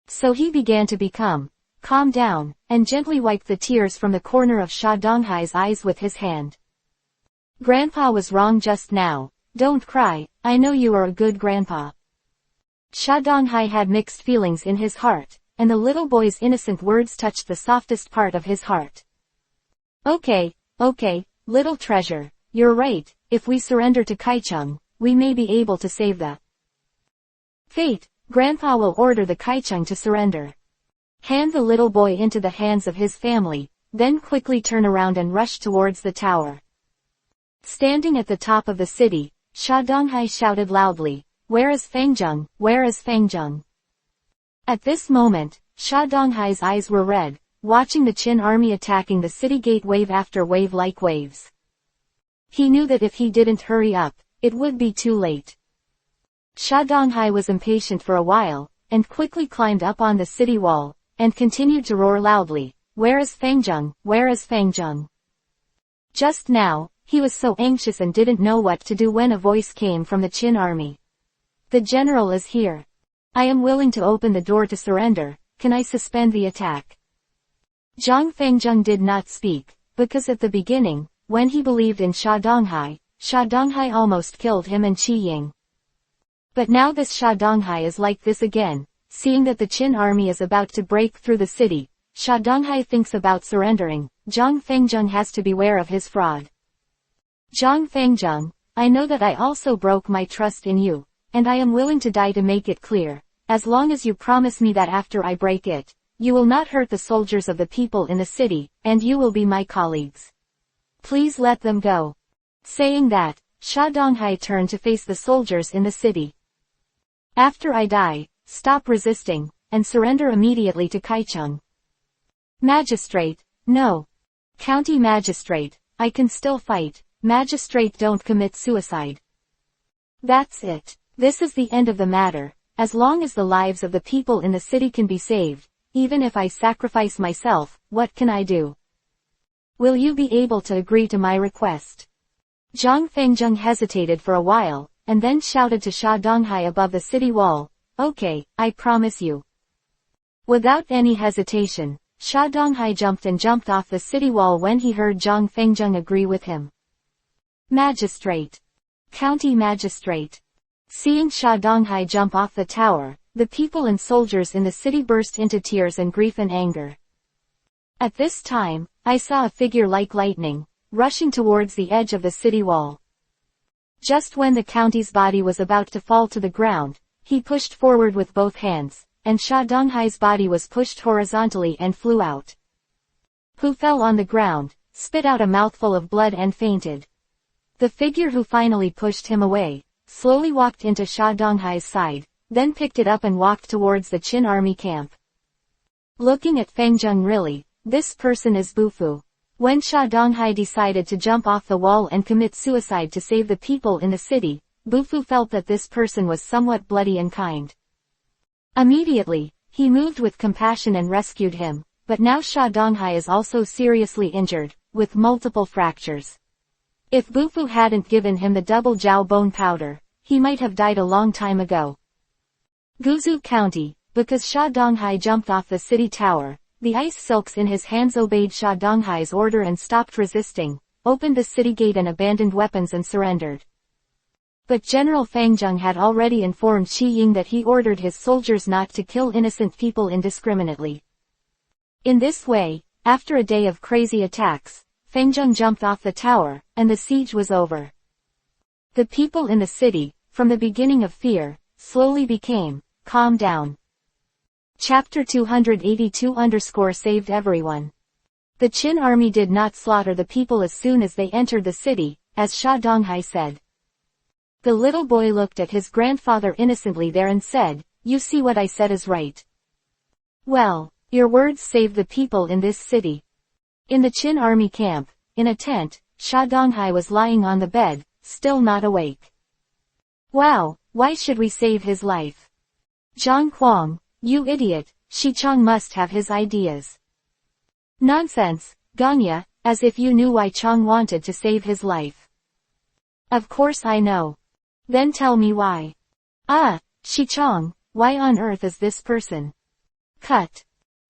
So he began to become calm down, and gently wiped the tears from the corner of Sha Donghai's eyes with his hand. "Grandpa was wrong just now. Don't cry, I know you are a good grandpa." Sha Donghai had mixed feelings in his heart, and the little boy's innocent words touched the softest part of his heart. Okay, little treasure, you're right. If we surrender to Kaicheng, we may be able to save the fate. Grandpa will order the Kaicheng to surrender. Hand the little boy into the hands of his family, then quickly turn around and rush towards the tower. Standing at the top of the city, Sha Donghai shouted loudly, "Where is Fangjung? Where is Fangjung?" At this moment, Sha Donghai's eyes were red, watching the Qin army attacking the city gate wave after wave like waves. He knew that if he didn't hurry up, it would be too late. Sha Donghai was impatient for a while, and quickly climbed up on the city wall, and continued to roar loudly, "Where is Fangjung? Where is Fangjung?" Just now, he was so anxious and didn't know what to do when a voice came from the Qin army. "The general is here. I am willing to open the door to surrender. Can I suspend the attack?" Zhang Fangjung did not speak, because at the beginning, when he believed in Sha Donghai almost killed him and Qi Ying. But now this Sha Donghai is like this again. Seeing that the Qin army is about to break through the city, Sha Donghai thinks about surrendering. Zhang Fangjung has to beware of his fraud. "Zhang Fangjung, I know that I also broke my trust in you, and I am willing to die to make it clear, as long as you promise me that after I break it, you will not hurt the soldiers of the people in the city, and you will be my colleagues. Please let them go." Saying that, Sha Donghai turned to face the soldiers in the city. "After I die, stop resisting, and surrender immediately to Kaicheng." "Magistrate, no. County magistrate, I can still fight. Magistrate, don't commit suicide." "That's it. This is the end of the matter. As long as the lives of the people in the city can be saved, even if I sacrifice myself, what can I do? Will you be able to agree to my request?" Zhang Fangjung hesitated for a while, and then shouted to Sha Donghai above the city wall, "Okay, I promise you." Without any hesitation, Sha Donghai jumped off the city wall when he heard Zhang Fangjung agree with him. "Magistrate. County magistrate." Seeing Sha Donghai jump off the tower, the people and soldiers in the city burst into tears and grief and anger. At this time, I saw a figure like lightning, rushing towards the edge of the city wall. Just when the county's body was about to fall to the ground, he pushed forward with both hands, and Sha Donghai's body was pushed horizontally and flew out. Who fell on the ground, spit out a mouthful of blood and fainted. The figure who finally pushed him away, slowly walked into Sha Donghai's side, then picked it up and walked towards the Qin army camp. Looking at Feng Zheng, really, this person is Bufu. When Sha Donghai decided to jump off the wall and commit suicide to save the people in the city, Bufu felt that this person was somewhat bloody and kind. Immediately, he moved with compassion and rescued him, but now Sha Donghai is also seriously injured, with multiple fractures. If Bufu hadn't given him the double jiao bone powder, he might have died a long time ago. Guizhou County, because Sha Donghai jumped off the city tower, the ice silks in his hands obeyed Sha Donghai's order and stopped resisting, opened the city gate and abandoned weapons and surrendered. But General Feng Zheng had already informed Qi Ying that he ordered his soldiers not to kill innocent people indiscriminately. In this way, after a day of crazy attacks, Feng Zheng jumped off the tower, and the siege was over. The people in the city, from the beginning of fear, slowly became calm down. Chapter 282 saved everyone. The Qin army did not slaughter the people as soon as they entered the city, as Sha Donghai said. The little boy looked at his grandfather innocently there and said, "You see what I said is right. Well, your words saved the people in this city." In the Qin army camp, in a tent, Sha Donghai was lying on the bed, still not awake. "Wow, why should we save his life? Zhang Huang, you idiot, Xichang must have his ideas." "Nonsense, Ganya, as if you knew why Chang wanted to save his life." "Of course I know." "Then tell me why." "Ah, Xichang, why on earth is this person?" "Cut.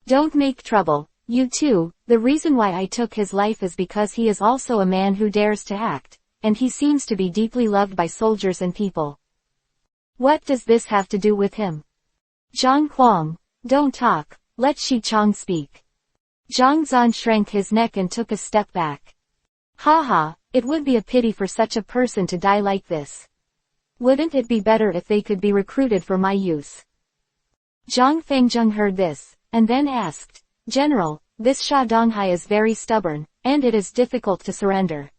Don't make trouble, you two. The reason why I took his life is because he is also a man who dares to act, and he seems to be deeply loved by soldiers and people." "What does this have to do with him?" "Zhang Huang, don't talk, let Xichang speak." Zhang Zan shrank his neck and took a step back. "Haha, it would be a pity for such a person to die like this. Wouldn't it be better if they could be recruited for my use?" Zhang Fengzheng heard this, and then asked, "General, this Sha Donghai is very stubborn, and it is difficult to surrender.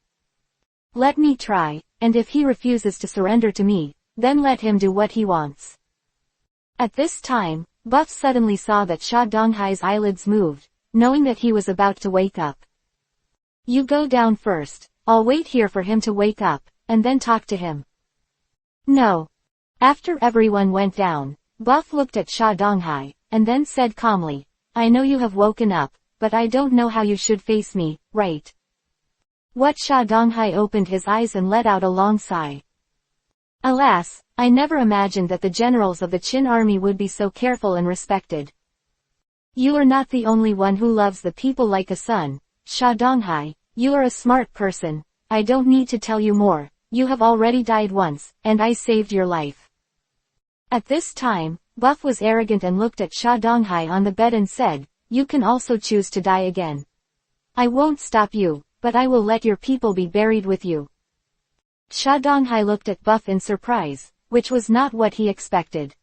Let me try, and if he refuses to surrender to me, then let him do what he wants." At this time, Buff suddenly saw that Sha Donghai's eyelids moved, knowing that he was about to wake up. "You go down first, I'll wait here for him to wake up, and then talk to him." "No." After everyone went down, Buff looked at Sha Donghai, and then said calmly, "I know you have woken up, but I don't know how you should face me, right?" What? Sha Donghai opened his eyes and let out a long sigh. "Alas, I never imagined that the generals of the Qin army would be so careful and respected. You are not the only one who loves the people like a son, Sha Donghai. You are a smart person, I don't need to tell you more, you have already died once, and I saved your life." At this time, Buff was arrogant and looked at Sha Donghai on the bed and said, "You can also choose to die again. I won't stop you, but I will let your people be buried with you." Sha Donghai looked at Buff in surprise, which was not what he expected.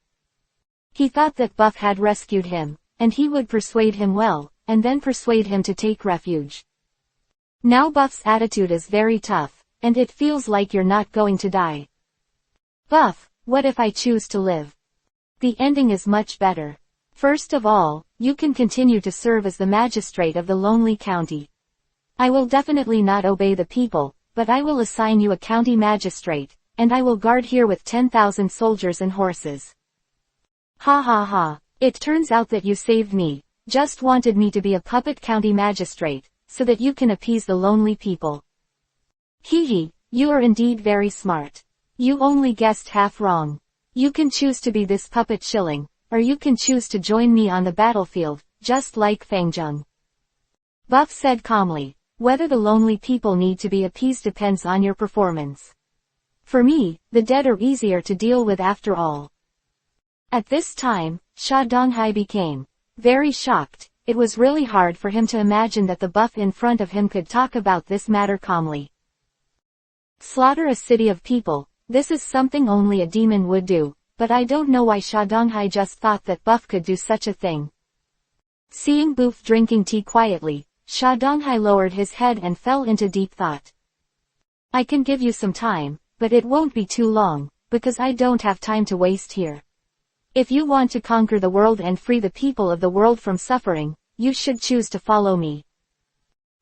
He thought that Buff had rescued him, and he would persuade him well, and then persuade him to take refuge. Now Buff's attitude is very tough, and it feels like you're not going to die. "Buff, what if I choose to live? The ending is much better. First of all, you can continue to serve as the magistrate of the lonely county. I will definitely not obey the people, but I will assign you a county magistrate, and I will guard here with 10,000 soldiers and horses." "Ha ha ha, it turns out that you saved me, just wanted me to be a puppet county magistrate, so that you can appease the lonely people. Hee hee, you are indeed very smart. You only guessed half wrong. You can choose to be this puppet shilling, or you can choose to join me on the battlefield, just like Fengzheng." Buff said calmly, "Whether the lonely people need to be appeased depends on your performance. For me, the dead are easier to deal with after all." At this time, Sha Donghai became very shocked. It was really hard for him to imagine that the Buff in front of him could talk about this matter calmly. Slaughter a city of people, this is something only a demon would do, but I don't know why Sha Donghai just thought that Buff could do such a thing. Seeing Boof drinking tea quietly, Sha Donghai lowered his head and fell into deep thought. I can give you some time, but it won't be too long, because I don't have time to waste here. If you want to conquer the world and free the people of the world from suffering, you should choose to follow me.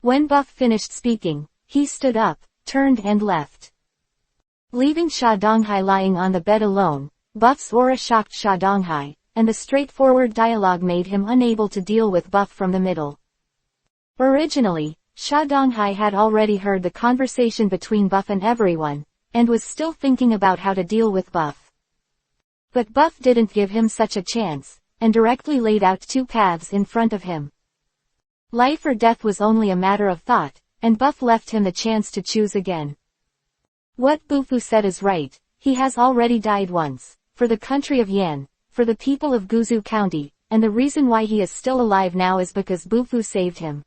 When Buff finished speaking, he stood up, turned and left. Leaving Sha Donghai lying on the bed alone, Buff's aura shocked Sha Donghai, and the straightforward dialogue made him unable to deal with Buff from the middle. Originally, Sha Donghai had already heard the conversation between Buff and everyone, and was still thinking about how to deal with Buff. But Buff didn't give him such a chance, and directly laid out two paths in front of him. Life or death was only a matter of thought, and Buff left him the chance to choose again. What Bufu said is right, he has already died once, for the country of Yan, for the people of Guzu County, and the reason why he is still alive now is because Bufu saved him.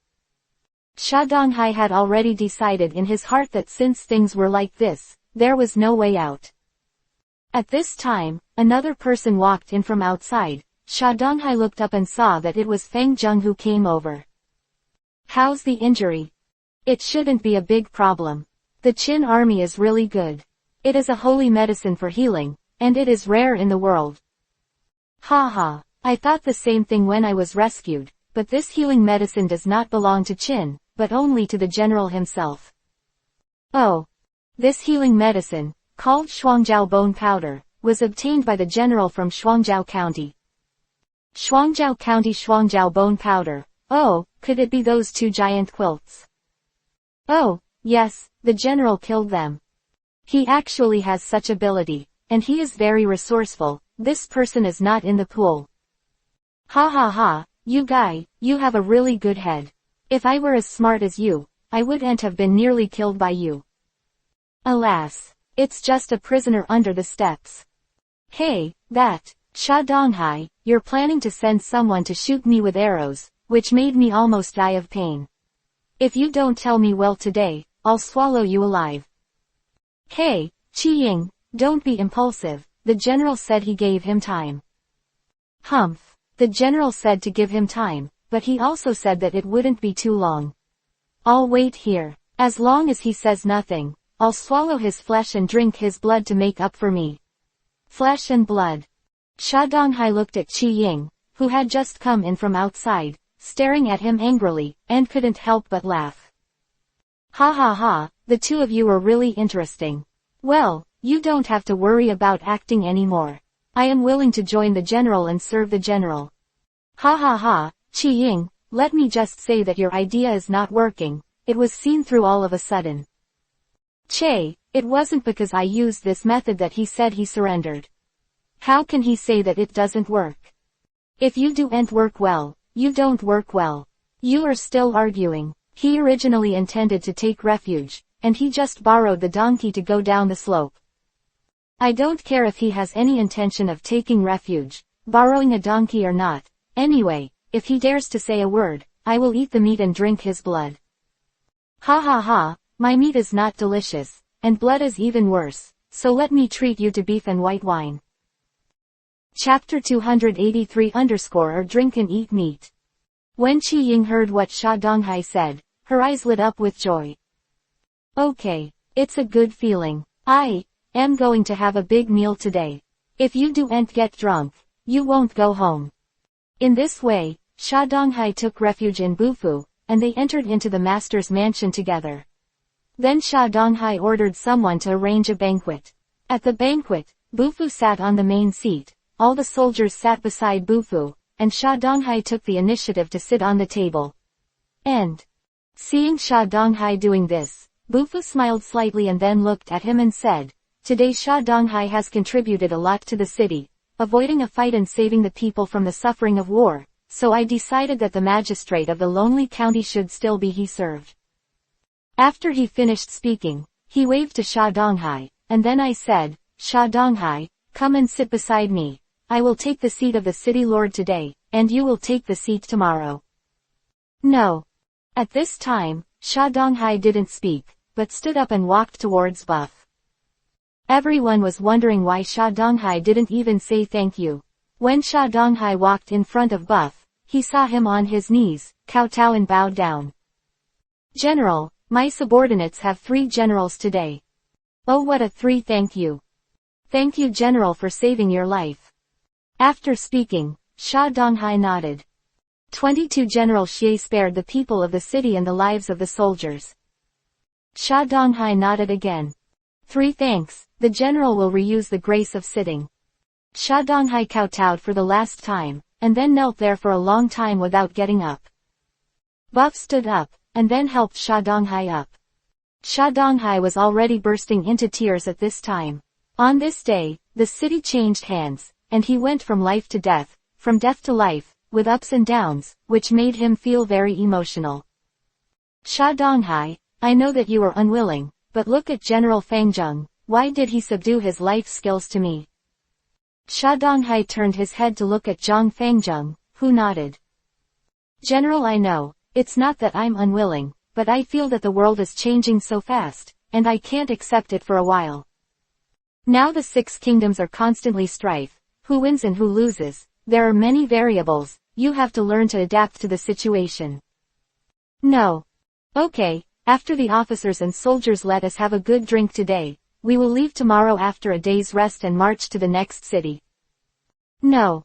Sha Donghai had already decided in his heart that since things were like this, there was no way out. At this time, another person walked in from outside. Sha Donghai looked up and saw that it was Feng Zheng who came over. How's the injury? It shouldn't be a big problem. The Qin army is really good. It is a holy medicine for healing, and it is rare in the world. Haha, I thought the same thing when I was rescued, but this healing medicine does not belong to Qin, but only to the general himself. Oh. This healing medicine, called Shuangjiao Bone Powder, was obtained by the general from Shuangjiao County. Shuangjiao County Shuangjiao Bone Powder. Oh, could it be those two giant quilts? Oh, yes, the general killed them. He actually has such ability, and he is very resourceful. This person is not in the pool. Ha ha ha, you guy, you have a really good head. If I were as smart as you, I wouldn't have been nearly killed by you. Alas, it's just a prisoner under the steps. Hey, that, Sha Donghai, you're planning to send someone to shoot me with arrows, which made me almost die of pain. If you don't tell me well today, I'll swallow you alive. Hey, Qi Ying, don't be impulsive, the general said he gave him time. Humph, the general said to give him time, but he also said that it wouldn't be too long. I'll wait here. As long as he says nothing, I'll swallow his flesh and drink his blood to make up for me. Flesh and blood. Sha Donghai looked at Qi Ying, who had just come in from outside, staring at him angrily, and couldn't help but laugh. Ha ha ha, the two of you are really interesting. Well, you don't have to worry about acting anymore. I am willing to join the general and serve the general. Ha ha ha, Qi Ying, let me just say that your idea is not working. It was seen through all of a sudden. Che, it wasn't because I used this method that he said he surrendered. How can he say that it doesn't work? If you don't work well, you don't work well. You are still arguing. He originally intended to take refuge, and he just borrowed the donkey to go down the slope. I don't care if he has any intention of taking refuge, borrowing a donkey or not. Anyway, if he dares to say a word, I will eat the meat and drink his blood. Ha ha ha, my meat is not delicious, and blood is even worse, so let me treat you to beef and white wine. Chapter 283 or Drink and Eat Meat. When Qi Ying heard what Sha Donghai said, her eyes lit up with joy. Okay, it's a good feeling. I am going to have a big meal today. If you don't get drunk, you won't go home. In this way, Sha Donghai took refuge in Bufu, and they entered into the master's mansion together. Then Sha Donghai ordered someone to arrange a banquet. At the banquet, Bufu sat on the main seat, all the soldiers sat beside Bufu, and Sha Donghai took the initiative to sit on the table. And, seeing Sha Donghai doing this, Bufu smiled slightly and then looked at him and said, Today Sha Donghai has contributed a lot to the city, avoiding a fight and saving the people from the suffering of war, so I decided that the magistrate of the lonely county should still be he served. After he finished speaking, he waved to Sha Donghai, and then I said, Sha Donghai, come and sit beside me. I will take the seat of the city lord today, and you will take the seat tomorrow. No. At this time, Sha Donghai didn't speak, but stood up and walked towards Buff. Everyone was wondering why Sha Donghai didn't even say thank you. When Sha Donghai walked in front of Buff, he saw him on his knees, kowtow and bowed down. General, my subordinates have 3 generals today. Oh, what a 3 thank you. Thank you, General, for saving your life. After speaking, Sha Donghai nodded. 22 General Xie spared the people of the city and the lives of the soldiers. Sha Donghai nodded again. 3 thanks, the general will reuse the grace of sitting. Sha Donghai kowtowed for the last time, and then knelt there for a long time without getting up. Buff stood up, and then helped Sha Donghai up. Sha Donghai was already bursting into tears at this time. On this day, the city changed hands, and he went from life to death, from death to life, with ups and downs, which made him feel very emotional. Sha Donghai, I know that you were unwilling, but look at General Fangjung, why did he subdue his life skills to me? Sha Donghai turned his head to look at Zhang Fangjung, who nodded. General, I know, it's not that I'm unwilling, but I feel that the world is changing so fast, and I can't accept it for a while. Now the 6 kingdoms are constantly strife, who wins and who loses, there are many variables, you have to learn to adapt to the situation. No. Okay, after the officers and soldiers let us have a good drink today, we will leave tomorrow after a day's rest and march to the next city. No.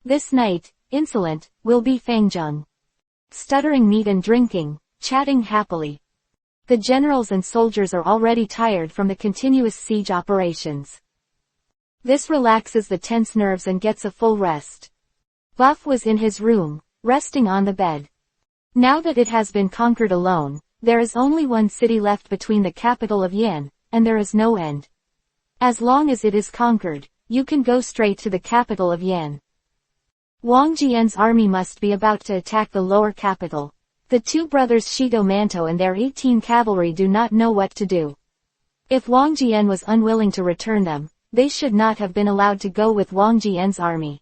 This night, insolent, will be Fangjung. Stuttering meat and drinking, chatting happily. The generals and soldiers are already tired from the continuous siege operations. This relaxes the tense nerves and gets a full rest. Buff was in his room, resting on the bed. Now that it has been conquered alone, there is only one city left between the capital of Yan, and there is no end. As long as it is conquered, you can go straight to the capital of Yan. Wang Jian's army must be about to attack the lower capital. The 2 brothers Shito Manto and their 18 cavalry do not know what to do. If Wang Jian was unwilling to return them, they should not have been allowed to go with Wang Jian's army.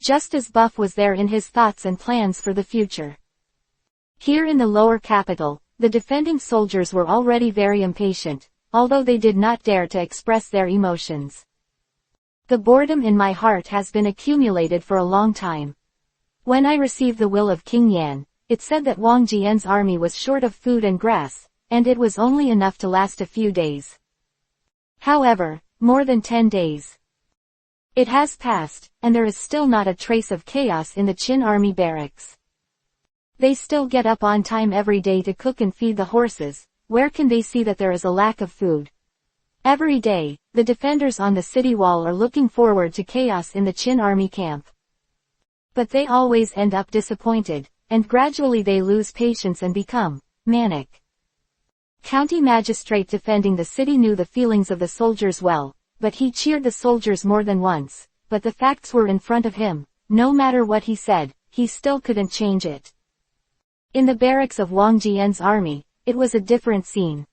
Just as Buff was there in his thoughts and plans for the future. Here in the lower capital, the defending soldiers were already very impatient, although they did not dare to express their emotions. The boredom in my heart has been accumulated for a long time. When I received the will of King Yan, it said that Wang Jian's army was short of food and grass, and it was only enough to last a few days. However, more than 10 days. It has passed, and there is still not a trace of chaos in the Qin army barracks. They still get up on time every day to cook and feed the horses. Where can they see that there is a lack of food? Every day, the defenders on the city wall are looking forward to chaos in the Qin army camp. But they always end up disappointed, and gradually they lose patience and become manic. County magistrate defending the city knew the feelings of the soldiers well, but he cheered the soldiers more than once, but the facts were in front of him. No matter what he said, he still couldn't change it. In the barracks of Wang Jian's army, it was a different scene.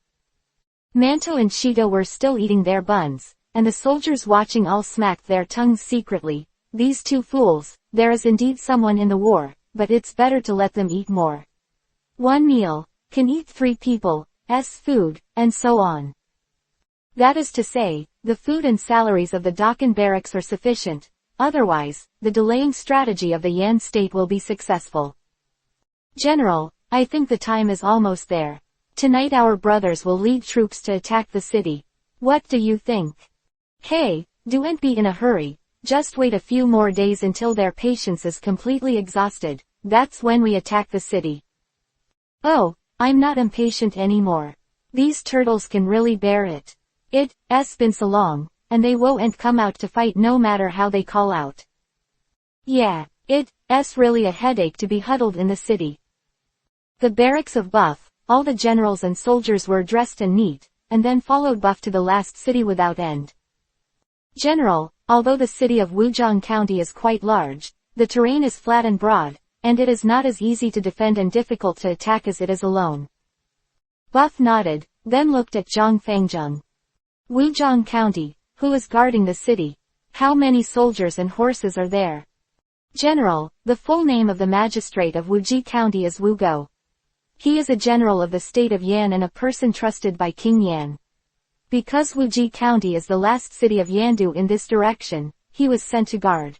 Manto and Shito were still eating their buns, and the soldiers watching all smacked their tongues secretly. These 2 fools, there is indeed someone in the war, but it's better to let them eat more. 1 meal can eat 3 people's food, and so on. That is to say, the food and salaries of the Dakan barracks are sufficient, otherwise, the delaying strategy of the Yan state will be successful. General, I think the time is almost there. Tonight our brothers will lead troops to attack the city. What do you think? Hey, don't be in a hurry, just wait a few more days until their patience is completely exhausted, that's when we attack the city. Oh, I'm not impatient anymore. These turtles can really bear it. It's been so long, and they won't come out to fight no matter how they call out. Yeah, it's really a headache to be huddled in the city. The barracks of Buff, all the generals and soldiers were dressed and neat, and then followed Buff to the last city without end. General, although the city of Wuzhong County is quite large, the terrain is flat and broad, and it is not as easy to defend and difficult to attack as it is alone. Buff nodded, then looked at Zhang Fangjung. Wuzhong County, who is guarding the city? How many soldiers and horses are there? General, the full name of the magistrate of Wuji County is Wu Go. He is a general of the state of Yan and a person trusted by King Yan. Because Wuji County is the last city of Yandu in this direction, he was sent to guard.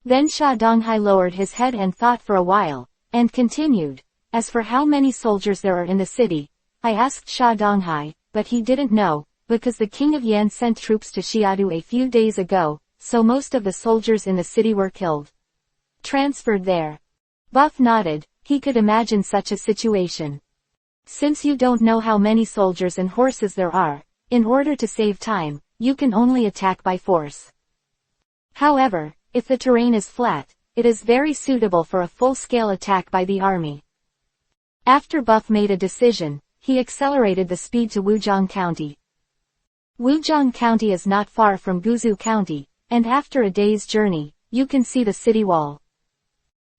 Then Sha Donghai lowered his head and thought for a while, and continued, as for how many soldiers there are in the city, I asked Sha Donghai, but he didn't know, because the king of Yan sent troops to Xiadu a few days ago, so most of the soldiers in the city were killed. Transferred there. Buff nodded, he could imagine such a situation. Since you don't know how many soldiers and horses there are, in order to save time, you can only attack by force. However, if the terrain is flat, it is very suitable for a full-scale attack by the army. After Buff made a decision, he accelerated the speed to Wuzhong County. Wuzhong County is not far from Guizhou County, and after a day's journey, you can see the city wall.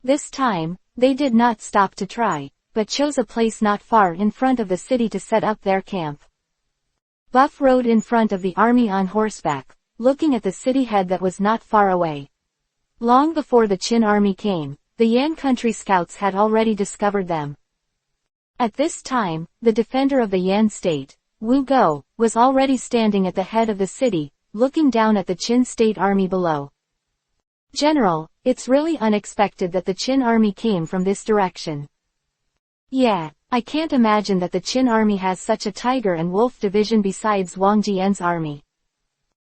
This time, they did not stop to try, but chose a place not far in front of the city to set up their camp. Buff rode in front of the army on horseback, looking at the city head that was not far away. Long before the Qin army came, the Yan country scouts had already discovered them. At this time, the defender of the Yan state, Wu Go, was already standing at the head of the city, looking down at the Qin state army below. General, it's really unexpected that the Qin army came from this direction. Yeah, I can't imagine that the Qin army has such a tiger and wolf division besides Wang Jian's army.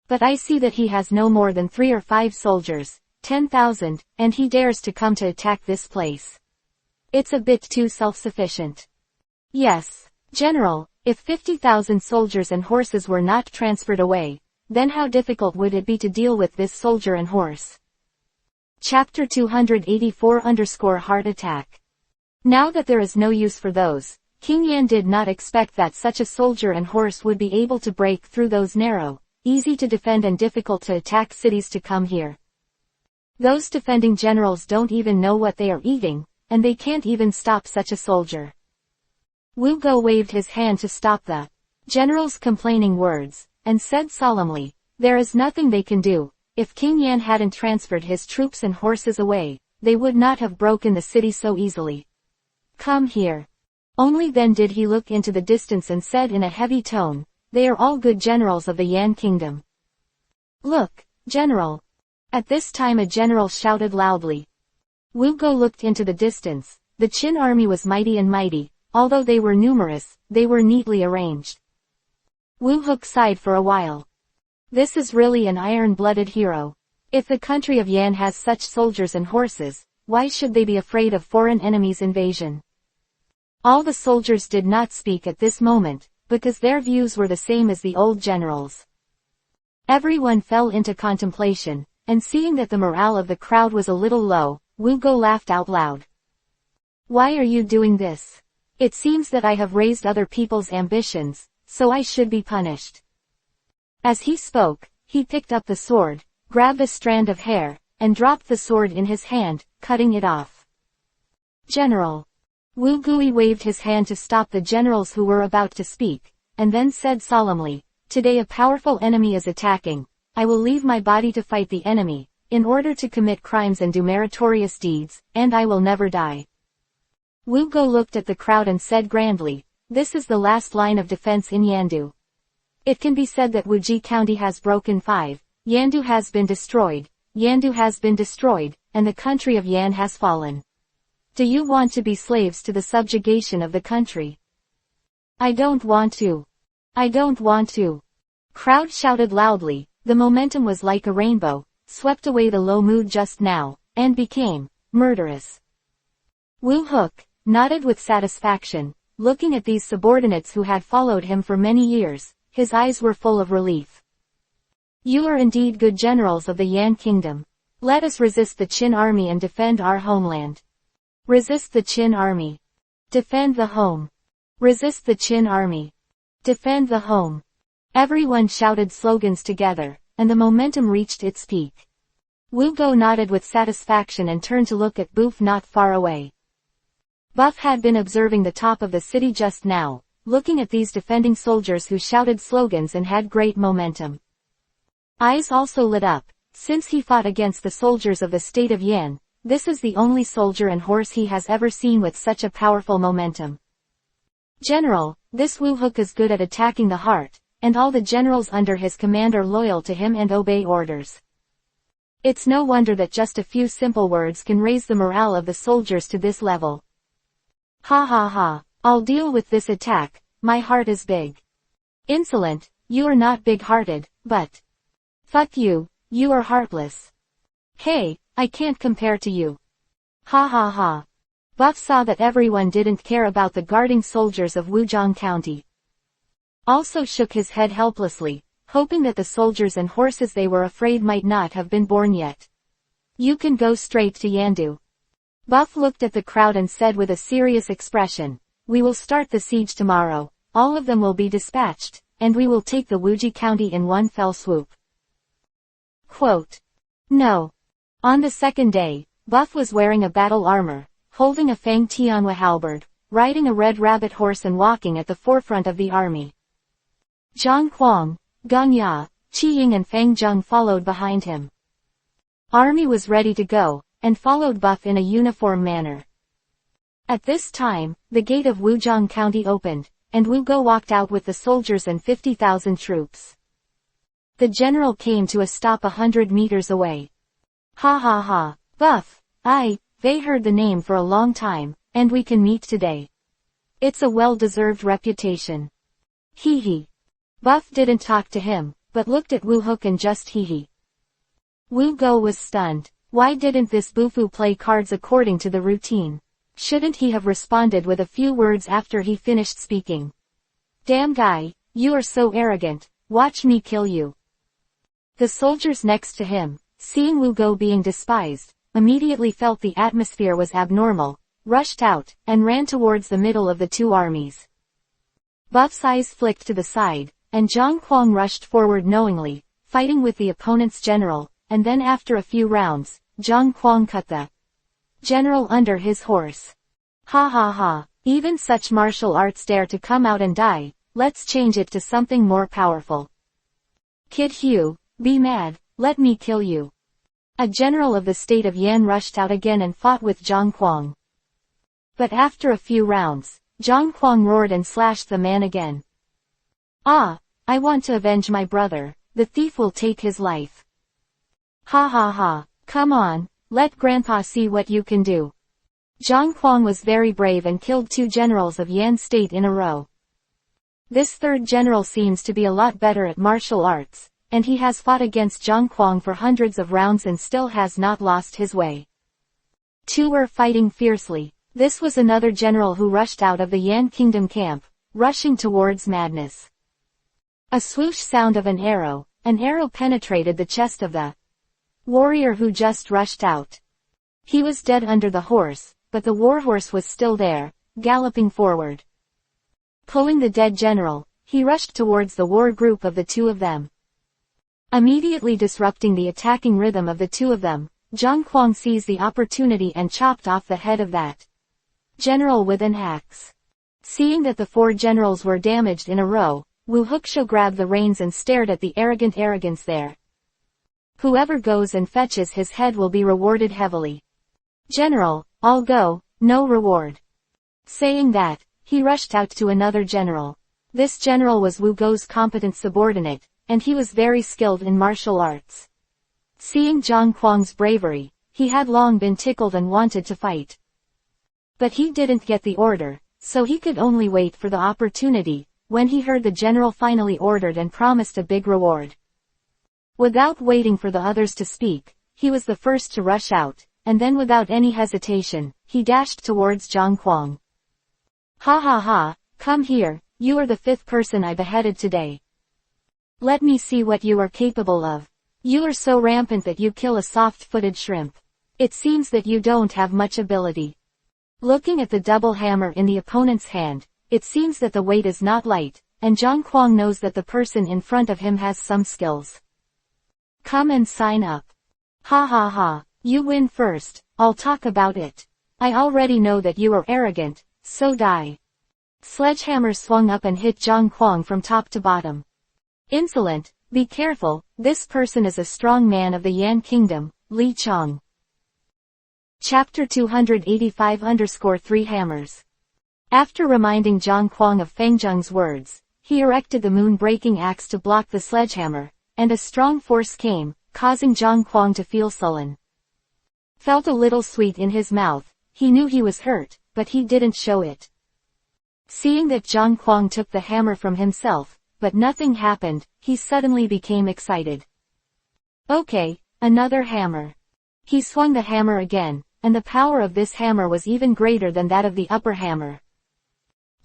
But I see that he has no more than 3 or 5 soldiers, 10,000, and he dares to come to attack this place. It's a bit too self-sufficient. Yes, General, if 50,000 soldiers and horses were not transferred away, then how difficult would it be to deal with this soldier and horse? Chapter 284_Heart Attack. Now that there is no use for those, King Yan did not expect that such a soldier and horse would be able to break through those narrow, easy to defend and difficult to attack cities to come here. Those defending generals don't even know what they are eating, and they can't even stop such a soldier. Wu Go waved his hand to stop the general's complaining words, and said solemnly, there is nothing they can do. If King Yan hadn't transferred his troops and horses away, they would not have broken the city so easily. Come here. Only then did he look into the distance and said in a heavy tone, they are all good generals of the Yan kingdom. Look, General. At this time a general shouted loudly. Wu Go looked into the distance. The Qin army was mighty and mighty. Although they were numerous, they were neatly arranged. Wu Hook sighed for a while. This is really an iron-blooded hero. If the country of Yan has such soldiers and horses, why should they be afraid of foreign enemies' invasion? All the soldiers did not speak at this moment, because their views were the same as the old generals. Everyone fell into contemplation, and seeing that the morale of the crowd was a little low, Wu Go laughed out loud. Why are you doing this? It seems that I have raised other people's ambitions, so I should be punished. As he spoke, he picked up the sword, grabbed a strand of hair, and dropped the sword in his hand, cutting it off. General. Wu Gui waved his hand to stop the generals who were about to speak, and then said solemnly, today a powerful enemy is attacking. I will leave my body to fight the enemy, in order to commit crimes and do meritorious deeds, and I will never die. Wu Go looked at the crowd and said grandly, this is the last line of defense in Yandu. It can be said that Wuji County has broken 5, Yandu has been destroyed, and the country of Yan has fallen. Do you want to be slaves to the subjugation of the country? I don't want to. I don't want to. Crowd shouted loudly. The momentum was like a rainbow, swept away the low mood just now, and became murderous. Wu Hook nodded with satisfaction, looking at these subordinates who had followed him for many years. His eyes were full of relief. You are indeed good generals of the Yan kingdom. Let us resist the Qin army and defend our homeland. Resist the Qin army. Defend the home. Resist the Qin army. Defend the home. Everyone shouted slogans together, and the momentum reached its peak. Wu Go nodded with satisfaction and turned to look at Boof not far away. Buff had been observing the top of the city just now, looking at these defending soldiers who shouted slogans and had great momentum. Eyes also lit up, since he fought against the soldiers of the state of Yan. This is the only soldier and horse he has ever seen with such a powerful momentum. General, this Wu Hook is good at attacking the heart, and all the generals under his command are loyal to him and obey orders. It's no wonder that just a few simple words can raise the morale of the soldiers to this level. Ha ha ha, I'll deal with this attack, my heart is big. Insolent, you are not big-hearted, but... Fuck you, you are heartless. Hey, I can't compare to you. Ha ha ha. Buff saw that everyone didn't care about the guarding soldiers of Wuzhong County. Also shook his head helplessly, hoping that the soldiers and horses they were afraid might not have been born yet. You can go straight to Yandu. Buff looked at the crowd and said with a serious expression, we will start the siege tomorrow, all of them will be dispatched, and we will take the Wuji County in one fell swoop. Quote. No. On the second day, Buff was wearing a battle armor, holding a Fang Tianhua halberd, riding a red rabbit horse and walking at the forefront of the army. Zhang Huang, Geng Ya, Qi Ying and Fang Zheng followed behind him. Army was ready to go, and followed Buff in a uniform manner. At this time, the gate of Wuzhong County opened, and Wu Go walked out with the soldiers and 50,000 troops. The general came to a stop 100 meters away. Ha ha ha, Buff, they heard the name for a long time, and we can meet today. It's a well-deserved reputation. Hee hee. Buff didn't talk to him, but looked at Wu Hook and just hee hee. Wu Go was stunned. Why didn't this Bufu play cards according to the routine? Shouldn't he have responded with a few words after he finished speaking? Damn guy, you are so arrogant, watch me kill you. The soldiers next to him, seeing Wu Go being despised, immediately felt the atmosphere was abnormal, rushed out, and ran towards the middle of the two armies. Buff's eyes flicked to the side, and Zhang Huang rushed forward knowingly, fighting with the opponent's general, and then after a few rounds, Zhang Huang cut the general under his horse. Ha ha ha, even such martial arts dare to come out and die, let's change it to something more powerful. Kid Hugh, be mad, let me kill you. A general of the state of Yan rushed out again and fought with Zhang Huang. But after a few rounds, Zhang Huang roared and slashed the man again. Ah, I want to avenge my brother, the thief will take his life. Ha ha ha, come on, let Grandpa see what you can do. Zhang Huang was very brave and killed 2 generals of Yan state in a row. This third general seems to be a lot better at martial arts, and he has fought against Zhang Huang for hundreds of rounds and still has not lost his way. 2 were fighting fiercely. This was another general who rushed out of the Yan Kingdom camp, rushing towards madness. A swoosh sound of an arrow penetrated the chest of the warrior who just rushed out. He was dead under the horse, but the warhorse was still there, galloping forward. Pulling the dead general, he rushed towards the war group of the 2 of them. Immediately disrupting the attacking rhythm of the 2 of them, Zhang Huang seized the opportunity and chopped off the head of that general with an axe. Seeing that the 4 generals were damaged in a row, Wu Hooksho grabbed the reins and stared at the arrogance there. Whoever goes and fetches his head will be rewarded heavily. General, I'll go, no reward. Saying that, he rushed out to another general. This general was Wu Go's competent subordinate, and he was very skilled in martial arts. Seeing Zhang Huang's bravery, he had long been tickled and wanted to fight. But he didn't get the order, so he could only wait for the opportunity, when he heard the general finally ordered and promised a big reward. Without waiting for the others to speak, he was the first to rush out, and then without any hesitation, he dashed towards Zhang Huang. Ha ha ha, come here, you are the 5th person I beheaded today. Let me see what you are capable of. You are so rampant that you kill a soft-footed shrimp. It seems that you don't have much ability. Looking at the double hammer in the opponent's hand, it seems that the weight is not light, and Zhang Huang knows that the person in front of him has some skills. Come and sign up. Ha ha ha, you win first, I'll talk about it. I already know that you are arrogant, so die. Sledgehammer swung up and hit Zhang Huang from top to bottom. Insolent, be careful, this person is a strong man of the Yan Kingdom, Li Chong. Chapter 285-3 Hammers. After reminding Zhang Huang of Feng Zheng's words, he erected the moon-breaking axe to block the sledgehammer, and a strong force came, causing Zhang Kuang to feel sullen. Felt a little sweet in his mouth. He knew he was hurt, but he didn't show it. Seeing that Zhang Kuang took the hammer from himself, but nothing happened, he suddenly became excited. Okay, another hammer. He swung the hammer again, and the power of this hammer was even greater than that of the upper hammer.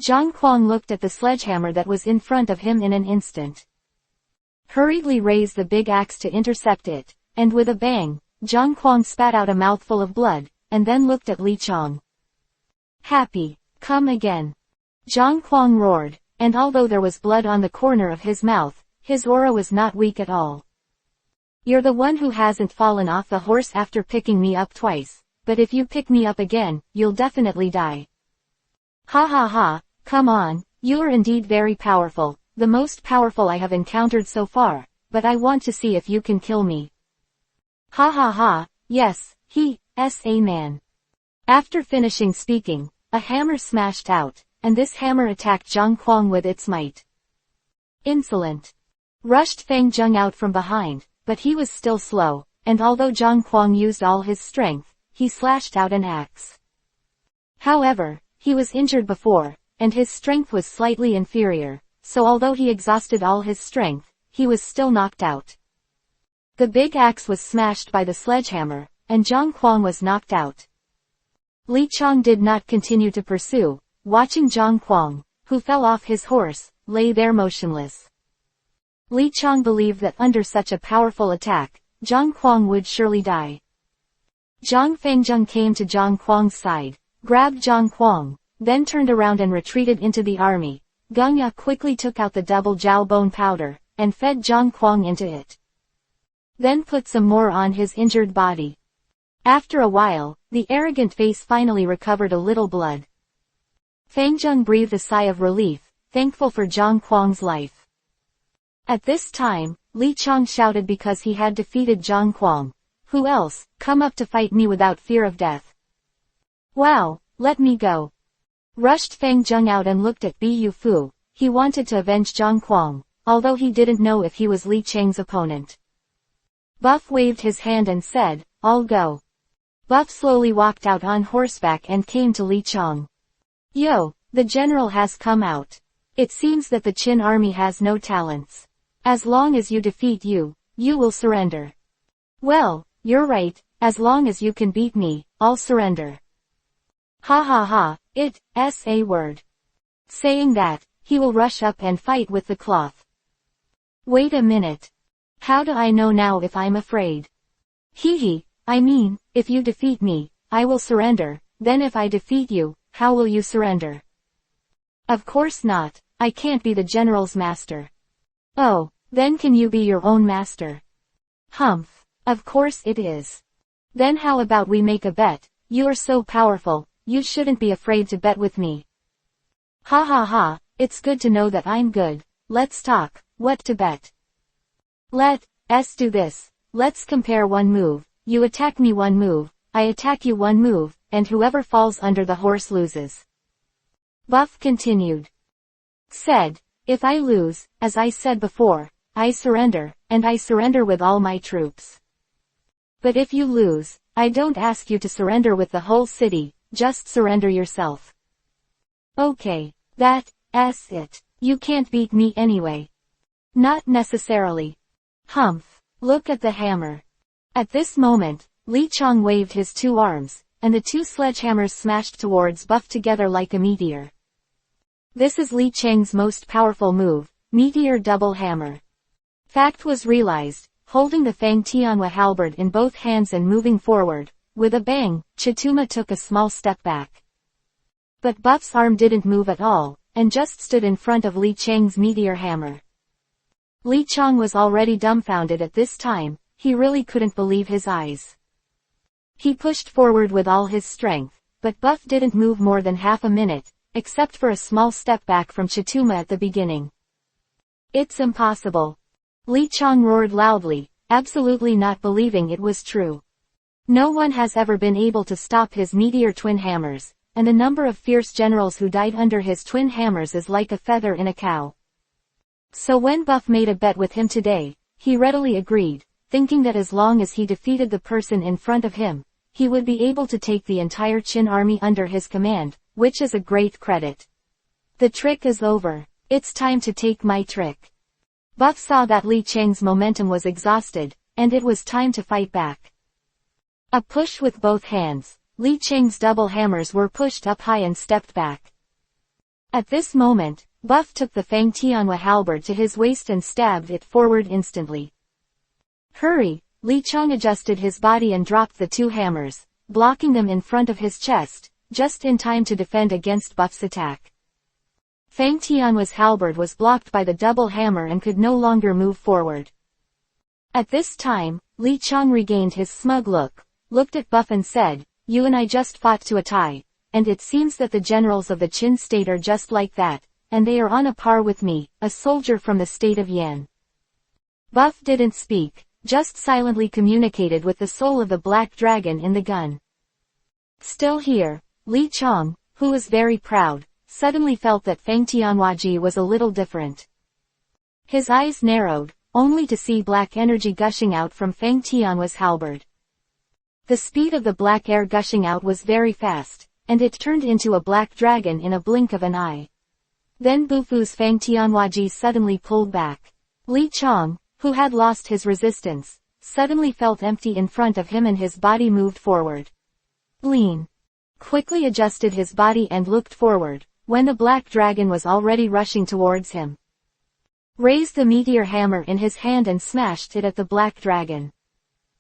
Zhang Kuang looked at the sledgehammer that was in front of him in an instant. Hurriedly raised the big axe to intercept it, and with a bang, Zhang Kuang spat out a mouthful of blood, and then looked at Li Chong. Happy, come again. Zhang Kuang roared, and although there was blood on the corner of his mouth, his aura was not weak at all. You're the one who hasn't fallen off the horse after picking me up twice, but if you pick me up again, you'll definitely die. Ha ha ha, come on, you are indeed very powerful, the most powerful I have encountered so far, but I want to see if you can kill me. Ha ha ha, yes, he is a man. After finishing speaking, a hammer smashed out, and this hammer attacked Zhang Kuang with its might. Insolent. Rushed Fang Zheng out from behind, but he was still slow, and although Zhang Kuang used all his strength, he slashed out an axe. However, he was injured before, and his strength was slightly inferior, so although he exhausted all his strength, he was still knocked out. The big axe was smashed by the sledgehammer, and Zhang Kuang was knocked out. Li Chong did not continue to pursue, watching Zhang Kuang, who fell off his horse, lay there motionless. Li Chong believed that under such a powerful attack, Zhang Kuang would surely die. Zhang Fangzheng came to Zhang Kuang's side, grabbed Zhang Kuang, then turned around and retreated into the army. Geng Ya quickly took out the double jiao bone powder, and fed Zhang Kuang into it. Then put some more on his injured body. After a while, the arrogant face finally recovered a little blood. Fangzheng breathed a sigh of relief, thankful for Zhang Kuang's life. At this time, Li Chong shouted because he had defeated Zhang Kuang. Who else, come up to fight me without fear of death? Wow, let me go. Rushed Fang Zheng out and looked at Bu Fu. He wanted to avenge Zhang Kuang, although he didn't know if he was Li Cheng's opponent. Buff waved his hand and said, I'll go. Buff slowly walked out on horseback and came to Li Chong. Yo, the general has come out. It seems that the Qin army has no talents. As long as you defeat you will surrender. Well, you're right, as long as you can beat me, I'll surrender. Ha ha ha, it's a word. Saying that, he will rush up and fight with the cloth. Wait a minute. How do I know now if I'm afraid? Hee hee, I mean, if you defeat me, I will surrender, then if I defeat you, how will you surrender? Of course not, I can't be the general's master. Oh, then can you be your own master? Humph, of course it is. Then how about we make a bet? You are so powerful, you shouldn't be afraid to bet with me. Ha ha ha, it's good to know that I'm good. Let's talk, what to bet? Let's do this. Let's compare one move. You attack me one move, I attack you one move, and whoever falls under the horse loses. Buff continued. Said, if I lose, as I said before, I surrender, and I surrender with all my troops. But if you lose, I don't ask you to surrender with the whole city, just surrender yourself. Okay, that's it. You can't beat me anyway. Not necessarily. Humph, look at the hammer. At this moment, Li Chong waved his two arms, and the two sledgehammers smashed towards Buff together like a meteor. This is Li Cheng's most powerful move, Meteor Double Hammer. Fact was realized, holding the Fang Tianhua halberd in both hands and moving forward. With a bang, Chituma took a small step back. But Buff's arm didn't move at all, and just stood in front of Li Cheng's meteor hammer. Li Chong was already dumbfounded at this time, he really couldn't believe his eyes. He pushed forward with all his strength, but Buff didn't move more than half a minute, except for a small step back from Chituma at the beginning. It's impossible. Li Chong roared loudly, absolutely not believing it was true. No one has ever been able to stop his meteor twin hammers, and the number of fierce generals who died under his twin hammers is like a feather in a cow. So when Buff made a bet with him today, he readily agreed, thinking that as long as he defeated the person in front of him, he would be able to take the entire Qin army under his command, which is a great credit. The trick is over. It's time to take my trick. Buff saw that Li Cheng's momentum was exhausted, and it was time to fight back. A push with both hands, Li Cheng's double hammers were pushed up high and stepped back. At this moment, Buff took the Fang Tianhua halberd to his waist and stabbed it forward instantly. Hurry! Li Cheng adjusted his body and dropped the two hammers, blocking them in front of his chest, just in time to defend against Buff's attack. Fang Tianhua's halberd was blocked by the double hammer and could no longer move forward. At this time, Li Cheng regained his smug look, looked at Buff and said, "You and I just fought to a tie, and it seems that the generals of the Qin state are just like that, and they are on a par with me, a soldier from the state of Yan." Buff didn't speak, just silently communicated with the soul of the black dragon in the gun. Still here, Li Cheng, who was very proud, suddenly felt that Fang Tianhua was a little different. His eyes narrowed, only to see black energy gushing out from Fang Tianhua's halberd. The speed of the black air gushing out was very fast, and it turned into a black dragon in a blink of an eye. Then Bufu's Fang Tianhua suddenly pulled back. Li Cheng, who had lost his resistance, suddenly felt empty in front of him and his body moved forward. Lean quickly adjusted his body and looked forward, when the black dragon was already rushing towards him. Raised the meteor hammer in his hand and smashed it at the black dragon.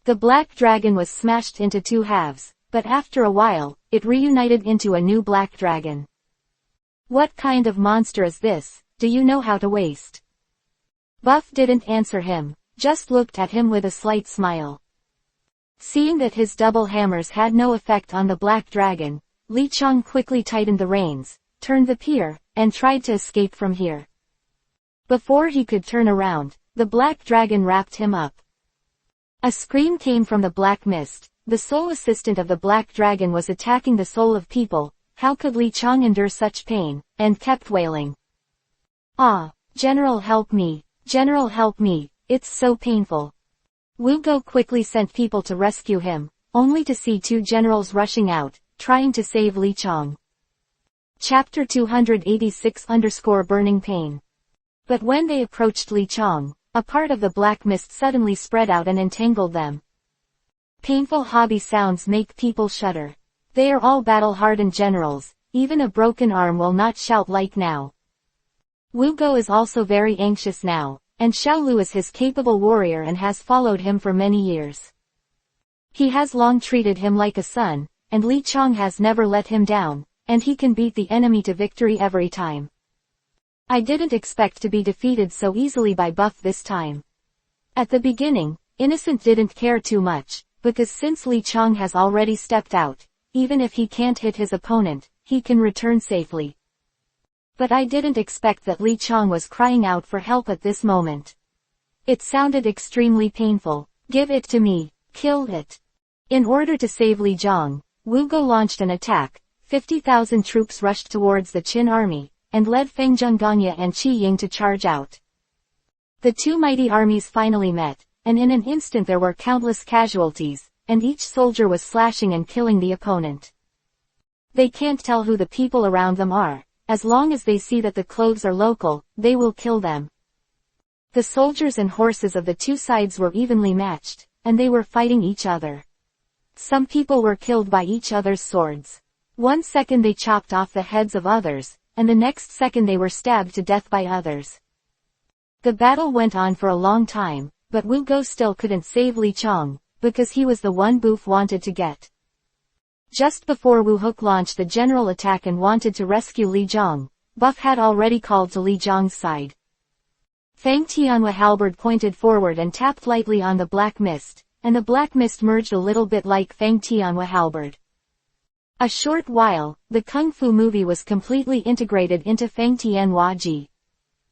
The black dragon was smashed into two halves, but after a while, it reunited into a new black dragon. "What kind of monster is this? Do you know how to waste?" Buff didn't answer him, just looked at him with a slight smile. Seeing that his double hammers had no effect on the black dragon, Li Cheng quickly tightened the reins, turned the pier, and tried to escape from here. Before he could turn around, the black dragon wrapped him up. A scream came from the black mist. The soul assistant of the black dragon was attacking the soul of people. How could Li Cheng endure such pain, and kept wailing. "Ah, General, help me, General, help me, it's so painful." Wu Go quickly sent people to rescue him, only to see two generals rushing out, trying to save Li Cheng. Chapter 286_Burning Pain. But when they approached Li Cheng, a part of the black mist suddenly spread out and entangled them. Painful hobby sounds make people shudder. They are all battle-hardened generals, even a broken arm will not shout like now. Wu Go is also very anxious now, and Xiao Lu is his capable warrior and has followed him for many years. He has long treated him like a son, and Li Cheng has never let him down, and he can beat the enemy to victory every time. I didn't expect to be defeated so easily by Buff this time. At the beginning, Innocent didn't care too much, because since Li Cheng has already stepped out, even if he can't hit his opponent, he can return safely. But I didn't expect that Li Cheng was crying out for help at this moment. It sounded extremely painful. "Give it to me, kill it." In order to save Li Cheng, Wu Go launched an attack. 50,000 troops rushed towards the Qin army, and led Feng Zhengganya and Qi Ying to charge out. The two mighty armies finally met, and in an instant there were countless casualties, and each soldier was slashing and killing the opponent. They can't tell who the people around them are. As long as they see that the clothes are local, they will kill them. The soldiers and horses of the two sides were evenly matched, and they were fighting each other. Some people were killed by each other's swords. One second they chopped off the heads of others, and the next second they were stabbed to death by others. The battle went on for a long time, but Wu Go still couldn't save Li Cheng, because he was the one Boof wanted to get. Just before Wu Hook launched the general attack and wanted to rescue Li Cheng, Buff had already called to Li Cheng's side. Fang Tianhua halberd pointed forward and tapped lightly on the black mist, and the black mist merged a little bit like Fang Tianhua halberd. A short while, the Kung Fu movie was completely integrated into Fang Tianhua.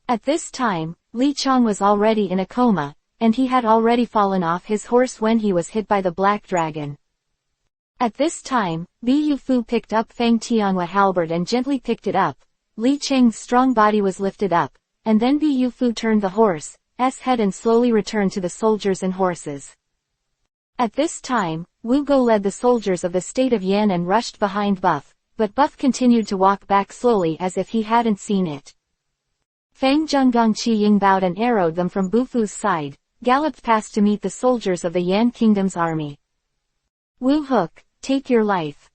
At this time, Li Cheng was already in a coma, and he had already fallen off his horse when he was hit by the black dragon. At this time, Bu Fu picked up Fang Tianhua halberd and gently picked it up. Li Cheng's strong body was lifted up, and then Bu Fu turned the horse's head and slowly returned to the soldiers and horses. At this time, Wu Go led the soldiers of the state of Yan and rushed behind Buff, but Buff continued to walk back slowly as if he hadn't seen it. Fang Zhonggong Qi Ying bowed and arrowed them from Bu Fu's side, galloped past to meet the soldiers of the Yan Kingdom's army. Wu Hook, take your life.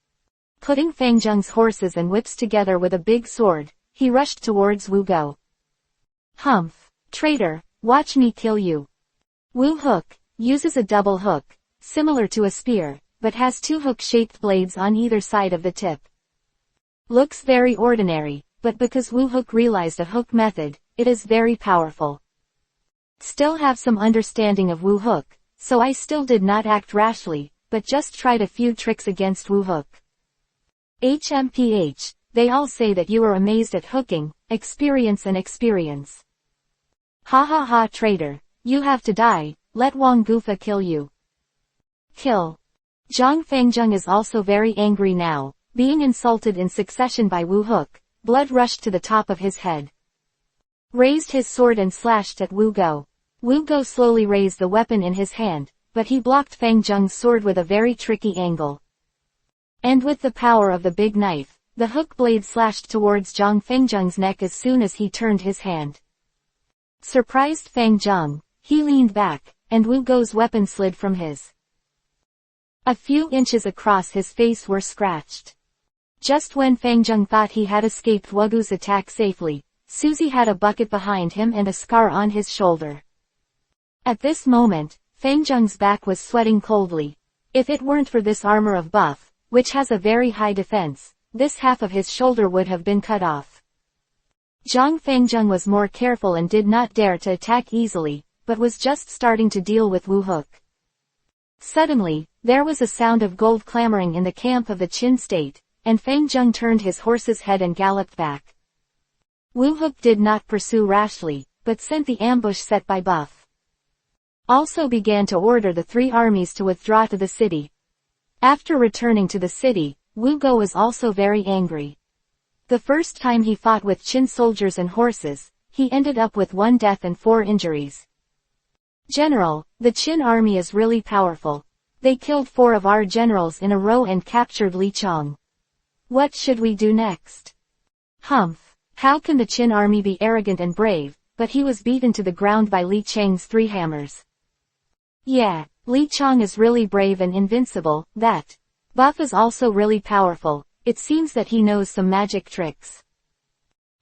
Putting Fang Zheng's horses and whips together with a big sword, he rushed towards Wu Go. Humph, traitor, watch me kill you. Wu Hook uses a double hook, similar to a spear, but has two hook-shaped blades on either side of the tip. Looks very ordinary, but because Wu Hook realized a hook method, it is very powerful. Still have some understanding of Wu Hook, so I still did not act rashly, but just tried a few tricks against Wu Hook. HMPH, they all say that you are amazed at hooking, experience. Ha ha ha traitor, you have to die, let Wang Gufa kill you. Kill. Zhang Fangjung is also very angry now, being insulted in succession by Wu Hook, blood rushed to the top of his head. Raised his sword and slashed at Wu Go. Wu Go slowly raised the weapon in his hand, but he blocked Fang Zheng's sword with a very tricky angle. And with the power of the big knife, the hook blade slashed towards Zhang Fangjung's neck as soon as he turned his hand. Surprised Fang Zheng, he leaned back, and Wu Go's weapon slid from his. A few inches across his face were scratched. Just when Fang Zheng thought he had escaped Wu Go's attack safely, Suzy had a bucket behind him and a scar on his shoulder. At this moment, Fang Zheng's back was sweating coldly. If it weren't for this armor of buff, which has a very high defense, this half of his shoulder would have been cut off. Zhang Fangjung was more careful and did not dare to attack easily, but was just starting to deal with Wu Hook. Suddenly, there was a sound of gold clamoring in the camp of the Qin state, and Fang Zheng turned his horse's head and galloped back. Wu Hook did not pursue rashly, but sent the ambush set by Buff. Also began to order the three armies to withdraw to the city. After returning to the city, Wu Go was also very angry. The first time he fought with Qin soldiers and horses, he ended up with 1 death and 4 injuries. General, the Qin army is really powerful. They killed 4 of our generals in a row and captured Li Chong. What should we do next? Humph. How can the Qin army be arrogant and brave, but he was beaten to the ground by Li Chang's 3 hammers. Yeah, Li Chong is really brave and invincible, that. Buff is also really powerful. It seems that he knows some magic tricks.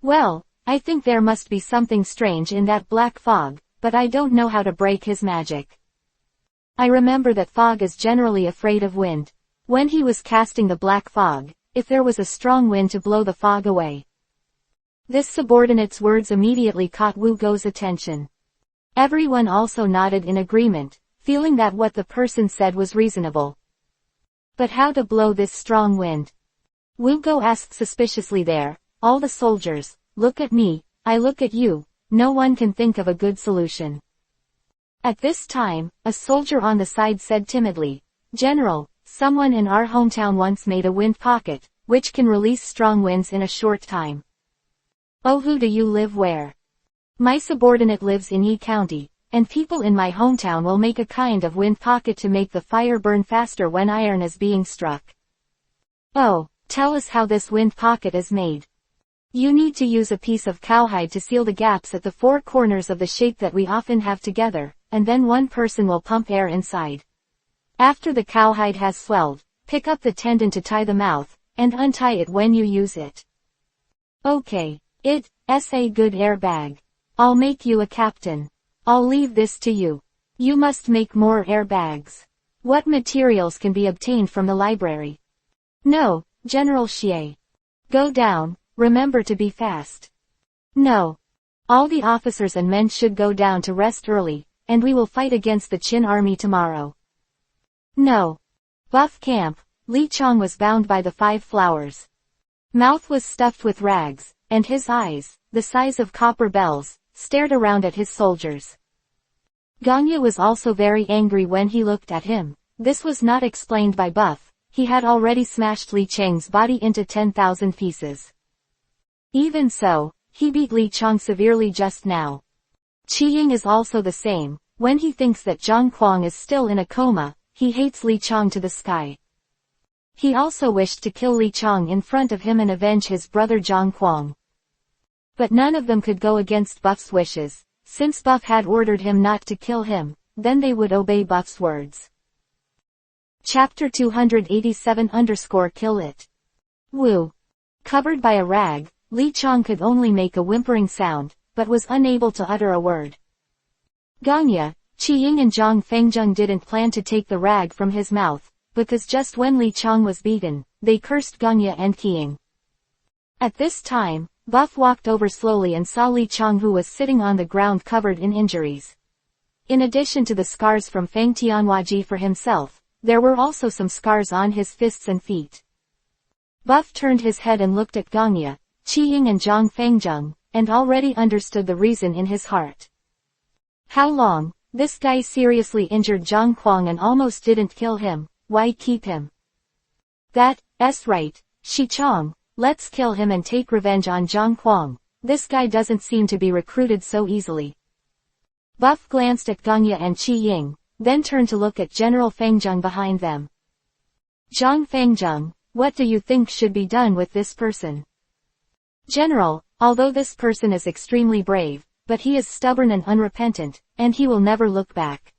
Well, I think there must be something strange in that black fog, but I don't know how to break his magic. I remember that fog is generally afraid of wind. When he was casting the black fog, if there was a strong wind to blow the fog away. This subordinate's words immediately caught Wu Go's attention. Everyone also nodded in agreement, feeling that what the person said was reasonable. But how to blow this strong wind? Wu Go asked suspiciously. There, all the soldiers, look at me, I look at you, no one can think of a good solution. At this time, a soldier on the side said timidly, General, someone in our hometown once made a wind pocket, which can release strong winds in a short time. Oh, who do you live where? My subordinate lives in Yi County, and people in my hometown will make a kind of wind pocket to make the fire burn faster when iron is being struck. Oh, tell us how this wind pocket is made. You need to use a piece of cowhide to seal the gaps at the 4 corners of the shape that we often have together, and then one person will pump air inside. After the cowhide has swelled, pick up the tendon to tie the mouth, and untie it when you use it. Okay, it's a good airbag. I'll make you a captain. I'll leave this to you. You must make more airbags. What materials can be obtained from the library? No, General Xie. Go down, remember to be fast. No. All the officers and men should go down to rest early, and we will fight against the Qin army tomorrow. No. Buff camp, Li Chong was bound by the 5 flowers. Mouth was stuffed with rags, and his eyes, the size of copper bells, stared around at his soldiers. Ganya was also very angry when he looked at him. This was not explained by Buff. He had already smashed Li Cheng's body into 10,000 pieces. Even so, he beat Li Chang severely just now. Qi Ying is also the same. When he thinks that Zhang Kuang is still in a coma, he hates Li Chang to the sky. He also wished to kill Li Chang in front of him and avenge his brother Zhang Kuang. But none of them could go against Buff's wishes. Since Buff had ordered him not to kill him, then they would obey Buff's words. Chapter 287_Kill It. Woo. Covered by a rag, Li Chang could only make a whimpering sound, but was unable to utter a word. Ganya, Qi Ying and Zhang Fengzheng didn't plan to take the rag from his mouth, because just when Li Chang was beaten, they cursed Ganya and Qi Ying. At this time, Buff walked over slowly and saw Li Chang, who was sitting on the ground covered in injuries. In addition to the scars from Feng Tianhuaji for himself, there were also some scars on his fists and feet. Buff turned his head and looked at Ganya, Qi Ying and Zhang Fengzheng, and already understood the reason in his heart. How long? This guy seriously injured Zhang Kuang and almost didn't kill him. Why keep him? That's right, Shi Chang, let's kill him and take revenge on Zhang Kuang. This guy doesn't seem to be recruited so easily. Buff glanced at Ganya and Qi Ying, then turned to look at General Fengzheng behind them. Zhang Fengzheng, what do you think should be done with this person? General, although this person is extremely brave, but he is stubborn and unrepentant, and he will never look back.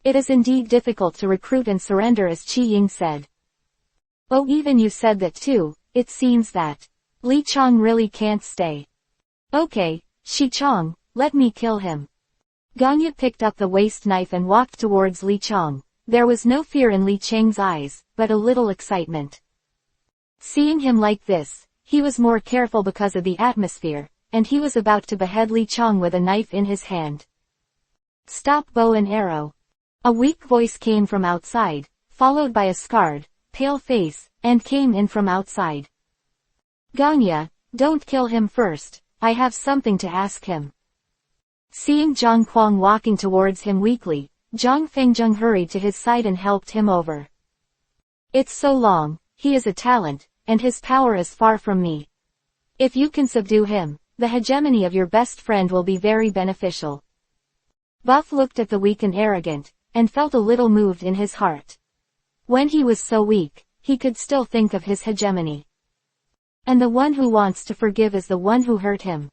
It is indeed difficult to recruit and surrender, as Qi Ying said. Oh, even you said that too. It seems that Li Chang really can't stay. Okay, Shi Chang, let me kill him. Ganya picked up the waist knife and walked towards Li Chang. There was no fear in Li Chang's eyes, but a little excitement. Seeing him like this, he was more careful because of the atmosphere, and he was about to behead Li Chang with a knife in his hand. Stop bow and arrow. A weak voice came from outside, followed by a scarred, pale face, and came in from outside. Ganya, don't kill him first, I have something to ask him. Seeing Zhang Kuang walking towards him weakly, Zhang Fengzheng hurried to his side and helped him over. It's so long, he is a talent, and his power is far from me. If you can subdue him, the hegemony of your best friend will be very beneficial. Buff looked at the weak and arrogant, and felt a little moved in his heart. When he was so weak, he could still think of his hegemony. And the one who wants to forgive is the one who hurt him.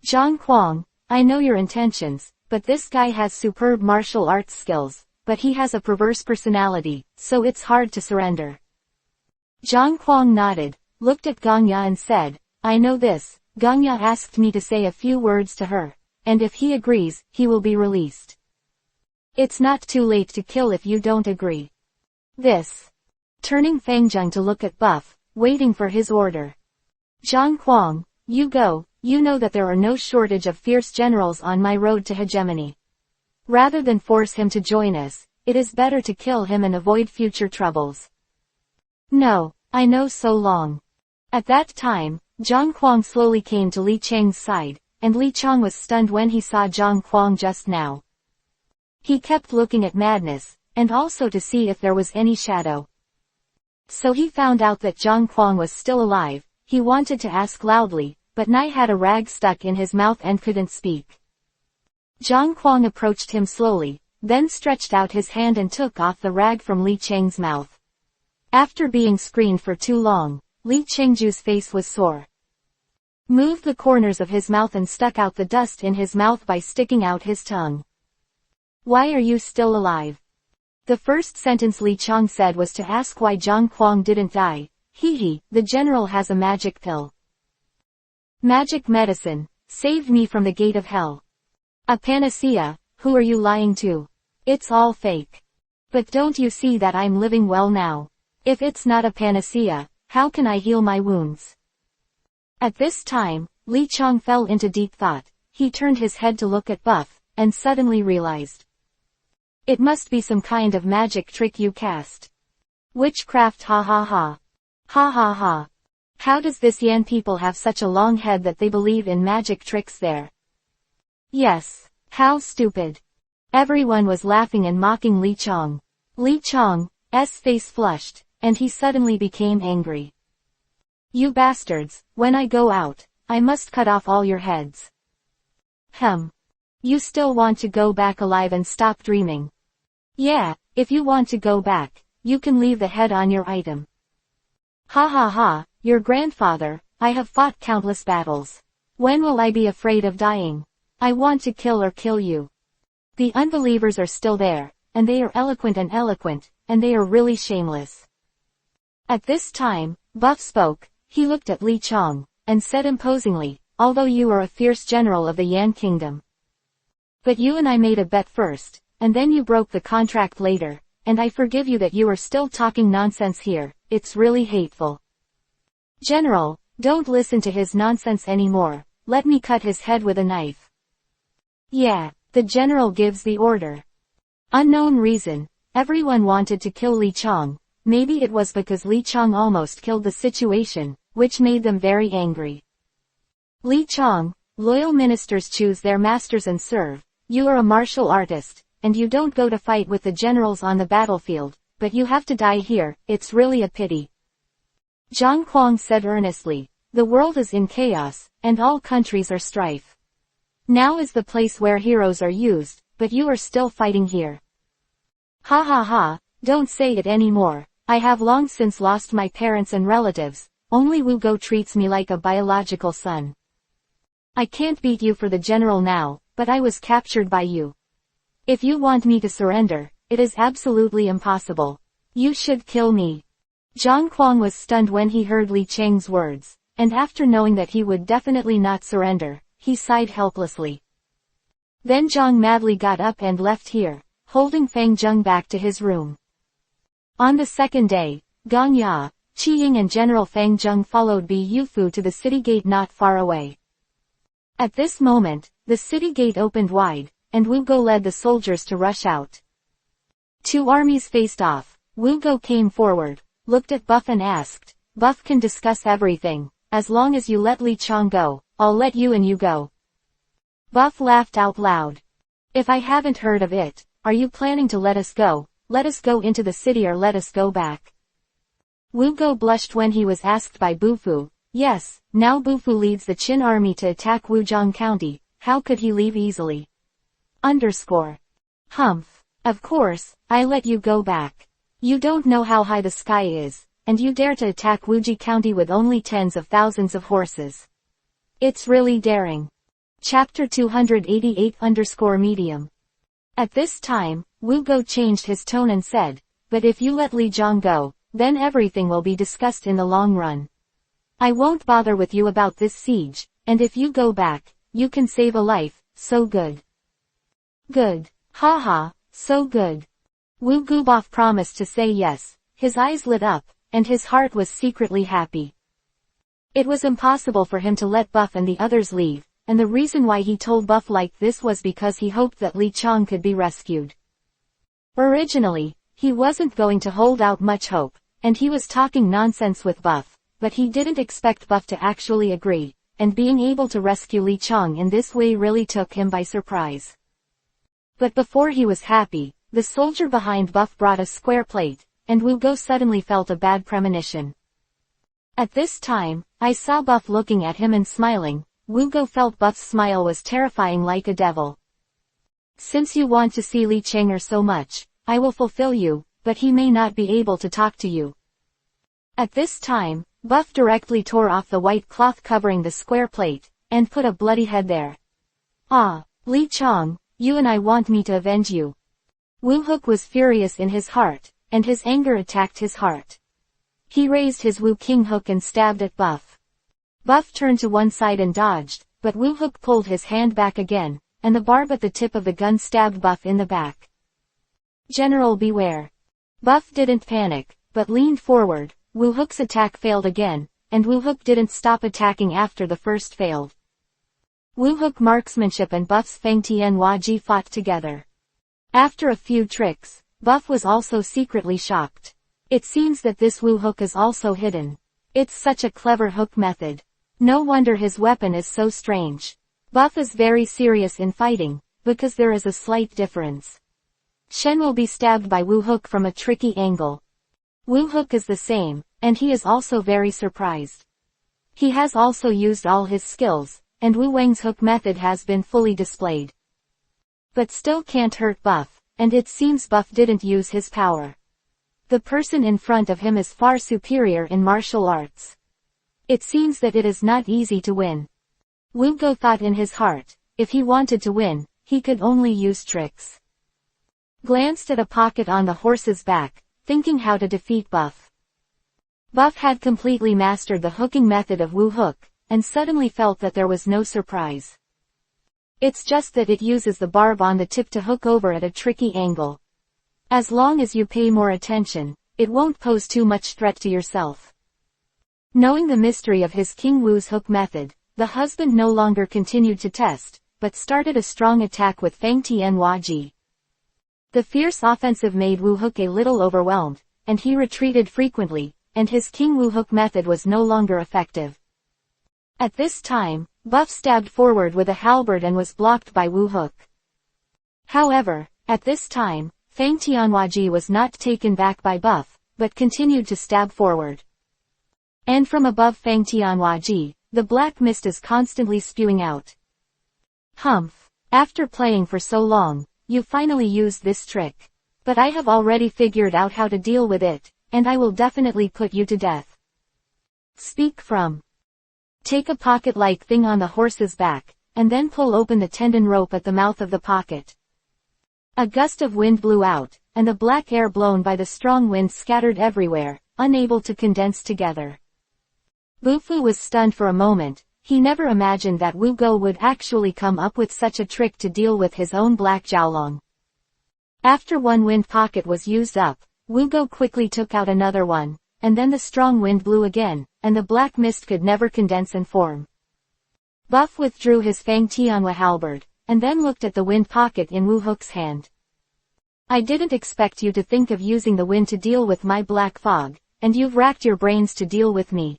Zhang Kuang, I know your intentions, but this guy has superb martial arts skills, but he has a perverse personality, so it's hard to surrender. Zhang Kuang nodded, looked at Ganya and said, I know this. Ganya asked me to say a few words to her, and if he agrees, he will be released. It's not too late to kill if you don't agree. This. Turning Fengzheng to look at Buff, waiting for his order. Zhang Kuang, you go, you know that there are no shortage of fierce generals on my road to hegemony. Rather than force him to join us, it is better to kill him and avoid future troubles. No, I know so long. At that time, Zhang Kuang slowly came to Li Chang's side, and Li Chang was stunned when he saw Zhang Kuang just now. He kept looking at Madness, and also to see if there was any shadow. So he found out that Zhang Kuang was still alive. He wanted to ask loudly, but Nai had a rag stuck in his mouth and couldn't speak. Zhang Kuang approached him slowly, then stretched out his hand and took off the rag from Li Chang's mouth. After being screened for too long, Li Chengju's face was sore. Moved the corners of his mouth and stuck out the dust in his mouth by sticking out his tongue. Why are you still alive? The first sentence Li Chang said was to ask why Zhang Kuang didn't die. Hee, the general has a magic pill. Magic medicine, saved me from the gate of hell. A panacea, who are you lying to? It's all fake. But don't you see that I'm living well now? If it's not a panacea, how can I heal my wounds? At this time, Li Chang fell into deep thought. He turned his head to look at Buff, and suddenly realized. It must be some kind of magic trick you cast. Witchcraft, ha ha ha. Ha ha ha. How does this Yan people have such a long head that they believe in magic tricks there? Yes, how stupid. Everyone was laughing and mocking Li Chang. Li Chang's face flushed, and he suddenly became angry. You bastards, when I go out, I must cut off all your heads. You still want to go back alive and stop dreaming? Yeah, if you want to go back, you can leave the head on your item. Ha ha ha, your grandfather, I have fought countless battles. When will I be afraid of dying? I want to kill or kill you. The unbelievers are still there, and they are eloquent, and they are really shameless. At this time, Buff spoke. He looked at Li Chong, and said imposingly, although you are a fierce general of the Yan Kingdom. But you and I made a bet first, and then you broke the contract later, and I forgive you that you are still talking nonsense here. It's really hateful. General, don't listen to his nonsense anymore. Let me cut his head with a knife. Yeah, the general gives the order. Unknown reason, everyone wanted to kill Li Chong. Maybe it was because Li Chong almost killed the situation, which made them very angry. Li Chong, loyal ministers choose their masters and serve. You are a martial artist, and you don't go to fight with the generals on the battlefield, but you have to die here. It's really a pity. Zhang Kuang said earnestly, the world is in chaos, and all countries are strife. Now is the place where heroes are used, but you are still fighting here. Ha ha ha, don't say it anymore. I have long since lost my parents and relatives. Only Wu Go treats me like a biological son. I can't beat you for the general now, but I was captured by you. If you want me to surrender, it is absolutely impossible. You should kill me. Zhang Kuang was stunned when he heard Li Cheng's words, and after knowing that he would definitely not surrender, he sighed helplessly. Then Zhang madly got up and left here, holding Fang Zheng back to his room. On the second day, Gong Ya, Qi Ying and General Fang Zheng followed Bi Yufu to the city gate not far away. At this moment, the city gate opened wide, and Wu Go led the soldiers to rush out. Two armies faced off. Wu Go came forward, looked at Buff and asked, Buff can discuss everything. As long as you let Li Chong go, I'll let you and you go. Buff laughed out loud. If I haven't heard of it, are you planning to let us go? Let us go into the city or let us go back? Wu Go blushed when he was asked by Bufu. Yes, now Bufu leads the Qin army to attack Wuzhong County. How could he leave easily? Humph. Of course, I let you go back. You don't know how high the sky is, and you dare to attack Wuji County with only tens of thousands of horses. It's really daring. Chapter 288-medium. At this time, Wu Go changed his tone and said, but if you let Li Zhong go, then everything will be discussed in the long run. I won't bother with you about this siege, and if you go back, you can save a life. So good. Good. Haha, so good. Wu Guboff promised to say yes. His eyes lit up, and his heart was secretly happy. It was impossible for him to let Buff and the others leave, and the reason why he told Buff like this was because he hoped that Li Chong could be rescued. Originally, he wasn't going to hold out much hope, and he was talking nonsense with Buff, but he didn't expect Buff to actually agree, and being able to rescue Li Chong in this way really took him by surprise. But before he was happy, the soldier behind Buff brought a square plate, and Wu Go suddenly felt a bad premonition. At this time, I saw Buff looking at him and smiling. Wu Go felt Buff's smile was terrifying like a devil. Since you want to see Li Chenger so much, I will fulfill you, but he may not be able to talk to you. At this time, Buff directly tore off the white cloth covering the square plate, and put a bloody head there. Ah, Li Chong, you and I want me to avenge you. Wu Hook was furious in his heart, and his anger attacked his heart. He raised his Wu King hook and stabbed at Buff. Buff turned to one side and dodged, but Wu Hook pulled his hand back again, and the barb at the tip of the gun stabbed Buff in the back. General, beware. Buff didn't panic, but leaned forward. Wu Hook's attack failed again, and Wu Hook didn't stop attacking after the first failed. Wu Hook marksmanship and Buff's Feng Tianhua Ji fought together. After a few tricks, Buff was also secretly shocked. It seems that this Wu Hook is also hidden. It's such a clever hook method. No wonder his weapon is so strange. Buff is very serious in fighting, because there is a slight difference. Shen will be stabbed by Wu Hook from a tricky angle. Wu Hook is the same, and he is also very surprised. He has also used all his skills, and Wu Wang's hook method has been fully displayed. But still can't hurt Buff, and it seems Buff didn't use his power. The person in front of him is far superior in martial arts. It seems that it is not easy to win. Wu Go thought in his heart, if he wanted to win, he could only use tricks. Glanced at a pocket on the horse's back, thinking how to defeat Buff. Buff had completely mastered the hooking method of Wu Hook, and suddenly felt that there was no surprise. It's just that it uses the barb on the tip to hook over at a tricky angle. As long as you pay more attention, it won't pose too much threat to yourself. Knowing the mystery of his King Wu's hook method, the husband no longer continued to test, but started a strong attack with Fang Tianhua Ji. The fierce offensive made Wu Hook a little overwhelmed, and he retreated frequently, and his King Wu hook method was no longer effective. At this time, Buff stabbed forward with a halberd and was blocked by Wu Hook. However, at this time, Fang Tianhua Ji was not taken back by Buff, but continued to stab forward. And from above Fang Tianhua Ji, the black mist is constantly spewing out. Humph. After playing for so long, you finally used this trick. But I have already figured out how to deal with it, and I will definitely put you to death. Speak from. Take a pocket-like thing on the horse's back, and then pull open the tendon rope at the mouth of the pocket. A gust of wind blew out, and the black air blown by the strong wind scattered everywhere, unable to condense together. Bufu was stunned for a moment. He never imagined that Wu Go would actually come up with such a trick to deal with his own black Jiaolong. After one wind pocket was used up, Wu Go quickly took out another one, and then the strong wind blew again, and the black mist could never condense and form. Buff withdrew his Fang Tianhua halberd, and then looked at the wind pocket in Wu Hook's hand. I didn't expect you to think of using the wind to deal with my black fog, and you've racked your brains to deal with me.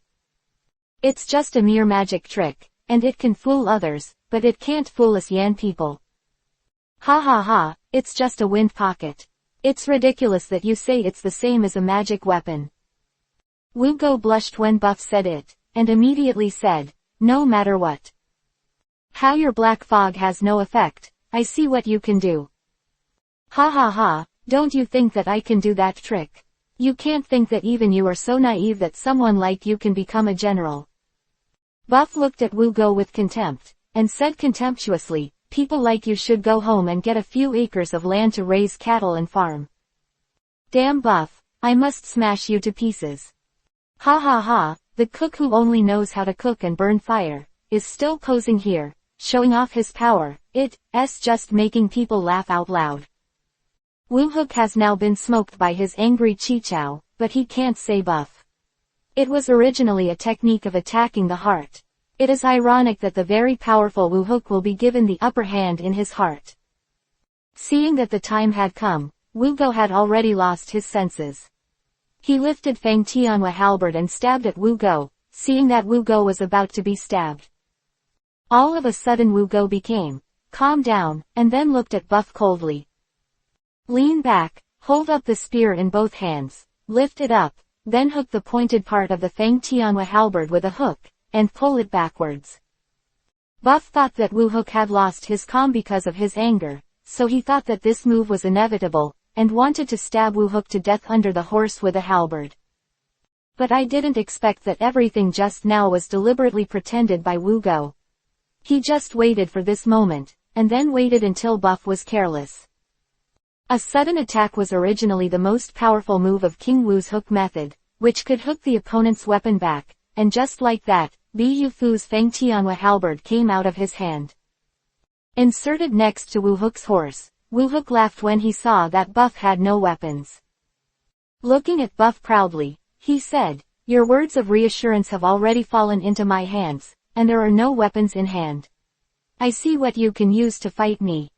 It's just a mere magic trick, and it can fool others, but it can't fool us Yan people. Ha ha ha, it's just a wind pocket. It's ridiculous that you say it's the same as a magic weapon. Wu Go blushed when Buff said it, and immediately said, no matter what. How your black fog has no effect, I see what you can do. Ha ha ha, don't you think that I can do that trick? You can't think that even you are so naive that someone like you can become a general. Buff looked at Wu Go with contempt, and said contemptuously, people like you should go home and get a few acres of land to raise cattle and farm. Damn Buff, I must smash you to pieces. Ha ha ha, the cook who only knows how to cook and burn fire, is still posing here, showing off his power. It's just making people laugh out loud. Wu Hook has now been smoked by his angry Chichao, but he can't say Buff. It was originally a technique of attacking the heart. It is ironic that the very powerful Wu Hook will be given the upper hand in his heart. Seeing that the time had come, Wu Go had already lost his senses. He lifted Fang Tianhua halberd and stabbed at Wu Go, seeing that Wu Go was about to be stabbed. All of a sudden Wu Go became calm down, and then looked at Buff coldly. Lean back, hold up the spear in both hands, lift it up, then hook the pointed part of the Fang Tianhua halberd with a hook, and pull it backwards. Buff thought that Wu Hook had lost his calm because of his anger, so he thought that this move was inevitable, and wanted to stab Wu Hook to death under the horse with a halberd. But I didn't expect that everything just now was deliberately pretended by Wu Go. He just waited for this moment, and then waited until Buff was careless. A sudden attack was originally the most powerful move of King Wu's hook method, which could hook the opponent's weapon back, and just like that, Bu Fu's Fang Tianhua halberd came out of his hand. Inserted next to Wu Hook's horse, Wu Hook laughed when he saw that Buff had no weapons. Looking at Buff proudly, he said, your words of reassurance have already fallen into my hands, and there are no weapons in hand. I see what you can use to fight me.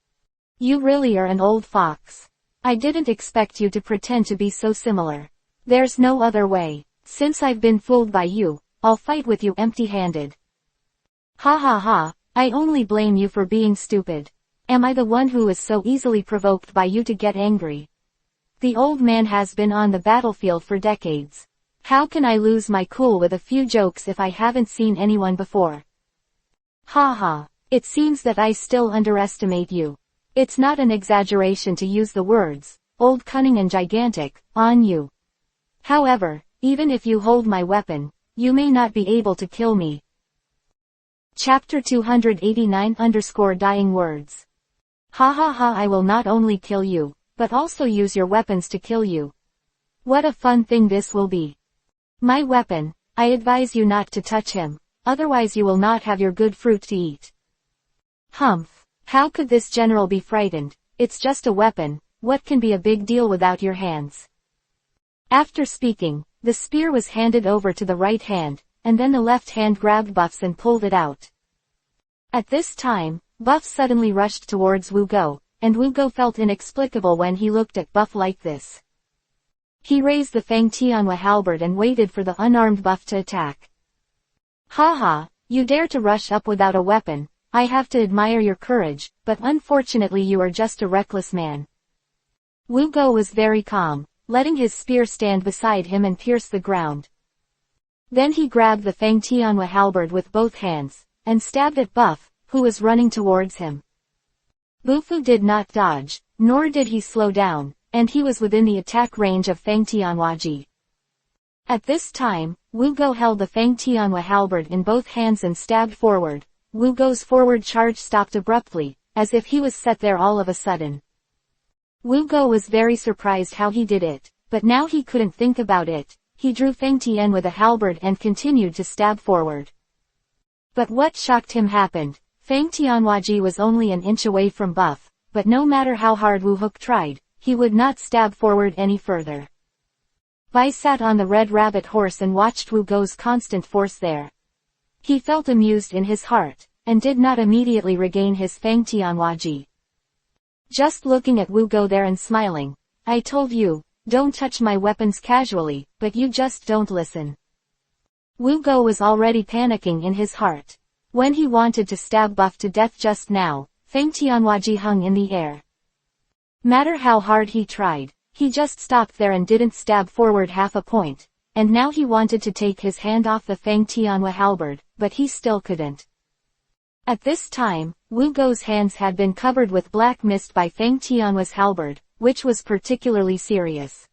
You really are an old fox. I didn't expect you to pretend to be so similar. There's no other way. Since I've been fooled by you, I'll fight with you empty-handed. Ha ha ha, I only blame you for being stupid. Am I the one who is so easily provoked by you to get angry? The old man has been on the battlefield for decades. How can I lose my cool with a few jokes if I haven't seen anyone before? Ha ha. It seems that I still underestimate you. It's not an exaggeration to use the words, old, cunning and gigantic, on you. However, even if you hold my weapon, you may not be able to kill me. Chapter 289_Dying Words. Ha ha ha, I will not only kill you, but also use your weapons to kill you. What a fun thing this will be. My weapon, I advise you not to touch him, otherwise you will not have your good fruit to eat. Humph, how could this general be frightened? It's just a weapon, what can be a big deal without your hands? After speaking, the spear was handed over to the right hand, and then the left hand grabbed Buff's and pulled it out. At this time, Buff suddenly rushed towards Wugo, and Wugo felt inexplicable when he looked at Buff like this. He raised the Fang Tianhua halberd and waited for the unarmed Buff to attack. Ha ha, you dare to rush up without a weapon, I have to admire your courage, but unfortunately you are just a reckless man. Wugo was very calm, letting his spear stand beside him and pierce the ground. Then he grabbed the Fang Tianhua halberd with both hands, and stabbed at Buff, who was running towards him. Bufu did not dodge, nor did he slow down, and he was within the attack range of Fang Tianhua. At this time, Wugo held the Fang Tianhua halberd in both hands and stabbed forward. Wugo's forward charge stopped abruptly, as if he was set there all of a sudden. Wugo was very surprised how he did it, but now he couldn't think about it. He drew Fang Tian with a halberd and continued to stab forward. But what shocked him happened. Fang Tianhua was only an inch away from Buff, but no matter how hard Wu Hook tried, he would not stab forward any further. Bai sat on the red rabbit horse and watched Wugo's constant force there. He felt amused in his heart, and did not immediately regain his Fang Tianhua. Just looking at Wugo there and smiling, I told you, don't touch my weapons casually, but you just don't listen. Wugo was already panicking in his heart. When he wanted to stab Buff to death just now, Fang Tianhua hung in the air. Matter how hard he tried, he just stopped there and didn't stab forward half a point, and now he wanted to take his hand off the Fang Tianhua halberd, but he still couldn't. At this time, Wugo's hands had been covered with black mist by Fang Tianhua's halberd, which was particularly serious.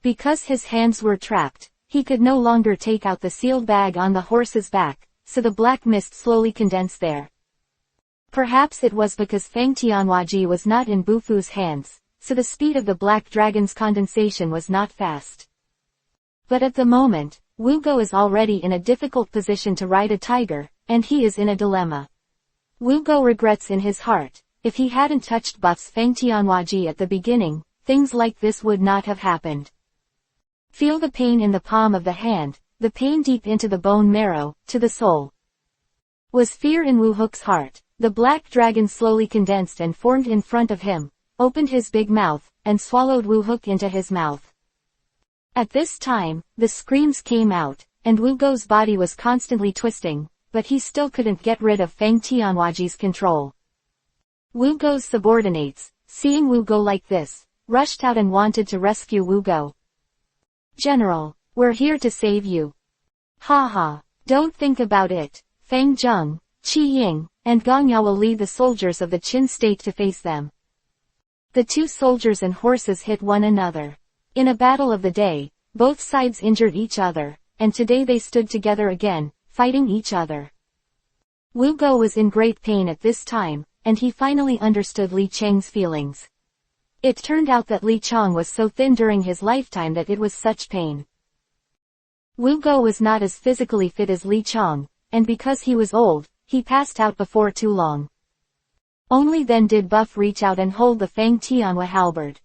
Because his hands were trapped, he could no longer take out the sealed bag on the horse's back, so the black mist slowly condensed there. Perhaps it was because Fang Tianhua was not in Bufu's hands, so the speed of the black dragon's condensation was not fast. But at the moment, Wugo is already in a difficult position to ride a tiger, and he is in a dilemma. Wugo regrets in his heart, if he hadn't touched Buff's Fang Tianhua at the beginning, things like this would not have happened. Feel the pain in the palm of the hand, the pain deep into the bone marrow, to the soul. Was fear in Wu Hook's heart. The black dragon slowly condensed and formed in front of him, opened his big mouth, and swallowed Wu Hook into his mouth. At this time, the screams came out, and Wugo's body was constantly twisting, but he still couldn't get rid of Fang Tianhua's control. Wugo's subordinates, seeing Wugo like this, rushed out and wanted to rescue Wugo. General, we're here to save you. Ha ha, don't think about it. Fang Zheng, Qi Ying, and Gong Yao will lead the soldiers of the Qin state to face them. The two soldiers and horses hit one another. In a battle of the day, both sides injured each other, and today they stood together again, fighting each other. Wugo was in great pain at this time, and he finally understood Li Cheng's feelings. It turned out that Li Cheng was so thin during his lifetime that it was such pain. Wugo was not as physically fit as Li Cheng, and because he was old, he passed out before too long. Only then did Buff reach out and hold the Fang Tianhua halberd.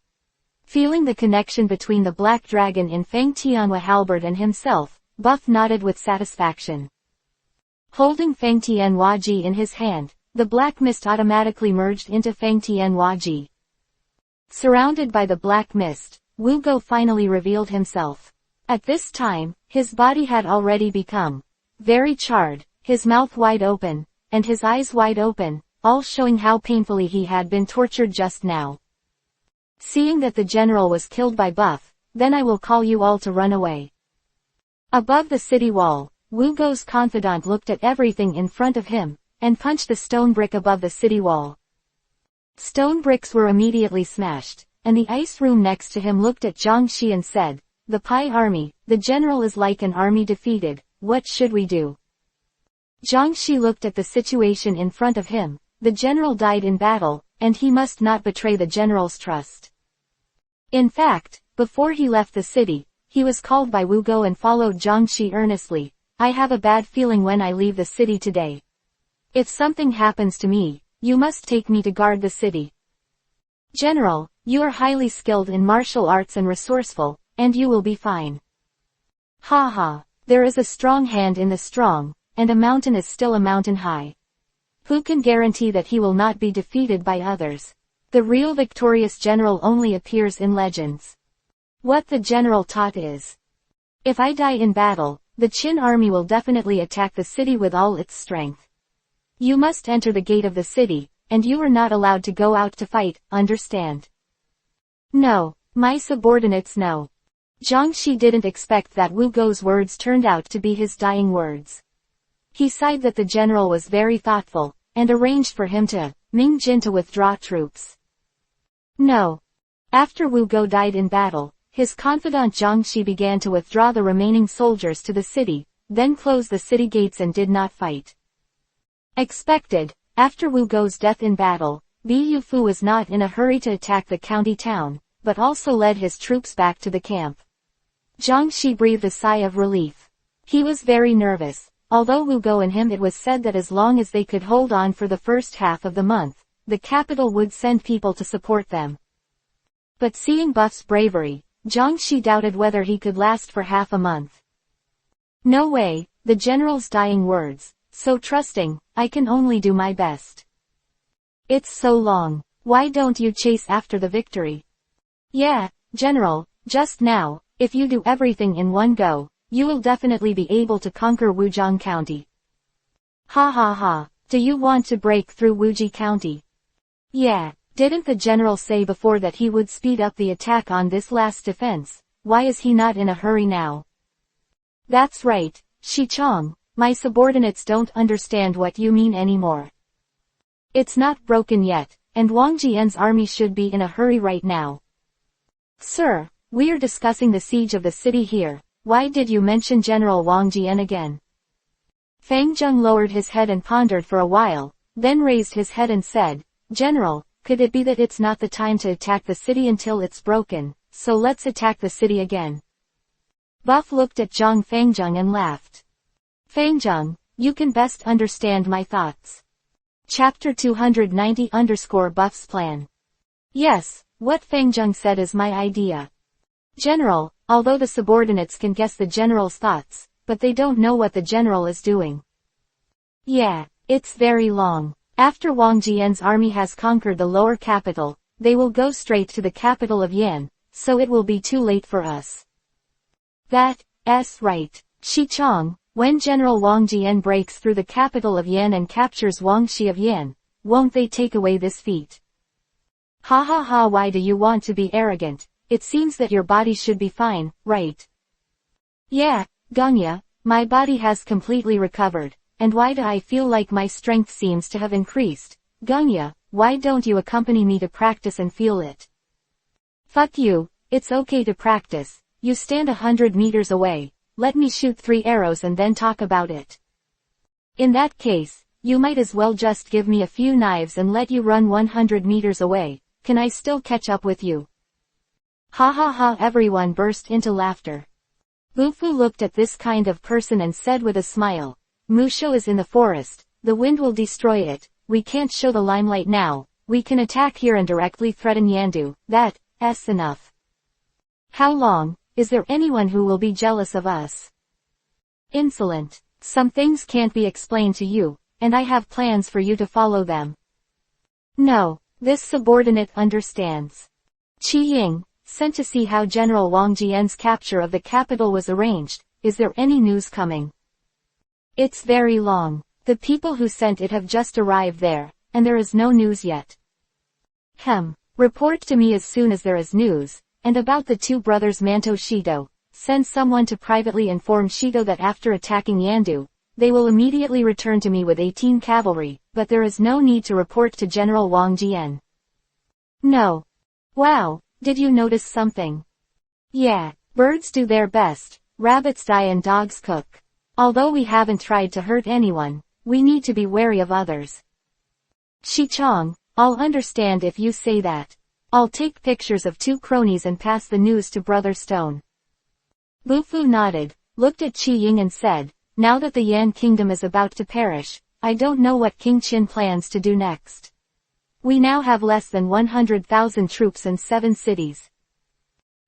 Feeling the connection between the black dragon in Fang Tianhua halberd and himself, Buff nodded with satisfaction. Holding Fang Tianhua in his hand, the black mist automatically merged into Fang Tianhua. Surrounded by the black mist, Wugo finally revealed himself. At this time, his body had already become very charred, his mouth wide open, and his eyes wide open, all showing how painfully he had been tortured just now. Seeing that the general was killed by Buff, then I will call you all to run away. Above the city wall, Wu Go's confidant looked at everything in front of him, and punched the stone brick above the city wall. Stone bricks were immediately smashed, and the ice room next to him looked at Zhang Shi and said, "The Pi army, the general is like an army defeated, what should we do?" Zhang Shi looked at the situation in front of him. The general died in battle, and he must not betray the general's trust. In fact, before he left the city, he was called by Wu Go and followed Zhang Shi earnestly. "I have a bad feeling when I leave the city today. If something happens to me, you must take me to guard the city. General, you are highly skilled in martial arts and resourceful, and you will be fine." Ha ha, there is a strong hand in the strong, and a mountain is still a mountain high. Who can guarantee that he will not be defeated by others? The real victorious general only appears in legends. What the general taught is, if I die in battle, the Qin army will definitely attack the city with all its strength. You must enter the gate of the city, and you are not allowed to go out to fight, understand? No, my subordinates know. Zhang Shi didn't expect that Wu Go's words turned out to be his dying words. He sighed that the general was very thoughtful, and arranged for him to, Ming Jin to withdraw troops. No. After Wu Go died in battle, his confidant Zhang Shi began to withdraw the remaining soldiers to the city, then closed the city gates and did not fight. Expected, after Wu Go's death in battle, Bu Fu was not in a hurry to attack the county town, but also led his troops back to the camp. Zhang Shi breathed a sigh of relief. He was very nervous. Although Wu Go and him, it was said that as long as they could hold on for the first half of the month, the capital would send people to support them. But seeing Buff's bravery, Zhang Shi doubted whether he could last for half a month. No way, the general's dying words, so trusting, I can only do my best. It's so long, why don't you chase after the victory? Yeah, General, just now, if you do everything in one go, you will definitely be able to conquer Wujiang County. Ha ha ha, do you want to break through Wuji County? Yeah, didn't the general say before that he would speed up the attack on this last defense? Why is he not in a hurry now? That's right, Shi Chong, my subordinates don't understand what you mean anymore. It's not broken yet, and Wang Jian's army should be in a hurry right now. Sir, we're discussing the siege of the city here. Why did you mention General Wang Jian again? Fang Zheng lowered his head and pondered for a while, then raised his head and said, General, could it be that it's not the time to attack the city until it's broken, so let's attack the city again? Buff looked at Fang Zheng and laughed. Fang Zheng, you can best understand my thoughts. Chapter 290_Buff's plan. Yes, what Fang Zheng said is my idea. General, although the subordinates can guess the general's thoughts, but they don't know what the general is doing. Yeah, it's very long. After Wang Jian's army has conquered the lower capital, they will go straight to the capital of Yan, so it will be too late for us. That's right. Shi Chong, when General Wang Jian breaks through the capital of Yan and captures Wang Shi of Yan, won't they take away this feat? Ha ha ha, why do you want to be arrogant? It seems that your body should be fine, right? Yeah, Gongya, my body has completely recovered, and why do I feel like my strength seems to have increased? Gongya, why don't you accompany me to practice and feel it? Fuck you, it's okay to practice, you stand 100 meters away, let me shoot 3 arrows and then talk about it. In that case, you might as well just give me a few knives and let you run 100 meters away, can I still catch up with you? Ha ha ha, everyone burst into laughter. Bufu looked at this kind of person and said with a smile, Musho is in the forest, the wind will destroy it, we can't show the limelight now, we can attack here and directly threaten Yandu, that's enough. How long, is there anyone who will be jealous of us? Insolent, some things can't be explained to you, and I have plans for you to follow them. No, this subordinate understands. Qi Ying, sent to see how General Wang Jian's capture of the capital was arranged, is there any news coming? It's very long. The people who sent it have just arrived there, and there is no news yet. Report to me as soon as there is news, and about the 2 brothers Manto Shido, send someone to privately inform Shido that after attacking Yandu, they will immediately return to me with 18 cavalry, but there is no need to report to General Wang Jian. No. Wow, did you notice something? Yeah, birds do their best, rabbits die and dogs cook. Although we haven't tried to hurt anyone, we need to be wary of others. Shichong, I'll understand if you say that. I'll take pictures of 2 cronies and pass the news to Brother Stone. Bufu nodded, looked at Qi Ying and said, now that the Yan kingdom is about to perish, I don't know what King Qin plans to do next. We now have less than 100,000 troops and 7 cities.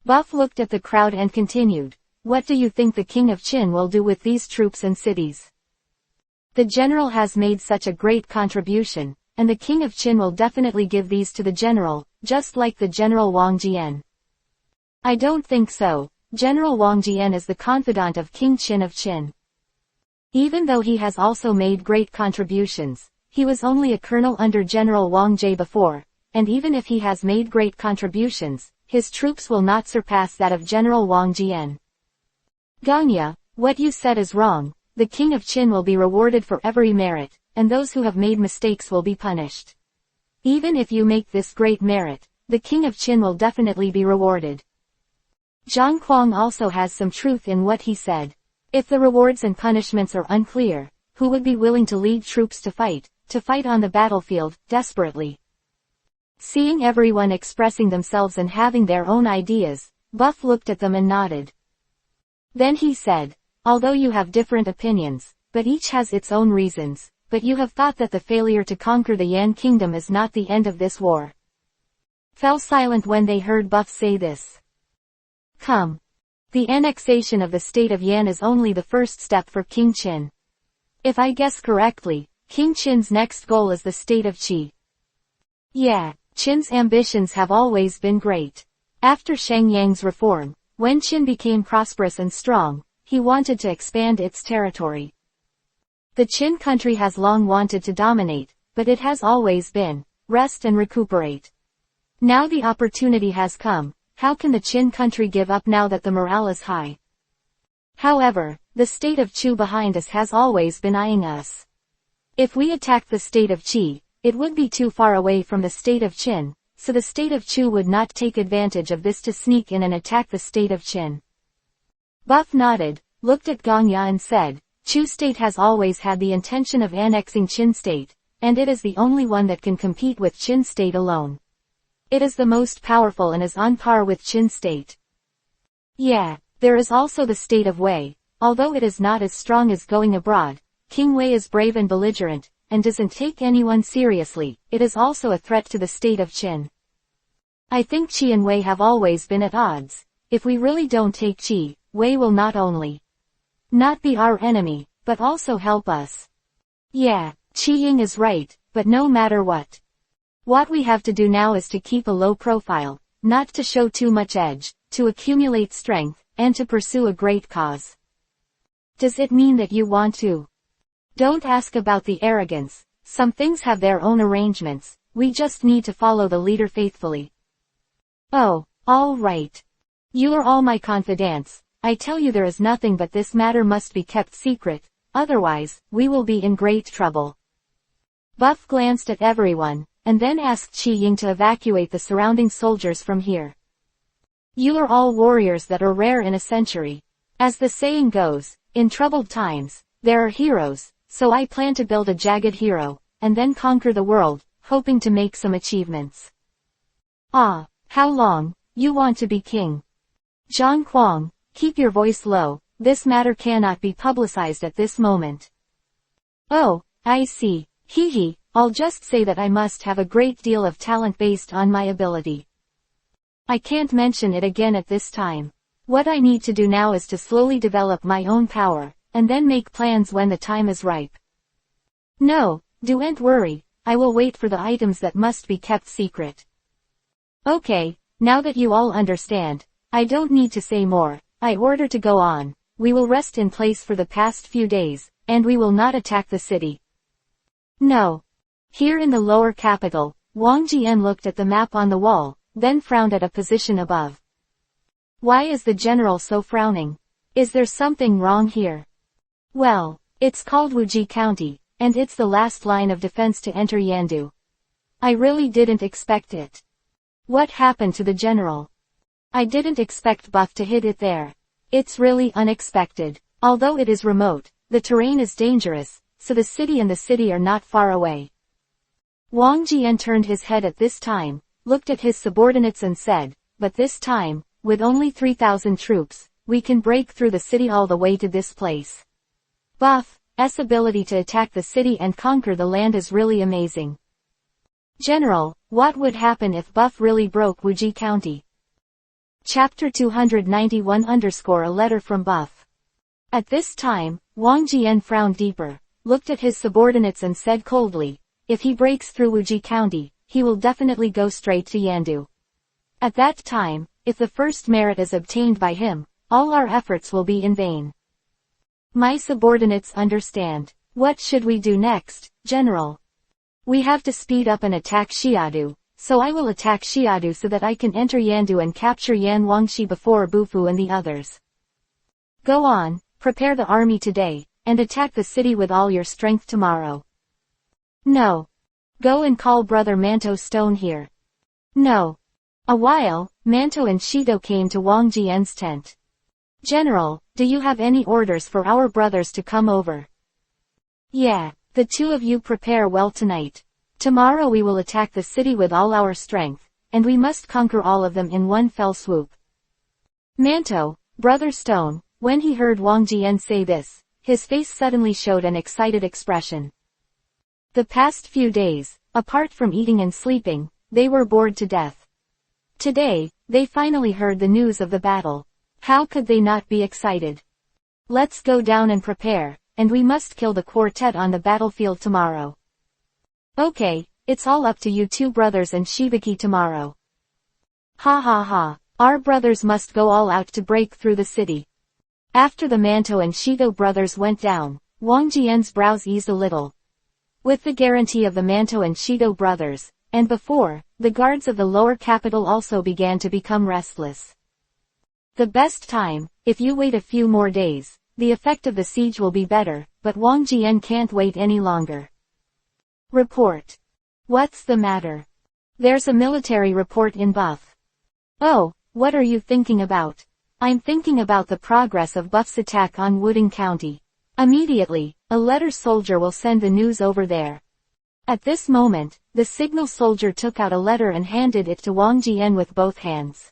Buff looked at the crowd and continued, what do you think the King of Qin will do with these troops and cities? The general has made such a great contribution, and the King of Qin will definitely give these to the general, just like the General Wang Jian. I don't think so. General Wang Jian is the confidant of King Qin of Qin. Even though he has also made great contributions, he was only a colonel under General Wang Jie before, and even if he has made great contributions, his troops will not surpass that of General Wang Jian. Ganya, what you said is wrong. The King of Qin will be rewarded for every merit, and those who have made mistakes will be punished. Even if you make this great merit, the King of Qin will definitely be rewarded. Zhang Kuang also has some truth in what he said. If the rewards and punishments are unclear, who would be willing to lead troops to fight on the battlefield, desperately? Seeing everyone expressing themselves and having their own ideas, Buff looked at them and nodded. Then he said, although you have different opinions, but each has its own reasons, but you have thought that the failure to conquer the Yan kingdom is not the end of this war. Fell silent when they heard Buff say this. Come. The annexation of the state of Yan is only the first step for King Qin. If I guess correctly, King Qin's next goal is the state of Qi. Yeah, Qin's ambitions have always been great. After Shang Yang's reform, when Qin became prosperous and strong, he wanted to expand its territory. The Qin country has long wanted to dominate, but it has always been, rest and recuperate. Now the opportunity has come. How can the Qin country give up now that the morale is high? However, the state of Chu behind us has always been eyeing us. If we attack the state of Qi, it would be too far away from the state of Qin, so the state of Chu would not take advantage of this to sneak in and attack the state of Qin. Buff nodded, looked at Gongya and said, Chu state has always had the intention of annexing Qin state, and it is the only one that can compete with Qin state alone. It is the most powerful and is on par with Qin state. Yeah, there is also the state of Wei. Although it is not as strong as going abroad, King Wei is brave and belligerent, and doesn't take anyone seriously. It is also a threat to the state of Qin. I think Qi and Wei have always been at odds. If we really don't take Qi, Wei will not only not be our enemy, but also help us. Yeah, Qi Ying is right, but no matter what we have to do now is to keep a low profile, not to show too much edge, to accumulate strength, and to pursue a great cause. Does it mean that you want to? Don't ask about the arrogance. Some things have their own arrangements. We just need to follow the leader faithfully. Oh, all right. You are all my confidants. I tell you there is nothing but this matter must be kept secret, otherwise, we will be in great trouble. Buff glanced at everyone, and then asked Qi Ying to evacuate the surrounding soldiers from here. You are all warriors that are rare in a century. As the saying goes, in troubled times, there are heroes, so I plan to build a jagged hero, and then conquer the world, hoping to make some achievements. Ah, how long, you want to be king? Zhang Kuang, keep your voice low, this matter cannot be publicized at this moment. Oh, I see, hee, I'll just say that I must have a great deal of talent based on my ability. I can't mention it again at this time. What I need to do now is to slowly develop my own power, and then make plans when the time is ripe. No, don't worry, I will wait for the items that must be kept secret. Okay, now that you all understand, I don't need to say more. I order to go on. We will rest in place for the past few days, and we will not attack the city. No. Here in the lower capital, Wang Jian looked at the map on the wall, then frowned at a position above. Why is the general so frowning? Is there something wrong here? Well, it's called Wuji County, and it's the last line of defense to enter Yandu. I really didn't expect it. What happened to the general? I didn't expect Buff to hit it there. It's really unexpected. Although it is remote, the terrain is dangerous, so the city and the city are not far away. Wang Jian turned his head at this time, looked at his subordinates and said, but this time, with only 3,000 troops, we can break through the city all the way to this place. Buff's ability to attack the city and conquer the land is really amazing. General, what would happen if Buff really broke Wuji County? Chapter 291 _ a letter from Buff. At this time, Wang Jian frowned deeper, looked at his subordinates and said coldly, if he breaks through Wuji County, he will definitely go straight to Yandu. At that time, if the first merit is obtained by him, all our efforts will be in vain. My subordinates understand. What should we do next, General? We have to speed up and attack Xiadu, so I will attack Xiadu so that I can enter Yandu and capture Yan Wangxi before Bufu and the others. Go on, prepare the army today, and attack the city with all your strength tomorrow. No. Go and call Brother Manto Stone here. No. A while, Manto and Shido came to Wang Jian's tent. General, do you have any orders for our brothers to come over? Yeah, the two of you prepare well tonight. Tomorrow we will attack the city with all our strength, and we must conquer all of them in one fell swoop. Manto, Brother Stone, when he heard Wang Jian say this, his face suddenly showed an excited expression. The past few days, apart from eating and sleeping, they were bored to death. Today, they finally heard the news of the battle. How could they not be excited? Let's go down and prepare, and we must kill the quartet on the battlefield tomorrow. Okay, it's all up to you two brothers and Shibaki tomorrow. Ha ha ha, our brothers must go all out to break through the city. After the Manto and Shido brothers went down, Wang Jian's brows eased a little. With the guarantee of the Manto and Shido brothers, and before, the guards of the lower capital also began to become restless. The best time, if you wait a few more days, the effect of the siege will be better, but Wang Jian can't wait any longer. Report. What's the matter? There's a military report in Buff. Oh, what are you thinking about? I'm thinking about the progress of Buff's attack on Wuding County. Immediately, a letter soldier will send the news over there. At this moment, the signal soldier took out a letter and handed it to Wang Jian with both hands.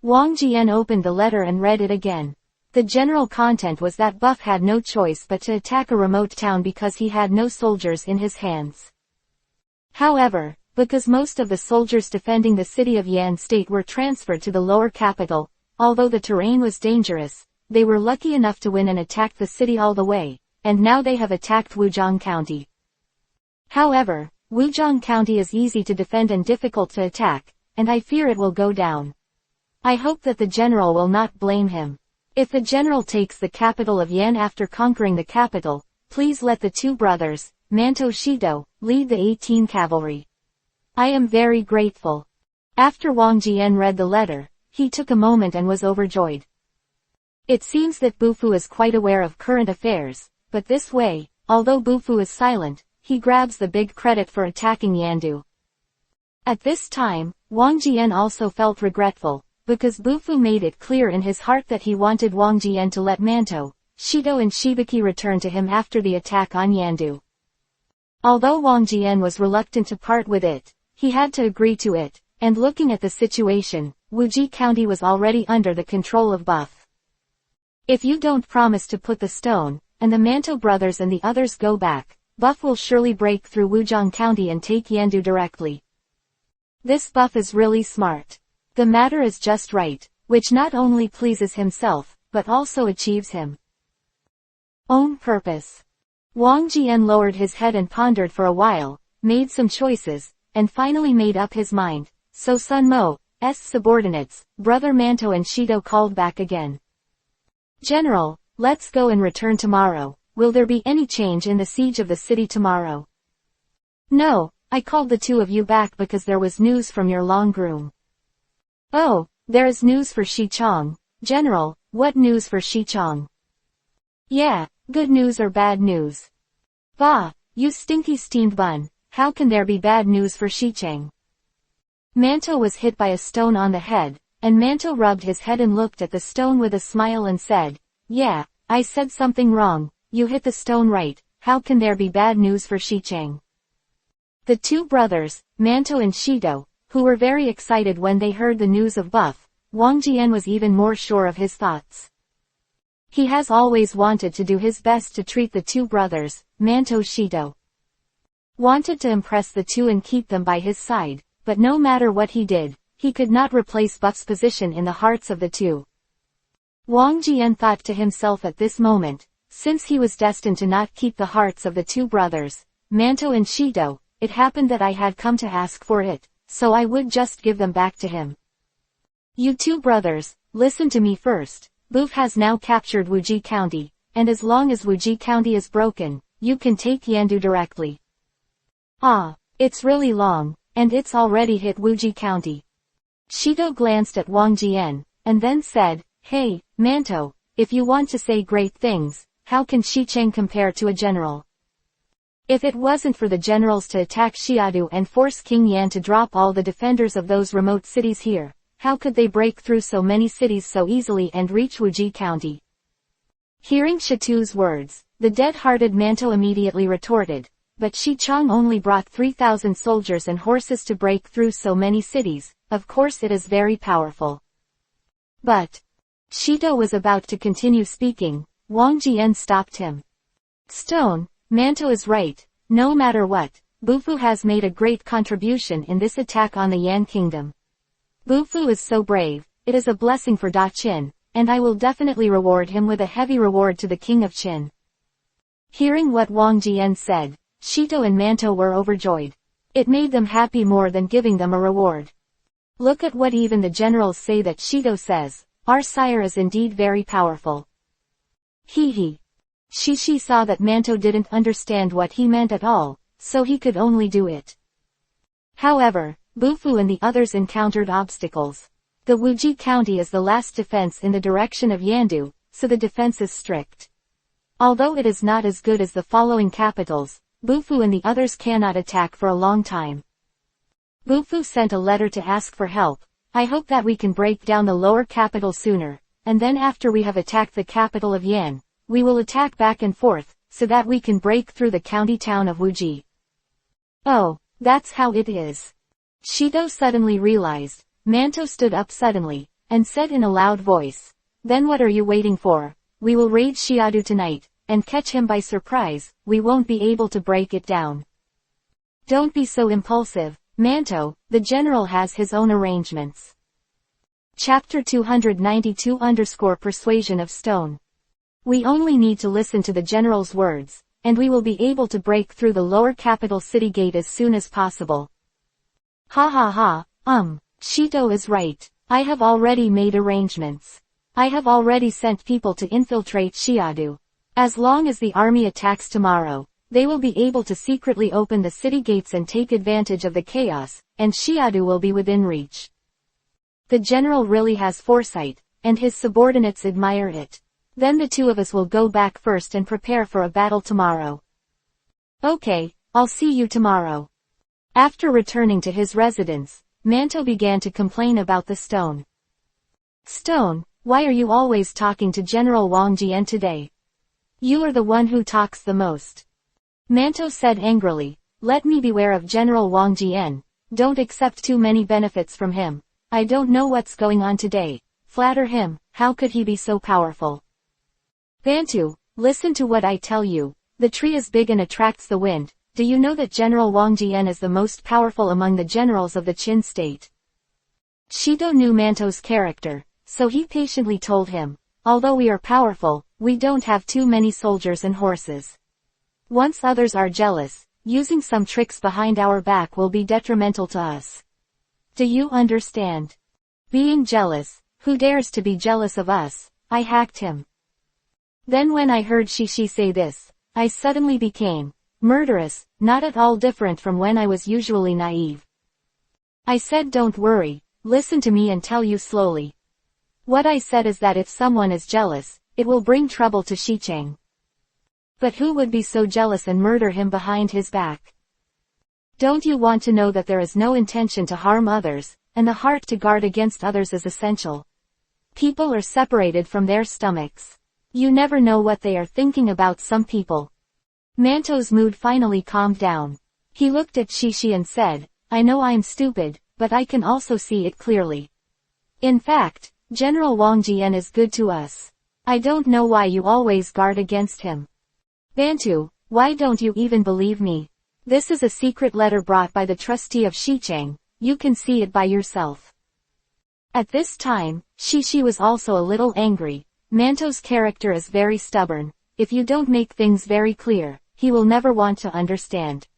Wang Jian opened the letter and read it again. The general content was that Buff had no choice but to attack a remote town because he had no soldiers in his hands. However, because most of the soldiers defending the city of Yan State were transferred to the lower capital, although the terrain was dangerous, they were lucky enough to win and attack the city all the way, and now they have attacked Wuzhong County. However, Wuzhong County is easy to defend and difficult to attack, and I fear it will go down. I hope that the general will not blame him. If the general takes the capital of Yan after conquering the capital, please let the two brothers, Manto Shido, lead the 18 cavalry. I am very grateful. After Wang Jian read the letter, he took a moment and was overjoyed. It seems that Bufu is quite aware of current affairs, but this way, although Bufu is silent, he grabs the big credit for attacking Yandu. At this time, Wang Jian also felt regretful, because Bufu made it clear in his heart that he wanted Wang Jian to let Manto, Shido and Shibaki return to him after the attack on Yandu. Although Wang Jian was reluctant to part with it, he had to agree to it, and looking at the situation, Wuji County was already under the control of Buff. If you don't promise to put the stone, and the Manto brothers and the others go back, Buff will surely break through Wuzhong County and take Yandu directly. This Buff is really smart. The matter is just right, which not only pleases himself, but also achieves him own purpose. Wang Jian lowered his head and pondered for a while, made some choices, and finally made up his mind. So Sun Mo's subordinates, Brother Manto and Shido called back again. General, let's go and return tomorrow. Will there be any change in the siege of the city tomorrow? No, I called the two of you back because there was news from your long groom. Oh, There is news for Shichong. General, what news for Shichong? Yeah, good news or bad news? Bah, you stinky steamed bun, how can there be bad news for Shicheng? Manto was hit by a stone on the head, and Manto rubbed his head and looked at the stone with a smile and said, yeah, I said something wrong, you hit the stone right, how can there be bad news for Shicheng? The two brothers, Manto and Shido, who were very excited when they heard the news of Buff, Wang Jian was even more sure of his thoughts. He has always wanted to do his best to treat the two brothers, Manto Shido. Wanted to impress the two and keep them by his side, but no matter what he did, he could not replace Buff's position in the hearts of the two. Wang Jian thought to himself at this moment, since he was destined to not keep the hearts of the two brothers, Manto and Shido, it happened that I had come to ask for it, so I would just give them back to him. You two brothers, listen to me first. Boof has now captured Wuji County, and as long as Wuji County is broken, you can take Yandu directly. Ah, it's really long, and it's already hit Wuji County. Shido glanced at Wang Jian, and then said, hey, Manto, if you want to say great things, how can Shicheng compare to a general? If it wasn't for the generals to attack Xiadu and force King Yan to drop all the defenders of those remote cities here, how could they break through so many cities so easily and reach Wuji County? Hearing Shitu's words, the dead-hearted Manto immediately retorted, but Shichong only brought 3,000 soldiers and horses to break through so many cities, of course it is very powerful. But, Shido was about to continue speaking, Wang Jian stopped him. Stone, Manto is right, no matter what, Bufu has made a great contribution in this attack on the Yan Kingdom. Bufu is so brave, it is a blessing for Da Qin, and I will definitely reward him with a heavy reward to the King of Qin. Hearing what Wang Jian said, Shido and Manto were overjoyed. It made them happy more than giving them a reward. Look at what even the generals say that Shido says, our sire is indeed very powerful. Hee. Shishi saw that Manto didn't understand what he meant at all, so he could only do it. However, Bufu and the others encountered obstacles. The Wuji County is the last defense in the direction of Yandu, so the defense is strict. Although it is not as good as the following capitals, Bufu and the others cannot attack for a long time. Bufu sent a letter to ask for help. I hope that we can break down the lower capital sooner, and then after we have attacked the capital of Yan, we will attack back and forth, so that we can break through the county town of Wuji. Oh, that's how it is. Shido suddenly realized. Manto stood up suddenly, and said in a loud voice, then what are you waiting for? We will raid Xiadu tonight, and catch him by surprise, we won't be able to break it down. Don't be so impulsive, Manto, the general has his own arrangements. Chapter 292 _ Persuasion of Stone. We only need to listen to the general's words, and we will be able to break through the lower capital city gate as soon as possible. Ha, Shido is right. I have already made arrangements. I have already sent people to infiltrate Xiadu. As long as the army attacks tomorrow, they will be able to secretly open the city gates and take advantage of the chaos, and Xiadu will be within reach. The general really has foresight, and his subordinates admire it. Then the two of us will go back first and prepare for a battle tomorrow. Okay, I'll see you tomorrow. After returning to his residence, Manto began to complain about the stone. Stone, why are you always talking to General Wang Jian today? You are the one who talks the most. Manto said angrily, let me beware of General Wang Jian, don't accept too many benefits from him. I don't know what's going on today. Flatter him, how could he be so powerful? Bantu, listen to what I tell you. The tree is big and attracts the wind. Do you know that General Wang Jian is the most powerful among the generals of the Qin state? Shido knew Manto's character, so he patiently told him, although we are powerful, we don't have too many soldiers and horses. Once others are jealous, using some tricks behind our back will be detrimental to us. Do you understand? Being jealous, who dares to be jealous of us? I hacked him. Then when I heard Shishi say this, I suddenly became murderous, not at all different from when I was usually naive. I said don't worry, listen to me and tell you slowly. What I said is that if someone is jealous, it will bring trouble to Xicheng. But who would be so jealous and murder him behind his back? Don't you want to know that there is no intention to harm others, and the heart to guard against others is essential? People are separated from their stomachs. You never know what they are thinking about some people. Manto's mood finally calmed down. He looked at Shishi and said, I know I'm stupid, but I can also see it clearly. In fact, General Wang Jian is good to us. I don't know why you always guard against him. Bantu, why don't you even believe me? This is a secret letter brought by the trustee of Xicheng, you can see it by yourself. At this time, Shishi was also a little angry. Manto's character is very stubborn. If you don't make things very clear, he will never want to understand.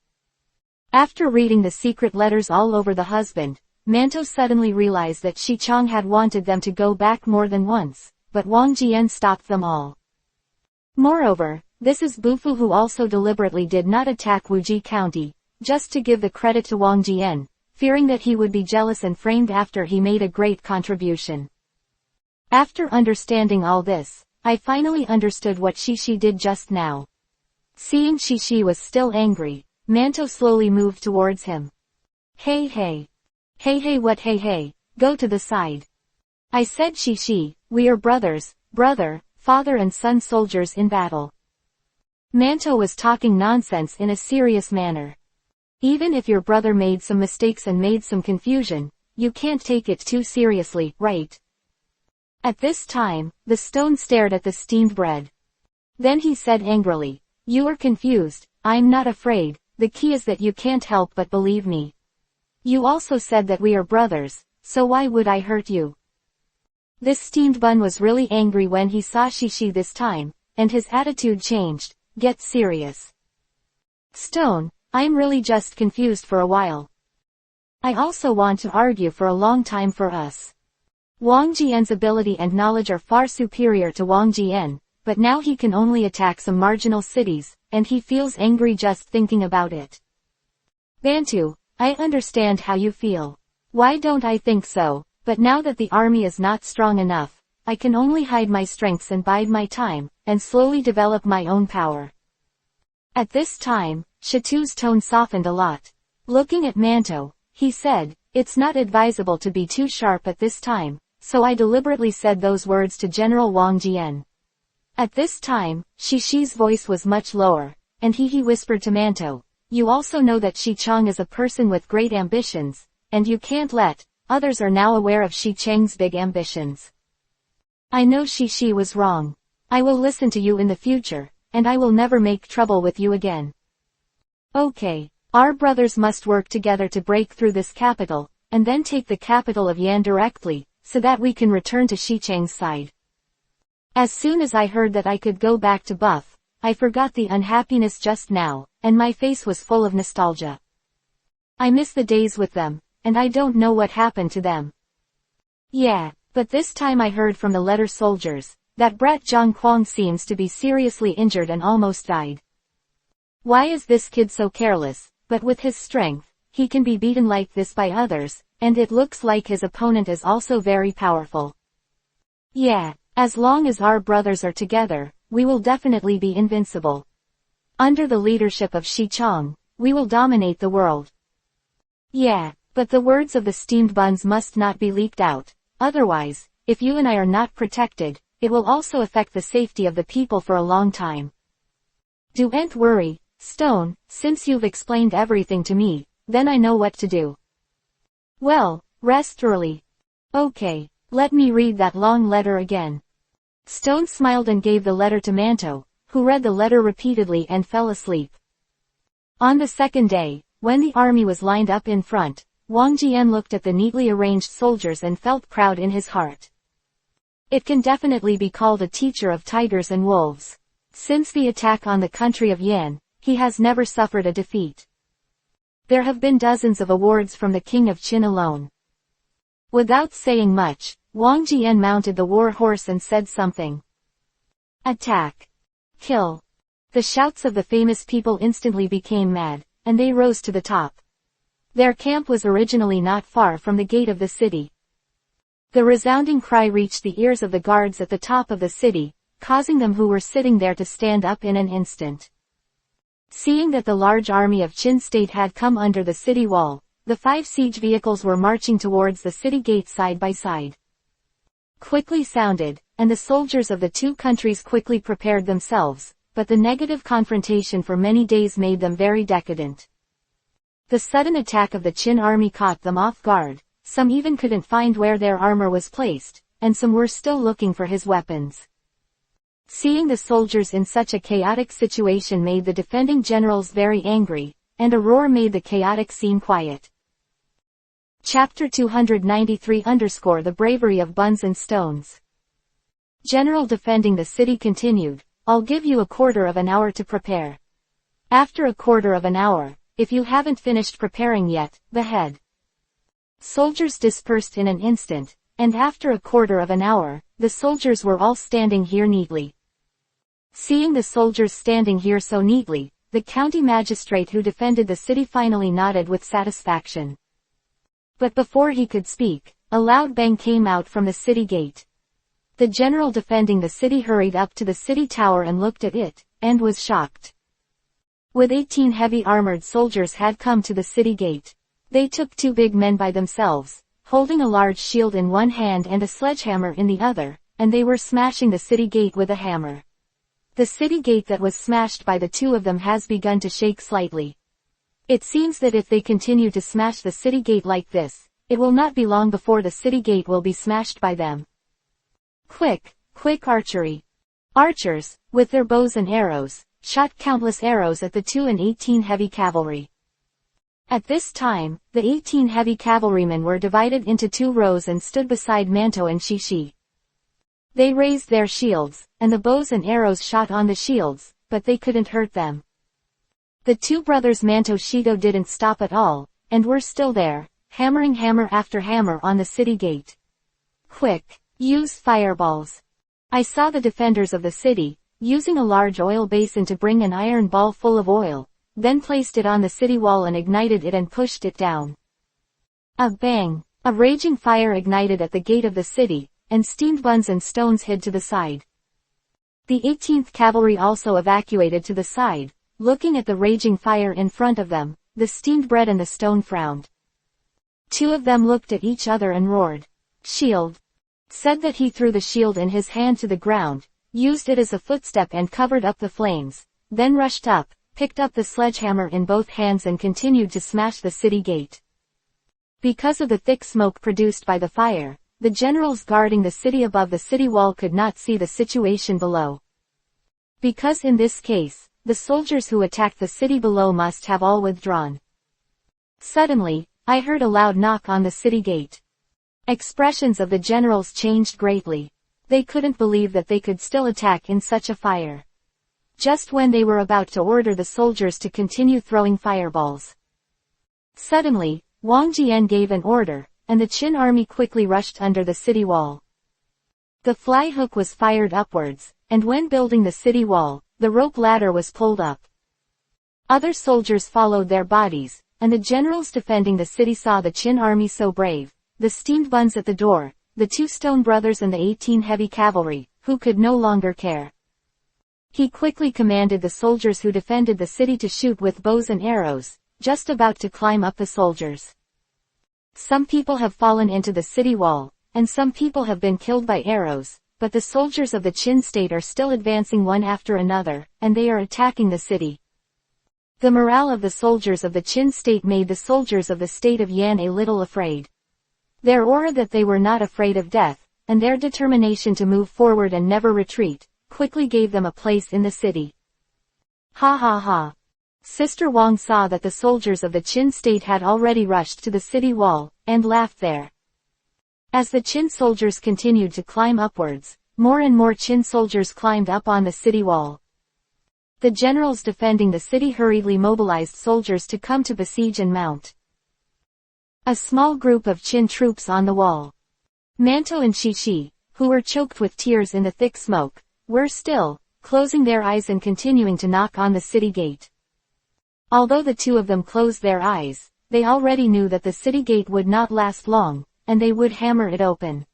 After reading the secret letters all over the husband, Manto suddenly realized that Xicheng had wanted them to go back more than once, but Wang Jian stopped them all. Moreover, this is Bufu who also deliberately did not attack Wuji County, just to give the credit to Wang Jian, fearing that he would be jealous and framed after he made a great contribution. After understanding all this, I finally understood what Shishi did just now. Seeing Shishi was still angry, Manto slowly moved towards him. Hey hey. Hey hey what hey hey, go to the side. I said Shishi, we are brothers, brother, father and son soldiers in battle. Manto was talking nonsense in a serious manner. Even if your brother made some mistakes and made some confusion, you can't take it too seriously, right? At this time, the stone stared at the steamed bread. Then he said angrily, you are confused, I'm not afraid, the key is that you can't help but believe me. You also said that we are brothers, so why would I hurt you? This steamed bun was really angry when he saw Shishi this time, and his attitude changed. Get serious. Stone, I'm really just confused for a while. I also want to argue for a long time for us. Wang Jian's ability and knowledge are far superior to Wang Jian, but now he can only attack some marginal cities, and he feels angry just thinking about it. Bantu, I understand how you feel. Why don't I think so, but now that the army is not strong enough, I can only hide my strengths and bide my time, and slowly develop my own power. At this time, Shatu's tone softened a lot. Looking at Manto, he said, it's not advisable to be too sharp at this time, so I deliberately said those words to General Wang Jian. At this time, Shishi's voice was much lower, and he whispered to Manto, you also know that Xicheng is a person with great ambitions, and you can't let, others are now aware of Xicheng's big ambitions. I know Shishi was wrong. I will listen to you in the future, and I will never make trouble with you again. Okay, our brothers must work together to break through this capital, and then take the capital of Yan directly, so that we can return to Xicheng's side. As soon as I heard that I could go back to Buff, I forgot the unhappiness just now, and my face was full of nostalgia. I miss the days with them, and I don't know what happened to them. Yeah. But this time I heard from the letter soldiers, that brat Zhang Quang seems to be seriously injured and almost died. Why is this kid so careless, but with his strength, he can be beaten like this by others, and it looks like his opponent is also very powerful. Yeah, as long as our brothers are together, we will definitely be invincible. Under the leadership of Xicheng, we will dominate the world. Yeah, but the words of the steamed buns must not be leaked out. Otherwise, if you and I are not protected, it will also affect the safety of the people for a long time. Don't worry, Stone, since you've explained everything to me, then I know what to do. Well, rest early. Okay, let me read that long letter again. Stone smiled and gave the letter to Manto, who read the letter repeatedly and fell asleep. On the second day, when the army was lined up in front, Wang Jian looked at the neatly arranged soldiers and felt proud in his heart. It can definitely be called a teacher of tigers and wolves. Since the attack on the country of Yan, he has never suffered a defeat. There have been dozens of awards from the king of Qin alone. Without saying much, Wang Jian mounted the war horse and said something. Attack! Kill! The shouts of the famous people instantly became mad, and they rose to the top. Their camp was originally not far from the gate of the city. The resounding cry reached the ears of the guards at the top of the city, causing them who were sitting there to stand up in an instant. Seeing that the large army of Qin state had come under the city wall, the 5 siege vehicles were marching towards the city gate side by side. Quickly sounded, and the soldiers of the two countries quickly prepared themselves, but the negative confrontation for many days made them very decadent. The sudden attack of the Qin army caught them off guard, some even couldn't find where their armor was placed, and some were still looking for his weapons. Seeing the soldiers in such a chaotic situation made the defending generals very angry, and a roar made the chaotic scene quiet. Chapter 293 The bravery of buns and stones. General defending the city continued, I'll give you a quarter of an hour to prepare. After a quarter of an hour, if you haven't finished preparing yet, behead. Soldiers dispersed in an instant, and after a quarter of an hour, the soldiers were all standing here neatly. Seeing the soldiers standing here so neatly, the county magistrate who defended the city finally nodded with satisfaction. But before he could speak, a loud bang came out from the city gate. The general defending the city hurried up to the city tower and looked at it, and was shocked. With 18 heavy armored soldiers had come to the city gate. They took 2 big men by themselves, holding a large shield in one hand and a sledgehammer in the other, and they were smashing the city gate with a hammer. The city gate that was smashed by the 2 of them has begun to shake slightly. It seems that if they continue to smash the city gate like this, it will not be long before the city gate will be smashed by them. Quick archery. Archers, with their bows and arrows, shot countless arrows at the 2 and 18 heavy cavalry. At this time, the 18 heavy cavalrymen were divided into 2 rows and stood beside Manto and Shishi. They raised their shields, and the bows and arrows shot on the shields, but they couldn't hurt them. The 2 brothers Manto Shido didn't stop at all, and were still there, hammering hammer after hammer on the city gate. Quick, use fireballs. I saw the defenders of the city, using a large oil basin to bring an iron ball full of oil, then placed it on the city wall and ignited it and pushed it down. A bang! A raging fire ignited at the gate of the city, and steamed buns and stones hid to the side. The 18th Cavalry also evacuated to the side, looking at the raging fire in front of them. The steamed bread and the stone frowned. 2 of them looked at each other and roared. Shield! Said that he threw the shield in his hand to the ground, used it as a footstep and covered up the flames, then rushed up, picked up the sledgehammer in both hands and continued to smash the city gate. Because of the thick smoke produced by the fire, the generals guarding the city above the city wall could not see the situation below. Because in this case, the soldiers who attacked the city below must have all withdrawn. Suddenly, I heard a loud knock on the city gate. Expressions of the generals changed greatly. They couldn't believe that they could still attack in such a fire. Just when they were about to order the soldiers to continue throwing fireballs. Suddenly, Wang Jian gave an order, and the Qin army quickly rushed under the city wall. The fly hook was fired upwards, and when building the city wall, the rope ladder was pulled up. Other soldiers followed their bodies, and the generals defending the city saw the Qin army so brave, the steamed buns at the door, the 2 stone brothers and the 18 heavy cavalry, who could no longer care. He quickly commanded the soldiers who defended the city to shoot with bows and arrows, just about to climb up the soldiers. Some people have fallen into the city wall, and some people have been killed by arrows, but the soldiers of the Qin state are still advancing one after another, and they are attacking the city. The morale of the soldiers of the Qin state made the soldiers of the state of Yan a little afraid. Their aura that they were not afraid of death, and their determination to move forward and never retreat, quickly gave them a place in the city. Ha ha ha. Sister Wang saw that the soldiers of the Qin state had already rushed to the city wall, and laughed there. As the Qin soldiers continued to climb upwards, more and more Qin soldiers climbed up on the city wall. The generals defending the city hurriedly mobilized soldiers to come to besiege and mount. A small group of Qin troops on the wall. Manto and Shishi, who were choked with tears in the thick smoke, were still, closing their eyes and continuing to knock on the city gate. Although the 2 of them closed their eyes, they already knew that the city gate would not last long, and they would hammer it open.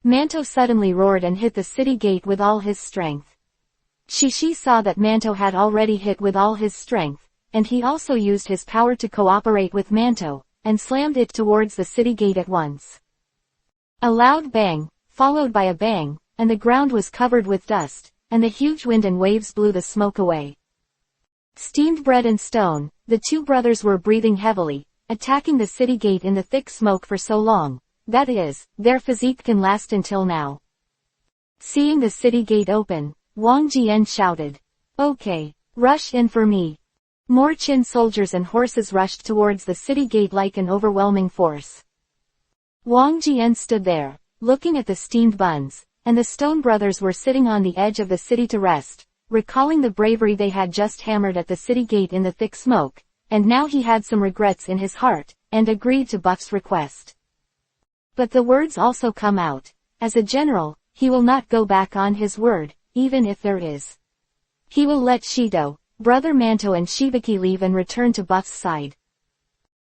Manto suddenly roared and hit the city gate with all his strength. Shishi saw that Manto had already hit with all his strength, and he also used his power to cooperate with Manto, and slammed it towards the city gate at once. A loud bang, followed by a bang, and the ground was covered with dust, and the huge wind and waves blew the smoke away. Steamed bread and stone, the two brothers were breathing heavily, attacking the city gate in the thick smoke for so long, that is, their physique can last until now. Seeing the city gate open, Wang Jian shouted, "Okay, rush in for me." More Qin soldiers and horses rushed towards the city gate like an overwhelming force. Wang Jian stood there, looking at the steamed buns, and the Stone brothers were sitting on the edge of the city to rest, recalling the bravery they had just hammered at the city gate in the thick smoke, and now he had some regrets in his heart, and agreed to Buff's request. But the words also come out. As a general, he will not go back on his word, even if there is. He will let Shido, Brother Manto and Shibaki leave and return to Buff's side.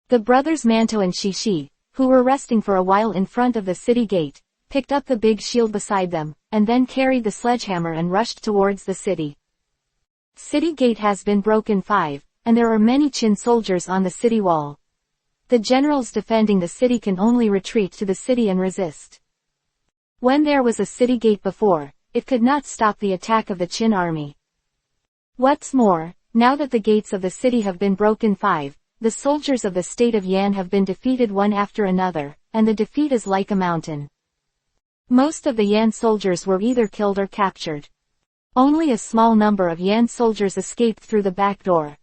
The brothers Manto and Shishi, who were resting for a while in front of the city gate, picked up the big shield beside them, and then carried the sledgehammer and rushed towards the city. City gate has been broken 5, and there are many Qin soldiers on the city wall. The generals defending the city can only retreat to the city and resist. When there was a city gate before, it could not stop the attack of the Qin army. What's more, now that the gates of the city have been broken 5, the soldiers of the state of Yan have been defeated one after another, and the defeat is like a mountain. Most of the Yan soldiers were either killed or captured. Only a small number of Yan soldiers escaped through the back door.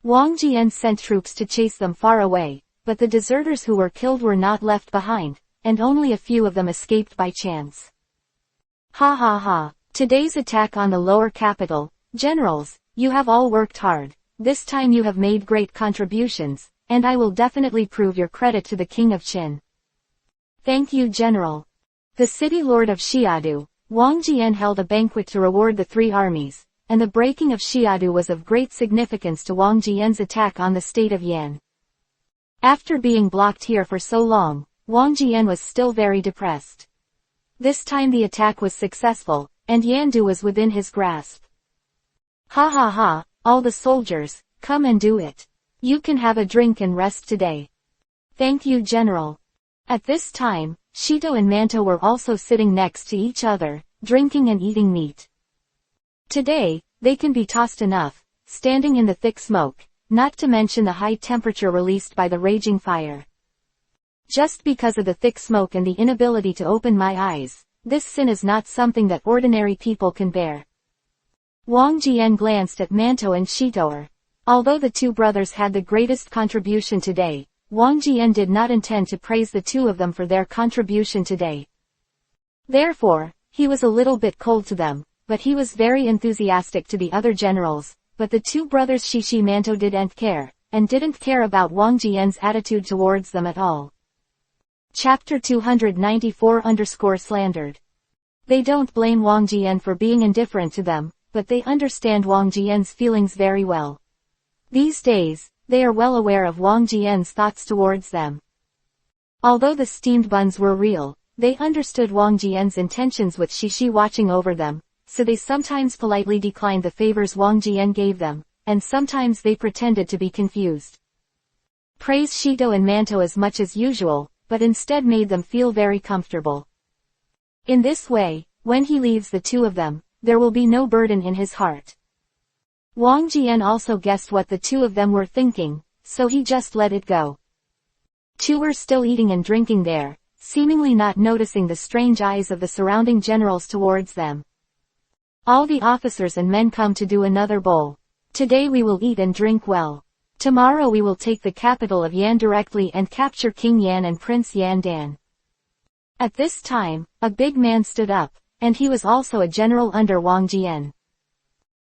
Wang Jian sent troops to chase them far away, but the deserters who were killed were not left behind, and only a few of them escaped by chance. Ha ha ha. Today's attack on the lower capital, generals, you have all worked hard. This time you have made great contributions, and I will definitely prove your credit to the King of Qin. Thank you, General. The city lord of Xiadu, Wang Jian held a banquet to reward the 3 armies, and the breaking of Xiadu was of great significance to Wang Jian's attack on the state of Yan. After being blocked here for so long, Wang Jian was still very depressed. This time the attack was successful, and Yandu was within his grasp. Ha ha ha, all the soldiers, come and do it. You can have a drink and rest today. Thank you, General. At this time, Shido and Manto were also sitting next to each other, drinking and eating meat. Today, they can be tossed enough, standing in the thick smoke, not to mention the high temperature released by the raging fire. Just because of the thick smoke and the inability to open my eyes, this sin is not something that ordinary people can bear. Wang Jian glanced at Manto and Shido. Although the 2 brothers had the greatest contribution today, Wang Jian did not intend to praise the 2 of them for their contribution today. Therefore, he was a little bit cold to them, but he was very enthusiastic to the other generals, but the 2 brothers Shishi Manto didn't care about Wang Jian's attitude towards them at all. Chapter 294_slandered. They don't blame Wang Jian for being indifferent to them, but they understand Wang Jian's feelings very well. These days, they are well aware of Wang Jian's thoughts towards them. Although the steamed buns were real, they understood Wang Jian's intentions with Shishi watching over them, so they sometimes politely declined the favors Wang Jian gave them, and sometimes they pretended to be confused. Praise Shido and Manto as much as usual, but instead made them feel very comfortable. In this way, when he leaves the 2 of them, there will be no burden in his heart. Wang Jian also guessed what the 2 of them were thinking, so he just let it go. 2 were still eating and drinking there, seemingly not noticing the strange eyes of the surrounding generals towards them. All the officers and men come to do another bowl. Today we will eat and drink well. Tomorrow we will take the capital of Yan directly and capture King Yan and Prince Yan Dan. At this time, a big man stood up, and he was also a general under Wang Jian.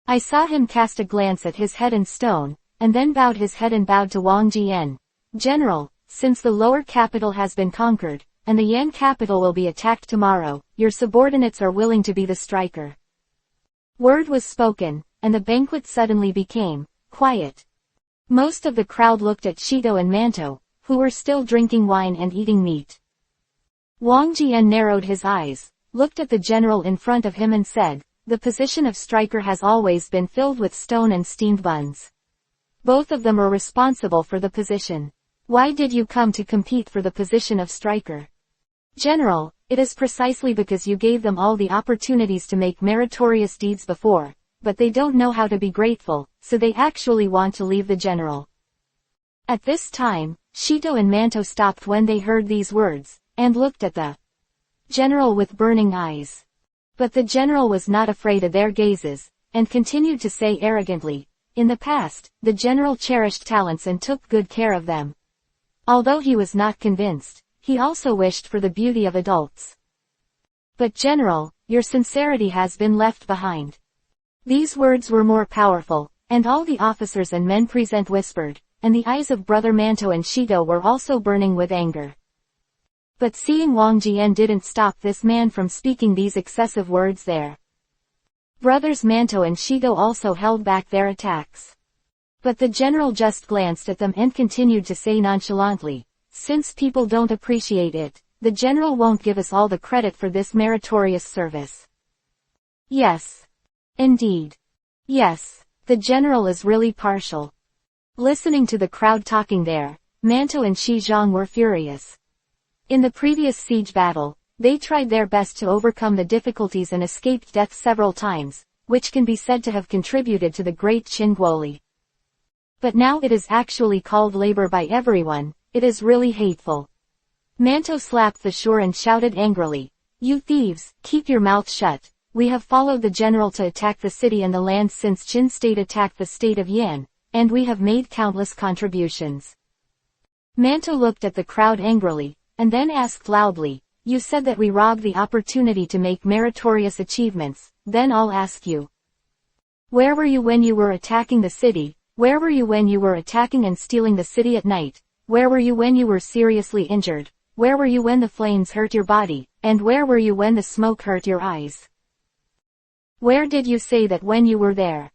I saw him cast a glance at his head and stone, and then bowed his head and bowed to Wang Jian. General, since the lower capital has been conquered, and the Yan capital will be attacked tomorrow, your subordinates are willing to be the striker. Word was spoken, and the banquet suddenly became quiet. Most of the crowd looked at Shido and Manto, who were still drinking wine and eating meat. Wang Jian narrowed his eyes, looked at the general in front of him and said, "The position of striker has always been filled with stone and steamed buns. Both of them are responsible for the position. Why did you come to compete for the position of striker?" "General, it is precisely because you gave them all the opportunities to make meritorious deeds before, but they don't know how to be grateful, so they actually want to leave the general." At this time, Shido and Manto stopped when they heard these words, and looked at the general with burning eyes. But the general was not afraid of their gazes, and continued to say arrogantly, "In the past, the general cherished talents and took good care of them." Although he was not convinced, he also wished for the beauty of adults. "But general, your sincerity has been left behind." These words were more powerful, and all the officers and men present whispered, and the eyes of Brother Manto and Shido were also burning with anger. But seeing Wang Jian didn't stop this man from speaking these excessive words there. Brothers Manto and Shido also held back their attacks. But the general just glanced at them and continued to say nonchalantly, "Since people don't appreciate it, the general won't give us all the credit for this meritorious service." Yes. Indeed. Yes, the general is really partial. Listening to the crowd talking there, Manto and Shi Zhang were furious. In the previous siege battle, they tried their best to overcome the difficulties and escaped death several times, which can be said to have contributed to the great Qingguoli. But now it is actually called labor by everyone, it is really hateful. Manto slapped the shore and shouted angrily, "You thieves, keep your mouth shut. We have followed the general to attack the city and the land since Qin state attacked the state of Yan, and we have made countless contributions." Manto looked at the crowd angrily, and then asked loudly, "You said that we robbed the opportunity to make meritorious achievements, then I'll ask you. Where were you when you were attacking the city? Where were you when you were attacking and stealing the city at night? Where were you when you were seriously injured? Where were you when the flames hurt your body? And where were you when the smoke hurt your eyes? Where did you say that when you were there?"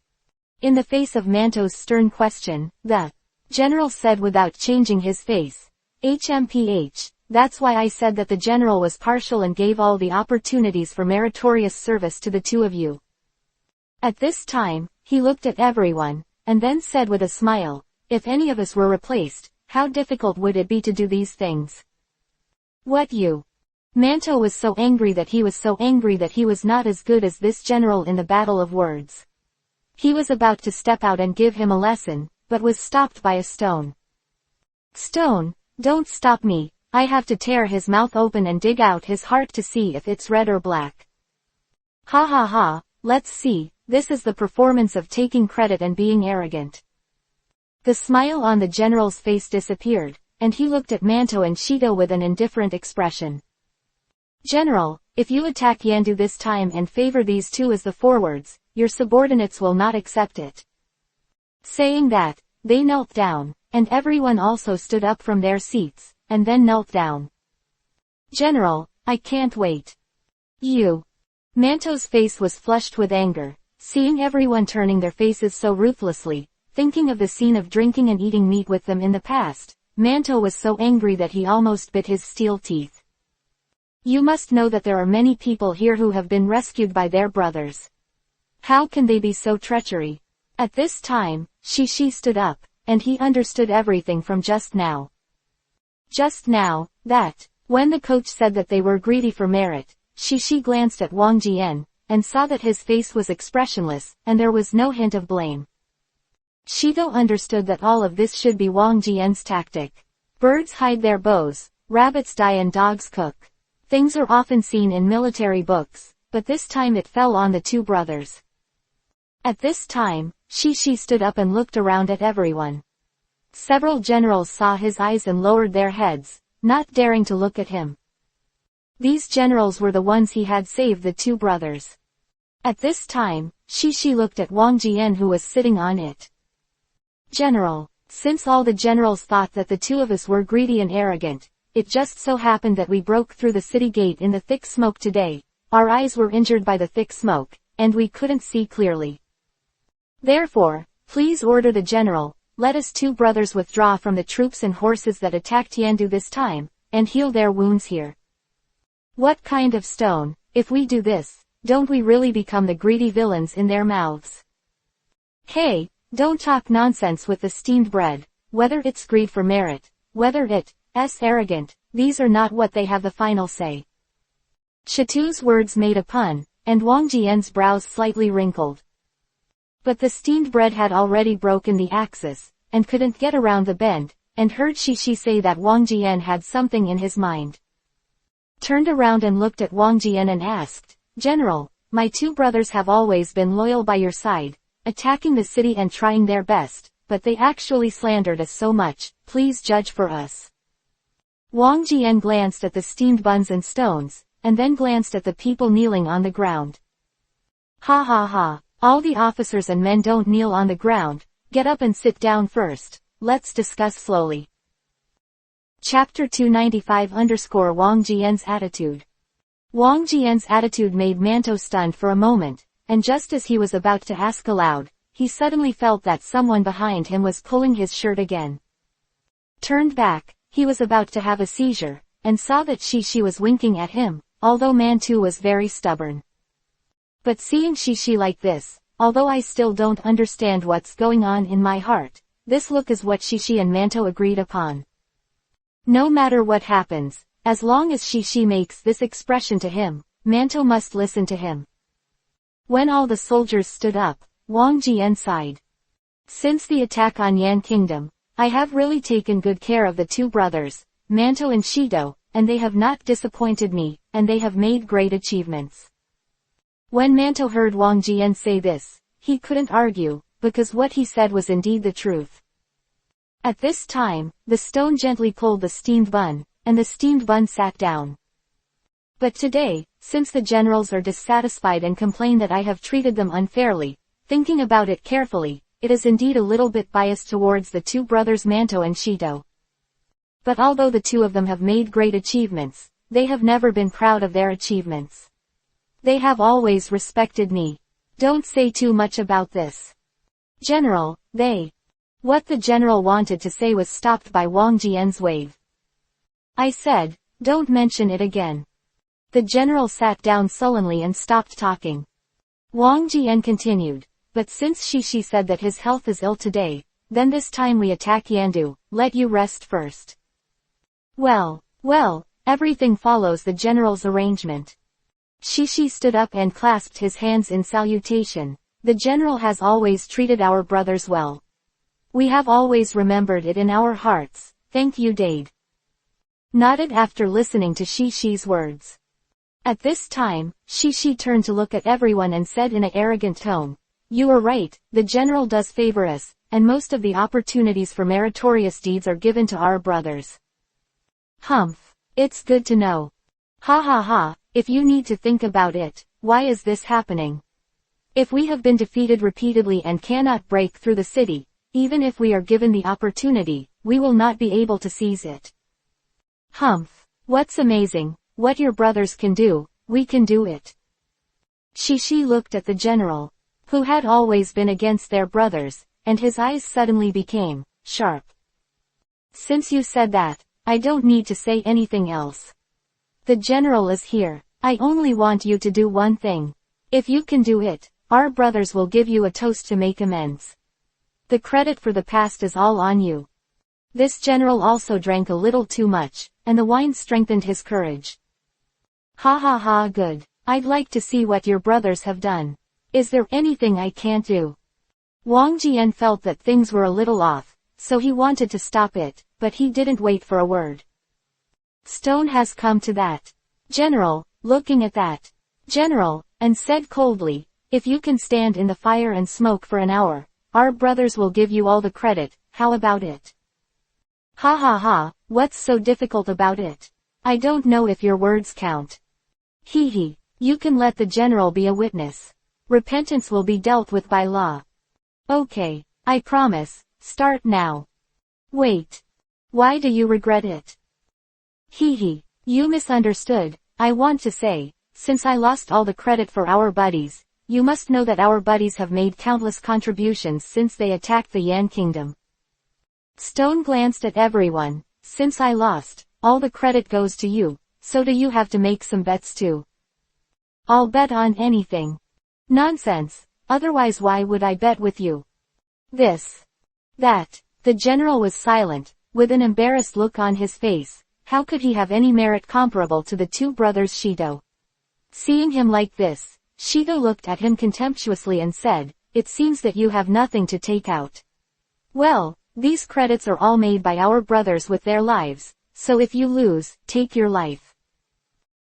In the face of Manto's stern question, the general said without changing his face, "HMPH, that's why I said that the general was partial and gave all the opportunities for meritorious service to the two of you." At this time, he looked at everyone, and then said with a smile, "If any of us were replaced, how difficult would it be to do these things?" "What you?" Manto was so angry that he was not as good as this general in the battle of words. He was about to step out and give him a lesson, but was stopped by a stone. "Stone, don't stop me, I have to tear his mouth open and dig out his heart to see if it's red or black." "Ha ha ha, let's see, this is the performance of taking credit and being arrogant." The smile on the general's face disappeared, and he looked at Manto and Shido with an indifferent expression. "General, if you attack Yandu this time and favor these two as the forwards, your subordinates will not accept it." Saying that, they knelt down, and everyone also stood up from their seats, and then knelt down. "General, I can't wait. You." Manto's face was flushed with anger, seeing everyone turning their faces so ruthlessly, thinking of the scene of drinking and eating meat with them in the past. Manto was so angry that he almost bit his steel teeth. "You must know that there are many people here who have been rescued by their brothers. How can they be so treacherous?" At this time, Shishi stood up, and he understood everything from just now. Just now, that, when the coach said that they were greedy for merit, Shishi glanced at Wang Jian, and saw that his face was expressionless, and there was no hint of blame. Shido understood that all of this should be Wang Jian's tactic. Birds hide their bows, rabbits die and dogs cook. Things are often seen in military books, but this time it fell on the two brothers. At this time, Shishi stood up and looked around at everyone. Several generals saw his eyes and lowered their heads, not daring to look at him. These generals were the ones he had saved the two brothers. At this time, Shishi looked at Wang Jian who was sitting on it. "General, since all the generals thought that the two of us were greedy and arrogant, it just so happened that we broke through the city gate in the thick smoke today. Our eyes were injured by the thick smoke, and we couldn't see clearly. Therefore, please order the general, let us two brothers withdraw from the troops and horses that attacked Yandu this time, and heal their wounds here. What kind of stone? If we do this, don't we really become the greedy villains in their mouths? Hey, don't talk nonsense with the steamed bread, whether it's greed for merit, whether it's arrogant, these are not what they have the final say. Chatu's words made a pun, and Wang Jian's brows slightly wrinkled. But the steamed bread had already broken the axis, and couldn't get around the bend, and heard Shishi say that Wang Jian had something in his mind. Turned around and looked at Wang Jian and asked, General, my two brothers have always been loyal by your side, attacking the city and trying their best, but they actually slandered us so much, please judge for us. Wang Jian glanced at the steamed buns and stones, and then glanced at the people kneeling on the ground. Ha ha ha, all the officers and men don't kneel on the ground, get up and sit down first, let's discuss slowly. Chapter 295 Wang Jian's attitude. Wang Jian's attitude made Manto stunned for a moment, and just as he was about to ask aloud, he suddenly felt that someone behind him was pulling his shirt again. Turned back, he was about to have a seizure, and saw that Shishi was winking at him, although Manto was very stubborn. But seeing Shishi like this, although I still don't understand what's going on in my heart, this look is what Shishi and Manto agreed upon. No matter what happens, as long as Shishi makes this expression to him, Manto must listen to him. When all the soldiers stood up, Wang Jian sighed. Since the attack on Yan Kingdom, I have really taken good care of the two brothers, Manto and Shido, and they have not disappointed me, and they have made great achievements. When Manto heard Wang Jian say this, he couldn't argue, because what he said was indeed the truth. At this time, the stone gently pulled the steamed bun, and the steamed bun sat down. But today, since the generals are dissatisfied and complain that I have treated them unfairly, thinking about it carefully, it is indeed a little bit biased towards the two brothers Manto and Shido. But although the two of them have made great achievements, they have never been proud of their achievements. They have always respected me. Don't say too much about this. General, What the general wanted to say was stopped by Wang Jian's wave. I said, don't mention it again. The general sat down sullenly and stopped talking. Wang Jian continued, but since Shishi said that his health is ill today, then this time we attack Yandu, let you rest first. Well, everything follows the general's arrangement. Shishi stood up and clasped his hands in salutation. The general has always treated our brothers well. We have always remembered it in our hearts, thank you Dade. Nodded after listening to Shishi's words. At this time, Shishi turned to look at everyone and said in an arrogant tone, you are right, the general does favor us, and most of the opportunities for meritorious deeds are given to our brothers. Humph, it's good to know. Ha ha ha, if you need to think about it, why is this happening? If we have been defeated repeatedly and cannot break through the city, even if we are given the opportunity, we will not be able to seize it. Humph, what's amazing, what your brothers can do, we can do it. Shishi looked at the general, who had always been against their brothers, and his eyes suddenly became sharp. Since you said that, I don't need to say anything else. The general is here, I only want you to do one thing. If you can do it, our brothers will give you a toast to make amends. The credit for the past is all on you. This general also drank a little too much, and the wine strengthened his courage. Ha ha ha, good. I'd like to see what your brothers have done. Is there anything I can't do? Wang Jian felt that things were a little off, so he wanted to stop it, but he didn't wait for a word. Stone has come to that. General, looking at that. General, and said coldly, if you can stand in the fire and smoke for an hour, our brothers will give you all the credit, how about it? Ha ha ha, what's so difficult about it? I don't know if your words count. Hee hee, you can let the general be a witness. Repentance will be dealt with by law. Okay, I promise, start now. Wait. Why do you regret it? Hee hee, you misunderstood, I want to say, since I lost all the credit for our buddies, you must know that our buddies have made countless contributions since they attacked the Yan Kingdom. Stone glanced at everyone. Since I lost, all the credit goes to you, so do you have to make some bets too? I'll bet on anything. Nonsense, otherwise why would I bet with you? This. That. The general was silent, with an embarrassed look on his face. How could he have any merit comparable to the two brothers Shido? Seeing him like this, Shido looked at him contemptuously and said, "It seems that you have nothing to take out. Well, these credits are all made by our brothers with their lives, so if you lose, take your life."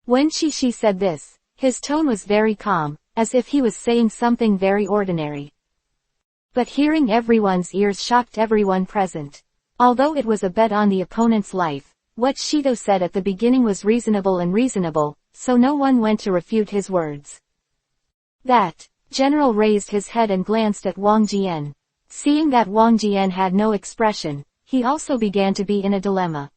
When Shishi said this, his tone was very calm, as if he was saying something very ordinary. But hearing everyone's ears shocked everyone present. Although it was a bet on the opponent's life, what Shido said at the beginning was reasonable, so no one went to refute his words. That general raised his head and glanced at Wang Jian. Seeing that Wang Jian had no expression, he also began to be in a dilemma.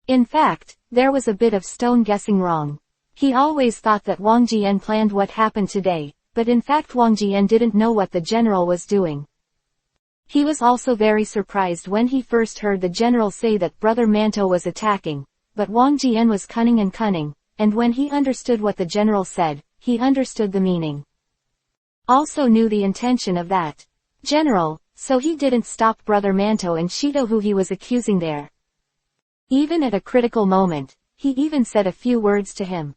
In fact, there was a bit of Stone guessing wrong. He always thought that Wang Jian planned what happened today, but in fact Wang Jian didn't know what the general was doing. He was also very surprised when he first heard the general say that Brother Manto was attacking, but Wang Jian was cunning, and when he understood what the general said, he understood the meaning. Also knew the intention of that general, so he didn't stop Brother Manto and Shido who he was accusing there. Even at a critical moment, he even said a few words to him.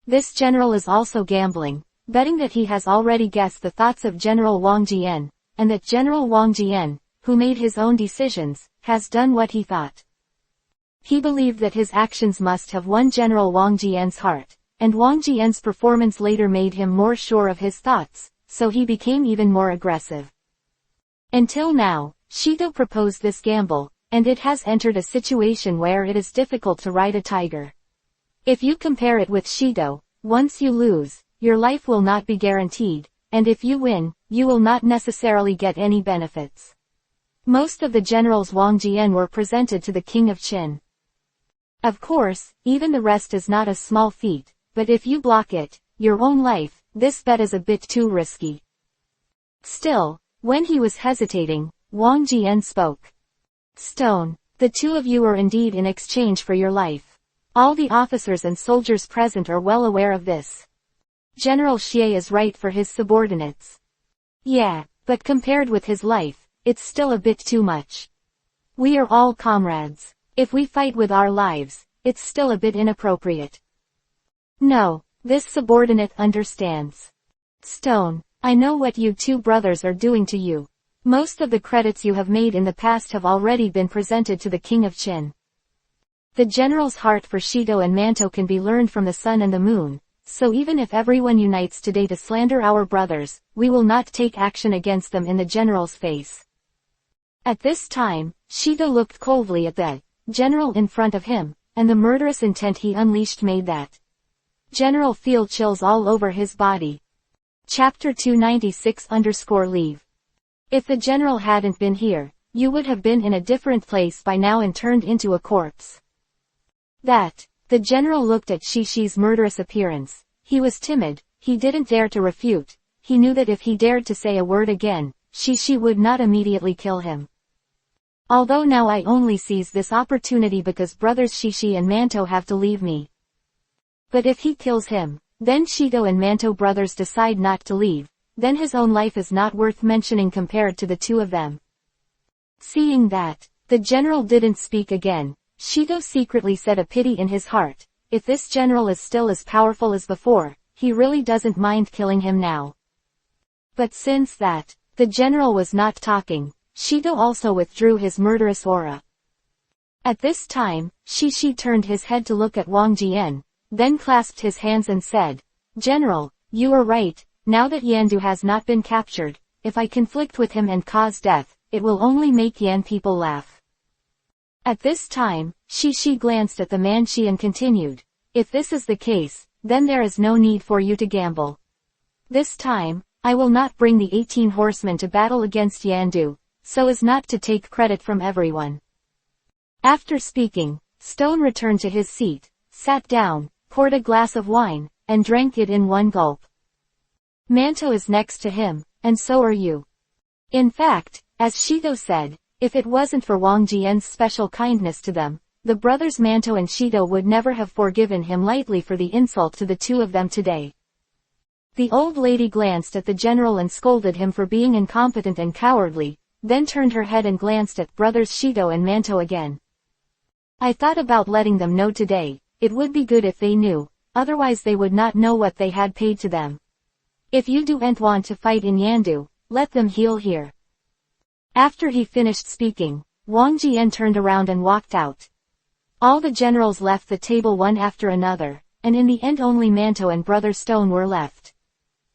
This general is also gambling, betting that he has already guessed the thoughts of General Wang Jian, and that General Wang Jian, who made his own decisions, has done what he thought. He believed that his actions must have won General Wang Jian's heart, and Wang Jian's performance later made him more sure of his thoughts, so he became even more aggressive. Until now, Shido proposed this gamble, and it has entered a situation where it is difficult to ride a tiger. If you compare it with Shido, once you lose, your life will not be guaranteed, and if you win, you will not necessarily get any benefits. Most of the generals Wang Jian were presented to the king of Qin. Of course, even the rest is not a small feat, but if you block it, your own life, this bet is a bit too risky. Still, when he was hesitating, Wang Jian spoke. Stone, the two of you are indeed in exchange for your life. All the officers and soldiers present are well aware of this. General Xie is right for his subordinates. Yeah, but compared with his life, it's still a bit too much. We are all comrades. If we fight with our lives, it's still a bit inappropriate. No, this subordinate understands. Stone, I know what you two brothers are doing to you. Most of the credits you have made in the past have already been presented to the king of Qin. The general's heart for Shido and Manto can be learned from the sun and the moon, so even if everyone unites today to slander our brothers, we will not take action against them in the general's face. At this time, Shido looked coldly at the general in front of him, and the murderous intent he unleashed made that general feel chills all over his body. Chapter 296_leave. If the general hadn't been here, you would have been in a different place by now and turned into a corpse. That. The general looked at Shishi's murderous appearance. He was timid, he didn't dare to refute, he knew that if he dared to say a word again, Shishi would not immediately kill him. Although now I only seize this opportunity because brothers Shishi and Manto have to leave me. But if he kills him, then Shido and Manto brothers decide not to leave, then his own life is not worth mentioning compared to the two of them. Seeing that, the general didn't speak again. Shido secretly said a pity in his heart, if this general is still as powerful as before, he really doesn't mind killing him now. But since that, the general was not talking, Shido also withdrew his murderous aura. At this time, Shishi turned his head to look at Wang Jian, then clasped his hands and said, General, you are right, now that Yandu has not been captured, if I conflict with him and cause death, it will only make Yan people laugh. At this time, Shishi glanced at the Manchi and continued, if this is the case, then there is no need for you to gamble. This time, I will not bring the 18 horsemen to battle against Yandu, so as not to take credit from everyone. After speaking, Stone returned to his seat, sat down, poured a glass of wine, and drank it in one gulp. Manto is next to him, and so are you. In fact, as Shido said, If it wasn't for Wang Jian's special kindness to them, the brothers Manto and Shido would never have forgiven him lightly for the insult to the two of them today. The old lady glanced at the general and scolded him for being incompetent and cowardly, then turned her head and glanced at brothers Shido and Manto again. I thought about letting them know today. It would be good if they knew, otherwise they would not know what they had paid to them. If you don't want to fight in Yandu, let them heal here. After he finished speaking, Wang Jian turned around and walked out. All the generals left the table one after another, and in the end only Manto and Brother Stone were left.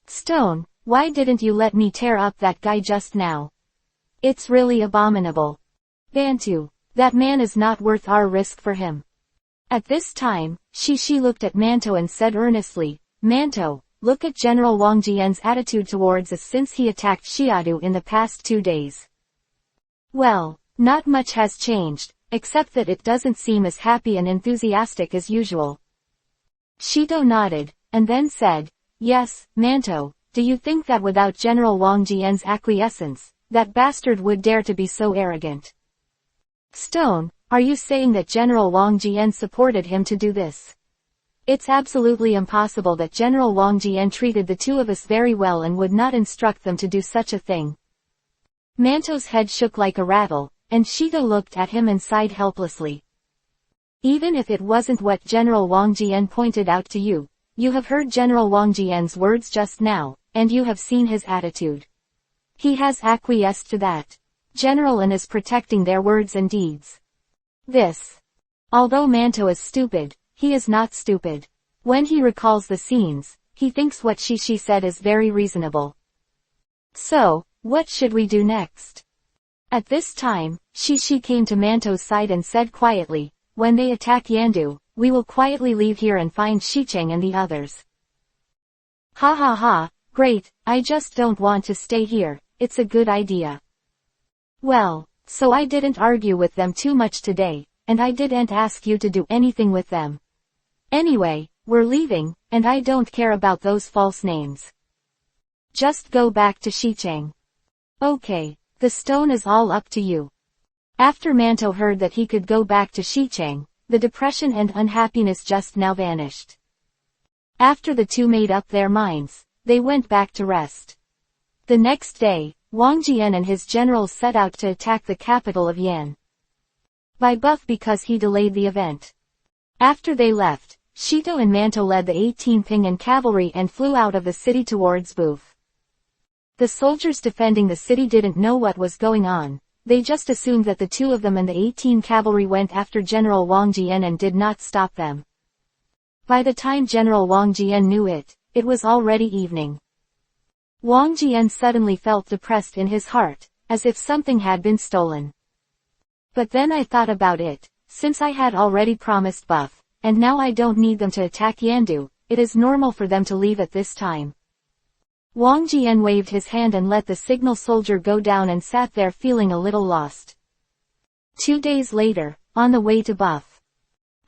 Stone, why didn't you let me tear up that guy just now? It's really abominable. Bantu, that man is not worth our risk for him. At this time, Shishi looked at Manto and said earnestly, Manto, look at General Wang Jian's attitude towards us since he attacked Xiadu in the past 2 days. Well, not much has changed, except that it doesn't seem as happy and enthusiastic as usual. Shido nodded, and then said, Yes, Manto, do you think that without General Wang Jian's acquiescence, that bastard would dare to be so arrogant? Stone, are you saying that General Wang Jian supported him to do this? It's absolutely impossible that General Wang Jian treated the two of us very well and would not instruct them to do such a thing. Manto's head shook like a rattle, and Shido looked at him and sighed helplessly. Even if it wasn't what General Wang Jian pointed out to you, you have heard General Wang Jian's words just now, and you have seen his attitude. He has acquiesced to that. General and is protecting their words and deeds. This. Although Manto is stupid, he is not stupid. When he recalls the scenes, he thinks what Shishi said is very reasonable. So, what should we do next? At this time, Shishi came to Manto's side and said quietly, when they attack Yandu, we will quietly leave here and find Shicheng and the others. Ha ha ha, great, I just don't want to stay here, it's a good idea. Well, so I didn't argue with them too much today, and I didn't ask you to do anything with them. Anyway, we're leaving, and I don't care about those false names. Just go back to Shicheng. Okay, the stone is all up to you. After Manto heard that he could go back to Shicheng, the depression and unhappiness just now vanished. After the two made up their minds, they went back to rest. The next day, Wang Jian and his generals set out to attack the capital of Yan. By buff because he delayed the event. After they left, Shido and Manto led the 18 Ping and cavalry and flew out of the city towards Booth. The soldiers defending the city didn't know what was going on, they just assumed that the two of them and the 18 cavalry went after General Wang Jian and did not stop them. By the time General Wang Jian knew it, it was already evening. Wang Jian suddenly felt depressed in his heart, as if something had been stolen. But then I thought about it, since I had already promised buff, and now I don't need them to attack Yandu, it is normal for them to leave at this time. Wang Jian waved his hand and let the signal soldier go down and sat there feeling a little lost. 2 days later, on the way to buff.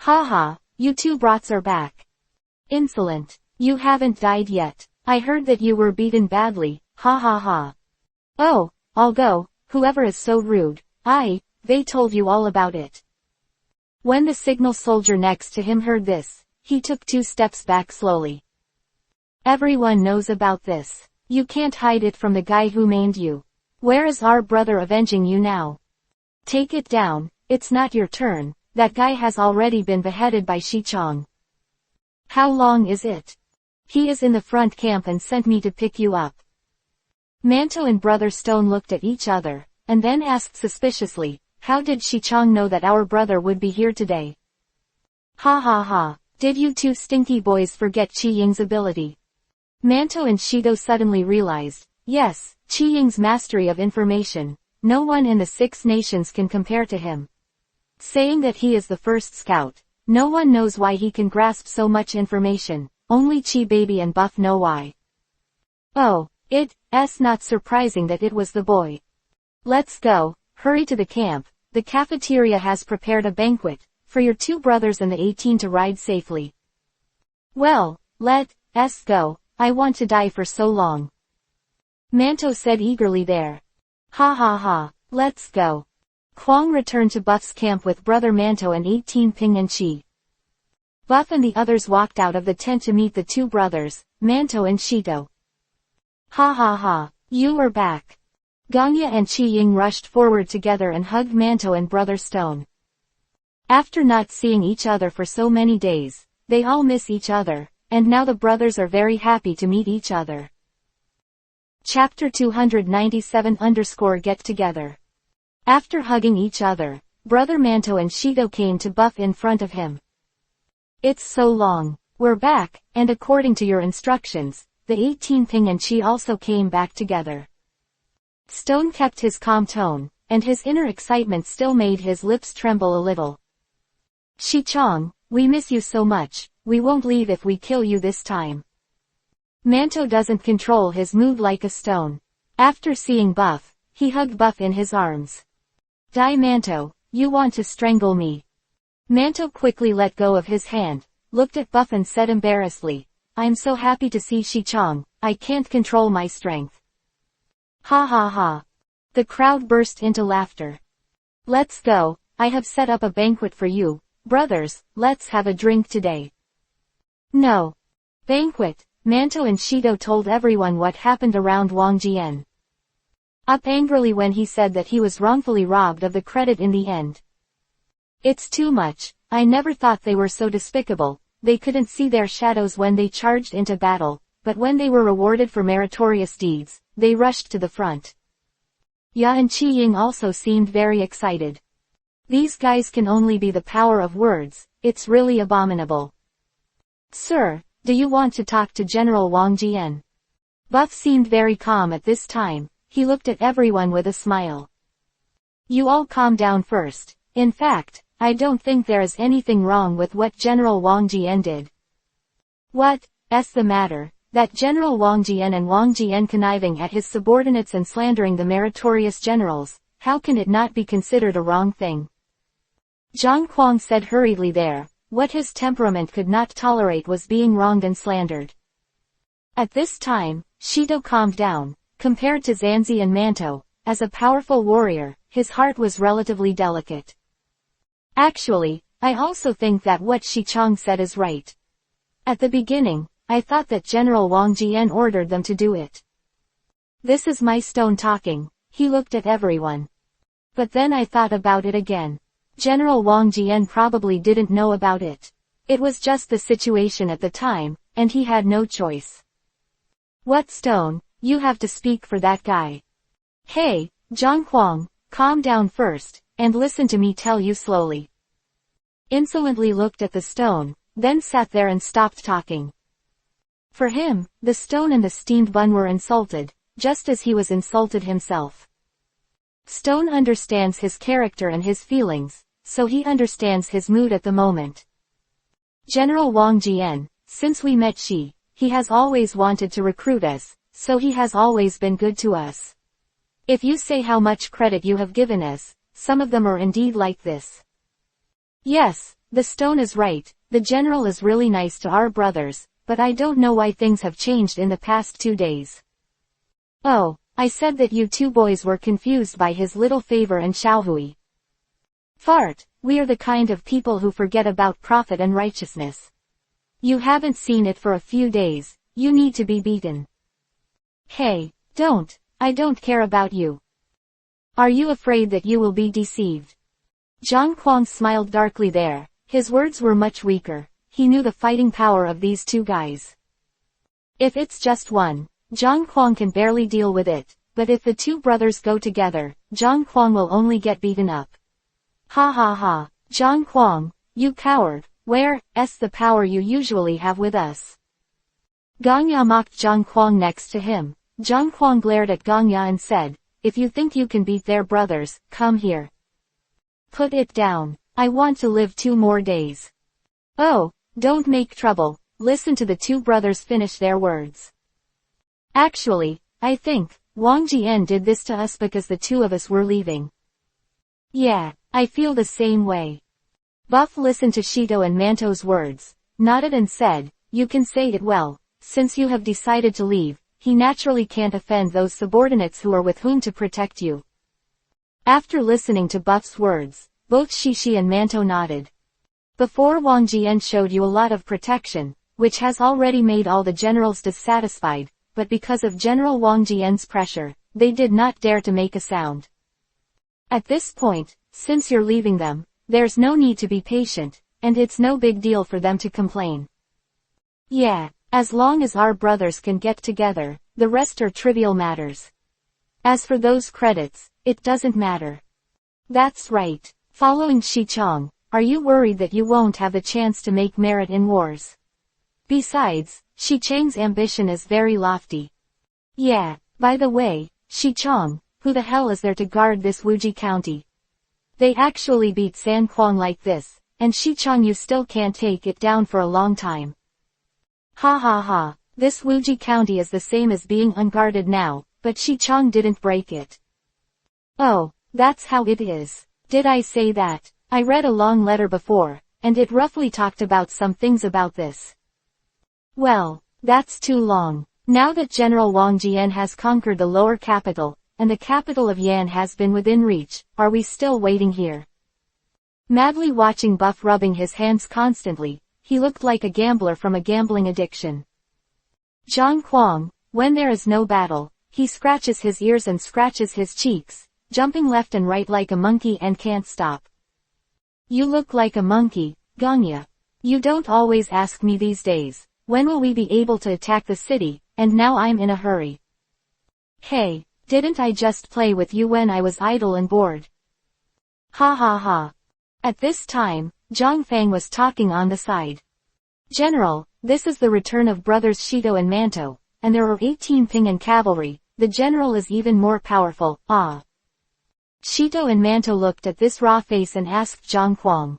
Ha ha, you two brats are back. Insolent, you haven't died yet, I heard that you were beaten badly, ha ha ha. Oh, I'll go, whoever is so rude, they told you all about it. When the signal soldier next to him heard this, he took 2 steps back slowly. Everyone knows about this. You can't hide it from the guy who maimed you. Where is our brother avenging you now? Take it down, it's not your turn, that guy has already been beheaded by Shichong. How long is it? He is in the front camp and sent me to pick you up. Manto and Brother Stone looked at each other, and then asked suspiciously, how did Shichong know that our brother would be here today? Ha ha ha, did you two stinky boys forget Qi Ying's ability? Manto and Shido suddenly realized, yes, Qi Ying's mastery of information, no one in the 6 nations can compare to him. Saying that he is the first scout, no one knows why he can grasp so much information, only Qi Baby and Buff know why. Oh, it's not surprising that it was the boy. Let's go, hurry to the camp, the cafeteria has prepared a banquet, for your 2 brothers and the 18 to ride safely. Well, let's go, I want to die for so long. Manto said eagerly there. Ha ha ha, let's go. Kwang returned to Buff's camp with Brother Manto and 18 Ping and Chi. Buff and the others walked out of the tent to meet the two brothers, Manto and Shito. Ha ha ha, you are back. Gongya and Chi Ying rushed forward together and hugged Manto and Brother Stone. After not seeing each other for so many days, they all miss each other, and now the brothers are very happy to meet each other. Chapter 297 Get Together. After hugging each other, Brother Manto and Shito came to Buff in front of him. It's so long. We're back, and according to your instructions, the 18 Ping and Chi also came back together. Stone kept his calm tone, and his inner excitement still made his lips tremble a little. Shi-chong, we miss you so much, we won't leave if we kill you this time. Manto doesn't control his mood like a stone. After seeing Buff, he hugged Buff in his arms. Die Manto, you want to strangle me. Manto quickly let go of his hand, looked at Buff and said embarrassedly, I'm so happy to see Shi-chong, I can't control my strength. Ha ha ha. The crowd burst into laughter. Let's go, I have set up a banquet for you, brothers, let's have a drink today. No. Banquet, Manto and Shito told everyone what happened around Wang Jian. Up angrily when he said that he was wrongfully robbed of the credit in the end. It's too much, I never thought they were so despicable, they couldn't see their shadows when they charged into battle, but when they were rewarded for meritorious deeds, they rushed to the front. Ya and Chi Ying also seemed very excited. These guys can only be the power of words, it's really abominable. Sir, do you want to talk to General Wang Jian? Buff seemed very calm at this time, he looked at everyone with a smile. You all calm down first, in fact, I don't think there is anything wrong with what General Wang Jian did. What's the matter? That General Wang Jian and Wang Jian conniving at his subordinates and slandering the meritorious generals, how can it not be considered a wrong thing? Zhang Kuang said hurriedly there, what his temperament could not tolerate was being wronged and slandered. At this time, Shito calmed down, compared to Zanzi and Manto, as a powerful warrior, his heart was relatively delicate. Actually, I also think that what Shi-chong said is right. At the beginning, I thought that General Wang Jian ordered them to do it. This is my stone talking, he looked at everyone. But then I thought about it again. General Wang Jian probably didn't know about it. It was just the situation at the time, and he had no choice. What stone, you have to speak for that guy. Hey, Zhang Huang, calm down first, and listen to me tell you slowly. Insolently looked at the stone, then sat there and stopped talking. For him, the stone and the steamed bun were insulted, just as he was insulted himself. Stone understands his character and his feelings, so he understands his mood at the moment. General Wang Jian, since we met he has always wanted to recruit us, so he has always been good to us. If you say how much credit you have given us, some of them are indeed like this. Yes, the stone is right, the general is really nice to our brothers, but I don't know why things have changed in the past 2 days. Oh, I said that you two boys were confused by his little favor and Xiaohui. Fart, we are the kind of people who forget about profit and righteousness. You haven't seen it for a few days, you need to be beaten. Hey, I don't care about you. Are you afraid that you will be deceived? Zhang Kuang smiled darkly there, his words were much weaker, he knew the fighting power of these two guys. If it's just one, Zhang Kuang can barely deal with it, but if the two brothers go together, Zhang Kuang will only get beaten up. Ha ha ha, Zhang Kuang, you coward, where's the power you usually have with us? Gongya mocked Zhang Kuang next to him. Zhang Kuang glared at Gongya and said, if you think you can beat their brothers, come here. Put it down, I want to live 2 more days. Oh, don't make trouble, listen to the two brothers finish their words. Actually, I think, Wang Jian did this to us because the two of us were leaving. Yeah, I feel the same way. Buff listened to Shito and Manto's words, nodded and said, you can say it well, since you have decided to leave, he naturally can't offend those subordinates who are with whom to protect you. After listening to Buff's words, both Shishi and Manto nodded. Before Wang Jian showed you a lot of protection, which has already made all the generals dissatisfied, but because of General Wang Jian's pressure, they did not dare to make a sound. At this point, since you're leaving them, there's no need to be patient, and it's no big deal for them to complain. Yeah, as long as our brothers can get together, the rest are trivial matters. As for those credits, it doesn't matter. That's right. Following Shichong, are you worried that you won't have a chance to make merit in wars? Besides, Shichang's ambition is very lofty. Yeah, by the way, Shichong, who the hell is there to guard this Wuji County? They actually beat San Kuang like this, and Shichong you still can't take it down for a long time. Ha ha ha, this Wuji County is the same as being unguarded now, but Shichong didn't break it. Oh, that's how it is. Did I say that? I read a long letter before, and it roughly talked about some things about this. Well, that's too long. Now that General Wang Jian has conquered the lower capital, and the capital of Yan has been within reach, are we still waiting here? Madly watching Buff rubbing his hands constantly, he looked like a gambler from a gambling addiction. Zhang Kuang, when there is no battle, he scratches his ears and scratches his cheeks, jumping left and right like a monkey and can't stop. You look like a monkey, Gongya. You don't always ask me these days, when will we be able to attack the city, and now I'm in a hurry. Hey, didn't I just play with you when I was idle and bored? Ha ha ha. At this time, Zhang Fang was talking on the side. General, this is the return of brothers Shito and Manto, and there are 18 Ping and cavalry, the general is even more powerful, ah. Shito and Manto looked at this raw face and asked Zhang Kuang.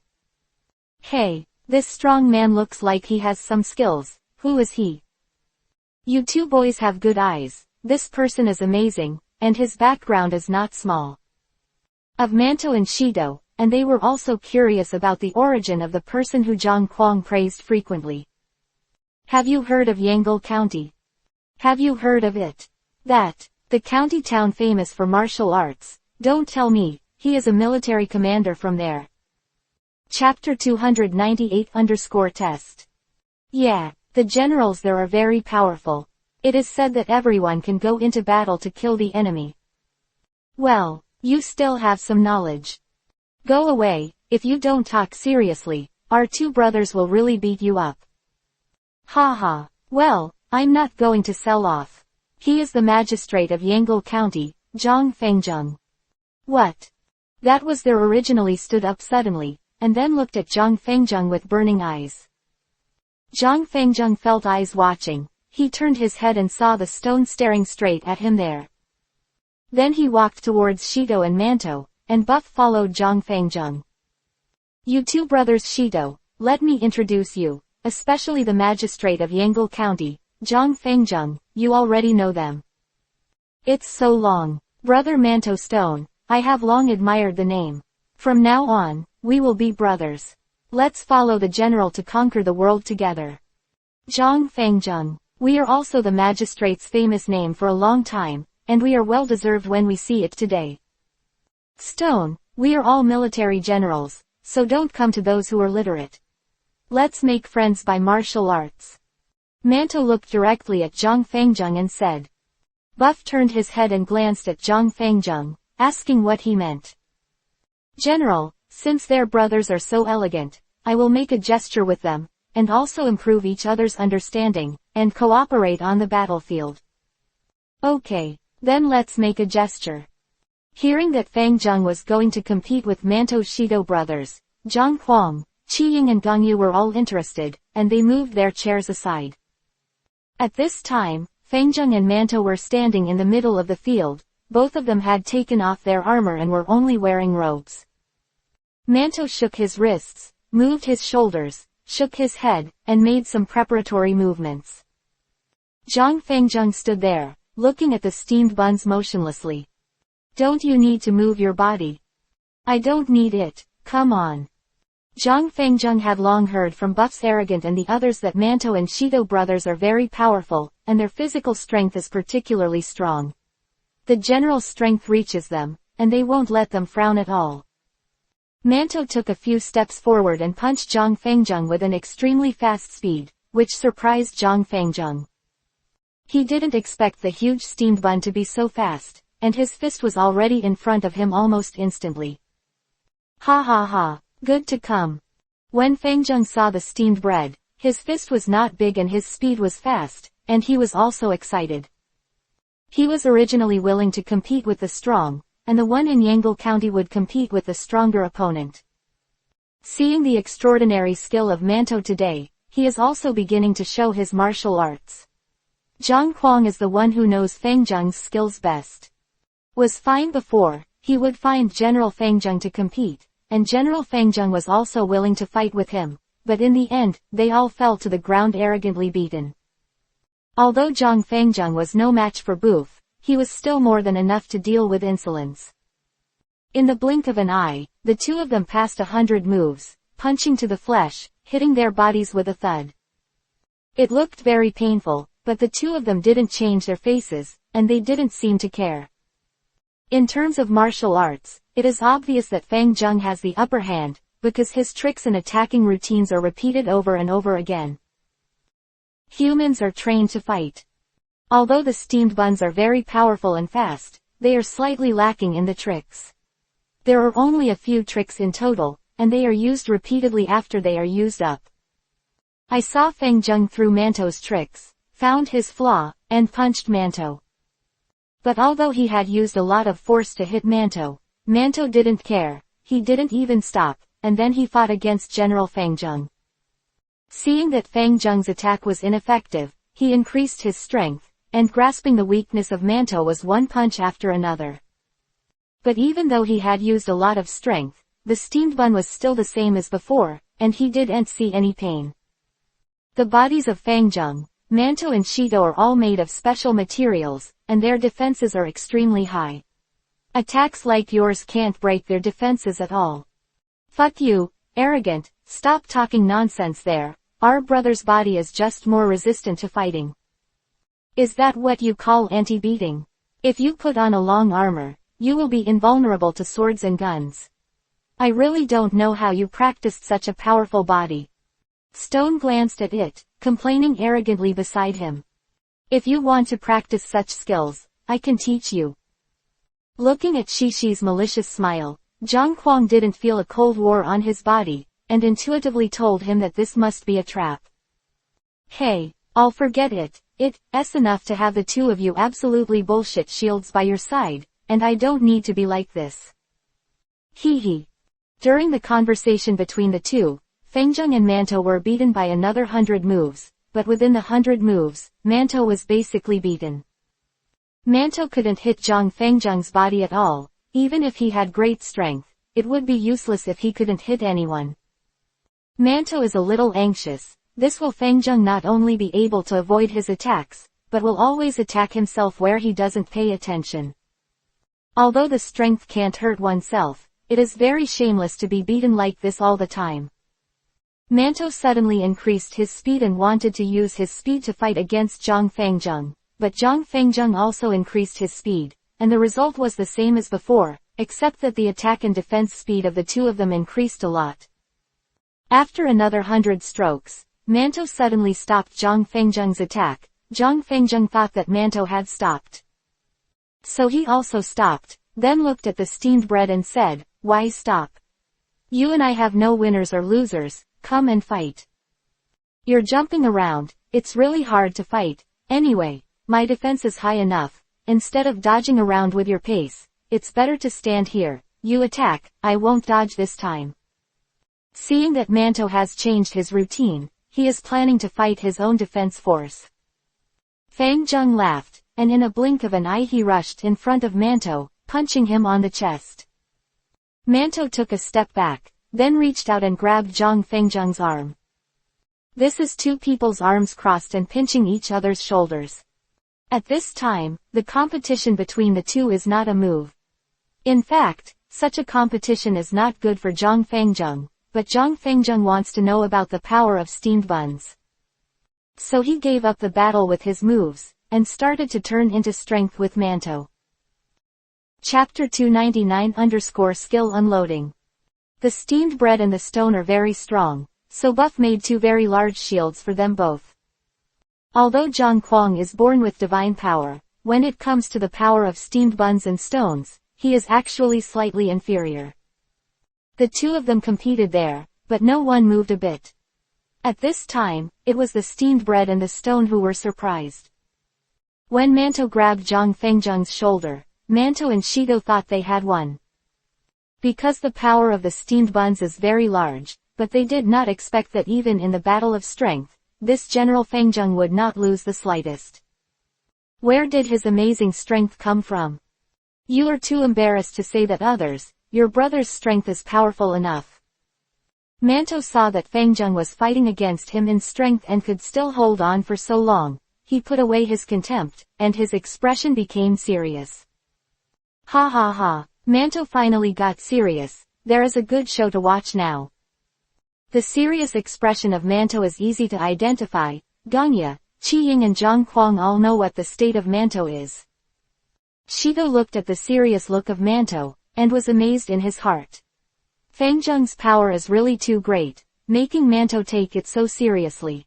Hey, this strong man looks like he has some skills, who is he? You two boys have good eyes, this person is amazing, and his background is not small. Of Manto and Shito, and they were also curious about the origin of the person who Zhang Kuang praised frequently. Have you heard of Yangle County? Have you heard of it? The county town famous for martial arts. Don't tell me, he is a military commander from there. Chapter 298_test. Yeah, the generals there are very powerful. It is said that everyone can go into battle to kill the enemy. Well, you still have some knowledge. Go away, if you don't talk seriously, our two brothers will really beat you up. Ha ha, well, I'm not going to sell off. He is the magistrate of Yangle County, Zhang Fengjung. What? That was there originally stood up suddenly, and then looked at Zhang Fengjung with burning eyes. Zhang Fengjung felt eyes watching, he turned his head and saw the stone staring straight at him there. Then he walked towards Shito and Manto, and Buff followed Zhang Fengjung. You two brothers Shito, let me introduce you, especially the magistrate of Yangle County, Zhang Fengjung, you already know them. It's so long. Brother Manto Stone, I have long admired the name. From now on, we will be brothers. Let's follow the general to conquer the world together. Zhang Fengjung, we are also the magistrate's famous name for a long time, and we are well deserved when we see it today. Stone, we are all military generals, so don't come to those who are literate. Let's make friends by martial arts. Manto looked directly at Zhang Fengjung and said. Buff turned his head and glanced at Zhang Fengjung, asking what he meant. General, since their brothers are so elegant, I will make a gesture with them, and also improve each other's understanding, and cooperate on the battlefield. Okay, then let's make a gesture. Hearing that Fengjung was going to compete with Manto Shito brothers, Zhang Kuang, Qiying and Gongyu were all interested, and they moved their chairs aside. At this time, Fengjung and Manto were standing in the middle of the field, both of them had taken off their armor and were only wearing robes. Manto shook his wrists, moved his shoulders, shook his head, and made some preparatory movements. Zhang Fengjung stood there, looking at the steamed buns motionlessly. Don't you need to move your body? I don't need it, come on. Zhang Fengjung had long heard from Buff's arrogant and the others that Manto and Shito brothers are very powerful, and their physical strength is particularly strong. The general's strength reaches them, and they won't let them frown at all. Manto took a few steps forward and punched Zhang Fengjung with an extremely fast speed, which surprised Zhang Fengjung. He didn't expect the huge steamed bun to be so fast, and his fist was already in front of him almost instantly. Ha ha ha, good to come. When Fengjung saw the steamed bread, his fist was not big and his speed was fast, and he was also excited. He was originally willing to compete with the strong, and the one in Yangle County would compete with the stronger opponent. Seeing the extraordinary skill of Manto today, he is also beginning to show his martial arts. Zhang Huang is the one who knows Fengjung's skills best. Was fine before, he would find General Fengjung to compete, and General Fengjung was also willing to fight with him, but in the end, they all fell to the ground arrogantly beaten. Although Zhang Fengjung was no match for Booth, he was still more than enough to deal with insolence. In the blink of an eye, the two of them passed 100 moves, punching to the flesh, hitting their bodies with a thud. It looked very painful, but the two of them didn't change their faces, and they didn't seem to care. In terms of martial arts, it is obvious that Fengjung has the upper hand, because his tricks and attacking routines are repeated over and over again. Humans are trained to fight. Although the steamed buns are very powerful and fast, they are slightly lacking in the tricks. There are only a few tricks in total, and they are used repeatedly after they are used up. I saw Fengjung through Manto's tricks, found his flaw, and punched Manto. But although he had used a lot of force to hit Manto, Manto didn't care, he didn't even stop, and then he fought against General Fengjung. Seeing that Fengjung's attack was ineffective, he increased his strength, and grasping the weakness of Manto was one punch after another. But even though he had used a lot of strength, the steamed bun was still the same as before, and he didn't see any pain. The bodies of Fengjung, Manto and Shito are all made of special materials, and their defenses are extremely high. Attacks like yours can't break their defenses at all. Fuck you, arrogant, stop talking nonsense there, our brother's body is just more resistant to fighting. Is that what you call anti-beating? If you put on a long armor, you will be invulnerable to swords and guns. I really don't know how you practiced such a powerful body. Stone glanced at it, complaining arrogantly beside him. If you want to practice such skills, I can teach you. Looking at Shishi's malicious smile, Zhang Huang didn't feel a cold war on his body, and intuitively told him that this must be a trap. Hey, I'll forget it, it's enough to have the two of you absolutely bullshit shields by your side, and I don't need to be like this. Hee hee. During the conversation between the two, Fengjung and Manto were beaten by another 100 moves, but within the 100 moves, Manto was basically beaten. Manto couldn't hit Zhang Fengjung's body at all, even if he had great strength, it would be useless if he couldn't hit anyone. Manto is a little anxious, this will Fengjung not only be able to avoid his attacks, but will always attack himself where he doesn't pay attention. Although the strength can't hurt oneself, it is very shameless to be beaten like this all the time. Manto suddenly increased his speed and wanted to use his speed to fight against Zhang Fengjung, but Zhang Fengjung also increased his speed, and the result was the same as before, except that the attack and defense speed of the two of them increased a lot. After another 100 strokes, Manto suddenly stopped Zhang Fengjung's attack. Zhang Fengjung thought that Manto had stopped. So he also stopped, then looked at the steamed bread and said, "Why stop? You and I have no winners or losers, come and fight. You're jumping around, it's really hard to fight, anyway, my defense is high enough, instead of dodging around with your pace, it's better to stand here, you attack, I won't dodge this time." Seeing that Manto has changed his routine, he is planning to fight his own defense force. Fengjung laughed, and in a blink of an eye he rushed in front of Manto, punching him on the chest. Manto took a step back, then reached out and grabbed Zhang Fengjung's arm. This is two people's arms crossed and pinching each other's shoulders. At this time, the competition between the two is not a move. In fact, such a competition is not good for Zhang Fengjung, but Zhang Fengjung wants to know about the power of steamed buns. So he gave up the battle with his moves, and started to turn into strength with Manto. Chapter 299 Skill Unloading. The steamed bread and the stone are very strong, so Buff made 2 very large shields for them both. Although Zhang Kuang is born with divine power, when it comes to the power of steamed buns and stones, he is actually slightly inferior. The 2 of them competed there, but no one moved a bit. At this time, it was the steamed bread and the stone who were surprised. When Manto grabbed Zhang Fengjung's shoulder, Manto and Shido thought they had won. Because the power of the steamed buns is very large, but they did not expect that even in the battle of strength, this General Fengjung would not lose the slightest. Where did his amazing strength come from? You are too embarrassed to say that others, your brother's strength is powerful enough. Manto saw that Fengjung was fighting against him in strength and could still hold on for so long. He put away his contempt, and his expression became serious. Ha ha ha. Manto finally got serious. There is a good show to watch now. The serious expression of Manto is easy to identify. Gangya, Qiying and Zhang Kuang all know what the state of Manto is. Shido looked at the serious look of Manto, and was amazed in his heart. Fengjung's power is really too great, making Manto take it so seriously.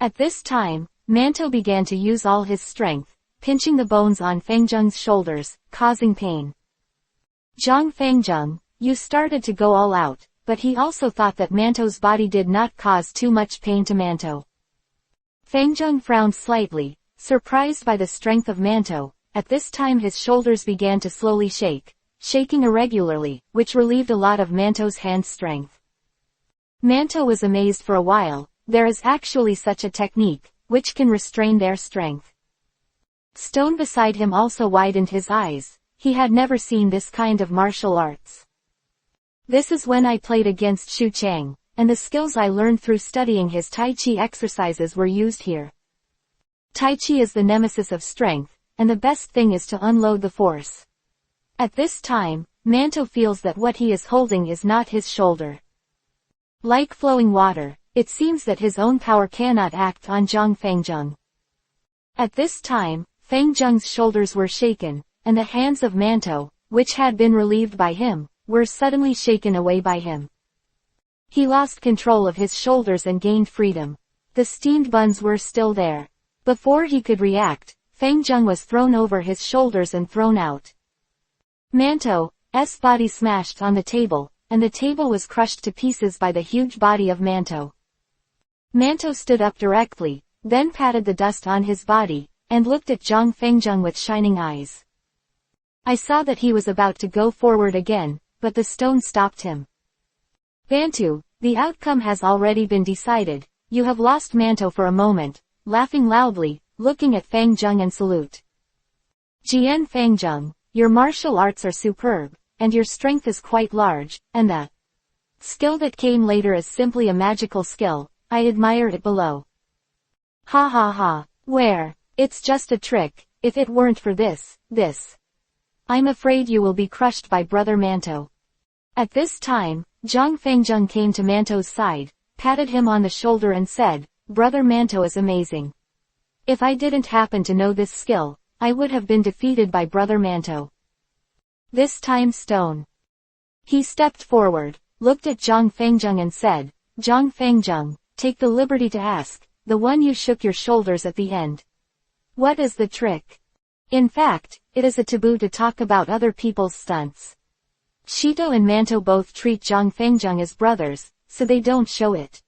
At this time, Manto began to use all his strength, pinching the bones on Fengjung's shoulders, causing pain. Zhang Fengjung, you started to go all out, but he also thought that Manto's body did not cause too much pain to Manto. Fengjung frowned slightly, surprised by the strength of Manto. At this time his shoulders began to slowly shake, shaking irregularly, which relieved a lot of Manto's hand strength. Manto was amazed for a while. There is actually such a technique, which can restrain their strength. Stone beside him also widened his eyes. He had never seen this kind of martial arts. This is when I played against Xu Chang, and the skills I learned through studying his Tai Chi exercises were used here. Tai Chi is the nemesis of strength, and the best thing is to unload the force. At this time, Manto feels that what he is holding is not his shoulder. Like flowing water, it seems that his own power cannot act on Zhang Fengjung. At this time, Fengjung's shoulders were shaken, and the hands of Manto, which had been relieved by him, were suddenly shaken away by him. He lost control of his shoulders and gained freedom. The steamed buns were still there. Before he could react, Fengjung was thrown over his shoulders and thrown out. Manto's body smashed on the table, and the table was crushed to pieces by the huge body of Manto. Manto stood up directly, then patted the dust on his body, and looked at Zhang Fengjung with shining eyes. I saw that he was about to go forward again, but the stone stopped him. Bantu, the outcome has already been decided. You have lost. Manto for a moment, laughing loudly, looking at Fengjung and salute. Jian Fengjung, your martial arts are superb, and your strength is quite large, and the skill that came later is simply a magical skill. I admire it below. Ha ha ha. Where? It's just a trick. If it weren't for this. I'm afraid you will be crushed by Brother Manto. At this time, Zhang Fengjung came to Manto's side, patted him on the shoulder and said, Brother Manto is amazing. If I didn't happen to know this skill, I would have been defeated by Brother Manto. This time Stone. He stepped forward, looked at Zhang Fengjung and said, Zhang Fengjung, take the liberty to ask, the one you shook your shoulders at the end. What is the trick? In fact, it is a taboo to talk about other people's stunts. Shido and Manto both treat Zhang Fengjung as brothers, so they don't show it.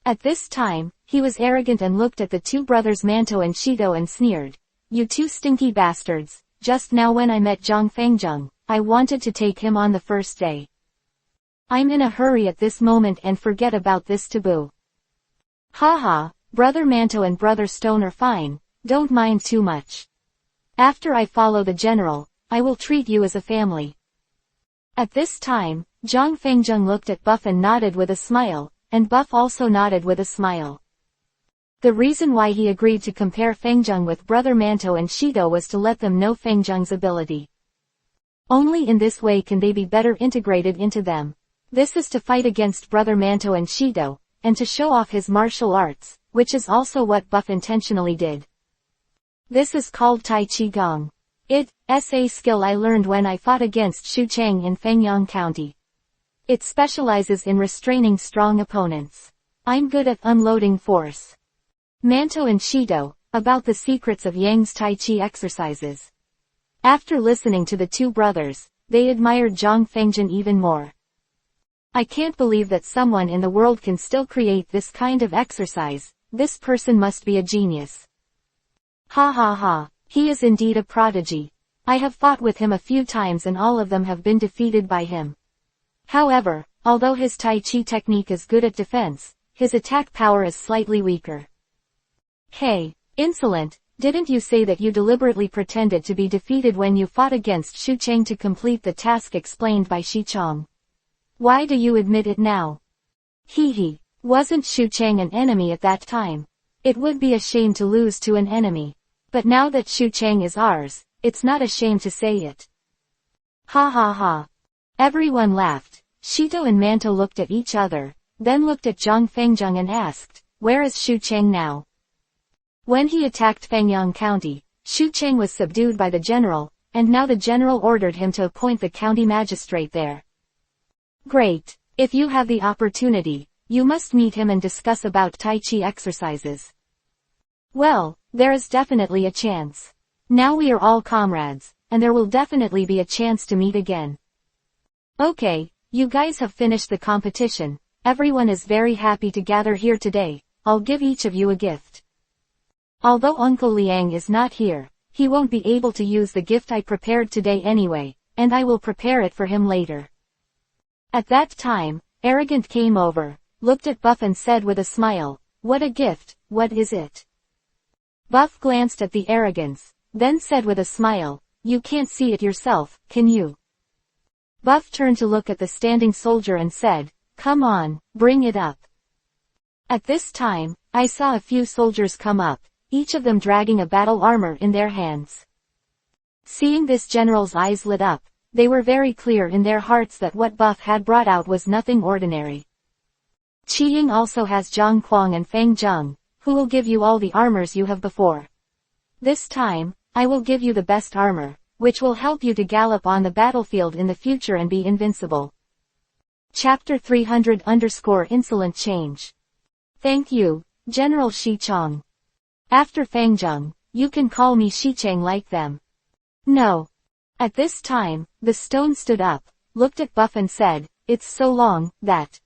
At this time, he was arrogant and looked at the 2 brothers Manto and Shido and sneered. You 2 stinky bastards, just now when I met Zhang Fengjung, I wanted to take him on the first day. I'm in a hurry at this moment and forget about this taboo. Haha, Brother Manto and Brother Stone are fine, don't mind too much. After I follow the general, I will treat you as a family. At this time, Zhang Fengjung looked at Buff and nodded with a smile, and Buff also nodded with a smile. The reason why he agreed to compare Fengjung with Brother Manto and Shido was to let them know Fengjung's ability. Only in this way can they be better integrated into them. This is to fight against Brother Manto and Shido, and to show off his martial arts, which is also what Buff intentionally did. This is called Tai Chi Gong. SA skill I learned when I fought against Xu Chang in Fangyang County. It specializes in restraining strong opponents. I'm good at unloading force. Manto and Shido, about the secrets of Yang's Tai Chi exercises. After listening to the two brothers, they admired Zhang Fengjin even more. I can't believe that someone in the world can still create this kind of exercise. This person must be a genius. Ha ha ha, he is indeed a prodigy. I have fought with him a few times and all of them have been defeated by him. However, although his Tai Chi technique is good at defense, his attack power is slightly weaker. Hey, insolent, didn't you say that you deliberately pretended to be defeated when you fought against Xu Chang to complete the task explained by Shi Chong? Why do you admit it now? Hee hee, wasn't Xu Chang an enemy at that time? It would be a shame to lose to an enemy. But now that Xu Chang is ours, it's not a shame to say it. Ha ha ha. Everyone laughed. Shito and Manto looked at each other, then looked at Zhang Fengjing and asked, where is Xu Chang now? When he attacked Fangyang County, Xu Chang was subdued by the general, and now the general ordered him to appoint the county magistrate there. Great. If you have the opportunity, you must meet him and discuss about Tai Chi exercises. Well, there is definitely a chance. Now we are all comrades, and there will definitely be a chance to meet again. Okay, you guys have finished the competition. Everyone is very happy to gather here today. I'll give each of you a gift. Although Uncle Liang is not here, he won't be able to use the gift I prepared today anyway, and I will prepare it for him later. At that time, Arrogant came over, looked at Buff and said with a smile, what a gift, what is it? Buff glanced at the Arrogance, then said with a smile, you can't see it yourself, can you? Buff turned to look at the standing soldier and said, come on, bring it up. At this time, I saw a few soldiers come up, each of them dragging a battle armor in their hands. Seeing this, general's eyes lit up. They were very clear in their hearts that what Buff had brought out was nothing ordinary. Qiying also has Zhang Kuang and Fang Zheng, who will give you all the armors you have before. This time, I will give you the best armor, which will help you to gallop on the battlefield in the future and be invincible. Chapter 300_Insolent Change. Thank you, General Shi Chong. After Fang Zheng, you can call me Shi Chang like them. No. At this time, the stone stood up, looked at Buff and said, it's so long, that.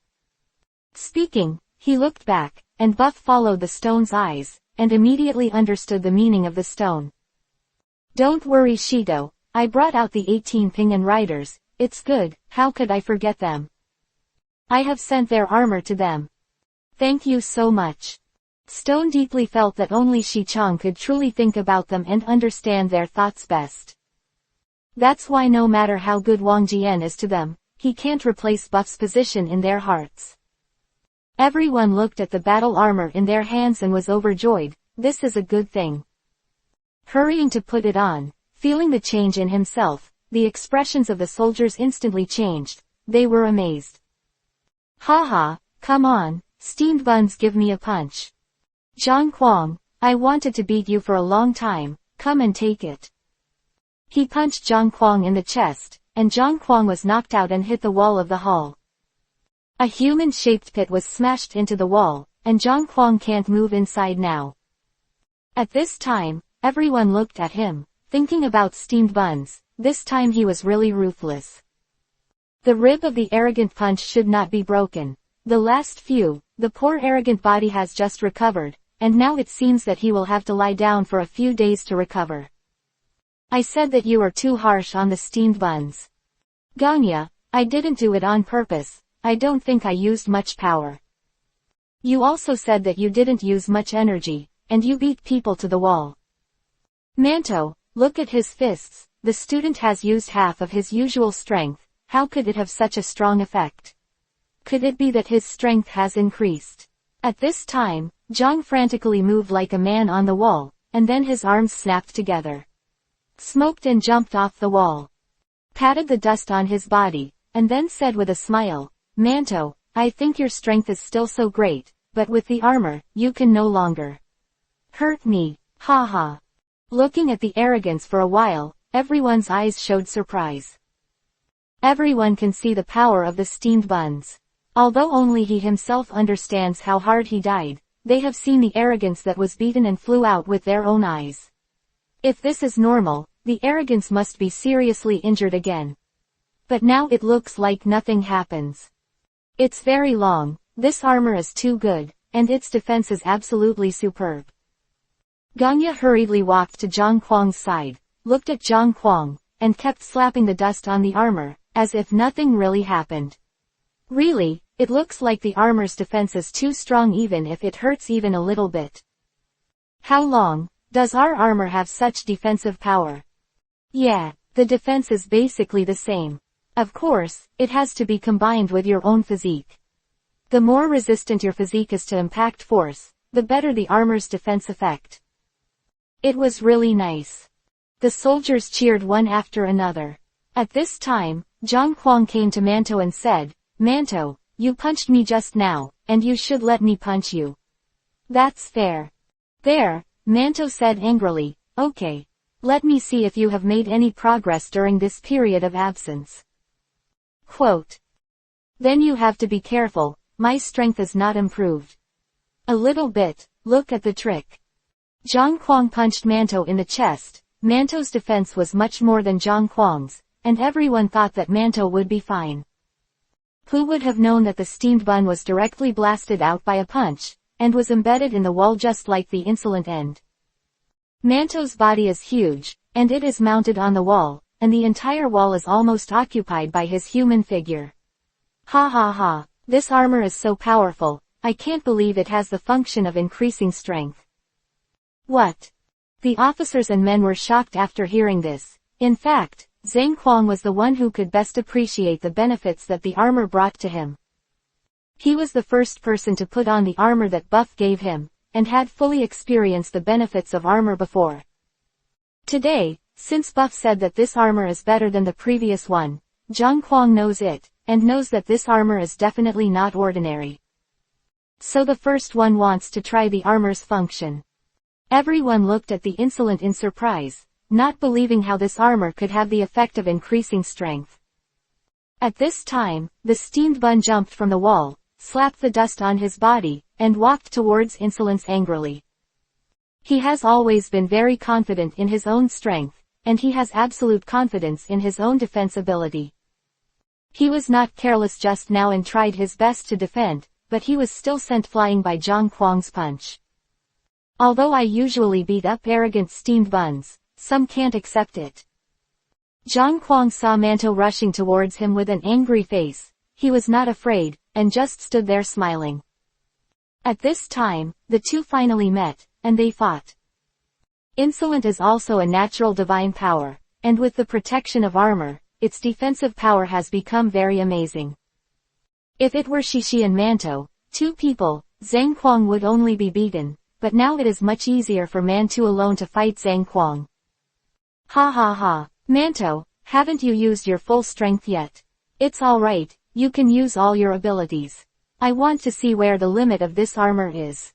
Speaking, he looked back, and Buff followed the stone's eyes, and immediately understood the meaning of the stone. Don't worry Shido, I brought out the 18 Pingan riders, it's good, how could I forget them? I have sent their armor to them. Thank you so much. Stone deeply felt that only Shi Chong could truly think about them and understand their thoughts best. That's why no matter how good Wang Jian is to them, he can't replace Buff's position in their hearts. Everyone looked at the battle armor in their hands and was overjoyed. This is a good thing. Hurrying to put it on, feeling the change in himself, the expressions of the soldiers instantly changed. They were amazed. Ha, come on, steamed buns, give me a punch. Zhang Kuang, I wanted to beat you for a long time, come and take it. He punched Zhang Kuang in the chest, and Zhang Kuang was knocked out and hit the wall of the hall. A human-shaped pit was smashed into the wall, and Zhang Kuang can't move inside now. At this time, everyone looked at him, thinking about steamed buns. This time he was really ruthless. The rib of the arrogant punch should not be broken. The last few, the poor arrogant body has just recovered, and now it seems that he will have to lie down for a few days to recover. I said that you are too harsh on the steamed buns. Ganya, I didn't do it on purpose, I don't think I used much power. You also said that you didn't use much energy, and you beat people to the wall. Manto, look at his fists, the student has used half of his usual strength, how could it have such a strong effect? Could it be that his strength has increased? At this time, Zhang frantically moved like a man on the wall, and then his arms snapped together. Smoked and jumped off the wall. Patted the dust on his body, and then said with a smile, Manto, I think your strength is still so great, but with the armor, you can no longer hurt me, ha ha. Looking at the arrogance for a while, everyone's eyes showed surprise. Everyone can see the power of the steamed buns. Although only he himself understands how hard he died, they have seen the arrogance that was beaten and flew out with their own eyes. If this is normal, the arrogance must be seriously injured again. But now it looks like nothing happens. It's very long, this armor is too good, and its defense is absolutely superb. Ganya hurriedly walked to Zhang Kuang's side, looked at Zhang Kuang, and kept slapping the dust on the armor, as if nothing really happened. Really, it looks like the armor's defense is too strong even if it hurts even a little bit. How long does our armor have such defensive power? Yeah, the defense is basically the same. Of course, it has to be combined with your own physique. The more resistant your physique is to impact force, the better the armor's defense effect. It was really nice. The soldiers cheered one after another. At this time, Zhang Kuang came to Manto and said, "Manto, you punched me just now, and you should let me punch you." "That's fair." "There," Manto said angrily, "Okay. Let me see if you have made any progress during this period of absence." Quote. "Then you have to be careful, my strength is not improved." "A little bit, look at the trick." Zhang Kuang punched Manto in the chest. Manto's defense was much more than Zhang Kuang's, and everyone thought that Manto would be fine. Who would have known that the steamed bun was directly blasted out by a punch, and was embedded in the wall just like the insolent end. Manto's body is huge, and it is mounted on the wall, and the entire wall is almost occupied by his human figure. Ha ha ha, this armor is so powerful, I can't believe it has the function of increasing strength. What? The officers and men were shocked after hearing this. In fact, Zhang Kuang was the one who could best appreciate the benefits that the armor brought to him. He was the first person to put on the armor that Buff gave him, and had fully experienced the benefits of armor before. Today, since Buff said that this armor is better than the previous one, Zhang Kuang knows it, and knows that this armor is definitely not ordinary. So the first one wants to try the armor's function. Everyone looked at the insolent in surprise, not believing how this armor could have the effect of increasing strength. At this time, the steamed bun jumped from the wall, slapped the dust on his body, and walked towards Insolence angrily. He has always been very confident in his own strength, and he has absolute confidence in his own defense ability. He was not careless just now and tried his best to defend, but he was still sent flying by Zhang Kuang's punch. Although I usually beat up arrogant steamed buns, some can't accept it. Zhang Kuang saw Manto rushing towards him with an angry face. He was not afraid, and just stood there smiling. At this time, the two finally met, and they fought. Insolent is also a natural divine power, and with the protection of armor, its defensive power has become very amazing. If it were Shishi and Manto, two people, Zhang Kuang would only be beaten, but now it is much easier for Manto alone to fight Zhang Kuang. Ha ha ha, Manto, haven't you used your full strength yet? It's alright, you can use all your abilities. I want to see where the limit of this armor is.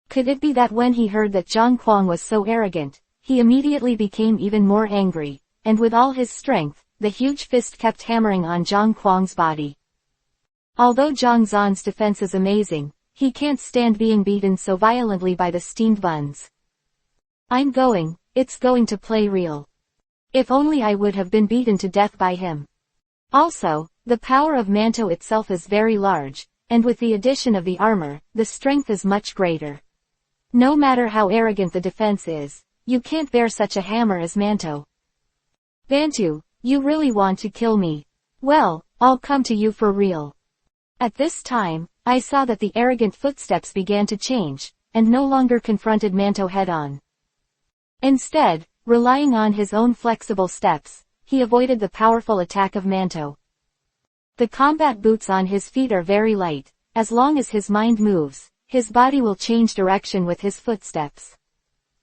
Could it be that when he heard that Zhang Kuang was so arrogant, he immediately became even more angry, and with all his strength, the huge fist kept hammering on Zhang Kuang's body. Although Zhang Zan's defense is amazing, he can't stand being beaten so violently by the steamed buns. It's going to play real. If only I would have been beaten to death by him. Also, the power of Manto itself is very large, and with the addition of the armor, the strength is much greater. No matter how arrogant the defense is, you can't bear such a hammer as Manto. Bantu, you really want to kill me? Well, I'll come to you for real. At this time, I saw that the arrogant footsteps began to change, and no longer confronted Manto head-on. Instead, relying on his own flexible steps, he avoided the powerful attack of Manto. The combat boots on his feet are very light. As long as his mind moves, his body will change direction with his footsteps.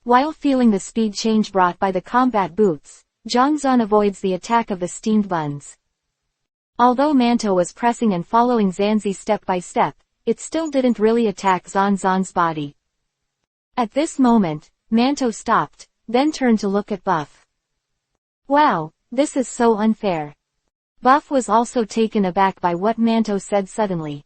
While feeling the speed change brought by the combat boots, Zhang Zan avoids the attack of the steamed buns. Although Manto was pressing and following Zanzi step by step, it still didn't really attack Zhan Zan's body. At this moment, Manto stopped, then turned to look at Buff. Wow, this is so unfair. Buff was also taken aback by what Manto said suddenly.